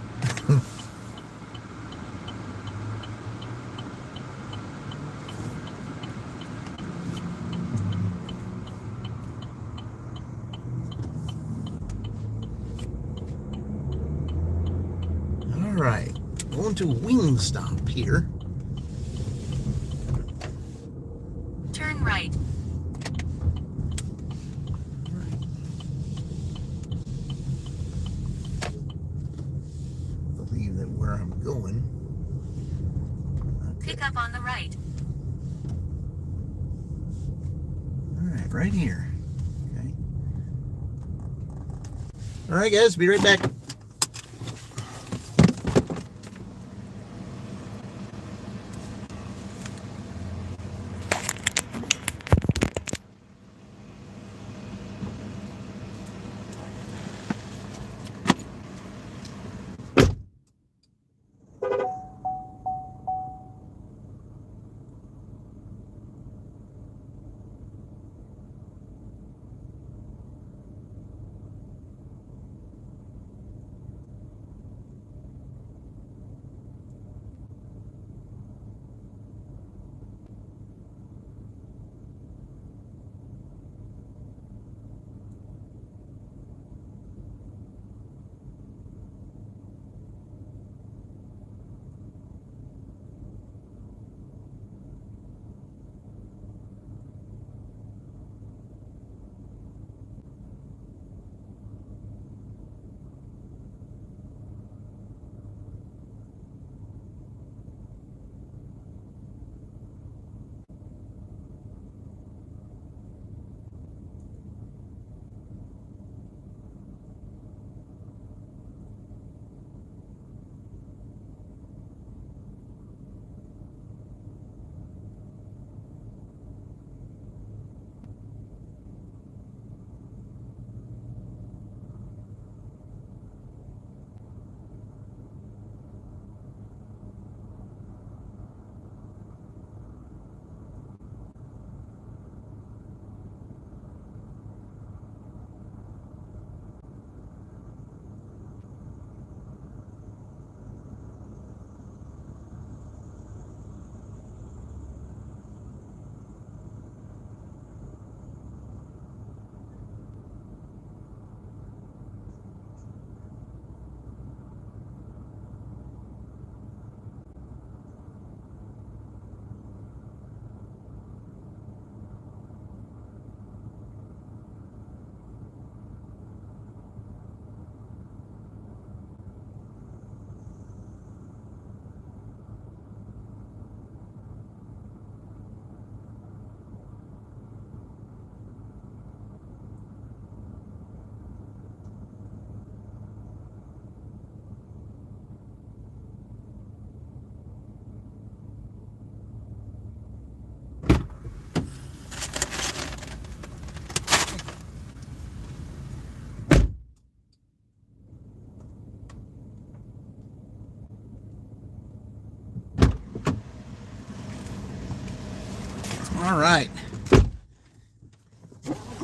All right, going to Wingstop here. Turn right. Believe that where I'm going. Okay. Pick up on the right. All right, right here. Okay. All right, guys, be right back.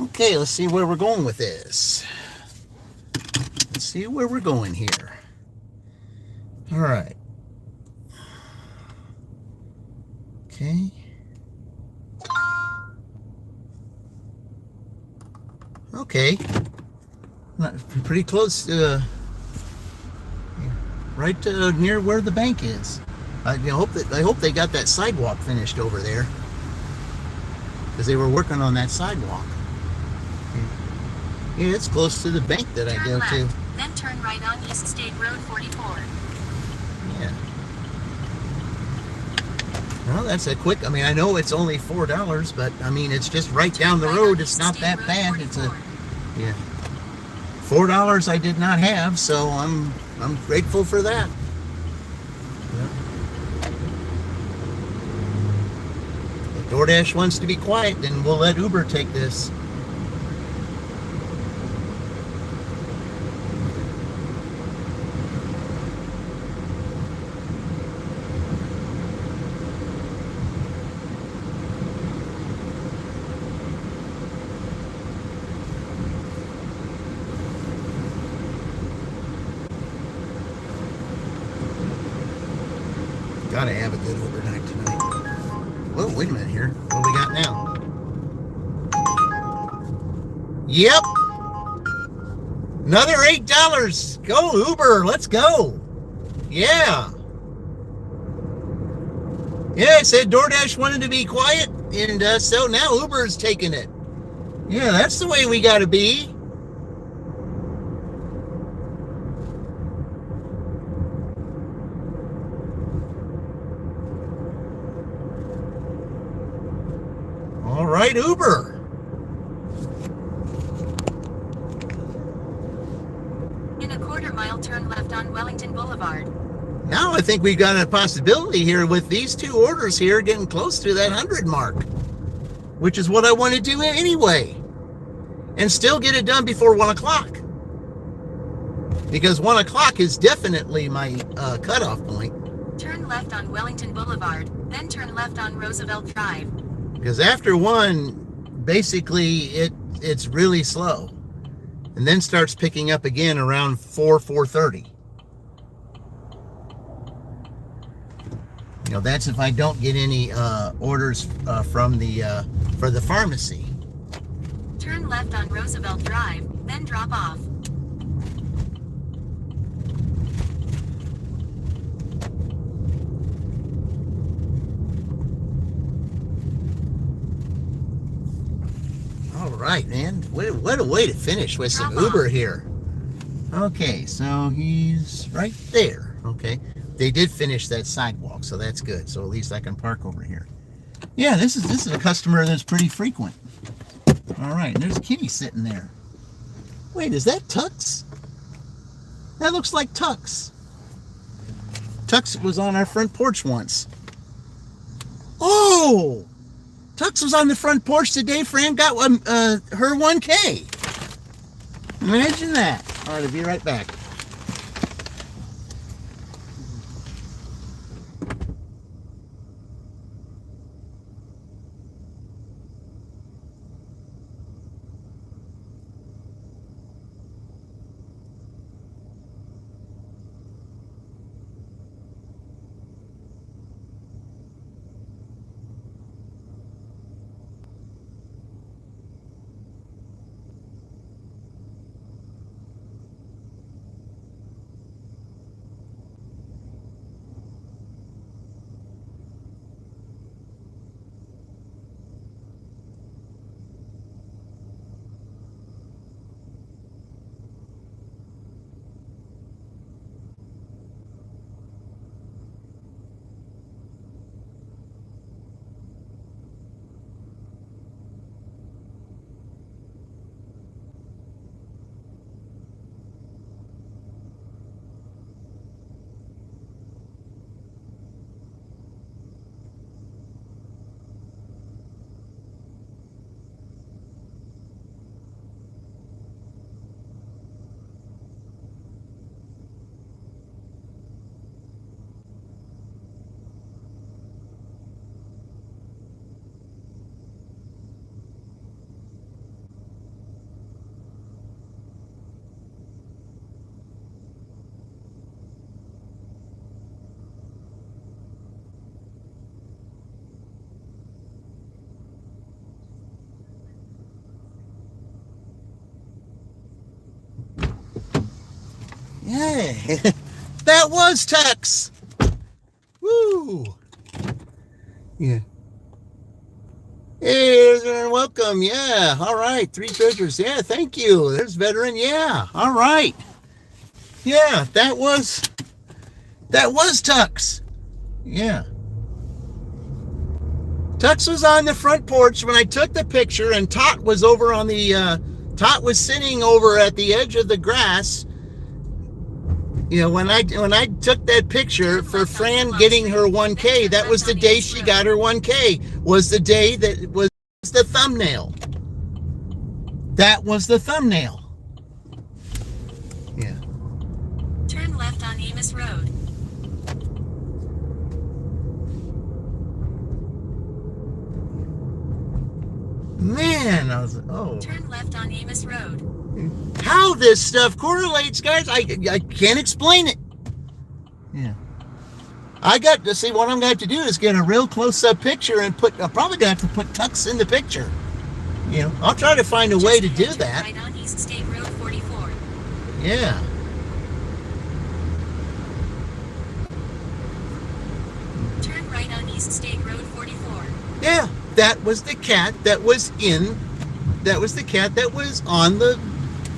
Okay, let's see where we're going with this. Let's see where we're going here. All right. Okay. Okay. Not pretty close to right near where the bank is. I hope they got that sidewalk finished over there, because they were working on that sidewalk. Yeah, it's close to the bank that I go to. Then turn right on East State Road 44. Yeah. Well, that's a quick. I mean, I know it's only $4, but I mean, it's just right down the road. It's not that bad. It's a yeah. $4 I did not have, so I'm grateful for that. Yeah. If DoorDash wants to be quiet, then we'll let Uber take this. Gotta have a good overnight tonight. Whoa, wait a minute here. What do we got now? Yep. Another $8. Go Uber. Let's go. Yeah. Yeah, I said DoorDash wanted to be quiet, and so now Uber's taking it. Yeah, that's the way we gotta be. All right, Uber. In a quarter-mile, turn left on Wellington Boulevard. Now I think we've got a possibility here with these two orders here getting close to that 100 mark, which is what I want to do anyway, and still get it done before 1 o'clock, because 1 o'clock is definitely my cutoff point. Turn left on Wellington Boulevard, then turn left on Roosevelt Drive. Because after 1, basically it's really slow, and then starts picking up again around 4:30. You know, that's if I don't get any orders from the for the pharmacy. Turn left on Roosevelt Drive, then drop off. All right, man. What a way to finish with some Drop off. Uber here. Okay, so he's right there. Okay, they did finish that sidewalk, so that's good. So at least I can park over here. Yeah, this is a customer that's pretty frequent. All right, and there's a kitty sitting there. Wait, is that Tux? That looks like Tux. Tux was on our front porch once. Oh! Tux was on the front porch today. Fran got her 1K. Imagine that. All right, I'll be right back. Hey, that was Tux. Woo. Yeah. Hey, welcome. Yeah. All right. 3 treasures. Yeah. Thank you. There's veteran. Yeah. All right. Yeah. That was Tux. Yeah. Tux was on the front porch when I took the picture, and Tot was over on the, Tot was sitting over at the edge of the grass. You know, when I took that picture for Fran getting her 1K, that was the day she got her 1K, was the day that was the thumbnail. That was the thumbnail. Yeah. Turn left on Amos Road. Man, I was, oh. Turn left on Amos Road. How this stuff correlates, guys, I can't explain it. Yeah. I got to see, what I'm going to have to do is get a real close-up picture and I'm probably going to have to put Tux in the picture. You know, I'll try to find a way to do that. Right on East State Road 44. Yeah. Turn right on East State Road 44. Yeah, that was the cat that was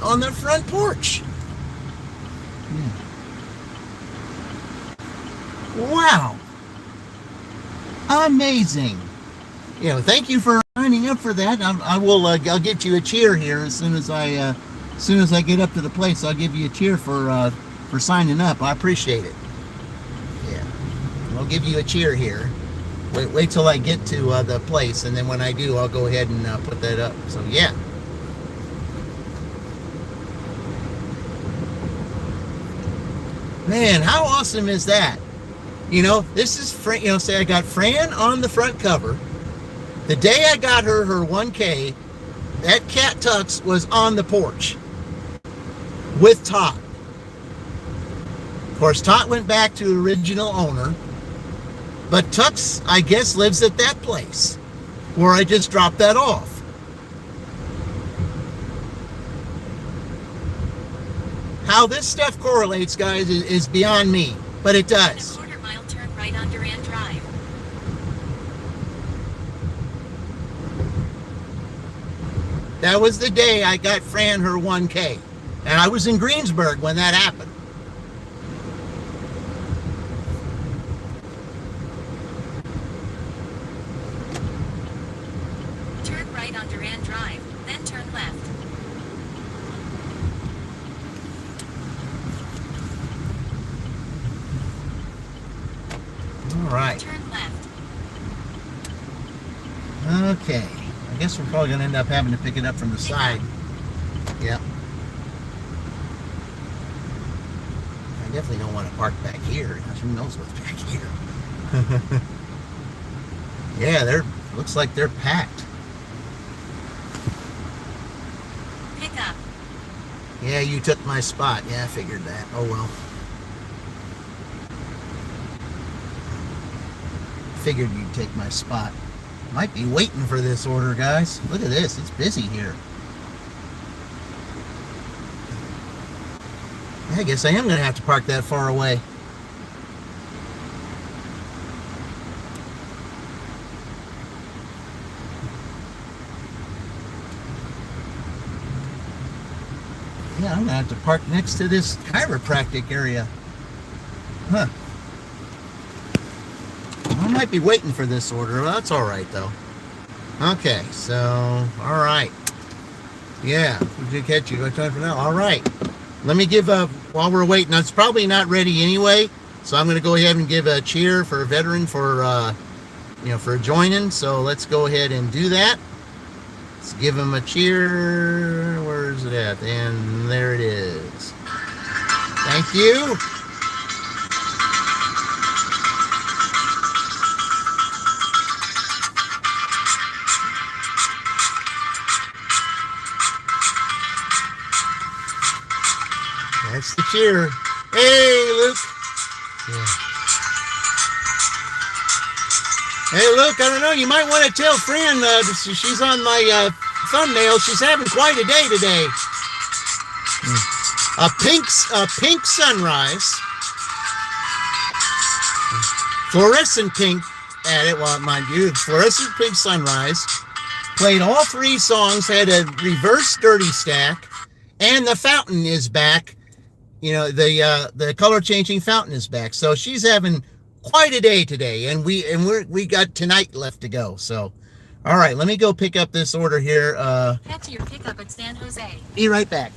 on the front porch. Yeah. Wow. Amazing. You know, thank you for signing up for that. I'll get you a cheer here as soon as I get up to the place. I'll give you a cheer for signing up. I appreciate it. Yeah. I'll give you a cheer here. Wait till I get to the place, and then when I do, I'll go ahead and put that up. So yeah. Man, how awesome is that? You know, this is Fran. You know, say I got Fran on the front cover. The day I got her 1K, that cat Tux was on the porch with Tot. Of course, Tot went back to the original owner, but Tux, I guess, lives at that place where I just dropped that off. How this stuff correlates, guys, is beyond me, but it does. In a quarter-mile turn right on Durand Drive. That was the day I got Fran her 1K, and I was in Greensburg when that happened. Turn right on Durand Drive, then turn left. All right. Turn left. Okay. I guess we're probably going to end up having to pick it up from the side. Yep. I definitely don't want to park back here. Who knows what's back here? Yeah, looks like they're packed. Pick up. Yeah, you took my spot. Yeah, I figured that. Oh well. Figured you'd take my spot. Might be waiting for this order, guys. Look at this. It's busy here. I guess I am going to have to park that far away. Yeah, I'm going to have to park next to this chiropractic area. Huh. I might be waiting for this order. Well, that's all right, though. Okay, so, all right. Yeah, we did catch you. Got time for now? All right. Let me give while we're waiting, it's probably not ready anyway, so I'm going to go ahead and give a cheer for a veteran for, for joining. So let's go ahead and do that. Let's give him a cheer. Where is it at? And there it is. Thank you. That's the cheer. Hey, Luke. Yeah. Hey, Luke, I don't know. You might want to tell Fran, she's on my thumbnail. She's having quite a day today. A pink sunrise. Fluorescent pink at it, well, mind you, Fluorescent Pink Sunrise. Played all 3 songs, had a reverse dirty stack, and the fountain is back. You know, the color changing fountain is back. So she's having quite a day today, and we got tonight left to go. So, all right, let me go pick up this order here. Head to your pickup at San Jose. Be right back.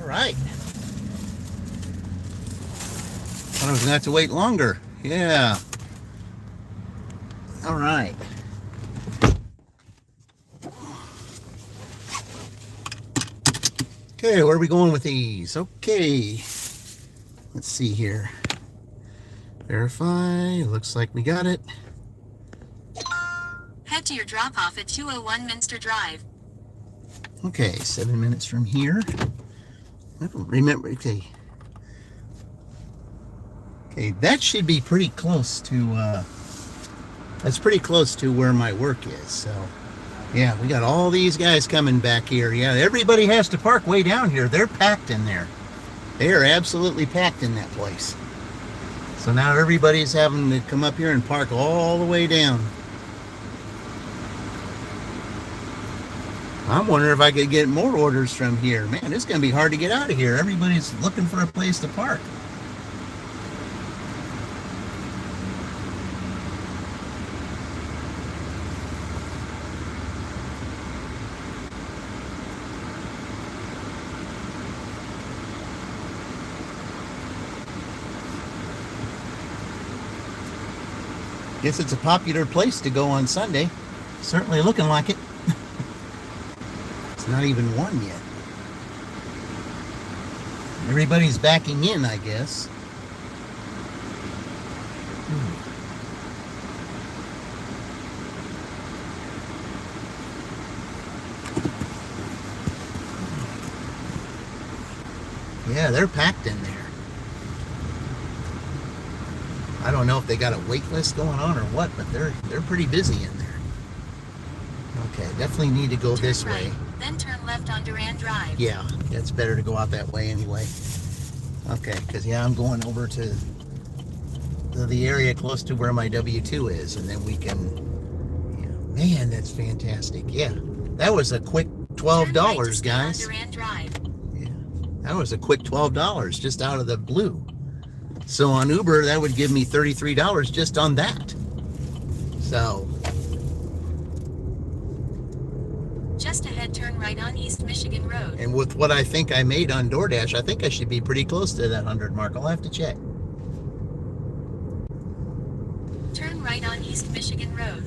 Right. Thought I was gonna have to wait longer. Yeah. All right. Okay, where are we going with these? Okay. Let's see here. Verify. Looks like we got it. Head to your drop-off at 201 Minster Drive. Okay, 7 minutes from here. I don't remember. Okay. Okay, that should be pretty close to, that's pretty close to where my work is. So, yeah, we got all these guys coming back here. Yeah, everybody has to park way down here. They're packed in there. They are absolutely packed in that place. So now everybody's having to come up here and park all the way down. I'm wondering if I could get more orders from here. Man, it's going to be hard to get out of here. Everybody's looking for a place to park. Guess it's a popular place to go on Sunday. Certainly looking like it. It's not even one yet. Everybody's backing in, I guess. Yeah, they're packed in there. I don't know if they got a wait list going on or what, but they're pretty busy in there. Okay, definitely need to go this way. Then turn left on Durand Drive. Yeah, it's better to go out that way anyway. Okay, because yeah, I'm going over to the area close to where my W-2 is, and then we can. Yeah, man, that's fantastic. Yeah, that was a quick $12, guys. Durand Drive. Yeah, that was a quick $12 just out of the blue. So on Uber, that would give me $33 just on that. So. Just ahead, turn right on East Michigan Road. And with what I think I made on DoorDash, I think I should be pretty close to that 100 mark. I'll have to check. Turn right on East Michigan Road.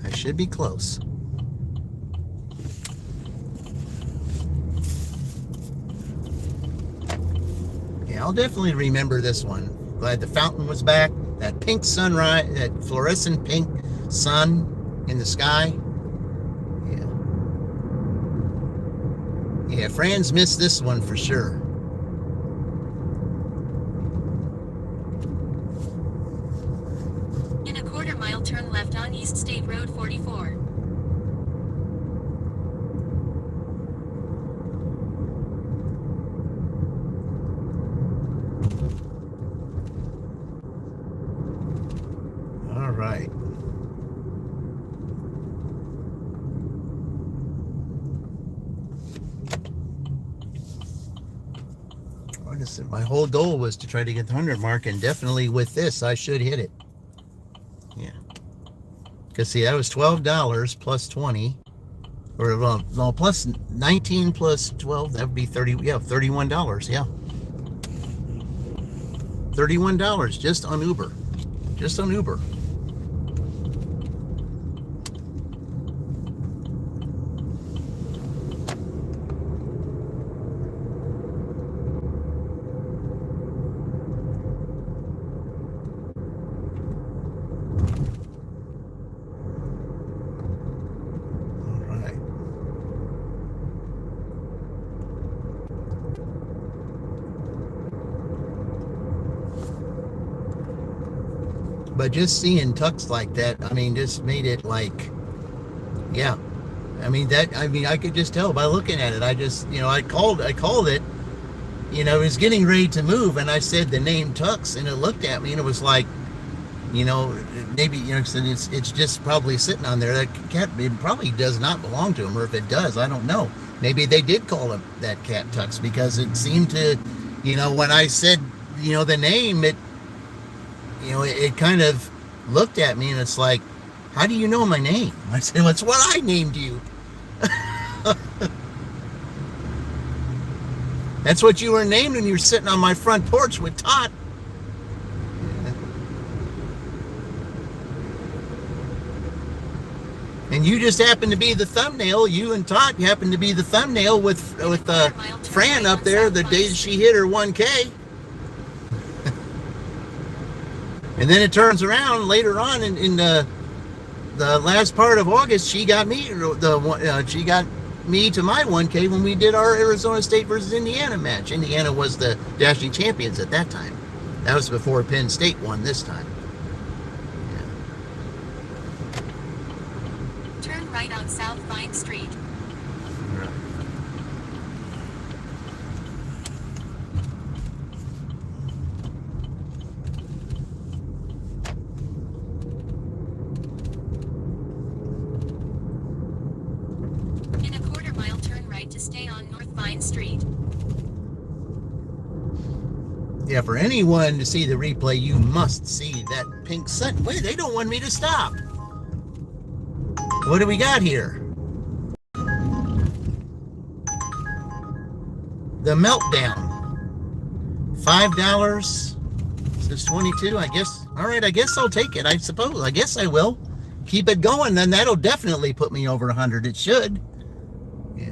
I should be close. Yeah, I'll definitely remember this one. Glad the fountain was back. That pink sunrise, that fluorescent pink sun in the sky. Yeah, Fran's missed this one for sure. In a quarter mile, turn left on East State Road 44. All right. My whole goal was to try to get the 100 mark, and definitely with this, I should hit it. Yeah. Because, see, that was $12 plus 20. Or, well, plus 19 plus 12, that would be 30. Yeah, $31. Yeah. $31 just on Uber. Just on Uber. But just seeing tucks like that, I mean, just made it like, yeah. I could just tell by looking at it. I just, I called it, it was getting ready to move, and I said the name Tux, and it looked at me, and it was like, maybe, it's just probably sitting on there. That cat, it probably does not belong to him, or if it does, I don't know. Maybe they did call him that cat Tux, because it seemed to, when I said, the name, it kind of looked at me, and it's like, how do you know my name? I said, well, it's what I named you. That's what you were named when you were sitting on my front porch with Tot. And you just happened to be the thumbnail. You and Tot happened to be the thumbnail with Fran up there the day she hit her 1K. And then it turns around later on in the last part of August. She got me she got me to my 1K when we did our Arizona State versus Indiana match. Indiana was the dashing champions at that time. That was before Penn State won this time. Yeah. Turn right on South Vine Street. Right. Yeah, for anyone to see the replay, you must see that pink sun. Wait, they don't want me to stop. What do we got here? The Meltdown. $5. It's 22, I guess. All right, I guess I'll take it, I suppose. I guess I will. Keep it going, then that'll definitely put me over 100. It should. Yeah.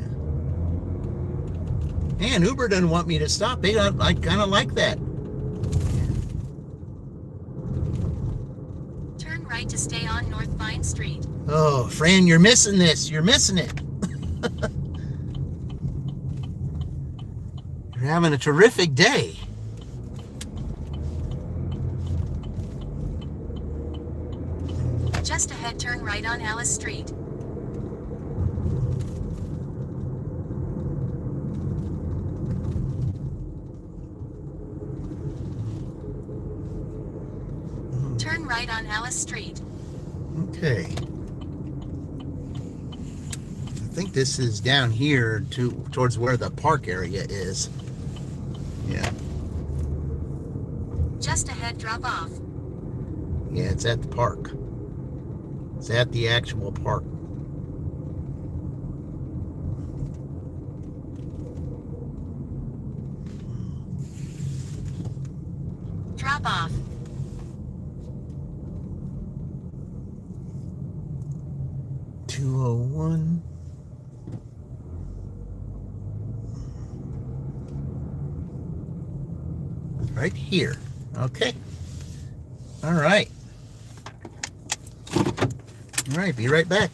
Man, Uber doesn't want me to stop. I kind of like that. Turn right to stay on North Vine Street. Oh, Fran, you're missing this. You're missing it. You're having a terrific day. Just ahead, turn right on Alice Street. Turn right on Alice Street. Okay. I think this is down here towards where the park area is. Yeah. Just ahead, drop off. Yeah, it's at the park. It's at the actual park. Drop off. $201. Right here. Okay. All right. All right, be right back.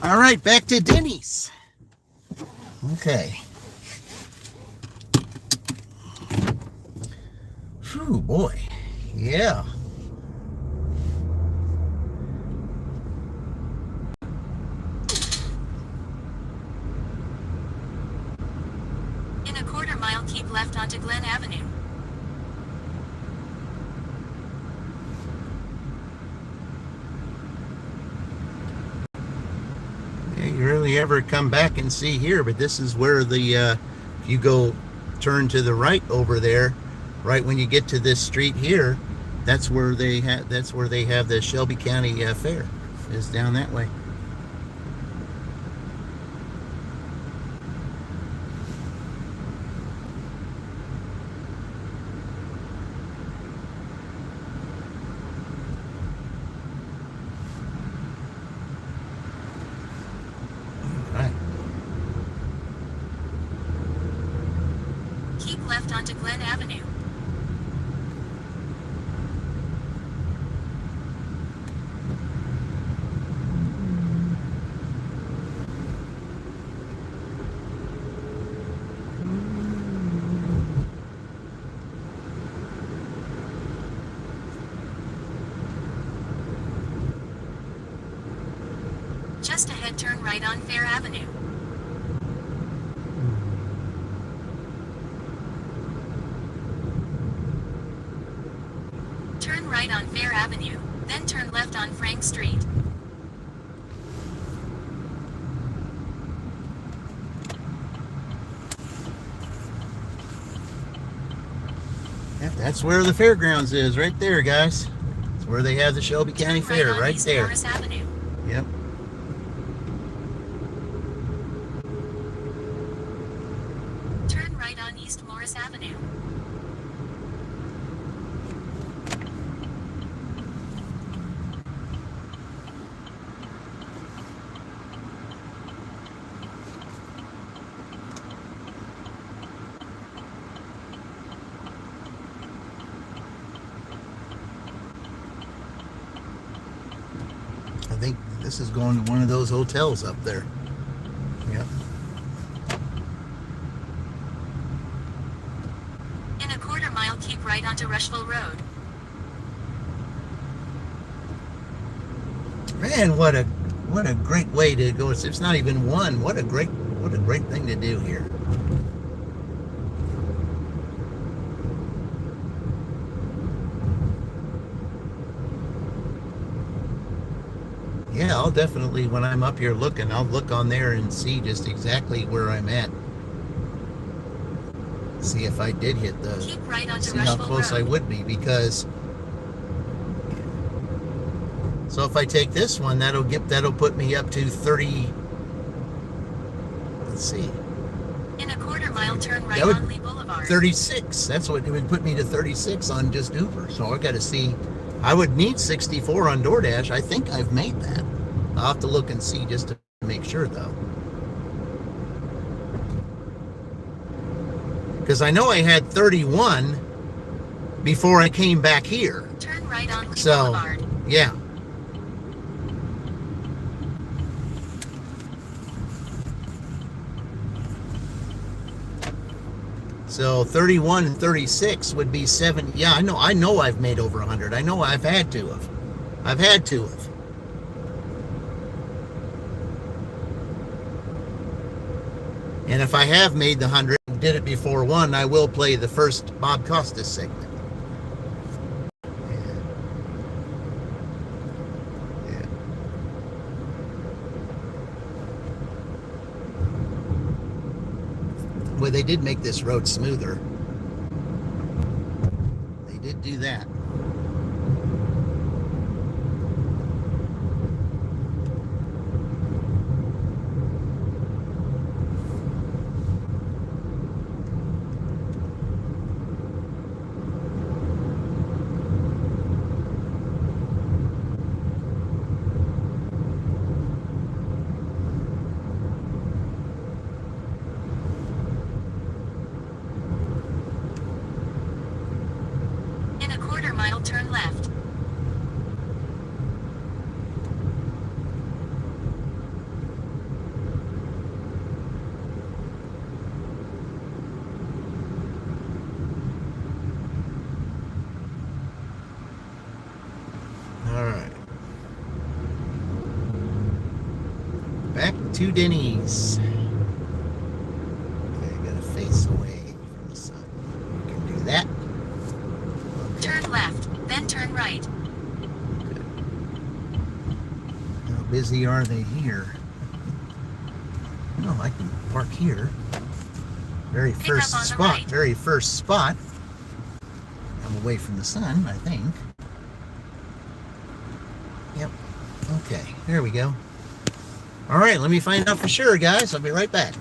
All right, back to Denny's. Okay. Whew, boy. Yeah. In a quarter mile, keep left onto Glen Avenue. You rarely ever come back and see here, but this is where the if you go turn to the right over there, right when you get to this street here, that's where they have the Shelby County Fair, is down that way. Keep left onto Glen Avenue. Just ahead, turn right on Fair Avenue. Turn right on Fair Avenue, then turn left on Frank Street. Yep, that's where the fairgrounds is, right there, guys. It's where they have the Shelby County Fair, right there. Morris Avenue. Yep. East Morris Avenue. I think this is going to one of those hotels up there. Yep. In a quarter mile, keep right onto Rushville Road. Man, what a great way to go. It's not even one. What a great thing to do here. Yeah, I'll definitely, when I'm up here looking, I'll look on there and see just exactly where I'm at. See if I did hit the, Keep right onto see how Rushville close I Road. would be, because so if I take this one, that'll put me up to 30. Let's see. In a quarter mile, turn right That would- on Lee Boulevard. 36. That's what it would put me to 36 on just Uber. So I got to see. I would need 64 on DoorDash. I think I've made that. I'll have to look and see just to make sure, though. Because I know I had 31 before I came back here. Turn right on Lee So, Boulevard. yeah. So 31 and 36 would be 7. Yeah, I know I've made over 100. I know I've had to have. And if I have made the 100 and did it before 1, I will play the first Bob Costas segment. Yeah. Well, they did make this road smoother. They did do that. In a quarter mile, turn left. All right. Back to Denny's. Okay, I gotta face away from the sun. You can do that. Turn left, then turn right. How busy are they here? No, I can park here. Very Pick first up on the spot. right. Very first spot. I'm away from the sun, I think. Yep. Okay, there we go. All right, let me find out for sure, guys. I'll be right back.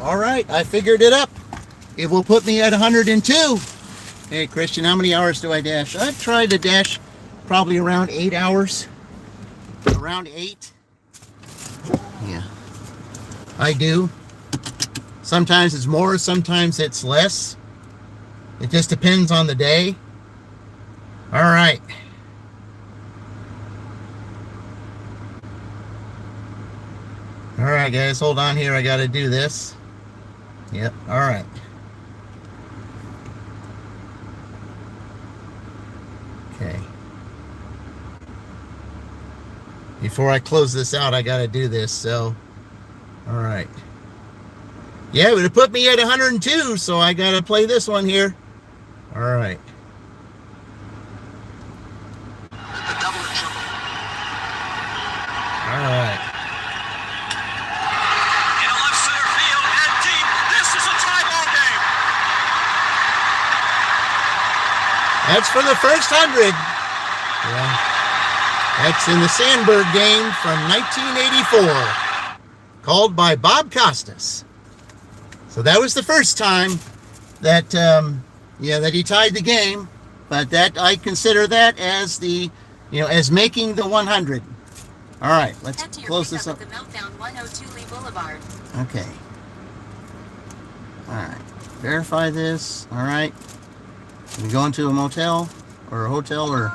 All right, I figured it up. It will put me at 102. Hey, Christian, how many hours do I dash? I've tried to dash probably around 8 hours. Around 8. Yeah, I do. Sometimes it's more, sometimes it's less. It just depends on the day. All right. All right, guys, hold on here. I got to do this. Yep, all right. Okay. Before I close this out, I got to do this, so. All right. Yeah, it would have put me at 102, so I got to play this one here. All right. The double and triple. All right. In left center field and deep. This is a tie ball game. That's for the first 100. Yeah. That's in the Sandberg game from 1984. Called by Bob Costas. So that was the first time that, that he tied the game. But that I consider that as the, as making the 100. All right, let's close this up. The Meltdown 102 Lee Boulevard. Okay. All right. Verify this. All right. We go into a motel or a hotel or.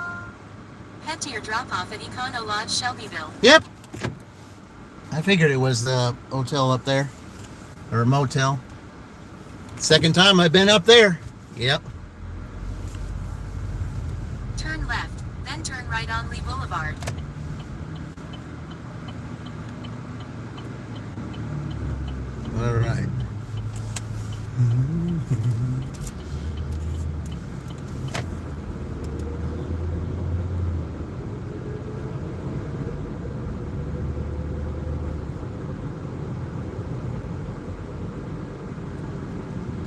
Head to your drop-off at Econo Lodge, Shelbyville. Yep. I figured it was the hotel up there or a motel. Second time I've been up there. Yep. Turn left, then turn right on Lee Boulevard. All right.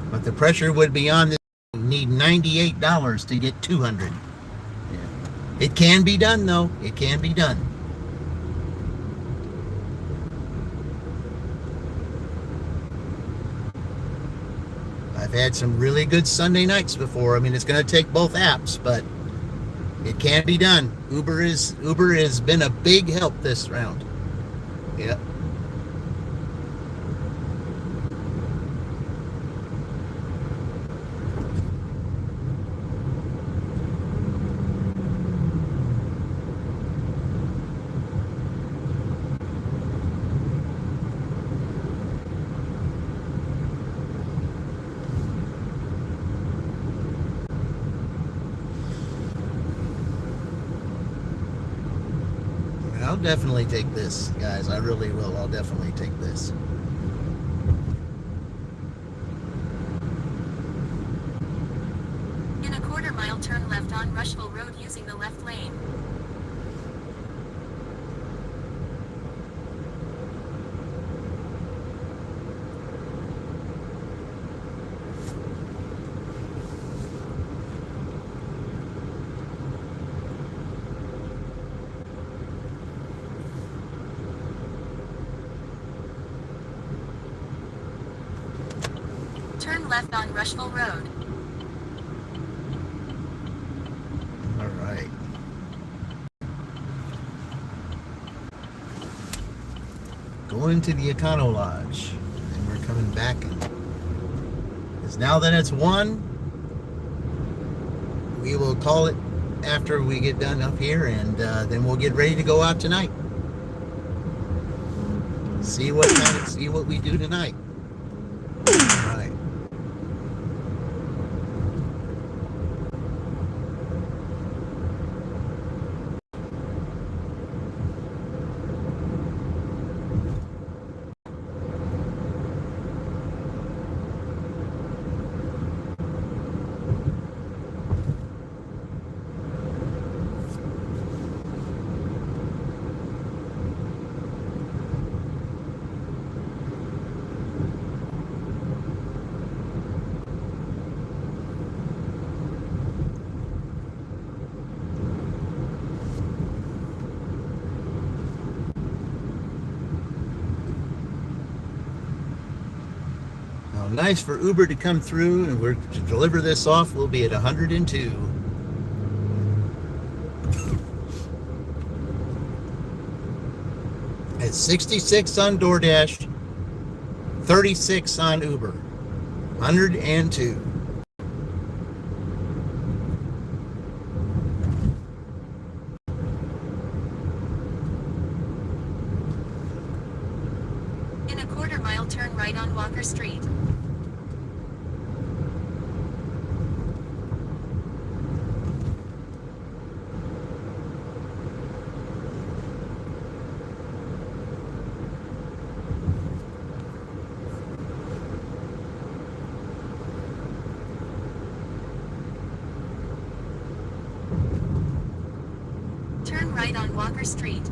But the pressure would be on this. Need $98 to get 200. Yeah. It can be done, though. It can be done. I've had some really good Sunday nights before. I mean, it's going to take both apps, but it can be done. Uber has been a big help this round. Yep. I'll definitely take this, guys. I really will. I'll definitely take this. In a quarter-mile, turn left on Rushville Road using the left lane. Turn left on Rushville Road. All right. Going to the Econo Lodge. And we're coming back. Because now that it's 1, we will call it after we get done up here, and then we'll get ready to go out tonight. See what we do tonight. All right. nice for Uber to come through, and we're to deliver this off. We'll be at 102. At 66 on DoorDash, 36 on Uber, 102. In a quarter-mile, turn right on Walker Street. Turn right on Walker Street.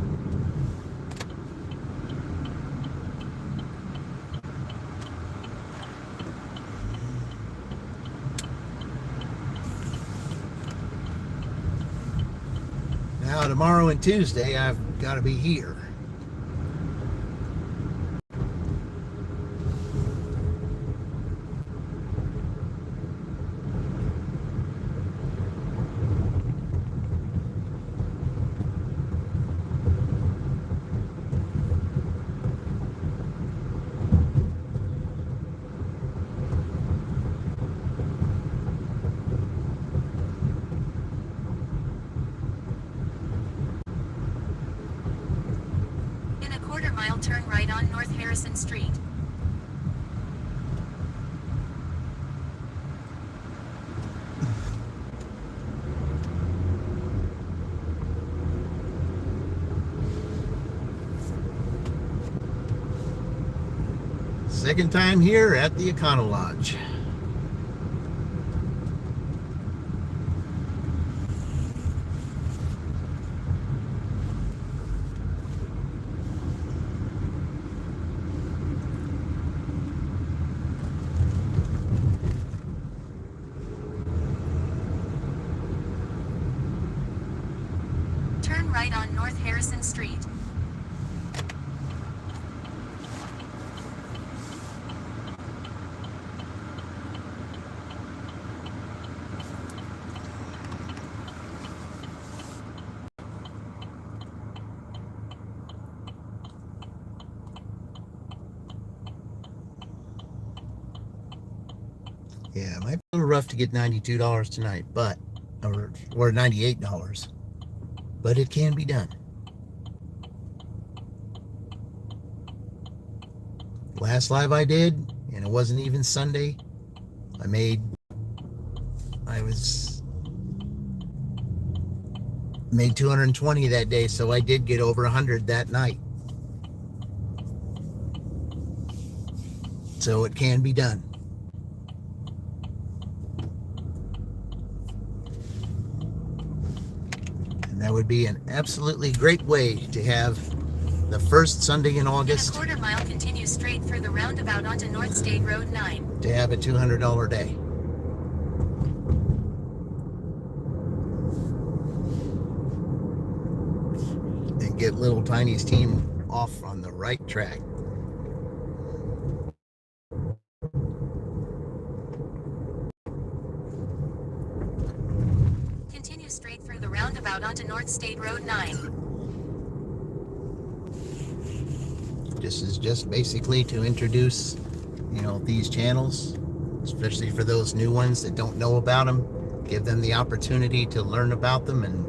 Now tomorrow and Tuesday, I've got to be here. In a quarter-mile, turn right on North Harrison Street. Second time here at the Econo Lodge. Turn right on North Harrison Street. Yeah, it might be a little rough to get $92 tonight, but or $98, but it can be done. Last live I did, and it wasn't even Sunday, I made 220 that day, so I did get over 100 that night. So it can be done. And that would be an absolutely great way to have the first Sunday in In a August quarter-mile, continue straight through the roundabout onto North State Road 9. to have a $200 day. And get Little Tiny's team off on the right track. Continue straight through the roundabout onto North State Road 9. This is just basically to introduce, these channels, especially for those new ones that don't know about them. Give them the opportunity to learn about them and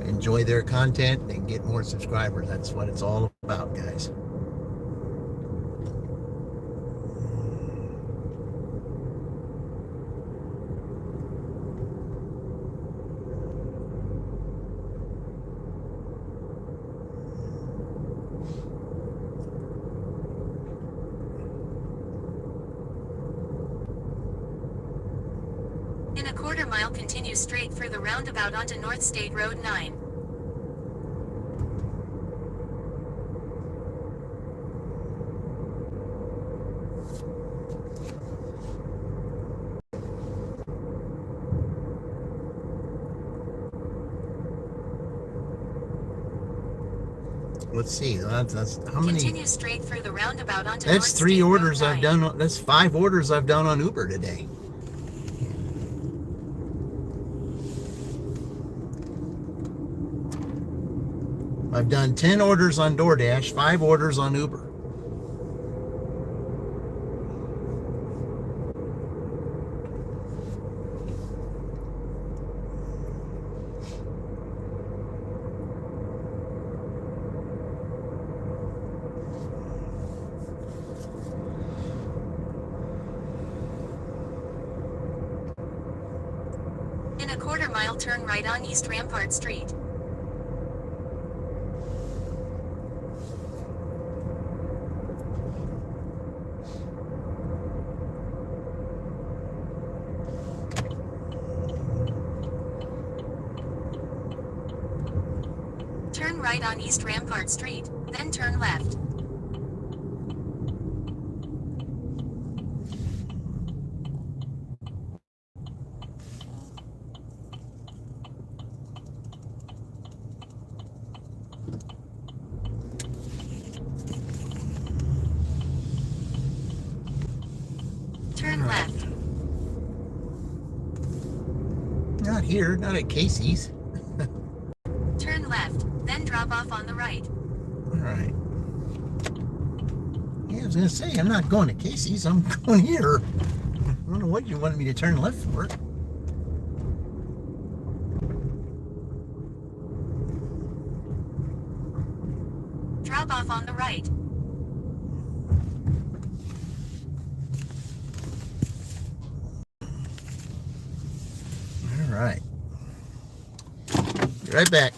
enjoy their content and get more subscribers. That's what it's all about, guys. In a quarter-mile, continue straight through the roundabout onto North State Road 9. Let's see. That's how many? Continue straight through the roundabout onto That's North 3 State Road orders I've 9. done. That's 5 orders I've done on Uber today. I've done 10 orders on DoorDash, 5 orders on Uber. In a quarter-mile, turn right on East Rampart Street. Turn right on East Rampart Street, then turn left. Turn left. Not here, not at Casey's. Turn left, then drop off on the right. All right. Yeah, I was gonna say I'm not going to Casey's. I'm going here. I don't know what you wanted me to turn left for. Drop off on the right. All right. Be right back.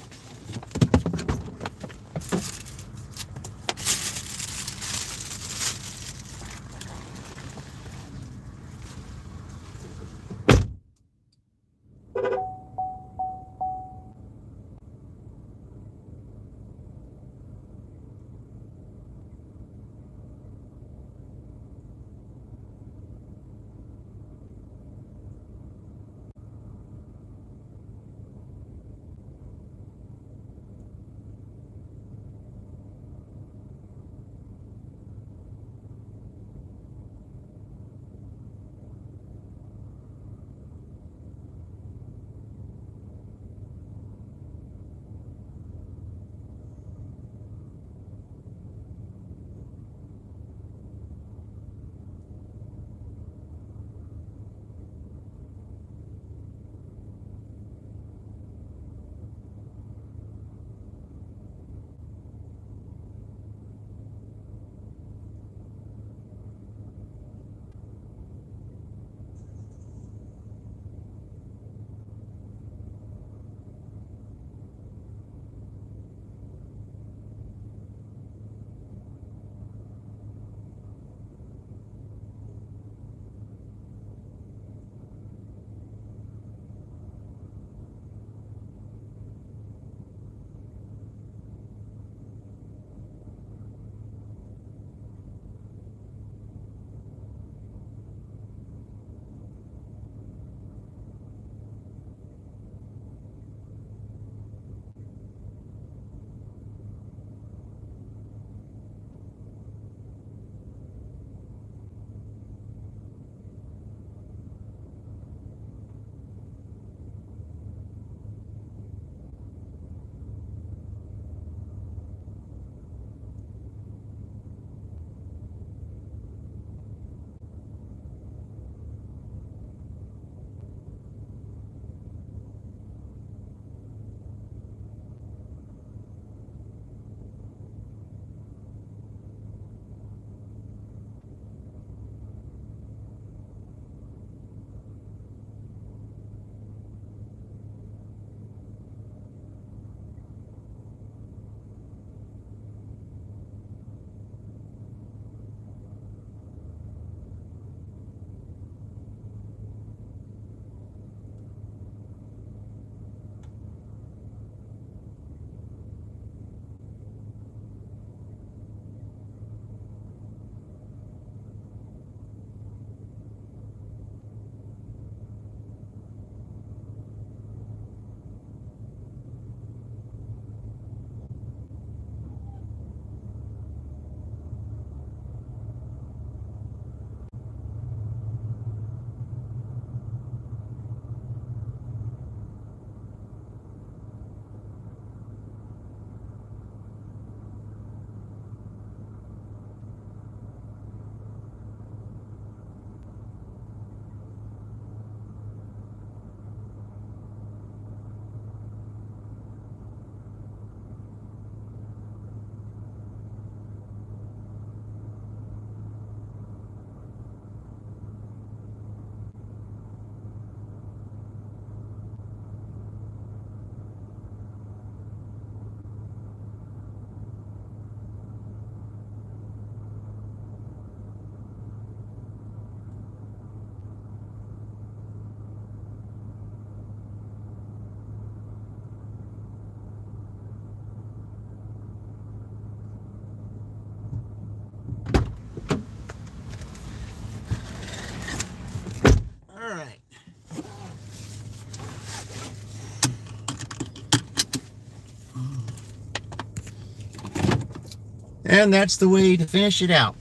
And that's the way to finish it out.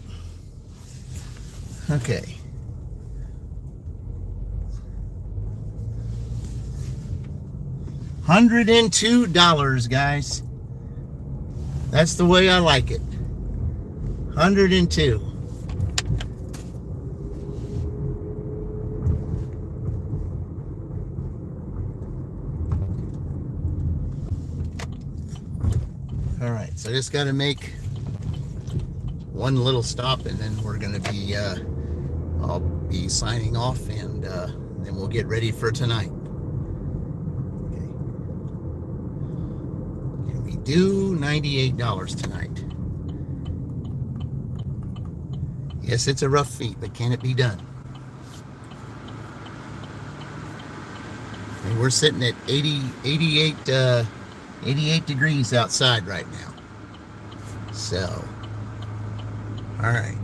Okay. $102, guys. That's the way I like it. 102. All right, so I just got to make one little stop, and then we're going to be, I'll be signing off, and then we'll get ready for tonight. Okay. Can we do $98 tonight? Yes, it's a rough feat, but can it be done? And we're sitting at 88 degrees outside right now. So, all right.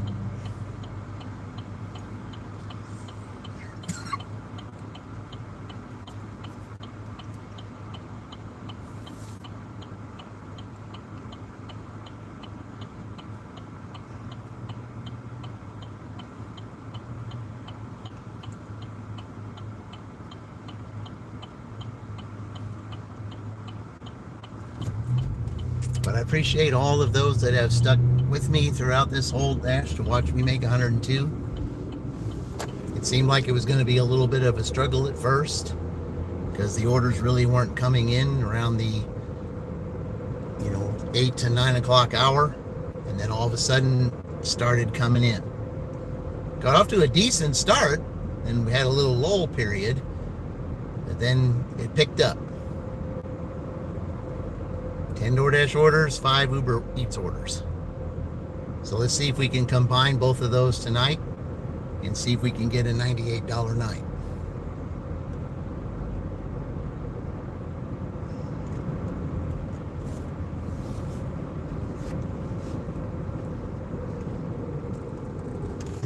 But I appreciate all of those that have stuck with me throughout this whole dash to watch me make 102. It seemed like it was going to be a little bit of a struggle at first because the orders really weren't coming in around the 8 to 9 o'clock hour, and then all of a sudden started coming in. Got off to a decent start, and we had a little lull period, but then it picked up. 10 DoorDash orders, 5 Uber Eats orders. So let's see if we can combine both of those tonight and see if we can get a $98 night.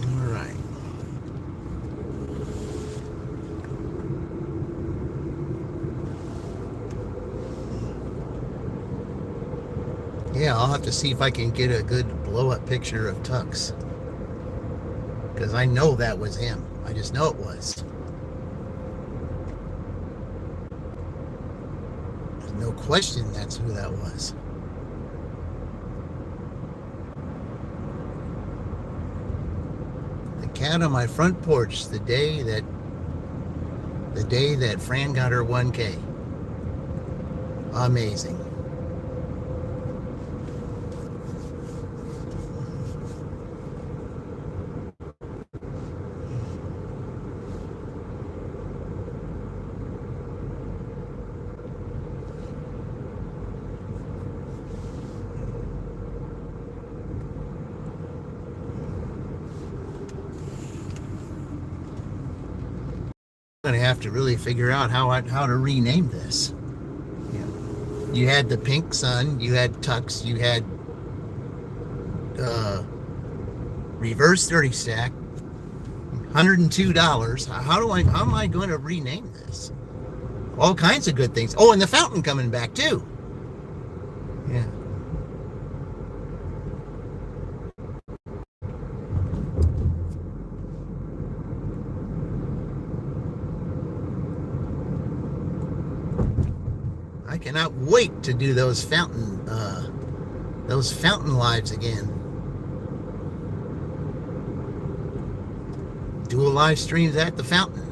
All right. Yeah, I'll have to see if I can get a good blow-up picture of Tux, because I know that was him. I just know it was. There's no question that's who that was. The cat on my front porch, the day that Fran got her 1K. Amazing. I'm gonna have to really figure out how to rename this. You had the Pink Sun, you had Tux, you had Reverse 30 Stack, $102. How am I going to rename this? All kinds of good things. Oh, and the fountain coming back too. Yeah. I cannot wait to do those fountain lives again. Dual live streams at the fountain.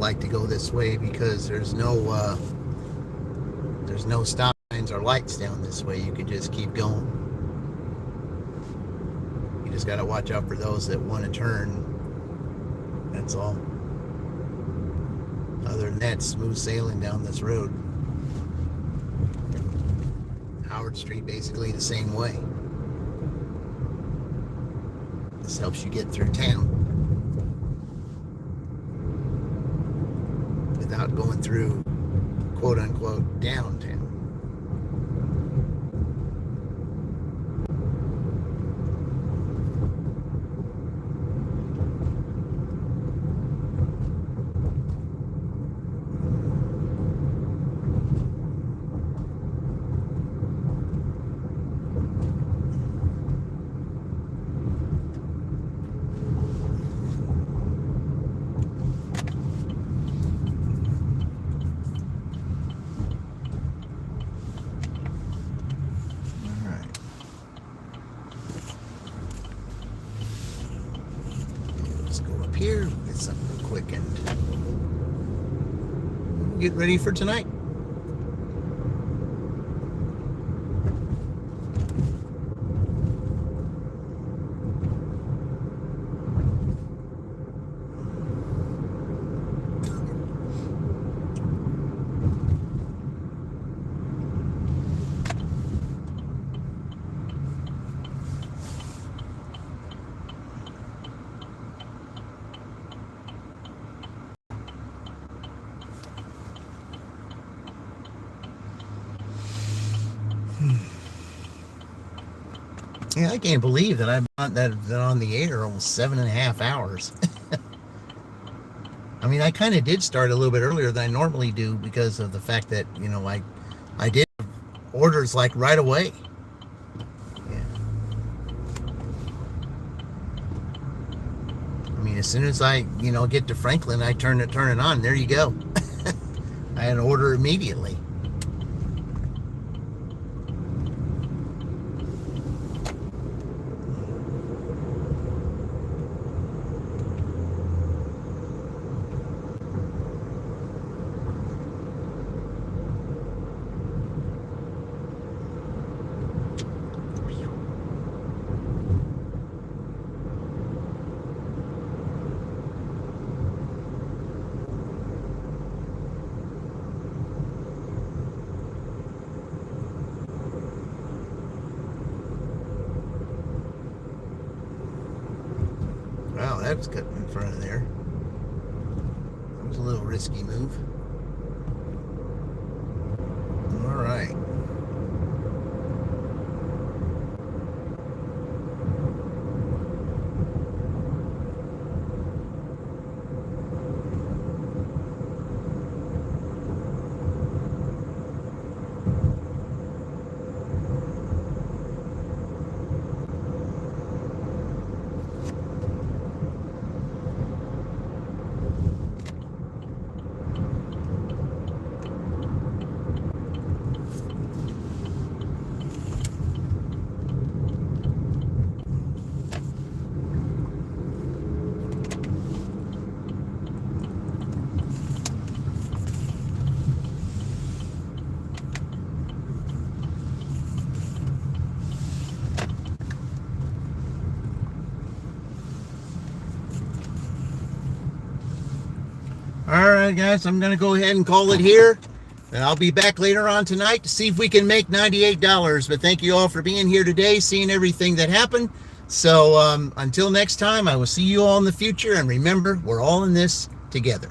Like to go this way because there's no stop signs or lights down this way. You could just keep going. You just got to watch out for those that want to turn That's all. Other than that, smooth sailing down this road. Howard Street basically the same way. This helps you get through town without going through quote unquote downtown. Here, get something quick and get ready for tonight. Yeah, I can't believe that I've been on the air almost 7.5 hours. I mean, I kind of did start a little bit earlier than I normally do because of the fact that, you know, I did orders like right away. Yeah. I mean, as soon as I, you know, get to Franklin, I turn it on. There you go. I had an order immediately. Wow, that was cutting in front of there. That was a little risky move. All right. All right, guys, I'm going to go ahead and call it here. And I'll be back later on tonight to see if we can make $98. But thank you all for being here today, seeing everything that happened. So until next time, I will see you all in the future. And remember, we're all in this together.